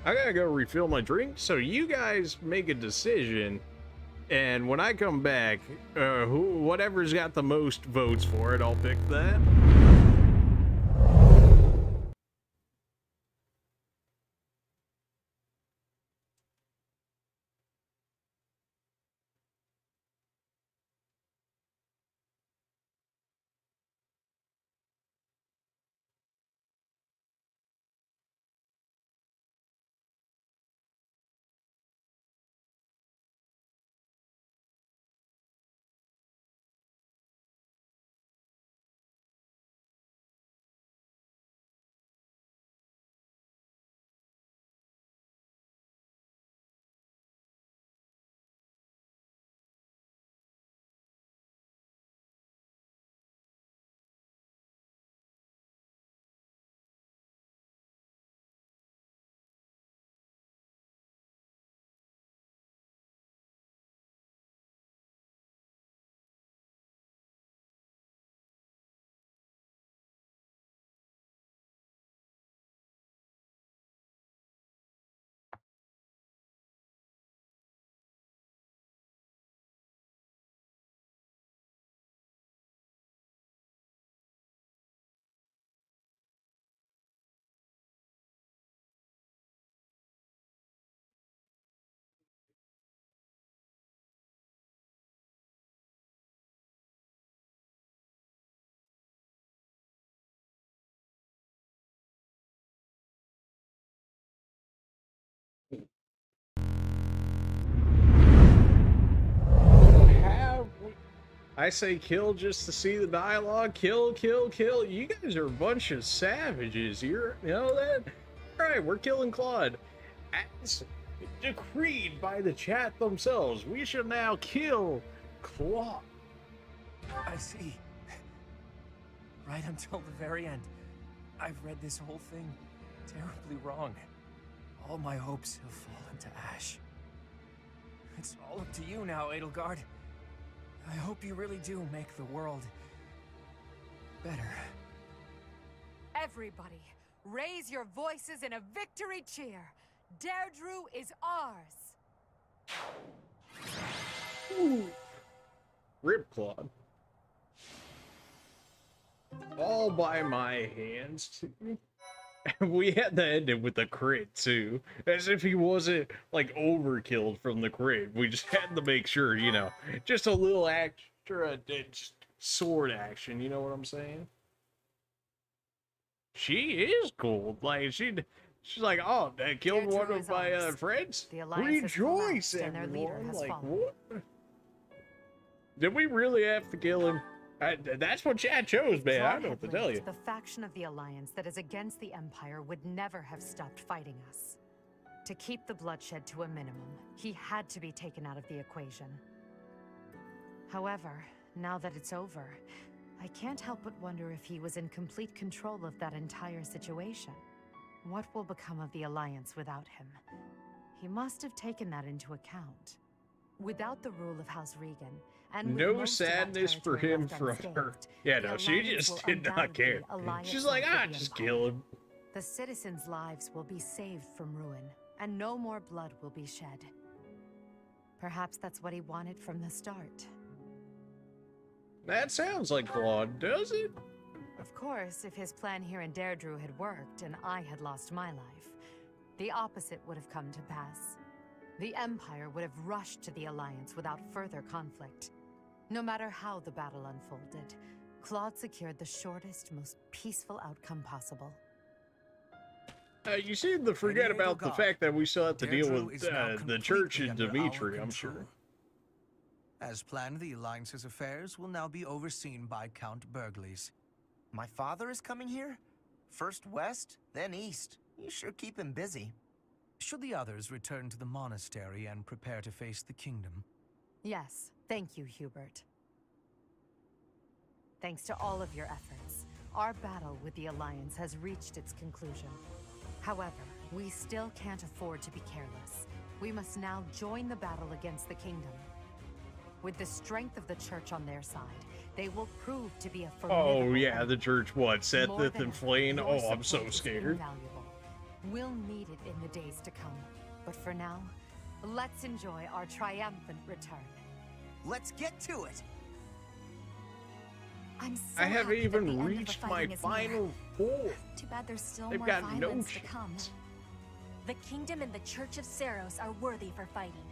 I gotta go refill my drink, so you guys make a decision, and when I come back, whatever's got the most votes for it, I'll pick that. I say kill just to see the dialogue. Kill, kill, kill. You guys are a bunch of savages. You know that? Alright, we're killing Claude. As decreed by the chat themselves, we shall now kill Claude. I see. Right until the very end, I've read this whole thing terribly wrong. All my hopes have fallen to ash. It's all up to you now, Edelgard. I hope you really do make the world better. Everybody, raise your voices in a victory cheer. Deirdre is ours. Ooh. Rip Claude. All by my hands, too. We had to end it with a crit, too. As if he wasn't, like, overkilled from the crit. We just had to make sure, you know, just a little extra just sword action, you know what I'm saying? She is cool. Like, she's like, oh, I killed one of my friends? Rejoice, everyone. Like, what? Did we really have to kill him? That's what Chad chose, man. I don't know what to tell you. The faction of the Alliance that is against the Empire would never have stopped fighting us. To keep the bloodshed to a minimum, he had to be taken out of the equation. However, now that it's over, I can't help but wonder if he was in complete control of that entire situation. What will become of the Alliance without him? He must have taken that into account. Without the rule of House Regan, and no sadness for him from her. Yeah, no, she just did not care. She's like, just kill him. The citizens' lives will be saved from ruin, and no more blood will be shed. Perhaps that's what he wanted from the start. That sounds like Claude, does it? Of course, if his plan here in Deirdre had worked and I had lost my life, the opposite would have come to pass. The Empire would have rushed to the Alliance without further conflict. No matter how the battle unfolded, Claude secured the shortest, most peaceful outcome possible. You seem to forget about the fact that we still have to deal with the church and Dimitri, I'm sure. As planned, the Alliance's affairs will now be overseen by Count Burgles. My father is coming here? First west, then east. You sure keep him busy. Should the others return to the monastery and prepare to face the kingdom? Yes, thank you, Hubert. Thanks to all of your efforts, our battle with the Alliance has reached its conclusion. However, we still can't afford to be careless. We must now join the battle against the kingdom. With the strength of the church on their side, they will prove to be a formidable Oh yeah, the church, what? Sethith and Flayn? Oh, I'm so scared. Invaluable. We'll need it in the days to come. But for now, let's enjoy our triumphant return. Let's get to it! I'm so I haven't happy that the even end of the reached my fighting is final near. four. Too bad there's still They've more got no violence to chance. come. The Kingdom and the Church of Seros are worthy for fighting.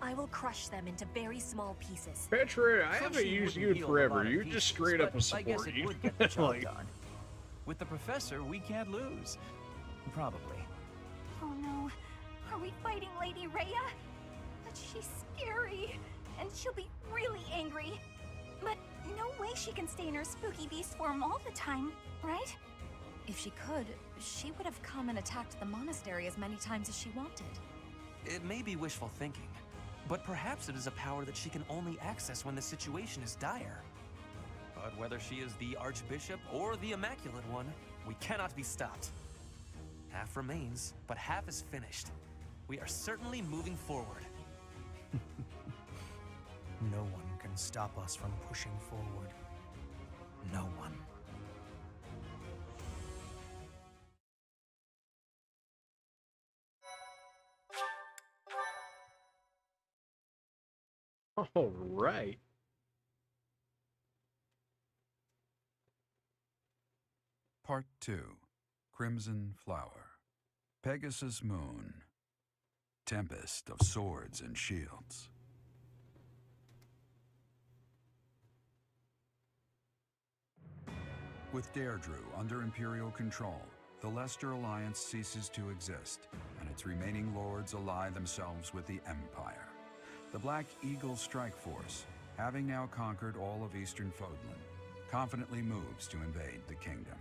I will crush them into very small pieces. Petra, I haven't used you in forever. You just straight up a I guess support it you. would get the job Like, done. With the professor, we can't lose. Probably. Oh no. Are we fighting Lady Rhea? But she's scary. And she'll be really angry. But no way she can stay in her spooky beast form all the time, right? If she could, she would have come and attacked the monastery as many times as she wanted. It may be wishful thinking, but perhaps it is a power that she can only access when the situation is dire. But whether she is the Archbishop or the Immaculate One, we cannot be stopped. Half remains, but half is finished. We are certainly moving forward. No one can stop us from pushing forward. No one. all right. Part 2. Crimson Flower. Pegasus Moon. Tempest of Swords and Shields. With Deirdre under Imperial control, the Leicester Alliance ceases to exist, and its remaining lords ally themselves with the Empire. The Black Eagle Strike Force, having now conquered all of eastern Fódlan, confidently moves to invade the kingdom.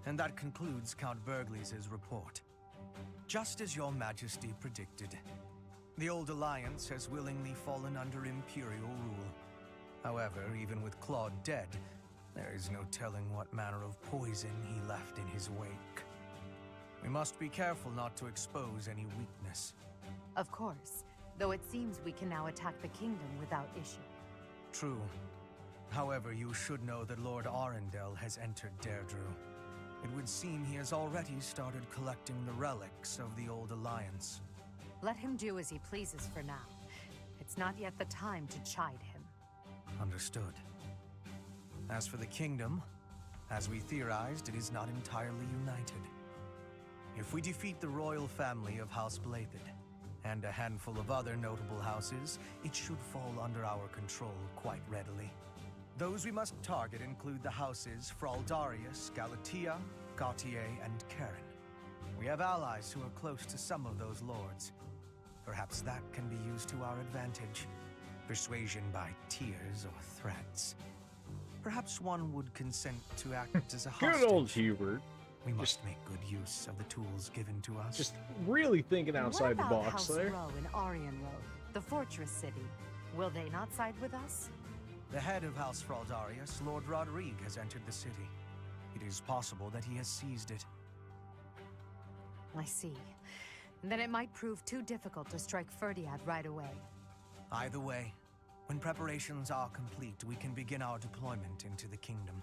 And that concludes Count Bergliez's report. Just as your majesty predicted, the old alliance has willingly fallen under imperial rule. However, even with Claude dead, there is no telling what manner of poison he left in his wake. We must be careful not to expose any weakness. Of course, though it seems we can now attack the kingdom without issue. True. However, you should know that Lord Arundel has entered Deirdre. It would seem he has already started collecting the relics of the old alliance. Let him do as he pleases for now. It's not yet the time to chide him. Understood. As for the kingdom, as we theorized, it is not entirely united. If we defeat the royal family of House Blathed, and a handful of other notable houses, it should fall under our control quite readily. Those we must target include the houses Fraldarius, Galatea, Gautier, and Karen. We have allies who are close to some of those lords. Perhaps that can be used to our advantage. Persuasion by tears or threats. Perhaps one would consent to act as a hostage. Good old Hubert. We must make good use of the tools given to us. Just really thinking outside the box House there. Row in Aryan Road, the fortress city? Will they not side with us? The head of House Fraldarius, Lord Rodrigue, has entered the city. It is possible that he has seized it. I see. Then it might prove too difficult to strike Ferdiad right away. Either way, when preparations are complete, we can begin our deployment into the kingdom.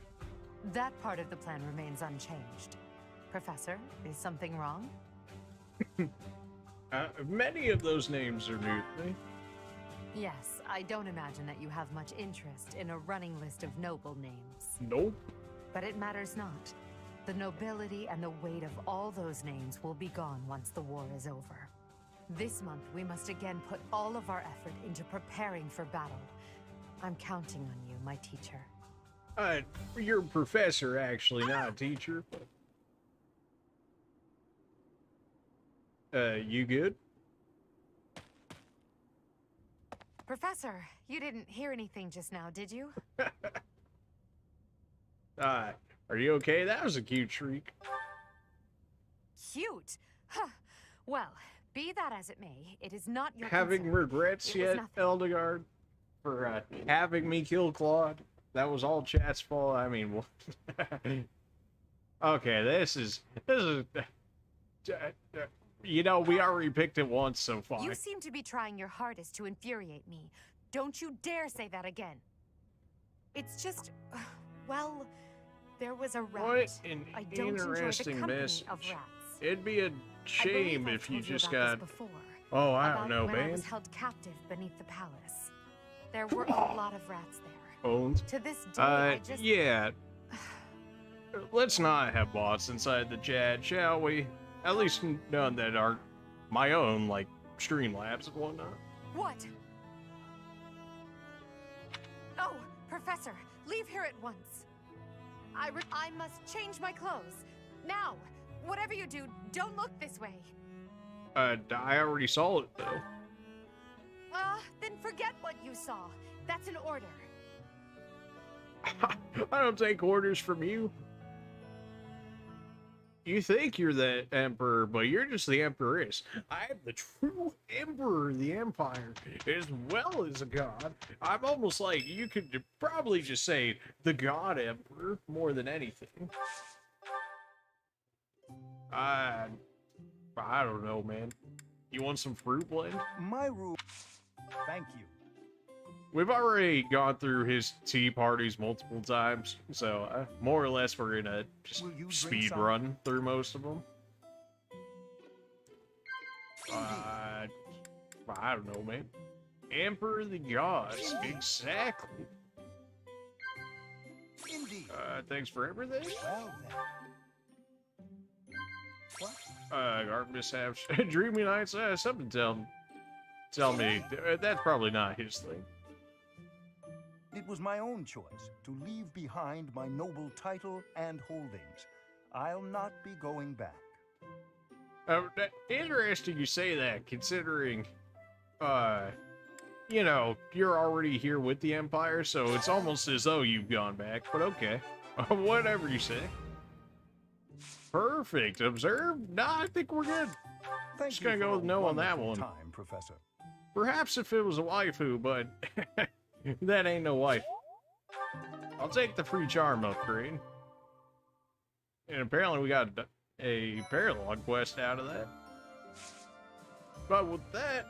That part of the plan remains unchanged. Professor, is something wrong? Many of those names are new to me. Yes, I don't imagine that you have much interest in a running list of noble names. Nope. But it matters not. The nobility and the weight of all those names will be gone once the war is over. This month, we must again put all of our effort into preparing for battle. I'm counting on you, my teacher. You're a professor, actually, not a teacher. You good? Professor, you didn't hear anything just now, did you? Are you okay? That was a cute shriek. Cute? Huh. Well, be that as it may, it is not your Having concern. regrets yet, Eldegard? For having me kill Claude? That was all chat's fault? I mean, what? Okay, this is... You know, we already picked it once so far. You seem to be trying your hardest to infuriate me. Don't you dare say that again. It's just... Well, there was a rat. What an I don't interesting enjoy the message. company of rats. It'd be a shame if you just got... Oh, I don't know, when man. I was held captive beneath the palace. There were a lot of rats there. Owned? To this day, I just... Yeah. Let's not have bots inside the chat, shall we? At least none that aren't my own, like Streamlabs and whatnot. What? Oh, Professor, leave here at once. I must change my clothes. Now! Whatever you do, don't look this way. I already saw it, though. Then forget what you saw. That's an order. I don't take orders from you. You think you're the emperor, but you're just the empress. I am the true emperor of the empire, as well as a god. I'm almost like you could probably just say the god emperor more than anything. I don't know, man. You want some fruit blend? My rule. Thank you. We've already gone through his tea parties multiple times, so more or less we're gonna just speed run through most of them. I don't know, man. Emperor of the Gods, exactly. Indeed. Thanks for everything. Well then. What? Art mishaps, dreamy nights. Something tell me that's probably not his thing. It was my own choice to leave behind my noble title and holdings. I'll not be going back. Interesting you say that, considering, you know, you're already here with the Empire, so it's almost as though you've gone back, but okay. Whatever you say. Perfect. Observe? Nah, I think we're good. Just gonna go with no on that one. Time, Professor. Perhaps if it was a waifu, but that ain't no wife. I'll take the free charm upgrade. And apparently we got a paralog quest out of that. But with that,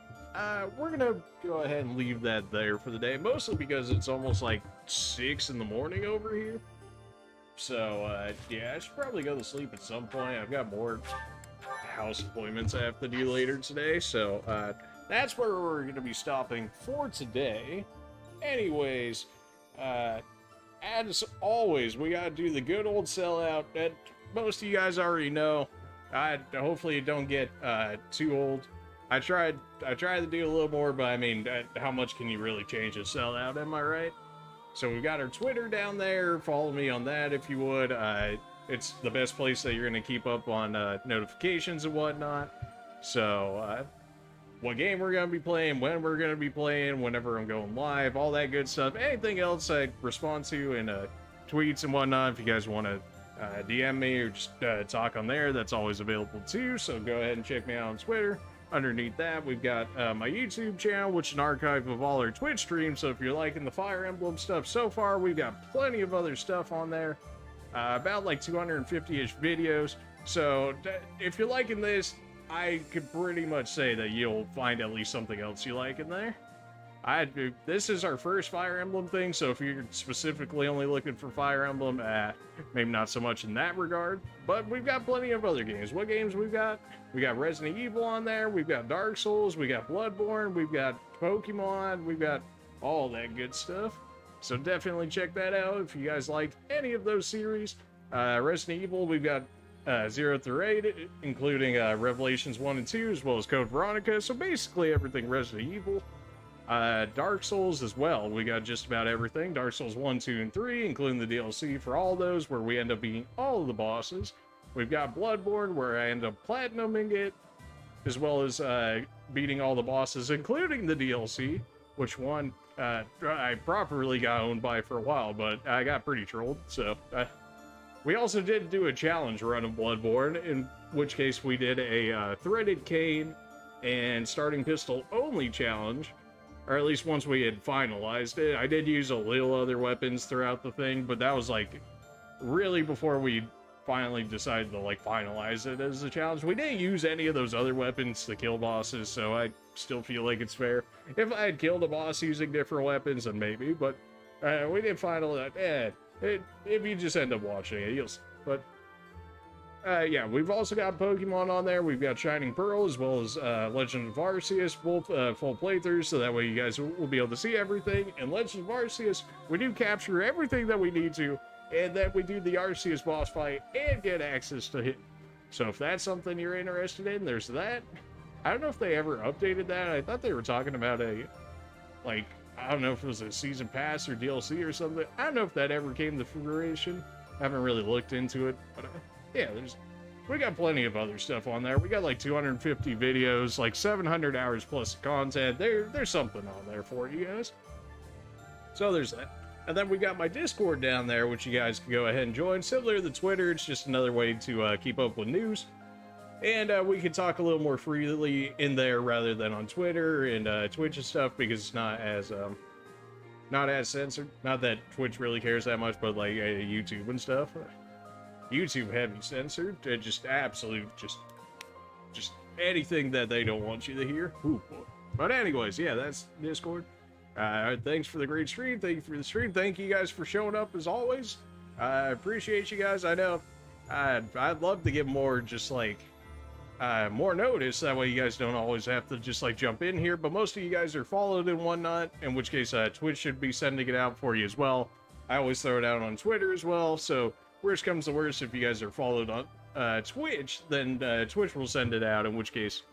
we're gonna go ahead and leave that there for the day, mostly because it's almost like 6 in the morning over here. So, yeah, I should probably go to sleep at some point. I've got more house appointments I have to do later today, so, that's where we're gonna be stopping for today. Anyways, as always, we gotta do the good old sellout that most of you guys already know. Hopefully it don't get, too old. I tried to do a little more, but I mean, how much can you really change a sellout, am I right? So we've got our Twitter down there. Follow me on that if you would. It's the best place that you're going to keep up on notifications and whatnot. So what game we're going to be playing, when we're going to be playing, whenever I'm going live, all that good stuff. Anything else I respond to in tweets and whatnot, if you guys want to DM me or just talk on there, that's always available too. So go ahead and check me out on Twitter. Underneath that, we've got my YouTube channel, which is an archive of all our Twitch streams. So if you're liking the Fire Emblem stuff so far, we've got plenty of other stuff on there. About like 250-ish videos. So if you're liking this, I could pretty much say that you'll find at least something else you like in there. This is our first Fire Emblem thing, so if you're specifically only looking for Fire Emblem, maybe not so much in that regard, but we've got plenty of other games. What games we've got? We got Resident Evil on there, we've got Dark Souls, we got Bloodborne, we've got Pokemon, we've got all that good stuff. So definitely check that out if you guys like any of those series. Resident Evil, we've got 0 through 8, including Revelations 1 and 2, as well as Code Veronica, so basically everything Resident Evil. Dark Souls as well, we got just about everything. Dark Souls 1, 2, and 3, including the DLC for all those, where we end up beating all of the bosses. We've got Bloodborne, where I end up platinuming it, as well as beating all the bosses, including the DLC, which one I properly got owned by for a while, but I got pretty trolled, so... we also did do a challenge run of Bloodborne, in which case we did a threaded cane and starting pistol only challenge, or at least once we had finalized it. I did use a little other weapons throughout the thing, but that was like really before we finally decided to like finalize it as a challenge. We didn't use any of those other weapons to kill bosses, so I still feel like it's fair. If I had killed a boss using different weapons, then maybe, but we didn't finalize if you just end up watching it, you'll see. But yeah, we've also got Pokemon on there. We've got Shining Pearl, as well as Legend of Arceus, full playthroughs, so that way you guys will be able to see everything. In Legend of Arceus, we do capture everything that we need to, and then we do the Arceus boss fight and get access to him. So if that's something you're interested in, there's that. I don't know if they ever updated that. I thought they were talking about a, like, I don't know if it was a season pass or DLC or something. I don't know if that ever came to fruition. I haven't really looked into it, but yeah, we got plenty of other stuff on there. We got like 250 videos, like 700 hours plus of content. There's something on there for you guys. So there's that. And then we got my Discord down there, which you guys can go ahead and join. Similar to the Twitter, it's just another way to keep up with news. And we can talk a little more freely in there rather than on Twitter and Twitch and stuff, because it's not as censored. Not that Twitch really cares that much, but like YouTube and stuff. YouTube heavy censored. Just absolute, just anything that they don't want you to hear. Ooh, boy. But anyways, yeah, that's Discord. Thanks for the great stream. Thank you for the stream. Thank you guys for showing up as always. I appreciate you guys. I know I'd love to get more, just like more notice. That way you guys don't always have to just like jump in here. But most of you guys are followed and whatnot, in which case Twitch should be sending it out for you as well. I always throw it out on Twitter as well. So worst comes to worst, if you guys are followed on Twitch, then Twitch will send it out, in which case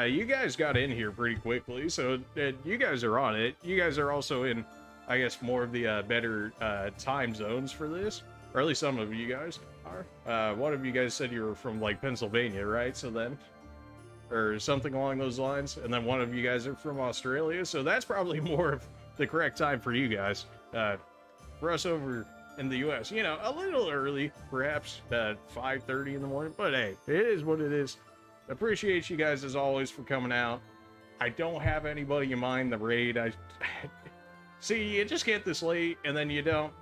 you guys got in here pretty quickly, so you guys are on it. You guys are also in, I guess, more of the better time zones for this, or at least some of you guys are. One of you guys said you were from like Pennsylvania, right? So then, or something along those lines, and then one of you guys are from Australia, so that's probably more of the correct time for you guys. For us over in the U.S. You know, a little early, perhaps at 5:30 in the morning, but hey, it is what it is. Appreciate you guys as always for coming out. I don't have anybody in mind the raid. See, you just get this late and then you don't.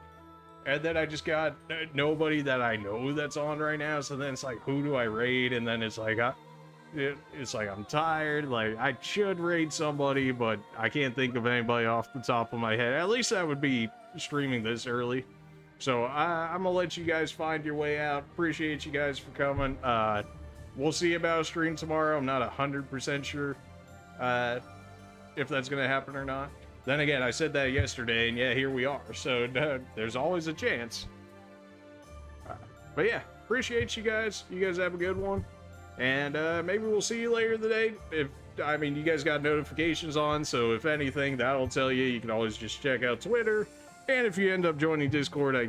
And then I just got nobody that I know that's on right now. So then it's like, who do I raid? And then it's like, I'm tired. Like, I should raid somebody, but I can't think of anybody off the top of my head. At least I would be streaming this early. So I'm gonna let you guys find your way out. Appreciate you guys for coming. We'll see about a stream tomorrow. I'm not 100% sure if that's gonna happen or not. Then again, I said that yesterday, and yeah, here we are. So there's always a chance. But yeah, appreciate you guys. You guys have a good one. And maybe we'll see you later in the day. I mean, you guys got notifications on, so if anything, that'll tell you. You can always just check out Twitter. And if you end up joining Discord, I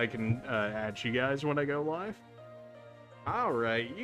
can add you guys when I go live. All right.